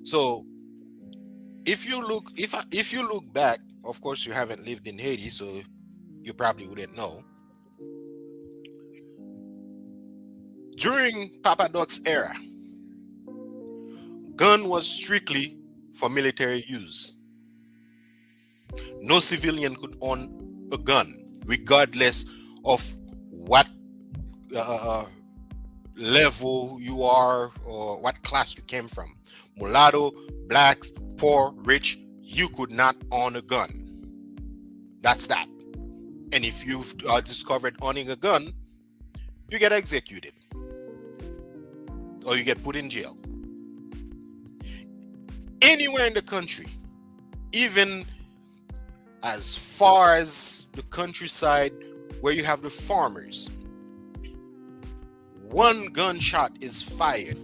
So if you look back, of course you haven't lived in Haiti, so you probably wouldn't know. During Papa Doc's era, gun was strictly for military use. No civilian could own a gun, regardless of what level you are or what class you came from. Mulatto, blacks, poor, rich, you could not own a gun. That's that. And if you've discovered owning a gun, you get executed or you get put in jail. Anywhere in the country, even as far as the countryside where you have the farmers, one gunshot is fired.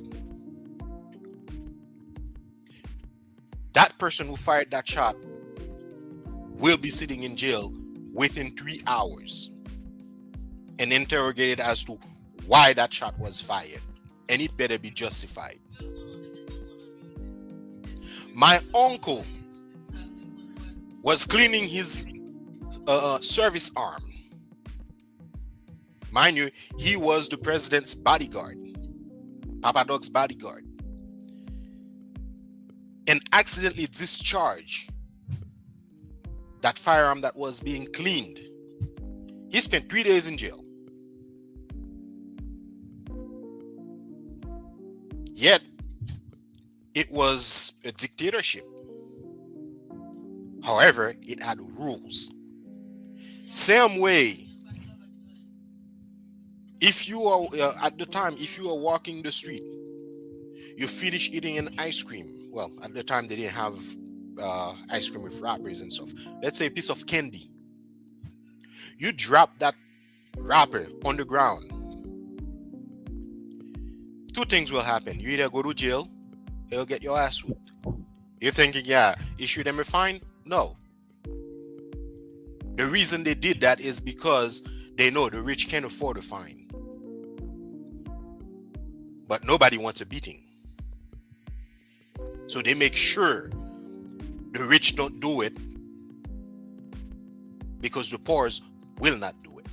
That person who fired that shot will be sitting in jail within 3 hours and interrogated as to why that shot was fired. And it better be justified. My uncle was cleaning his service arm. Mind you, he was the president's bodyguard, Papa Doc's bodyguard, and accidentally discharged that firearm that was being cleaned. He spent 3 days in jail. Yet, it was a dictatorship. However, it had rules. Same way, if you are, at the time, if you are walking the street, you finish eating an ice cream. Well, at the time, they didn't have ice cream with wrappers and stuff. Let's say a piece of candy. You drop that wrapper on the ground. Two things will happen. You either go to jail, or you'll get your ass whooped. You're thinking, yeah, issue them a fine? No. The reason they did that is because they know the rich can't afford a fine. But nobody wants a beating. So they make sure the rich don't do it because the poor will not do it.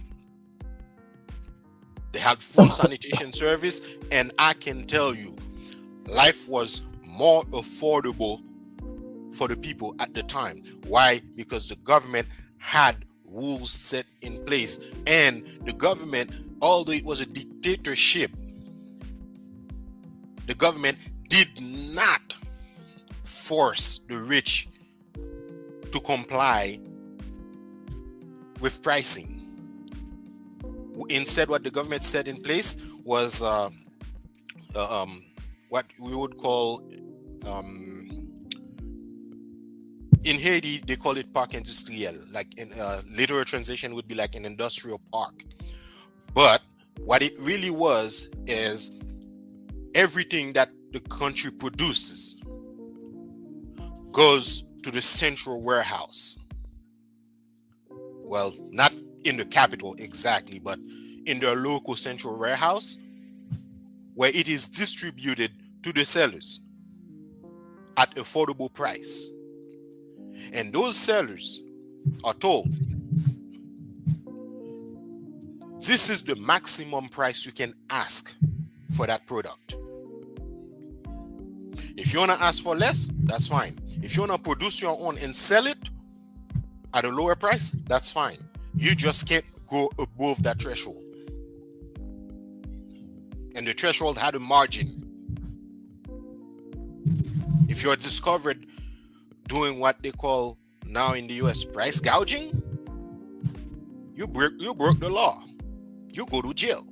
They had full sanitation service, and I can tell you, life was more affordable for the people at the time. Why? Because the government had rules set in place, and the government, although it was a dictatorship, the government did not force the rich to comply with pricing. Instead, what the government set in place was what we would call in Haiti, they call it parc industriel. Like in literal translation would be like an industrial park. But what it really was is everything that the country produces goes to the central warehouse. Well, not in the capital exactly, but in their local central warehouse, where it is distributed to the sellers at affordable price. And those sellers are told, this is the maximum price you can ask for that product. If you want to ask for less, that's fine. If you want to produce your own and sell it at a lower price, that's fine. You just can't go above that threshold. And the threshold had a margin. If you're discovered doing what they call now in the US price gouging, you broke the law. You go to jail.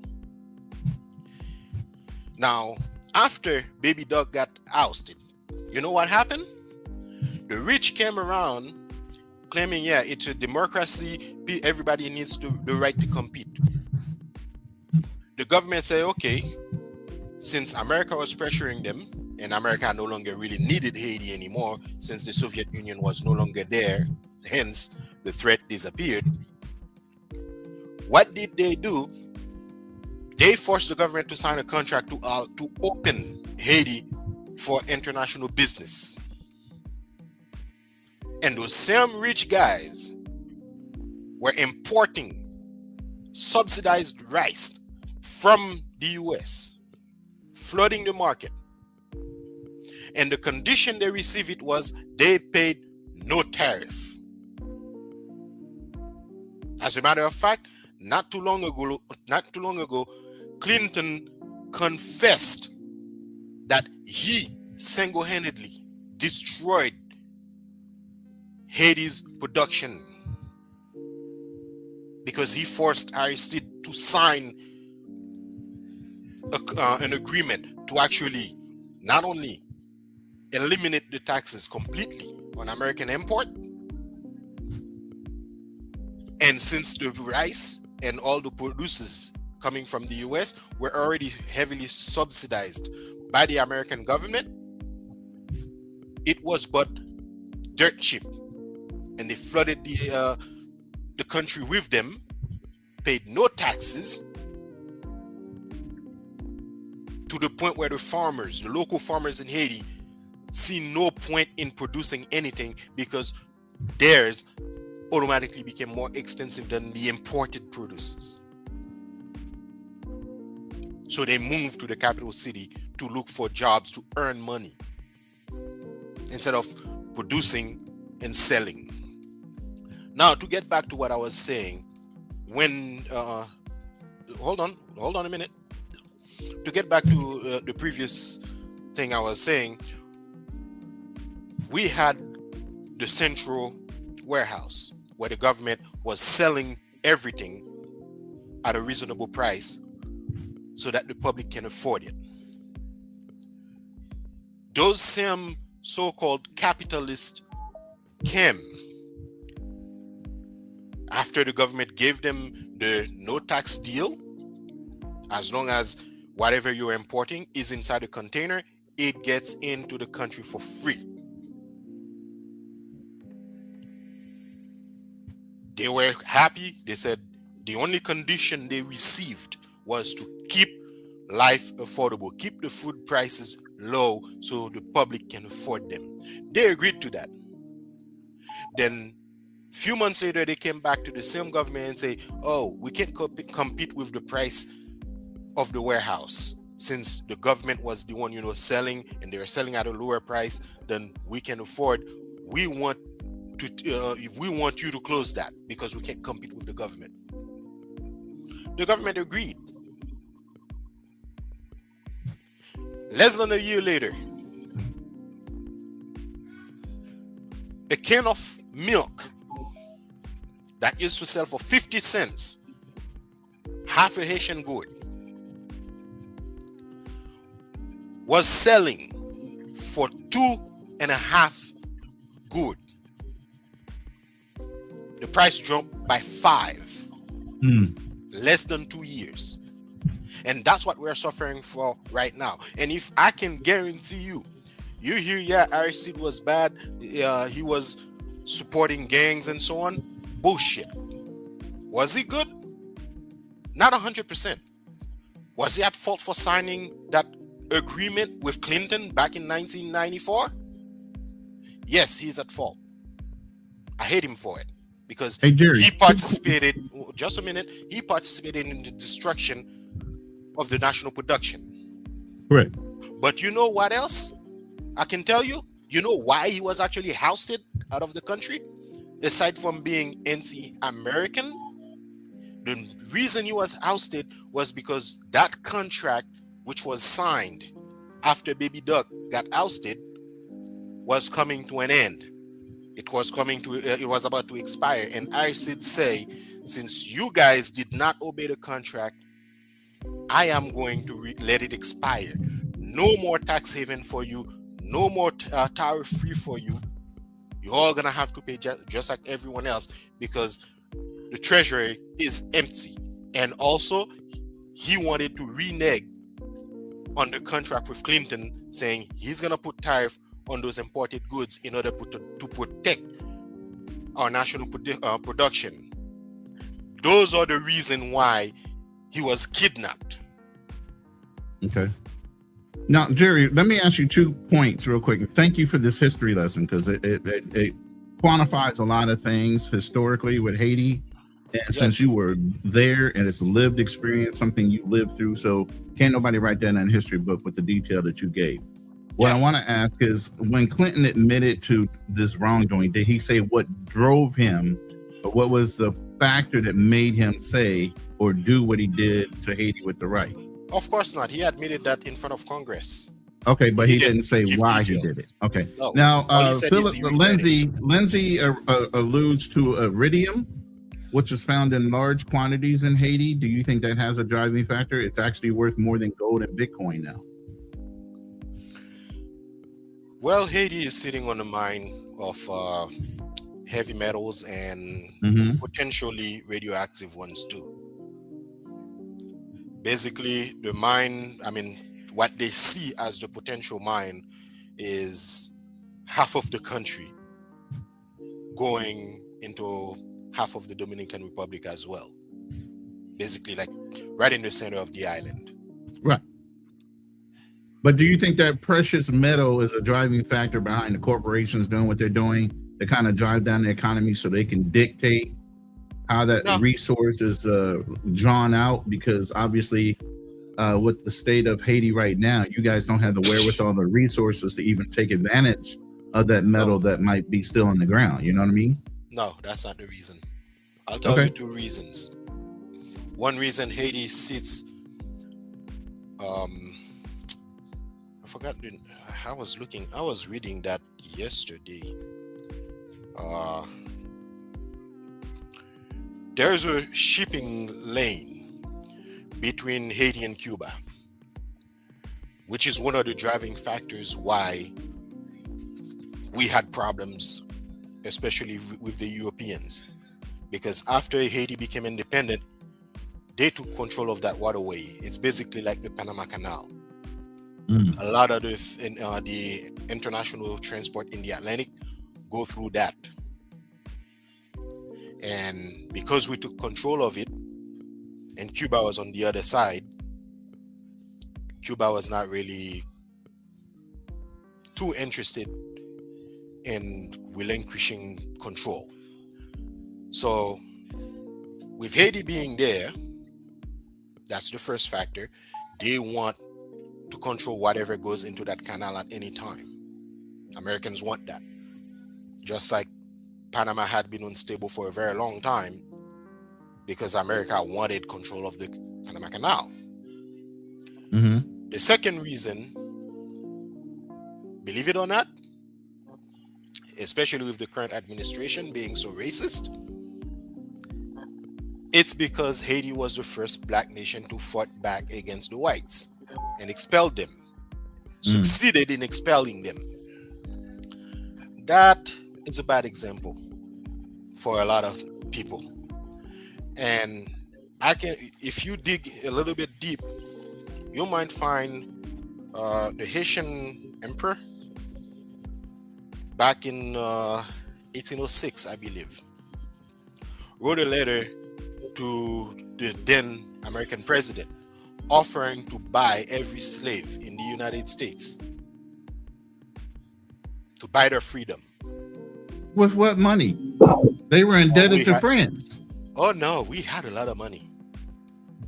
Now, after Baby Doug got ousted, you know what happened? The rich came around claiming, yeah, it's a democracy. Everybody needs the right to compete. The government said, okay, since America was pressuring them, and America no longer really needed Haiti anymore, since the Soviet Union was no longer there, hence the threat disappeared. What did they do? They forced the government to sign a contract to open Haiti for international business. And those same rich guys were importing subsidized rice from the US, flooding the market. And the condition they received it was they paid no tariff. As a matter of fact, not too long ago, Clinton confessed that he single-handedly destroyed Haiti's production because he forced Aristide to sign an agreement to actually not only eliminate the taxes completely on American import, and since the rice and all the producers coming from the US were already heavily subsidized by the American government, it was but dirt cheap. And they flooded the country with them, paid no taxes, to the point where the local farmers in Haiti, see no point in producing anything because theirs automatically became more expensive than the imported produces. So they moved to the capital city to look for jobs to earn money instead of producing and selling. Now, to get back to what I was saying, when hold on a minute. To get back to the previous thing I was saying, we had the central warehouse where the government was selling everything at a reasonable price so that the public can afford it. Those same so-called capitalists came after the government gave them the no tax deal. As long as whatever you're importing is inside a container, it gets into the country for free. They were happy. They said the only condition they received was to keep life affordable, keep the food prices low so the public can afford them. They agreed to that. Then a few months later, they came back to the same government and say, oh, we can't compete with the price of the warehouse. Since the government was the one, selling, and they were selling at a lower price than we can afford, we want you to close that because we can't compete with the government. The government agreed. Less than a year later, a can of milk that used to sell for 50 cents, half a Haitian gourd, was selling for 2.5 gourd. The price jumped by 5. Less than 2 years. And that's what we're suffering for right now. And if I can guarantee you hear, yeah, Aristide was bad, he was supporting gangs and so on. Bullshit. Was he good? Not 100%. Was he at fault for signing that agreement with Clinton back in 1994? Yes, he's at fault. I hate him for it because he participated, just a minute, he participated in the destruction of the national production. Right. But you know what else? I can tell you, you know why he was actually ousted out of the country? Aside from being anti-American, the reason he was ousted was because that contract, which was signed after Baby Duck got ousted, was coming to an end. It was about to expire. And Aristide say, since you guys did not obey the contract, I am going to let it expire. No more tax haven for you. No more tariff free for you. You're all going to have to pay just like everyone else because the treasury is empty. And also, he wanted to renege on the contract with Clinton, saying he's going to put tariff on those imported goods in order to protect our national production. Those are the reason why he was kidnapped. Okay. Now, Jerry, let me ask you 2 points real quick. Thank you for this history lesson because it quantifies a lot of things historically with Haiti. And since you were there and it's a lived experience, something you lived through, so can't nobody write that in a history book with the detail that you gave. What I want to ask is, when Clinton admitted to this wrongdoing, did he say what drove him, or what was the factor that made him say or do what he did to Haiti with the rights? Of course not. He admitted that in front of Congress. Okay, but he didn't say why he did it. Okay. No. Now, Lindsay alludes to iridium, which is found in large quantities in Haiti. Do you think that has a driving factor? It's actually worth more than gold and Bitcoin now. Well, Haiti is sitting on a mine of heavy metals and potentially radioactive ones too. Basically, the mine, what they see as the potential mine is half of the country going into half of the Dominican Republic as well. Basically, like right in the center of the island. Right. But do you think that precious metal is a driving factor behind the corporations doing what they're doing to kind of drive down the economy so they can dictate how that resource is drawn out? Because obviously with the state of Haiti right now, you guys don't have the wherewithal, the resources to even take advantage of that metal that might be still in the ground. You know what I mean? No, that's not the reason. I'll tell you 2 reasons. One reason Haiti sits, I forgot, I was reading that yesterday. There's a shipping lane between Haiti and Cuba, which is one of the driving factors why we had problems, especially with the Europeans. Because after Haiti became independent, they took control of that waterway. It's basically like the Panama Canal. A lot of the international transport in the Atlantic go through that. And because we took control of it, and Cuba was on the other side, Cuba was not really too interested in relinquishing control. So with Haiti being there, that's the first factor. They want to control whatever goes into that canal at any time. Americans want that. Just like Panama had been unstable for a very long time because America wanted control of the Panama Canal. The second reason, believe it or not, especially with the current administration being so racist, it's because Haiti was the first black nation to fight back against the whites and expelled them, succeeded in expelling them. That is a bad example for a lot of people. And if you dig a little bit deep, you might find the Haitian emperor back in 1806, I believe, wrote a letter to the then American president offering to buy every slave in the United States, to buy their freedom. With what money? They were indebted to France. Oh no, we had a lot of money.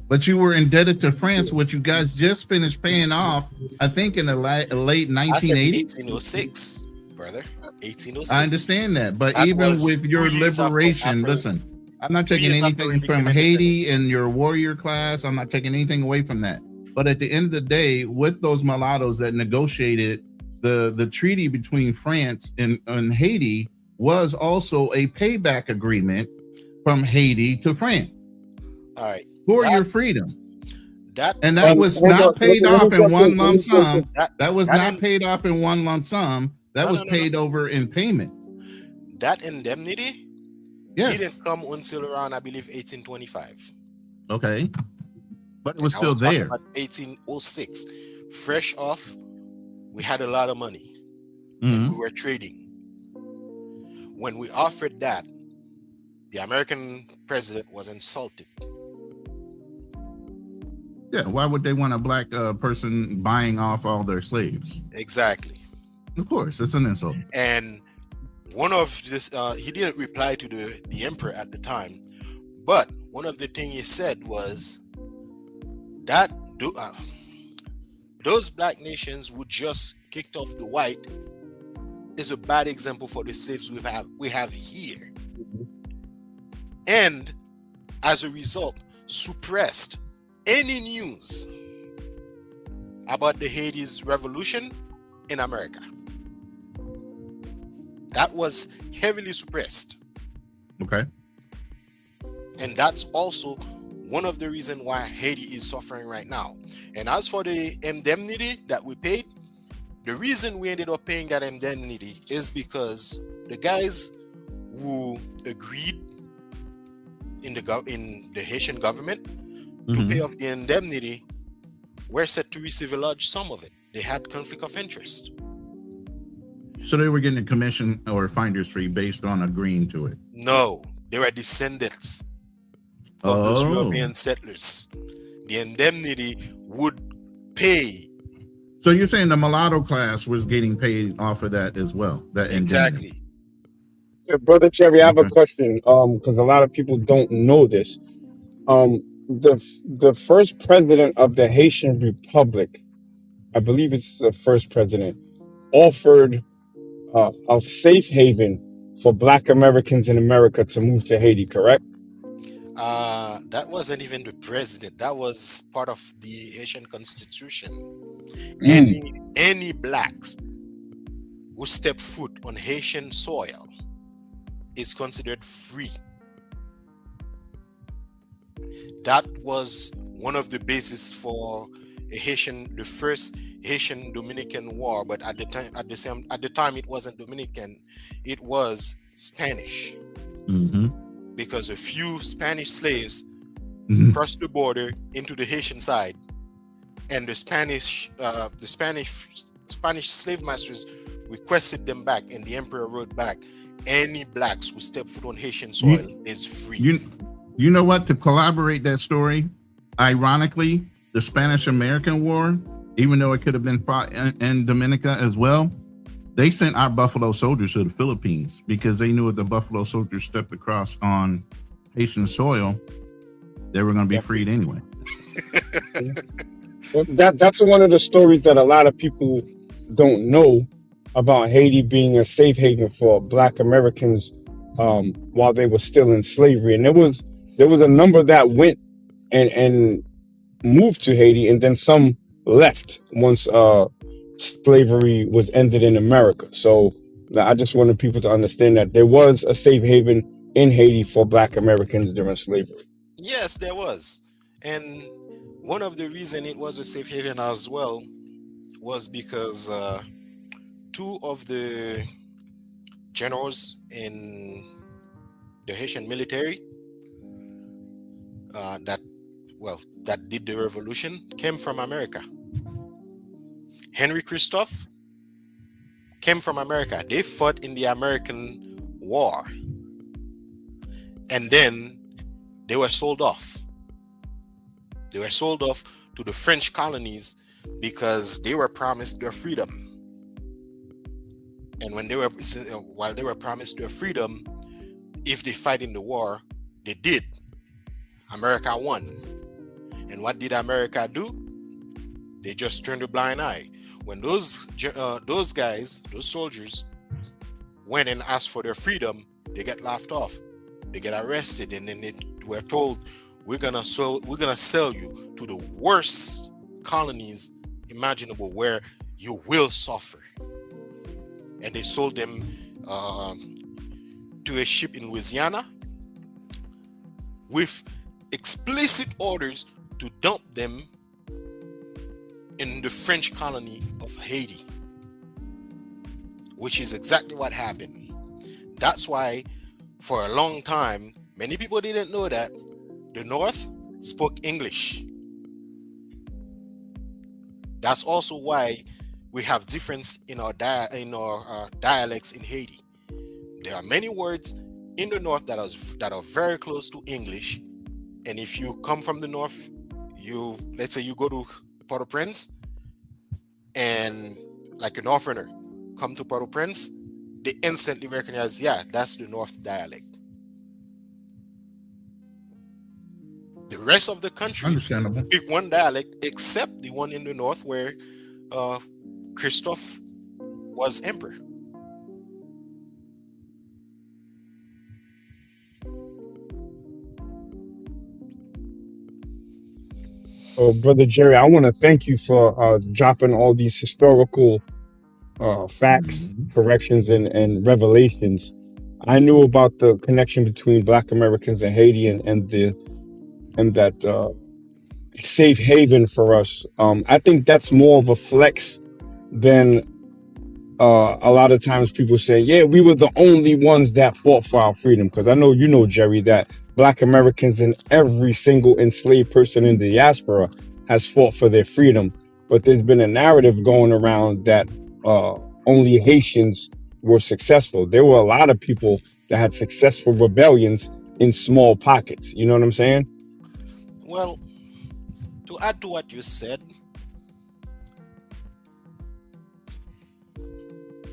But you were indebted to France, which you guys just finished paying off, I think in the late 1980s. I said 1806, brother. 1806. I understand that. But even with your liberation, listen, I'm not taking anything from Haiti and your warrior class. I'm not taking anything away from that. But at the end of the day, with those mulattoes that negotiated the treaty between France and Haiti was also a payback agreement from Haiti to France. All right. For your freedom. And that was not paid off in one lump sum. That was not and- paid off in one lump sum. That No, was no, no, paid over in payments. That indemnity Yes. didn't come until around, I believe, 1825. Okay. But it was I still talking there. about 1806. Fresh off, we had a lot of money and we were trading. When we offered that, the American president was insulted. Yeah, why would they want a black person buying off all their slaves? Exactly. Of course, it's an insult. And one of this, he didn't reply to the emperor at the time, but one of the things he said was that those black nations who just kicked off the white is a bad example for the slaves we have here, and as a result, suppressed any news about the Haiti's revolution in America. That was heavily suppressed. Okay. And that's also one of the reasons why Haiti is suffering right now. And as for the indemnity that we paid, the reason we ended up paying that indemnity is because the guys who agreed in the Haitian government to pay off the indemnity were set to receive a large sum of it. They had conflict of interest. So they were getting a commission or finder's fee based on agreeing to it? No, they were descendants of those European settlers. The indemnity would pay. So you're saying the mulatto class was getting paid off of that as well? That Exactly. indemnity. Yeah, Brother Cherry, I have a question, because a lot of people don't know this. The first president of the Haitian Republic, I believe it's the first president, offered a safe haven for Black Americans in America to move to Haiti, correct? That wasn't even the president. That was part of the Haitian constitution. Any blacks who step foot on Haitian soil is considered free. That was one of the bases for the first Haitian Dominican War, but at the time it wasn't Dominican, it was Spanish. Because a few Spanish slaves crossed the border into the Haitian side, and the Spanish slave masters requested them back, and the emperor wrote back, any blacks who step foot on Haitian soil is free. You know what? To collaborate that story, ironically, the Spanish-American War, even though it could have been fought in Dominica as well, they sent our Buffalo soldiers to the Philippines because they knew if the Buffalo soldiers stepped across on Haitian soil, they were going to be freed anyway. Well, that's one of the stories that a lot of people don't know about Haiti being a safe haven for Black Americans while they were still in slavery. And there was a number that went and moved to Haiti, and then some left once slavery was ended in America. So I just wanted people to understand that there was a safe haven in Haiti for Black Americans during slavery. Yes, there was. And one of the reasons it was a safe haven as well was because two of the generals in the Haitian military that did the revolution came from America. Henry Christophe came from America. They fought in the American War. And then they were sold off. They were sold off to the French colonies because they were promised their freedom. And while they were promised their freedom, if they fight in the war, they did. America won. And what did America do? They just turned a blind eye. When those guys, those soldiers, went and asked for their freedom, they get laughed off. They get arrested, and then they were told, we're gonna sell you to the worst colonies imaginable where you will suffer. And they sold them to a ship in Louisiana with explicit orders to dump them in the French colony of Haiti, which is exactly what happened. That's why for a long time, many people didn't know that the North spoke English. That's also why we have difference in our dialects in Haiti. There are many words in the North that are very close to English, and if you come from the North, let's say you go to Port-au-Prince, and like a Northerner come to Port-au-Prince, they instantly recognize, yeah, that's the North dialect. The rest of the country speak one dialect, except the one in the North where Christophe was emperor. Oh, Brother Jerry, I want to thank you for dropping all these historical facts, corrections, and revelations. I knew about the connection between Black Americans and Haiti and that safe haven for us. I think that's more of a flex than a lot of times people say, yeah, we were the only ones that fought for our freedom. Because I know, you know, Jerry, that Black Americans and every single enslaved person in the diaspora has fought for their freedom. But there's been a narrative going around that only Haitians were successful. There were a lot of people that had successful rebellions in small pockets. You know what I'm saying? Well, to add to what you said,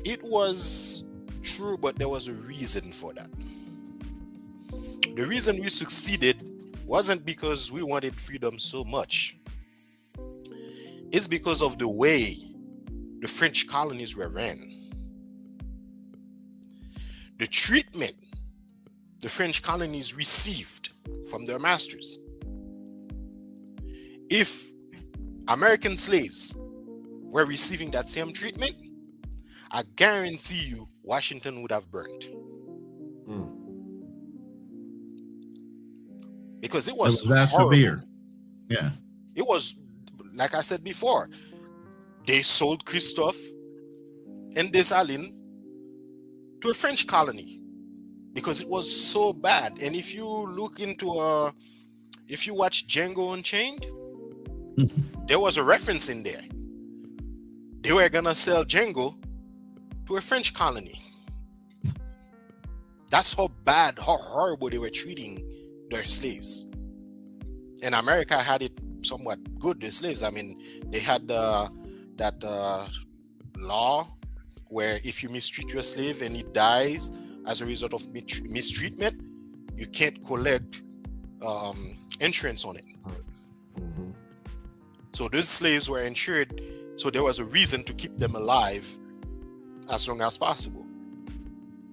it was true, but there was a reason for that. The reason we succeeded wasn't because we wanted freedom so much. It's because of the way the French colonies were ran. The treatment the French colonies received from their masters. If American slaves were receiving that same treatment, I guarantee you Washington would have burned. Because it was that horrible. severe. Yeah. It was, like I said before, they sold Christophe and Dessalines to a French colony because it was so bad. And if you look into if you watch Django Unchained, there was a reference in there. They were gonna sell Django to a French colony. That's how bad, how horrible they were treating their slaves. And America had it somewhat good, the slaves. I mean, they had that law where if you mistreat your slave and he dies as a result of mistreatment, you can't collect insurance on it. So those slaves were insured, so there was a reason to keep them alive as long as possible.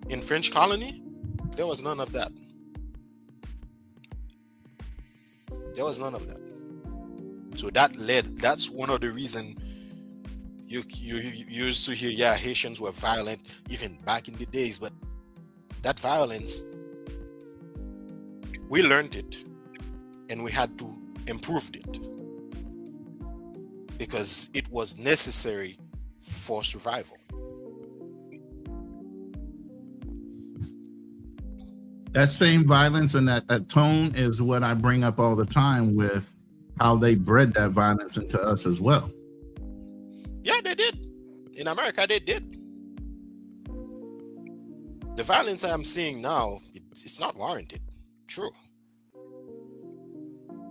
In French colony, there was none of that. There was none of that. So that's one of the reasons you used to hear, yeah, Haitians were violent even back in the days, but that violence, we learned it and we had to improve it because it was necessary for survival. That same violence and that tone is what I bring up all the time with how they bred that violence into us as well. Yeah, they did. In America, they did. The violence I'm seeing now, it's not warranted. True.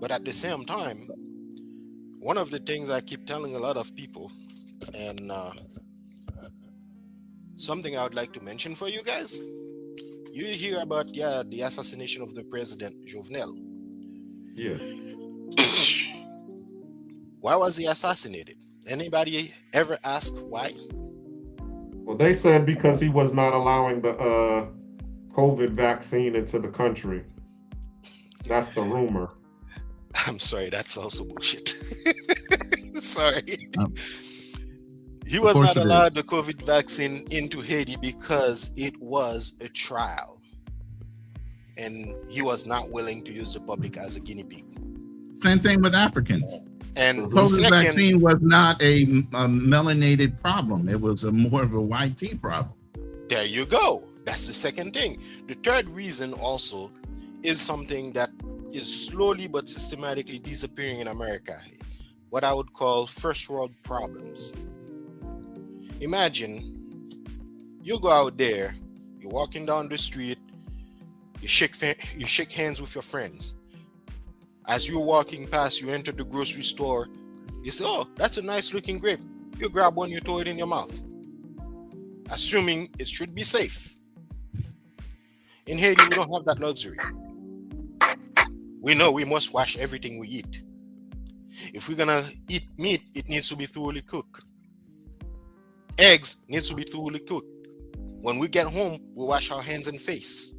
But at the same time, one of the things I keep telling a lot of people, and something I would like to mention for you guys, you hear about, the assassination of the president, Jovenel. Yeah. Why was he assassinated? Anybody ever ask why? Well, they said because he was not allowing the COVID vaccine into the country. That's the rumor. I'm sorry, that's also bullshit. Sorry. He was not allowed the COVID vaccine into Haiti because it was a trial. And he was not willing to use the public as a guinea pig. Same thing with Africans. And COVID second, vaccine was not a melanated problem. It was more of a white tea problem. there you go. That's the second thing. The third reason also is something that is slowly but systematically disappearing in America. What I would call first world problems. Imagine you go out there, you're walking down the street, you shake hands with your friends. As you're walking past, you enter the grocery store, you say, oh, that's a nice looking grape. You grab one, you throw it in your mouth, assuming it should be safe. In Haiti, we don't have that luxury. We know we must wash everything we eat. If we're gonna eat meat, it needs to be thoroughly cooked. Eggs needs to be thoroughly cooked. When we get home, we wash our hands and face.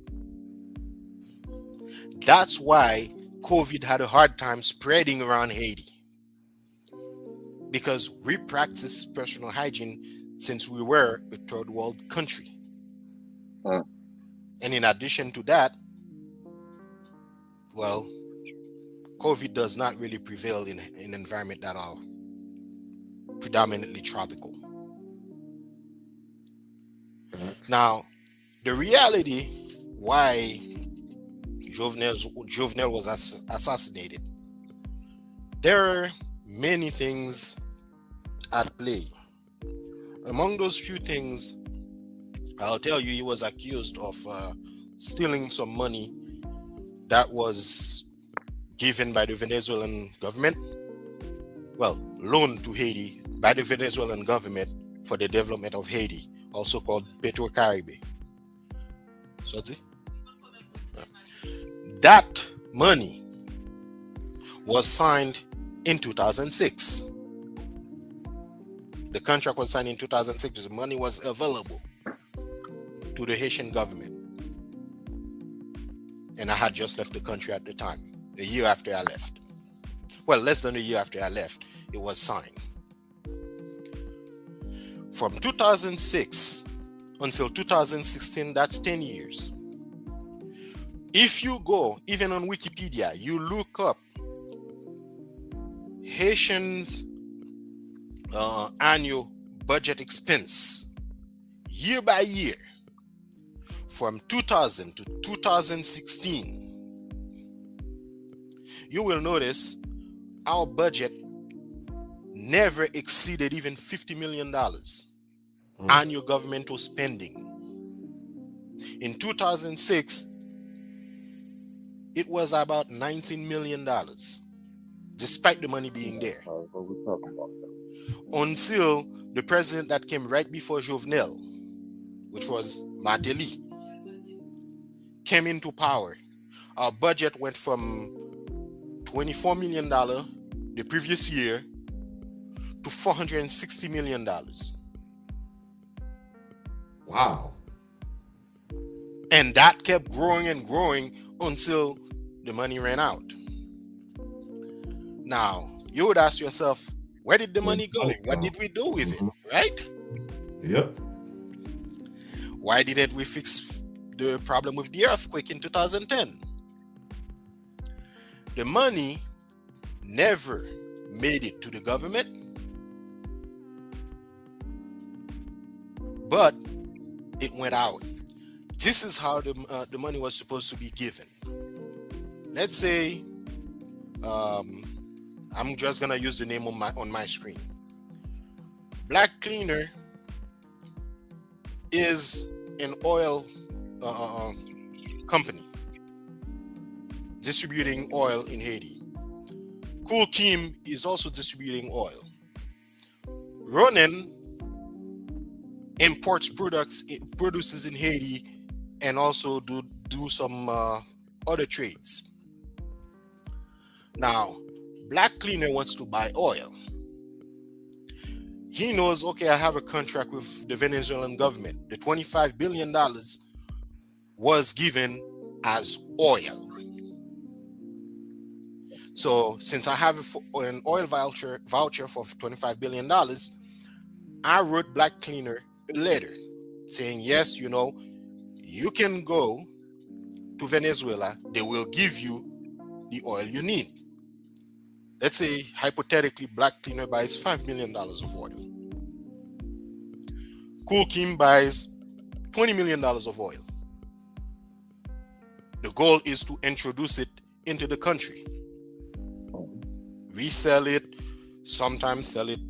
That's why COVID had a hard time spreading around Haiti. Because we practice personal hygiene since we were a third world country. And in addition to that, well, COVID does not really prevail in an environment that are predominantly tropical. Now, the reality why Jovenel was assassinated, there are many things at play. Among those few things, I'll tell you, he was accused of stealing some money that was given by the Venezuelan government, well, loaned to Haiti by the Venezuelan government for the development of Haiti, also called Petro-Caribe. So that money was signed in 2006. The contract was signed in 2006. The money was available to the Haitian government. And I had just left the country at the time, a year after I left. Well, less than a year after I left, it was signed. From 2006 until 2016, that's 10 years. If you go, even on Wikipedia, you look up Haitians' annual budget expense, year by year, from 2000 to 2016, you will notice our budget never exceeded even $50 million annual governmental spending. In 2006, it was about $19 million, despite the money being there. Until the president that came right before Jovenel, which was Martelly, came into power. Our budget went from $24 million the previous year to $460 million. Wow. And that kept growing and growing until the money ran out. Now, you would ask yourself, where did the money go? What did we do with it, right? Yep. Why didn't we fix the problem with the earthquake in 2010? The money never made it to the government, but it went out. This is how the money was supposed to be given. Let's say, I'm just gonna use the name on my screen. Black Cleaner is an oil company distributing oil in Haiti. Cool Kim is also distributing oil. Ronan imports produces in Haiti and also do some other trades. Now, Black Cleaner wants to buy oil. He knows, okay, I have a contract with the Venezuelan government. The $25 billion was given as oil. So since I have an oil voucher for $25 billion, I wrote Black Cleaner a letter saying, yes, you can go to Venezuela. They will give you the oil you need. let's say hypothetically, Black Cleaner buys $5 million of oil. Cool Kim buys $20 million of oil. The goal is to introduce it into the country. Resell it, sometimes sell it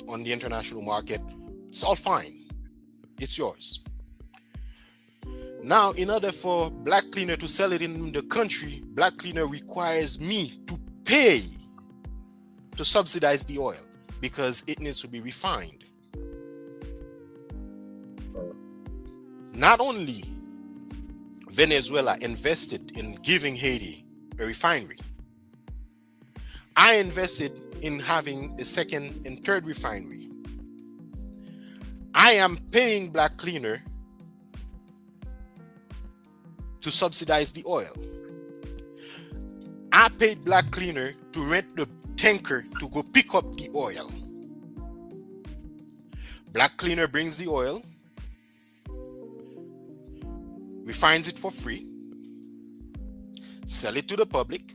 on the international market. It's all fine. It's yours. Now, in order for Black Cleaner to sell it in the country, Black Cleaner requires me to pay to subsidize the oil because it needs to be refined. Not only Venezuela invested in giving Haiti a refinery, I invested in having a second and third refinery. I am paying Black Cleaner to subsidize the oil. I paid Black Cleaner to rent the tanker to go pick up the oil. Black Cleaner brings the oil, refines it for free, sell it to the public.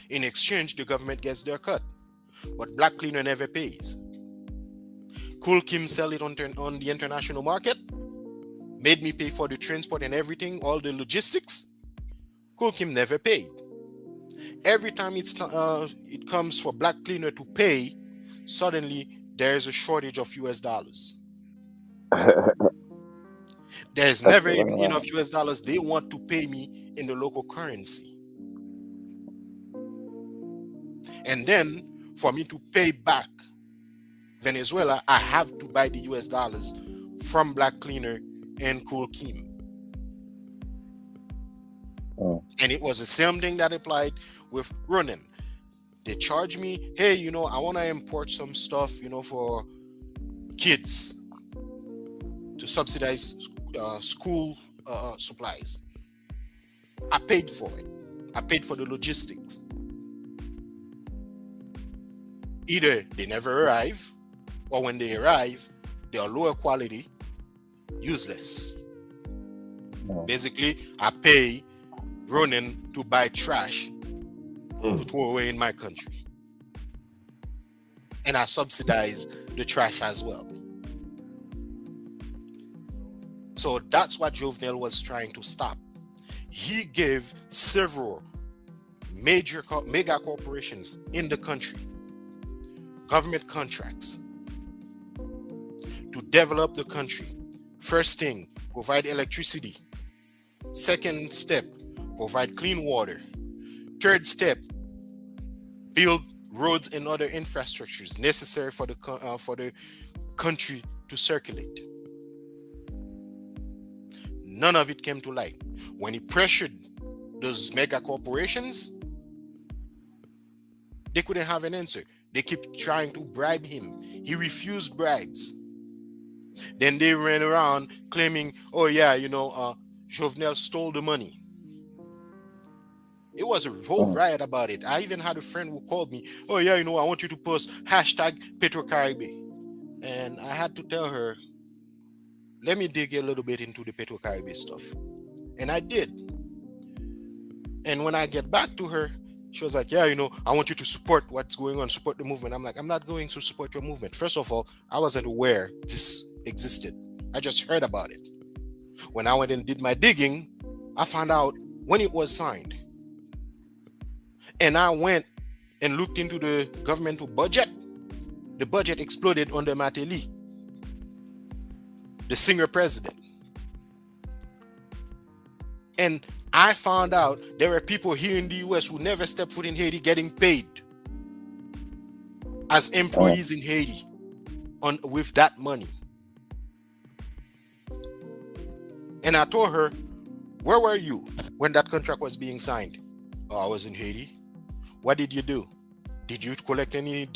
In exchange, the government gets their cut, but Black Cleaner never pays. Cool Kim sell it on the international market, made me pay for the transport and everything, all the logistics. Cool Kim never paid. Every time it comes for Black Cleaner to pay, suddenly there's a shortage of US dollars. There's never enough US dollars. They want to pay me in the local currency. And then for me to pay back Venezuela, I have to buy the US dollars from Black Cleaner and Cool Kim. And it was the same thing that applied with Ronin. They charge me, hey, I want to import some stuff, for kids to subsidize school supplies. I paid for it. I paid for the logistics. Either they never arrive, or when they arrive, they are lower quality, useless. Basically, I pay Ronin to buy trash to throw away in my country. And I subsidize the trash as well. So that's what Jovenel was trying to stop. He gave several mega corporations in the country government contracts to develop the country. First thing, provide electricity. Second step, provide clean water. Third step, build roads and other infrastructures necessary for the country to circulate. None of it came to light. When he pressured those mega corporations, they couldn't have an answer. They kept trying to bribe him. He refused bribes. Then they ran around claiming, oh yeah, Jovenel stole the money. It was a whole riot about it. I even had a friend who called me, oh yeah, I want you to post #PetroCaribe. And I had to tell her, let me dig a little bit into the PetroCaribe stuff. And I did. And when I get back to her, she was like, yeah, I want you to support what's going on, support the movement. I'm like, I'm not going to support your movement. First of all, I wasn't aware this existed. I just heard about it. When I went and did my digging, I found out when it was signed. And I went and looked into the governmental budget. The budget exploded under Mateli, the singer president. And I found out there were people here in the US who never stepped foot in Haiti getting paid as employees in Haiti with that money. And I told her, where were you when that contract was being signed? Oh, I was in Haiti. What did you do? Did you collect any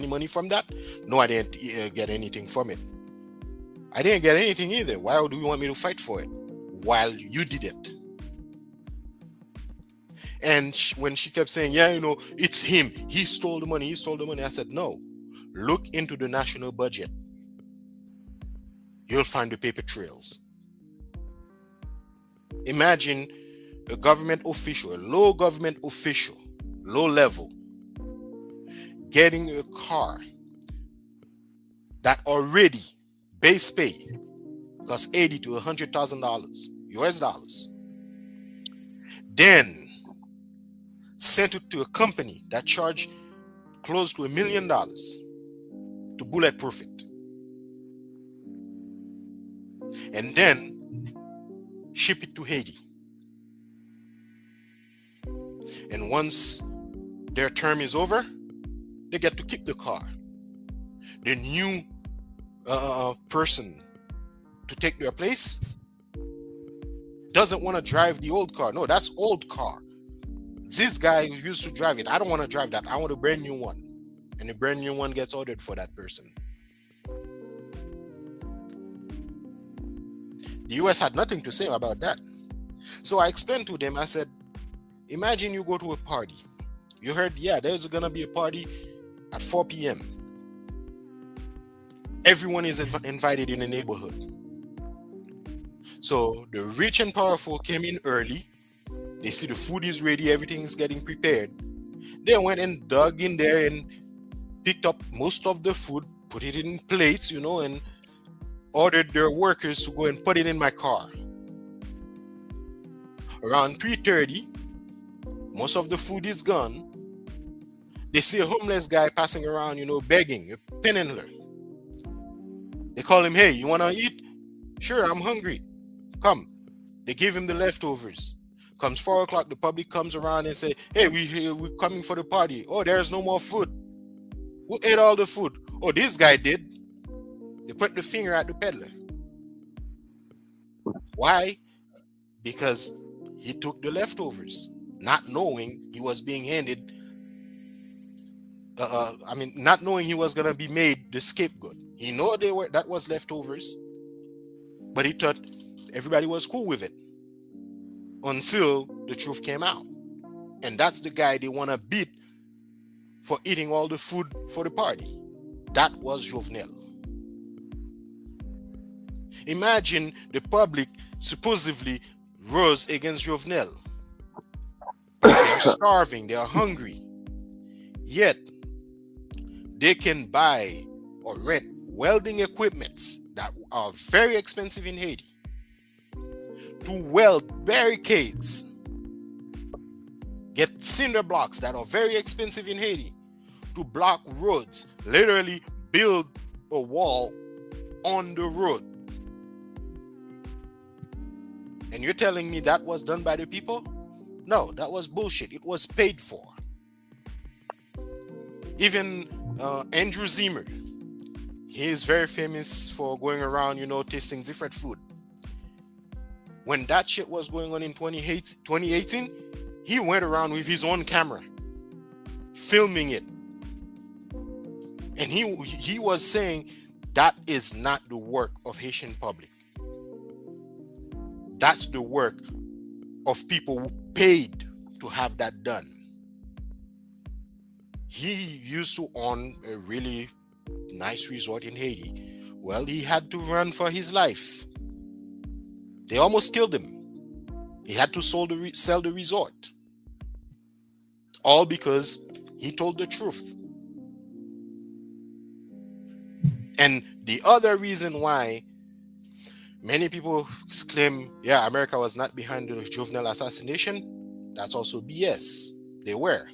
money from that? No, I didn't get anything from it. I didn't get anything either. Why do you want me to fight for it while you didn't? And when she kept saying, yeah, it's him. He stole the money. I said, no. Look into the national budget. You'll find the paper trails. Imagine a government official, a low government official, low level, getting a car that already base pay costs $80,000 to $100,000 US dollars, then sent it to a company that charged close to $1 million to bulletproof it, and then ship it to Haiti. And once their term is over, they get to keep the car. The new person to take their place doesn't want to drive the old car. No, that's old car. This guy who used to drive it, I don't want to drive that. I want a brand new one. And the brand new one gets ordered for that person. The US had nothing to say about that. So I explained to them, I said, imagine you go to a party. You heard, yeah, there's going to be a party at 4 p.m. Everyone is invited in the neighborhood. So the rich and powerful came in early. They see the food is ready, everything is getting prepared. They went and dug in there and picked up most of the food, put it in plates, and ordered their workers to go and put it in my car. Around 3:30, most of the food is gone. They see a homeless guy passing around, begging, a panhandler. They call him, hey, you want to eat? Sure, I'm hungry. Come. They give him the leftovers. Comes 4 o'clock, the public comes around and say, hey, we're coming for the party. Oh, there's no more food. Who ate all the food? Oh, this guy did. They put the finger at the peddler. Why? Because he took the leftovers, not knowing he was being handed, not knowing he was going to be made the scapegoat. He knew that was leftovers, but he thought everybody was cool with it until the truth came out. And that's the guy they want to beat for eating all the food for the party. That was Jovenel. Imagine the public supposedly rose against Jovenel. They're starving, they're hungry. Yet, they can buy or rent welding equipments that are very expensive in Haiti to weld barricades, get cinder blocks that are very expensive in Haiti to block roads, literally build a wall on the road. And you're telling me that was done by the people? No, that was bullshit. It was paid for. Even Andrew Zimmer, he is very famous for going around, tasting different food. When that shit was going on in 2018, he went around with his own camera, filming it. And he was saying that is not the work of Haitian public. That's the work of people who paid to have that done. He used to own a really nice resort in Haiti. Well, he had to run for his life. They almost killed him. He had to sell the resort. All because he told the truth. And the other reason why many people claim, yeah, America was not behind the Jovenel assassination, that's also BS. They were.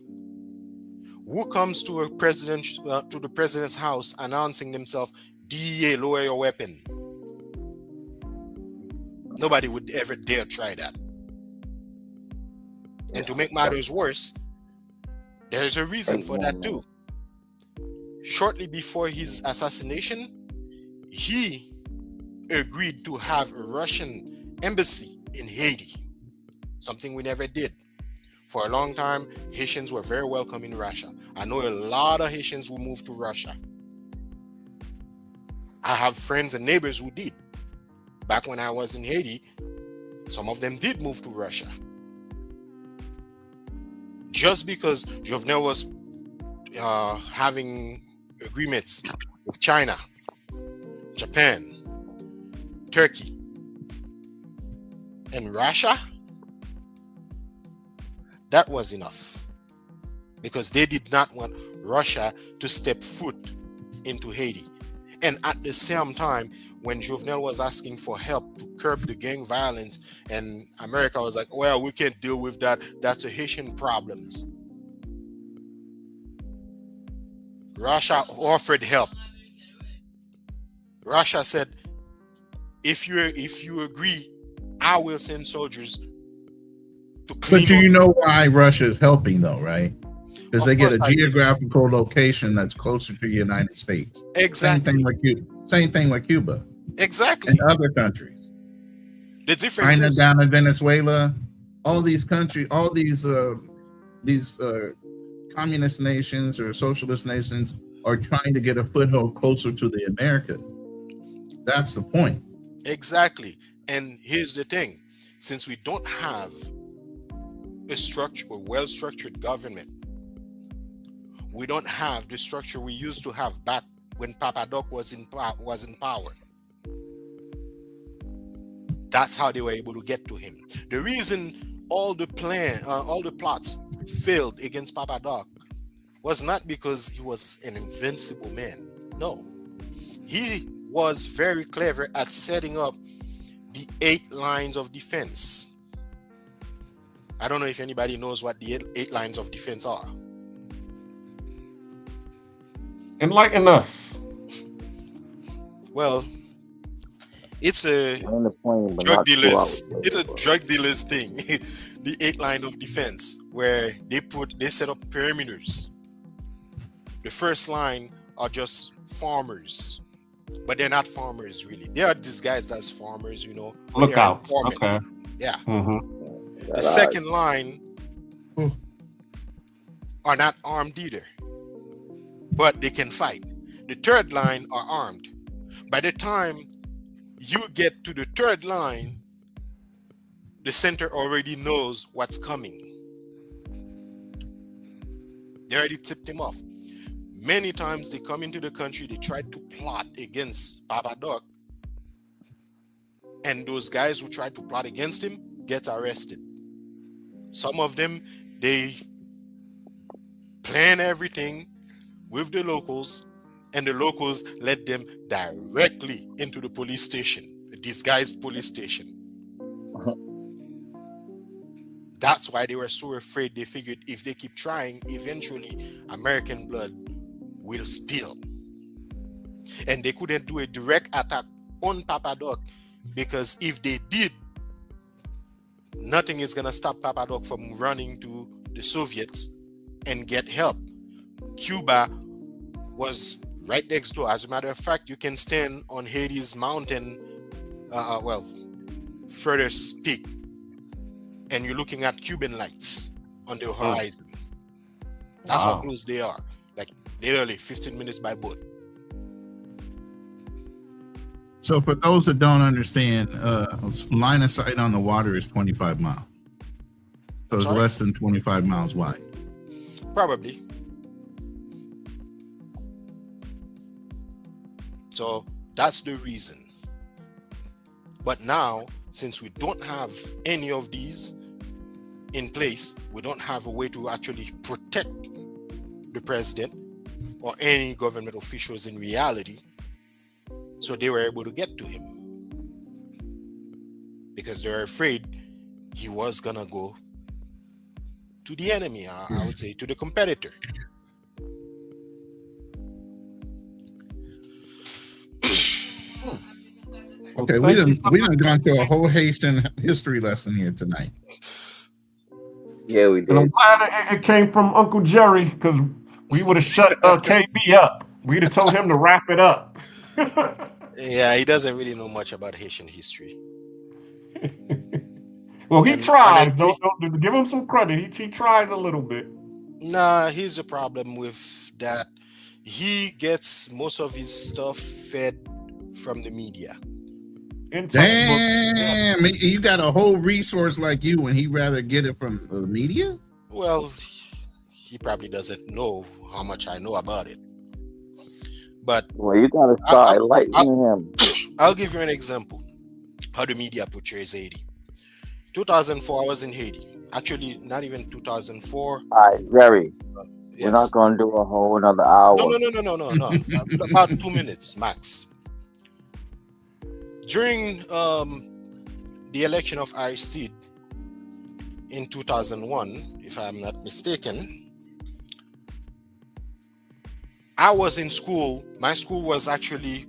Who comes to the president's house announcing themselves, DEA, lower your weapon? Nobody would ever dare try that. And to make matters worse, there's a reason for that too. Shortly before his assassination, he agreed to have a Russian embassy in Haiti, something we never did. For a long time, Haitians were very welcome in Russia. I know a lot of Haitians who moved to Russia. I have friends and neighbors who did. Back when I was in Haiti, some of them did move to Russia. Just because Jovenel was having agreements with China, Japan, Turkey, and Russia, That was enough, because they did not want Russia to step foot into Haiti. And at the same time, when Jovenel was asking for help to curb the gang violence, and America was like, well, we can't deal with that. That's a Haitian problems. Russia offered help. Russia said, if you agree, I will send soldiers to clean. But do you know why Russia is helping, though, right? Because they get a geographical location that's closer to the United States. Exactly. Same thing with Cuba. Exactly. And other countries. The difference China is down in Venezuela, all these countries, all these communist nations or socialist nations are trying to get a foothold closer to the Americas. That's the point. Exactly. And here's the thing. Since we don't have a well-structured government, we don't have the structure we used to have back when Papa Doc was in power. That's how they were able to get to him. The reason all the plots failed against Papa Doc was not because he was an invincible man. No. He was very clever at setting up the 8 lines of defense. I don't know if anybody knows what the 8 lines of defense are. Enlighten us. Well, it's a drug dealers. It's a drug dealers thing. The 8 line of defense, where they set up perimeters. The first line are just farmers, but they're not farmers really. They are disguised as farmers, Lookouts. Okay. Yeah. Mm-hmm. The second line are not armed either, but they can fight. The third line are armed. By the time you get to the third line, the center already knows what's coming. They already tipped him off. Many times they come into the country, they try to plot against Papa Doc, and those guys who try to plot against him get arrested. Some of them, they plan everything with the locals, and the locals led them directly into the police station, the disguised police station. That's why they were so afraid. They figured if they keep trying, eventually American blood will spill. And they couldn't do a direct attack on Papa Doc, because if they did, nothing is going to stop Papa Doc from running to the Soviets and get help. Cuba was right next door. As a matter of fact, you can stand on Haiti's mountain, furthest peak, and you're looking at Cuban lights on the horizon. That's how close they are. Like literally 15 minutes by boat. So for those that don't understand, line of sight on the water is 25 miles. So it's less than 25 miles wide. Probably. So that's the reason. But now, since we don't have any of these in place, we don't have a way to actually protect the president or any government officials in reality. So they were able to get to him because they're afraid he was gonna go to the enemy, I would say, to the competitor. Okay, we done gone through a whole Haitian history lesson here tonight. Yeah, we did. And I'm glad it came from Uncle Jerry, because we would have shut KB up. We'd have told him to wrap it up. Yeah, he doesn't really know much about Haitian history. Well, he tries. Don't give him some credit. He tries a little bit. Nah, here's the problem with that. He gets most of his stuff fed from the media. Damn, you got a whole resource like you, and he'd rather get it from the media? Well, he probably doesn't know how much I know about it. But you gotta start enlightening him. I'll give you an example how the media portrays Haiti. 2004, I was in Haiti, Actually, not even 2004. All right, Jerry. Yes. We're not going to do a whole another hour. No. About 2 minutes max. During the election of Aristide in 2001, if I'm not mistaken, I was in school. My school was actually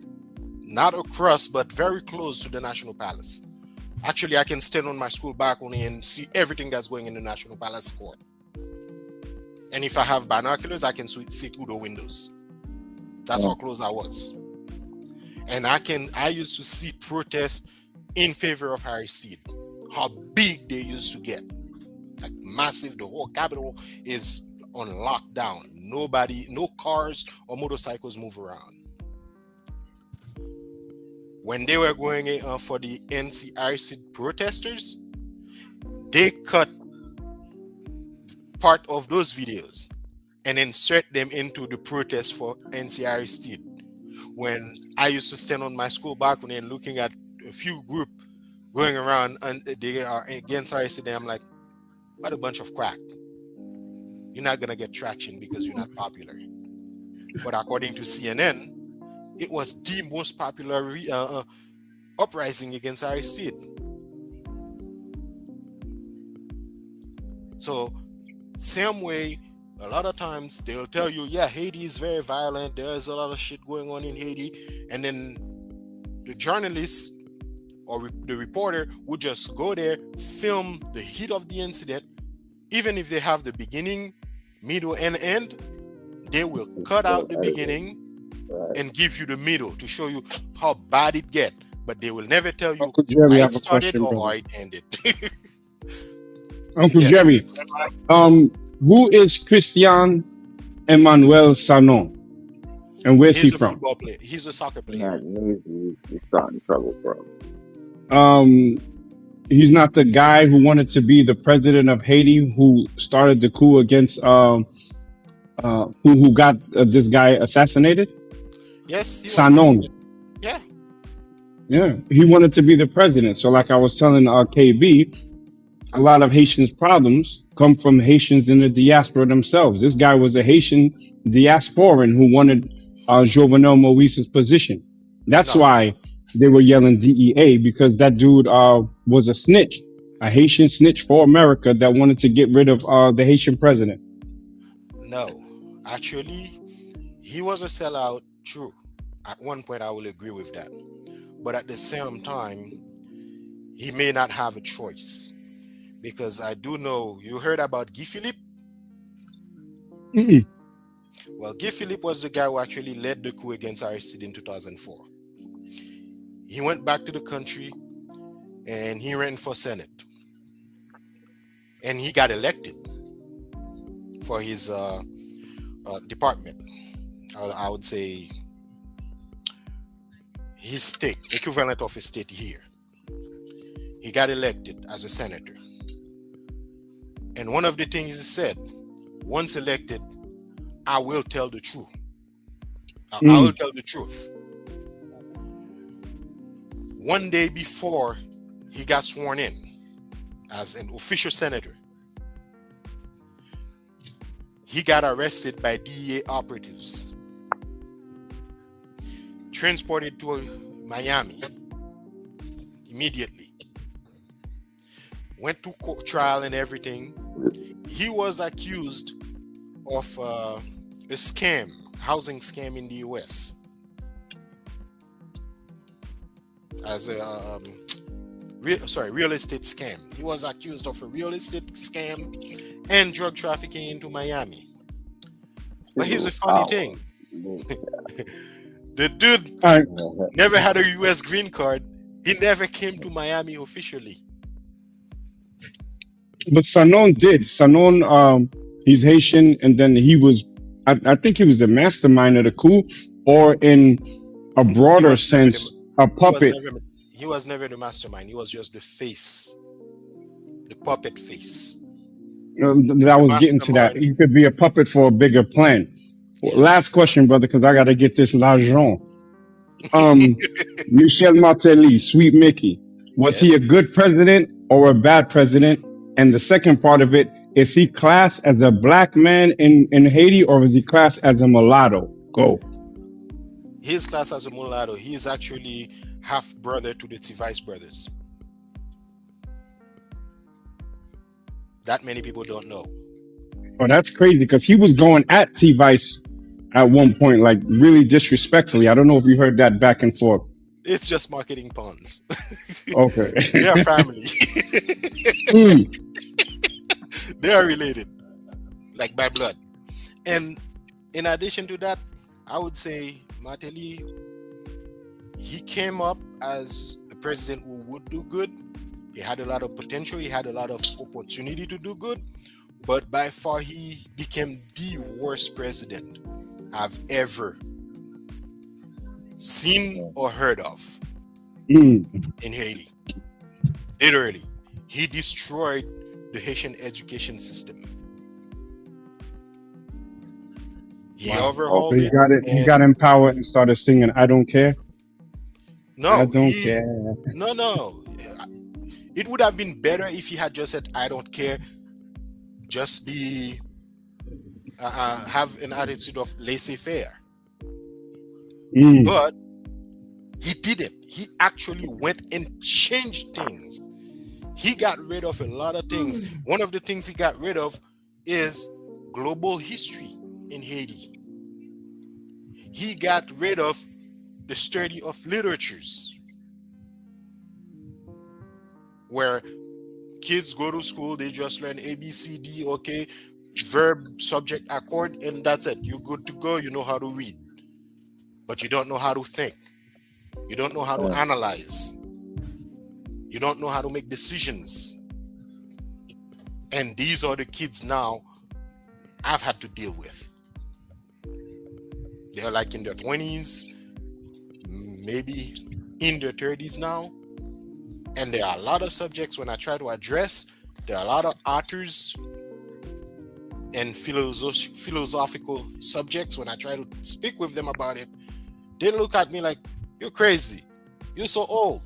not across, but very close to the National Palace. Actually, I can stand on my school balcony and see everything that's going in the National Palace court. And if I have binoculars, I can see through the windows. That's how close I was. And I used to see protests in favor of Aristide. How big they used to get. Like massive. The whole Capitol is on lockdown. No cars or motorcycles move around. When they were going for the NC-Aristide protesters, they cut part of those videos and insert them into the protest for NC-Aristide. When I used to stand on my school balcony and looking at a few groups going around and they are against Aristide, I'm like, what a bunch of crack. You're not going to get traction because you're not popular. But according to CNN, it was the most popular uprising against Aristide. So, same way, a lot of times they'll tell you, yeah, Haiti is very violent. There's a lot of shit going on in Haiti. And then the journalist or the reporter would just go there, film the heat of the incident. Even if they have the beginning, middle, and end, they will cut out the beginning and give you the middle to show you how bad it get. But they will never tell you how it started or how it ended. Uncle Jerry, who is Christian Emmanuel Sanon? And where's he from? Football player. He's a soccer player. He's starting trouble, bro. He's not the guy who wanted to be the president of Haiti, who started the coup against who got this guy assassinated? Yes, Sanon. Yeah. Yeah, he wanted to be the president. So, like I was telling KB, a lot of Haitians' problems come from Haitians in the diaspora themselves. This guy was a Haitian diasporan who wanted Jovenel Moise's position. That's why they were yelling DEA, because that dude was a snitch, a Haitian snitch for America that wanted to get rid of the Haitian president. No, actually, he was a sellout, true. At one point, I will agree with that. But at the same time, he may not have a choice. Because I do know, you heard about Guy Philippe? Mm-mm. Well, Guy Philippe was the guy who actually led the coup against Aristide in 2004. He went back to the country and he ran for Senate. And he got elected for his department. I would say his state, equivalent of a state here. He got elected as a senator. And one of the things he said, once elected, I will tell the truth. I will tell the truth. One day before he got sworn in as an official senator, he got arrested by DEA operatives, transported to Miami immediately. Went to court trial and everything. He was accused of a scam, housing scam in the US. As a real estate scam. He was accused of a real estate scam and drug trafficking into Miami. But here's the funny thing. The dude never had a US green card. He never came to Miami officially. But Sanon did. Sanon, he's Haitian, and then he was, I think he was the mastermind of the coup, or in a broader sense, a puppet. He was never the mastermind. He was just the face, the puppet face. I was getting to that. He could be a puppet for a bigger plan. Yes. Last question, brother, because I got to get this l'argent. Michel Martelly, Sweet Mickey, was he a good president or a bad president? And the second part of it, is he classed as a black man in Haiti, or is he classed as a mulatto? Go. His class as a mulatto. He is actually half brother to the Tivice brothers. That many people don't know. Oh, that's crazy, because he was going at T-Vice at one point, like really disrespectfully. I don't know if you heard that back and forth. It's just marketing puns. Okay. They are family. They are related, like by blood. And in addition to that, I would say Martelly, he came up as a president who would do good. He had a lot of potential. He had a lot of opportunity to do good. But by far, he became the worst president I've ever seen or heard of in Haiti. Literally, he destroyed the Haitian education system. He overhauled So he it. got it. He got empowered and started singing "I Don't Care." No, I don't care. No. It would have been better if he had just said, "I don't care." Just be have an attitude of laissez-faire. But he didn't. He actually went and changed things. He got rid of a lot of things. One of the things he got rid of is global history in Haiti. He got rid of the study of literatures, where kids go to school, they just learn A, B, C, D, okay, verb, subject, accord, and that's it. You're good to go. You know how to read. But you don't know how to think. You don't know how to analyze. You don't know how to make decisions. And these are the kids now I've had to deal with. They're like in their 20s, maybe in their 30s now. And there are a lot of subjects when I try to address, there are a lot of authors and philosophical subjects. When I try to speak with them about it, they look at me like, you're crazy. You're so old.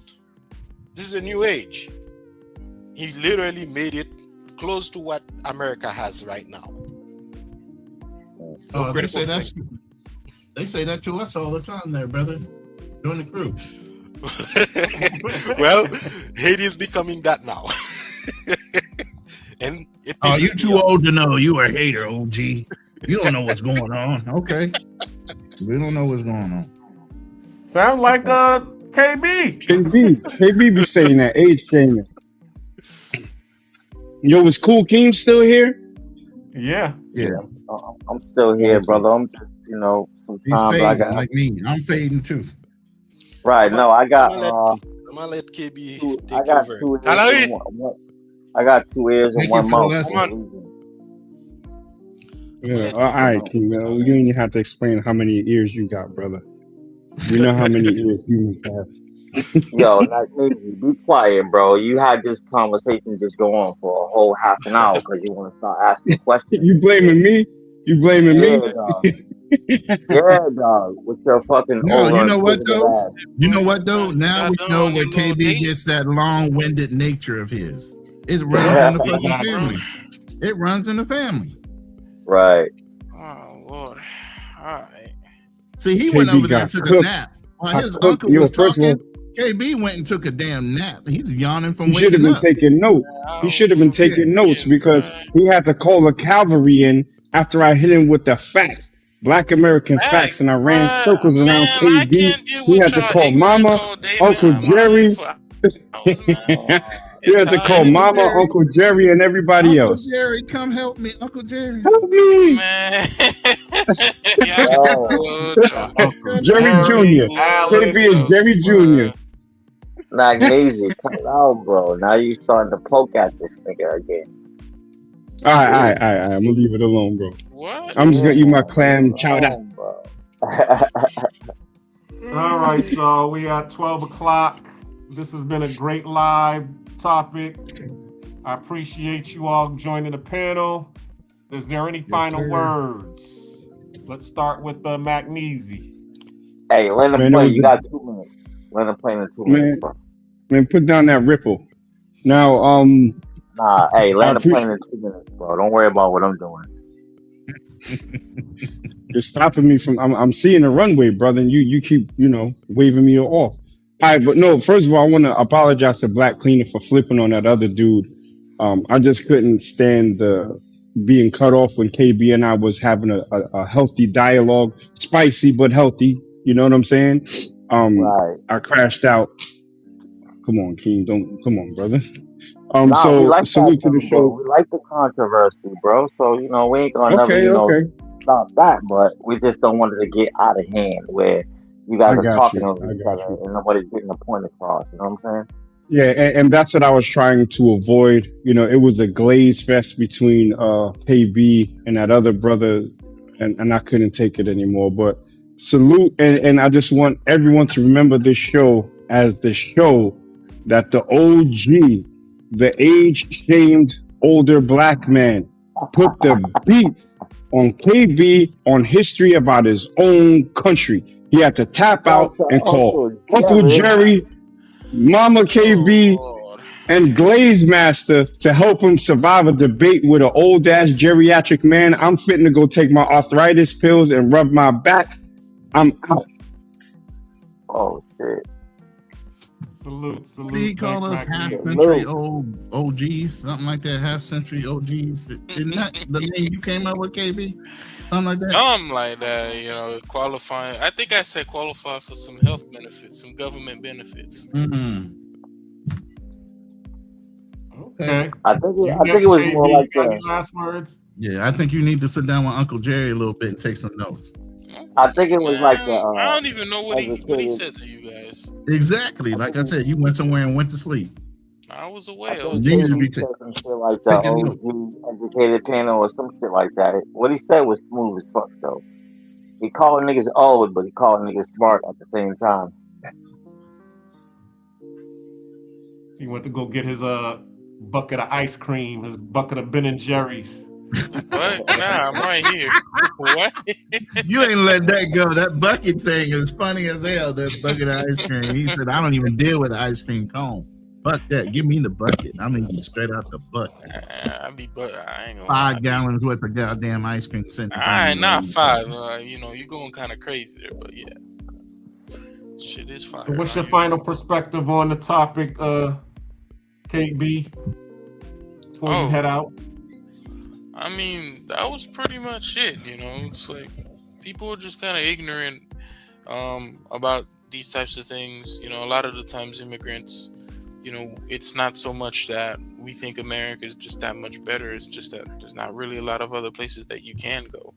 This is a new age. He literally made it close to what America has right now. No they say that to us all the time there, brother. Join the crew. Well, Haiti is becoming that now. And it you too old to know. You a hater, OG. You don't know what's going on. Okay. We don't know what's going on. Sound like KB. KB be saying that age shaming. Yo, is Cool King still here? Yeah. I'm still here, brother. I'm just, He's sometimes fading I got like me. I'm fading too. right. No, I got. I'm gonna let KB take I got over. 2 ears. I got 2 ears and 1 mouth. Yeah. All right, King. You don't even have to explain how many ears you got, brother. We know how many ears you have. Yo, not crazy. Be quiet, bro. You had this conversation just go on for a whole half an hour because you want to start asking questions. You blaming me? You blaming me? Dog. Yeah, dog. With your fucking No, you know what inquisitive though? ass. You know what though? Now we know where KB gets that long-winded nature of his. It runs in the fucking family. It runs in the family. Right. Oh Lord. All right. See, he KB went over there and got took a cooked. nap. While I his cooked. uncle Yo, was first of all, talking, KB went and took a damn nap. He's yawning from he should have waking been up. taking notes. He should have been taking notes because he had to call the cavalry in after I hit him with the facts. Black American facts, and I ran circles around KB. He had to call Mama, Uncle Jerry. He had to call Mama, Uncle Jerry, and everybody Uncle else. Jerry, come help me. Uncle Jerry. Help me! Jerry Jr. KB is Jerry Jr. Not easy. Cut it out, bro. Now you starting to poke at this nigga again. All right. I'm gonna leave it alone, bro. What? I'm just gonna eat my clam chowder. All right, so we at 12 o'clock. This has been a great live topic. I appreciate you all joining the panel. Is there any final words? Let's start with Magnesi. Hey, let him play. You got 2 minutes. Let him play in 2 minutes, bro. Man, put down that ripple. Now, Nah, hey, I land the appreciate. plane in 2 minutes, bro. Don't worry about what I'm doing. You're stopping me from. I'm seeing the runway, brother, and you keep waving me off. All right, but no. First of all, I want to apologize to Black Cleaner for flipping on that other dude. I just couldn't stand the being cut off when KB and I was having a healthy dialogue, spicy but healthy. You know what I'm saying? Right. I crashed out. Come on, King. Don't come on, brother. Nah, we So like that salute to the though, bro. show. We like the controversy, bro. So we ain't gonna never, Okay, okay. stop that. But we just don't want it to get out of hand where you guys I are got talking you. over I each got other you. and nobody's getting the point across. You know what I'm saying? Yeah, and that's what I was trying to avoid. It was a glaze fest between KB and that other brother, and I couldn't take it anymore. But salute, and I just want everyone to remember this show as the show that the OG, the age-shamed older black man, put the beat on KB on history about his own country. He had to tap Shout out out to and call Uncle Uncle Jerry. Jerry, Mama KB, and Glaze Master to help him survive a debate with an old ass geriatric man. I'm fitting to go take my arthritis pills and rub my back. I'm out. Oh shit. Salute. Did he call us Mac half-century old OGs, something like that? Half-century OGs. Isn't that the name you came up with, KB? Something like that. Something like that, qualifying. I think I said qualify for some health benefits, some government benefits. Okay. I think it was more like any last words? Yeah, I think you need to sit down with Uncle Jerry a little bit and take some notes. I think it was like I don't even know what he said to you guys. Exactly. Like I said, you went somewhere and went to sleep. I was away. I think he said some shit like the OG educated panel or some shit like that. What he said was smooth as fuck though. He called niggas old, but he called niggas smart at the same time. He went to go get his bucket of ice cream, his bucket of Ben and Jerry's. What? Nah, I'm right here. What? You ain't let that go. That bucket thing is funny as hell. That bucket of ice cream. He said, "I don't even deal with the ice cream cone. Fuck that. Give me the bucket. I'm eating straight out the bucket. I ain't gonna 5 gallons worth of goddamn ice cream. Not 5. You're going kind of crazy there, but yeah, shit is fire. So what's your final perspective on the topic, KB? Before you head out. I mean, that was pretty much it. It's like people are just kind of ignorant about these types of things. A lot of the times immigrants, it's not so much that we think America is just that much better. It's just that there's not really a lot of other places that you can go.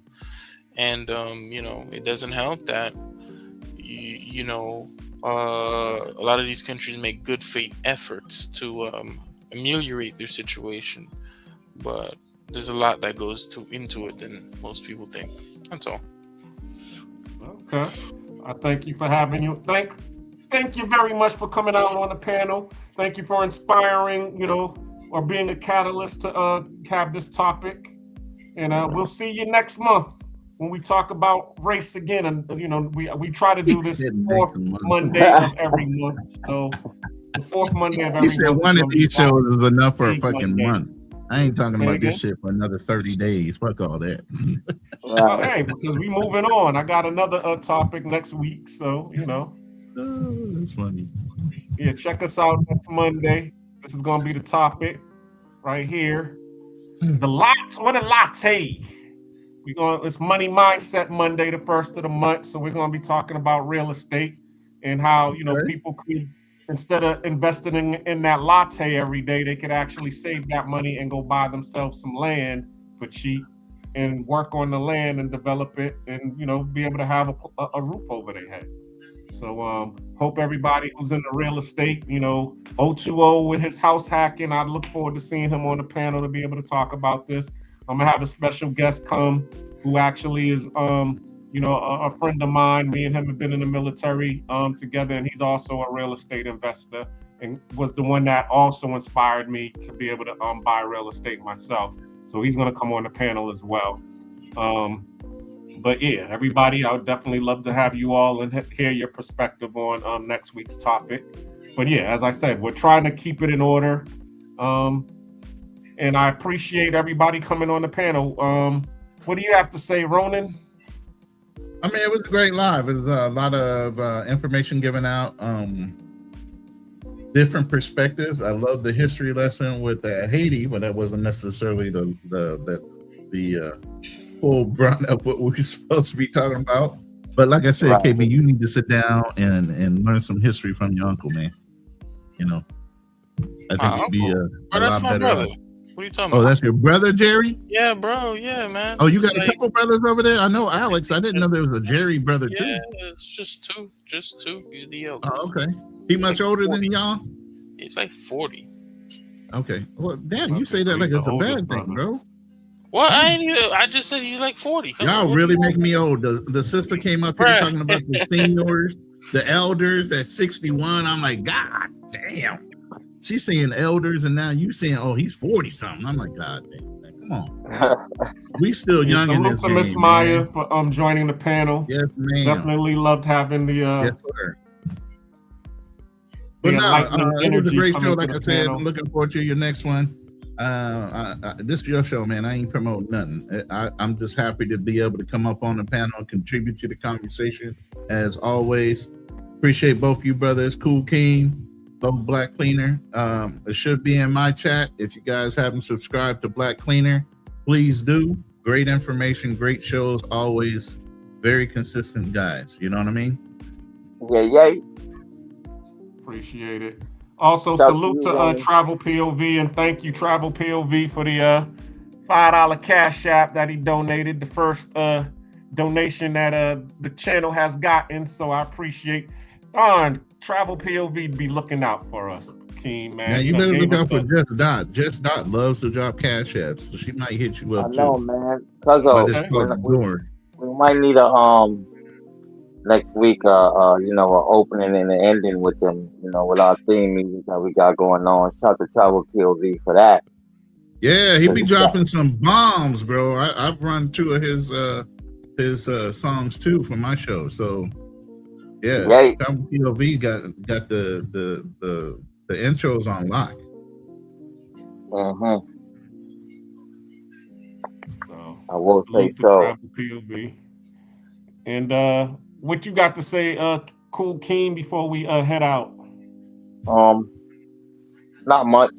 And, it doesn't help that, a lot of these countries make good faith efforts to ameliorate their situation. But there's a lot that goes into it than most people think. That's all. Okay. I thank you for having you. Thank you very much for coming out on the panel. Thank you for inspiring, or being a catalyst to have this topic. And we'll see you next month when we talk about race again. And we try to do this fourth Monday of every month. So the fourth Monday of every month. He said one of these shows is enough for a fucking Monday. month. I ain't talking Say about again? this shit for another 30 days. Fuck all that. Well, hey, because we moving on. I got another topic next week, so that's funny. Yeah, check us out next Monday. This is gonna be the topic right here. The latte. It's Money Mindset Monday, the first of the month. So we're gonna be talking about real estate and how people could, instead of investing in that latte every day, they could actually save that money and go buy themselves some land for cheap and work on the land and develop it and, be able to have a roof over their head. So hope everybody who's in the real estate, 020 with his house hacking, I look forward to seeing him on the panel to be able to talk about this. I'm gonna have a special guest come who actually is a friend of mine. Me and him have been in the military together, and he's also a real estate investor and was the one that also inspired me to be able to buy real estate myself. So he's going to come on the panel as well. But yeah, everybody, I would definitely love to have you all and hear your perspective on next week's topic. But yeah, as I said, we're trying to keep it in order. And I appreciate everybody coming on the panel. What do you have to say, Ronan? I mean, it was a great live. It was a lot of information given out, different perspectives. I love the history lesson with Haiti, but that wasn't necessarily the full brunt of what we were supposed to be talking about. But like I said, Right. KB, you need to sit down and learn some history from your uncle, man. You know, I think you'd be a that's lot my better brother. off. What are you talking Oh, about? that's your brother, Jerry? Yeah, bro. Yeah, man. Oh, you got Like, a couple brothers over there? I know Alex. I didn't know there was a Jerry brother too. yeah, it's just two. Just two. He's the eldest. Oh, okay. He much older than y'all? He's like 40. Okay. Well, damn, you say that like it's a bad thing, bro. Well, I just said he's like 40. Come Y'all on, really make me old. The sister came up here Bruh. talking about the seniors, the elders at 61. I'm like, God damn. She's saying elders, and now you saying, oh, he's 40 something. I'm like, God damn, man, come on. We still young in this Salute to Miss game, Maya man. for joining the panel. Yes, ma'am. Definitely loved having the Yes, sir. But the no, enlightening it was a energy great coming show. to Like the I said, panel. looking forward to your next one. This is your show, man. I ain't promoting nothing. I'm just happy to be able to come up on the panel and contribute to the conversation as always. Appreciate both you brothers, Cool King, both Black Cleaner. It should be in my chat. If you guys haven't subscribed to Black Cleaner, please do. Great information, great shows, always very consistent guys. You know what I mean? Yeah. Appreciate it. Also, Shout salute to you, to Ronan. Travel POV, and thank you, Travel POV, for the $5 cash app that he donated, the first donation that the channel has gotten. So I appreciate Travel POV be looking out for us, King, man. Now you better gave look us out for the- Just Dot. Just Dot loves to drop cash apps, so she might hit you I up know, too. man. Cause But it's called the door. we might need a next week you know, an opening and an ending with them, you know, with our theme music that we got going on. Shout to Travel POV for that. Yeah, he be dropping some bombs, bro. I've run two of his songs too for my show. So yeah, Travel POV got the intros on lock. Mm-hmm. So, I will say salute to so. Travel POV. And what you got to say, Cool King, before we head out? Not much.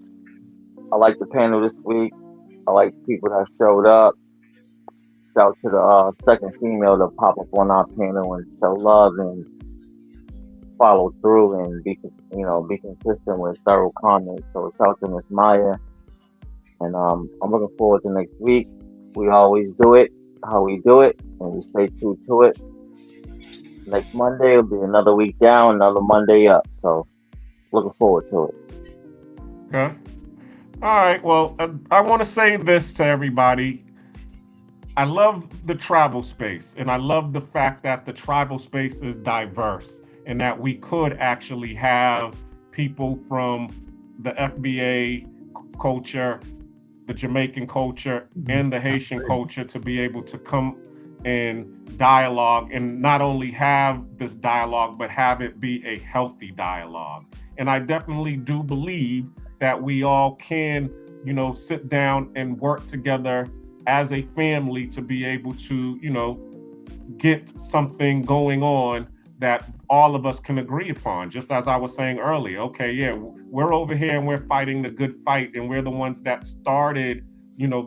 I like the panel this week. I like people that showed up. Shout to the second female to pop up on our panel and show love and follow through and be consistent with thorough comments. So shout to Miss Maya. And I'm looking forward to next week. We always do it how we do it, and we stay true to it. Next Monday will be another week down, another Monday up. So looking forward to it. Okay. All right. Well, I want to say this to everybody. I love the tribal space, and I love the fact that the tribal space is diverse and that we could actually have people from the FBA culture, the Jamaican culture, and the Haitian culture to be able to come and dialogue, and not only have this dialogue, but have it be a healthy dialogue. And I definitely do believe that we all can, sit down and work together as a family to be able to, get something going on that all of us can agree upon. Just as I was saying earlier, okay, yeah, we're over here and we're fighting the good fight, and we're the ones that started,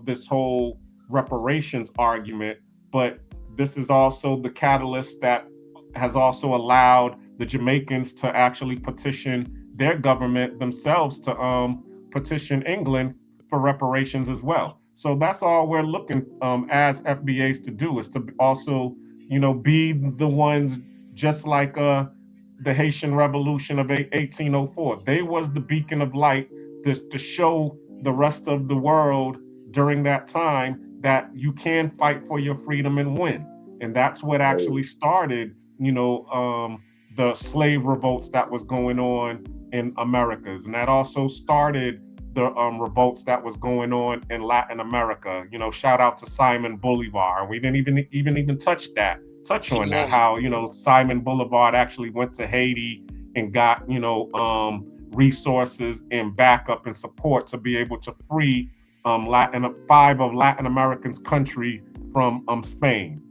this whole reparations argument. But this is also the catalyst that has also allowed the Jamaicans to actually petition their government themselves to petition England for reparations as well. So that's all we're looking as FBAs to do, is to also, be the ones, just like the Haitian Revolution of 1804. They was the beacon of light to show the rest of the world during that time that you can fight for your freedom and win. And that's what actually started, the slave revolts that was going on in Americas. And that also started the revolts that was going on in Latin America. Shout out to Simon Bolivar. We didn't even touch on that, how, Simon Bolivar actually went to Haiti and got, resources and backup and support to be able to free 5 of Latin American's country from Spain.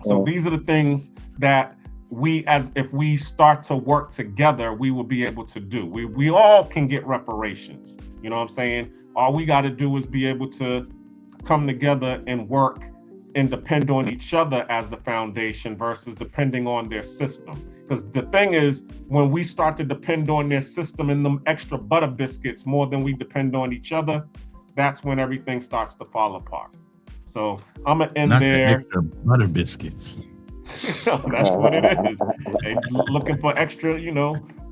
So these are the things that if we start to work together, we will be able to do. We all can get reparations. You know what I'm saying? All we got to do is be able to come together and work and depend on each other as the foundation versus depending on their system. Because the thing is, when we start to depend on their system and them extra butter biscuits more than we depend on each other, that's when everything starts to fall apart. So I'm gonna end there. The extra butter biscuits. That's what it is. They looking for extra,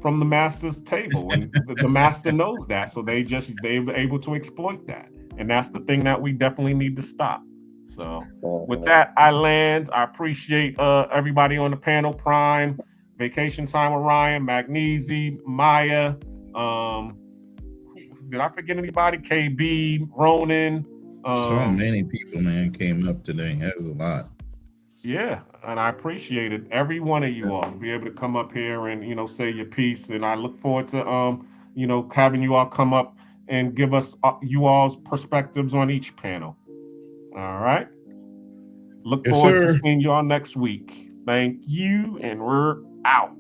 from the master's table, and the master knows that, so they're able to exploit that, and that's the thing that we definitely need to stop. So with that, I land. I appreciate everybody on the panel: Prime, Vacation Time Orion, Magnesi, Maya. Did I forget anybody? KB, Ronan. So many people, man, came up today. That was a lot. Yeah, and I appreciate it. Every one of you all to be able to come up here and say your piece. And I look forward to having you all come up and give us you all's perspectives on each panel. All right. Look forward to seeing you all next week. Thank you, and we're out.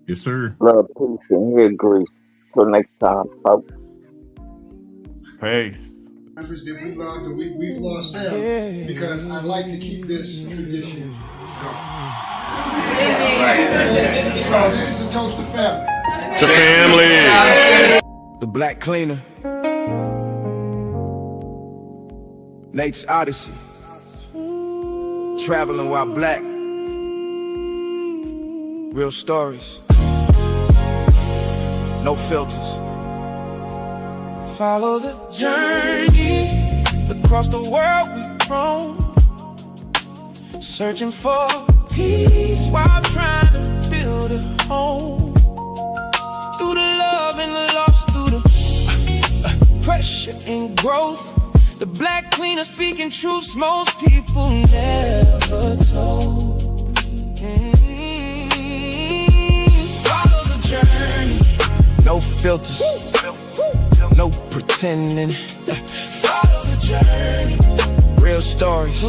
Yes, sir. Love, peace, and here, Greece. Till next time, folks. Peace. Members that we love, that we've lost them, because I like to keep this tradition going. So this is a toast to family. To family. The Black Cleaner. Nate's Odyssey. Traveling while black. Real stories. No filters. Follow the journey across the world we've roam, searching for peace while trying to build a home. Through the love and the loss, through the pressure and growth, the Black Cleaner speaking truths most people never told. Follow the journey, no filters. No pretending. Follow the journey. Real stories,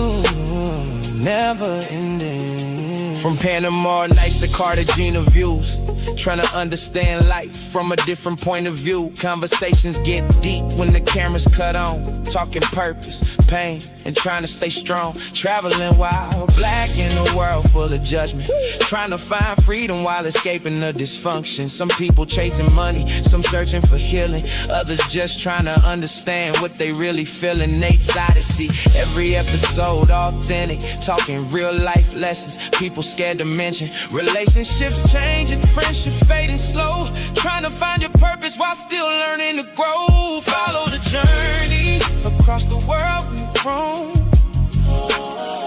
never ending. From Panama nights to Cartagena views, trying to understand life from a different point of view. Conversations get deep when the camera's cut on. Talking purpose, pain, and trying to stay strong. Traveling while black in a world full of judgment. Trying to find freedom while escaping the dysfunction. Some people chasing money, some searching for healing. Others just trying to understand what they really feeling. Nate's Odyssey, every episode authentic. Talking real life lessons, people scared to mention. Relationships changing, friendship fading slow. Trying to find your purpose while still learning to grow. Follow the journey across the world we've roam,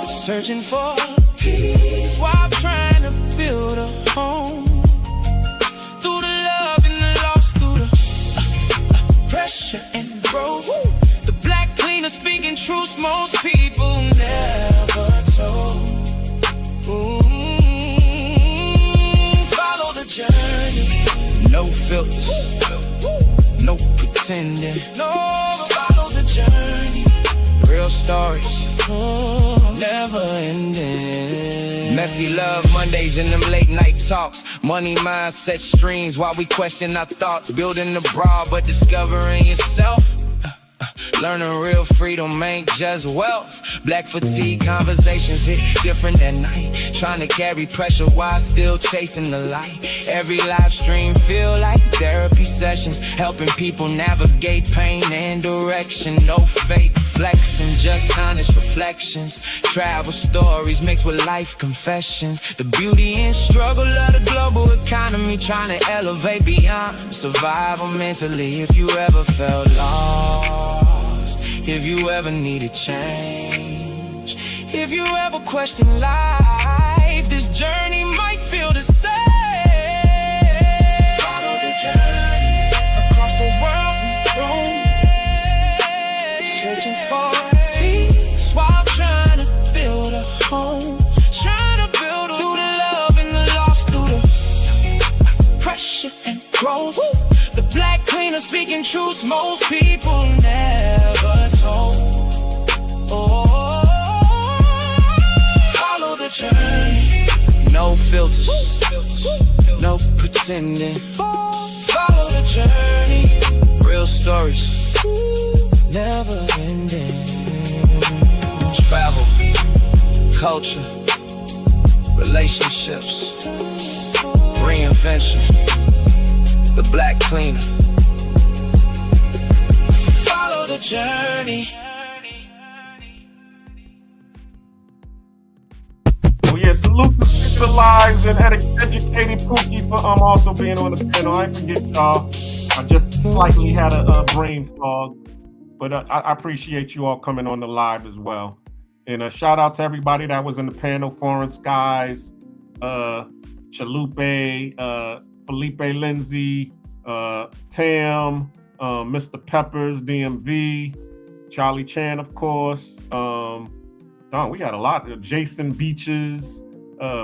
searching for peace while trying to build a home. Through the love and the loss, through the pressure and growth, the Black Cleaner speaking truths most people never told. Follow the journey, no filters, no pretending. No, follow the journey, real stories, never ending. Messy love Mondays and them late night talks. Money mindset streams while we question our thoughts. Building abroad but discovering yourself. Learning real freedom ain't just wealth. Black fatigue conversations hit different at night. Trying to carry pressure while still chasing the light. Every live stream feel like therapy sessions, helping people navigate pain and direction. No fake flexing, just honest reflections. Travel stories mixed with life confessions. The beauty and struggle of the global economy, trying to elevate beyond survival mentally. If you ever felt lost, if you ever needed change, if you ever question life, this journey might feel the same. Follow the journey across the world we roam, searching for peace while trying to build a home. Trying to build through the love and the loss, through the pressure and growth. The Black Cleaner of speaking truths most people never told. Oh, follow the journey. No filters, no pretending. Follow the journey. Real stories, never ending. Travel, culture, relationships, reinvention, the black cleaner. Follow the journey. Oh yeah, salute to Speaking of Lives and Educated Pookie for also being on the panel. I forget y'all. I just slightly had a brain fog, but I appreciate you all coming on the live as well. And a shout out to everybody that was in the panel: Foreign Skies, Chalupe, Felipe Lindsay, Tam, Mr. Peppers, DMV, Charlie Chan, of course. We had a lot. Jason Beaches.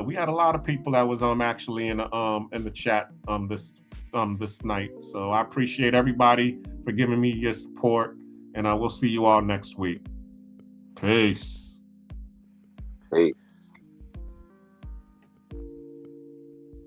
We had a lot of people that was actually in the chat this night. So I appreciate everybody for giving me your support, and I will see you all next week. Peace. Peace.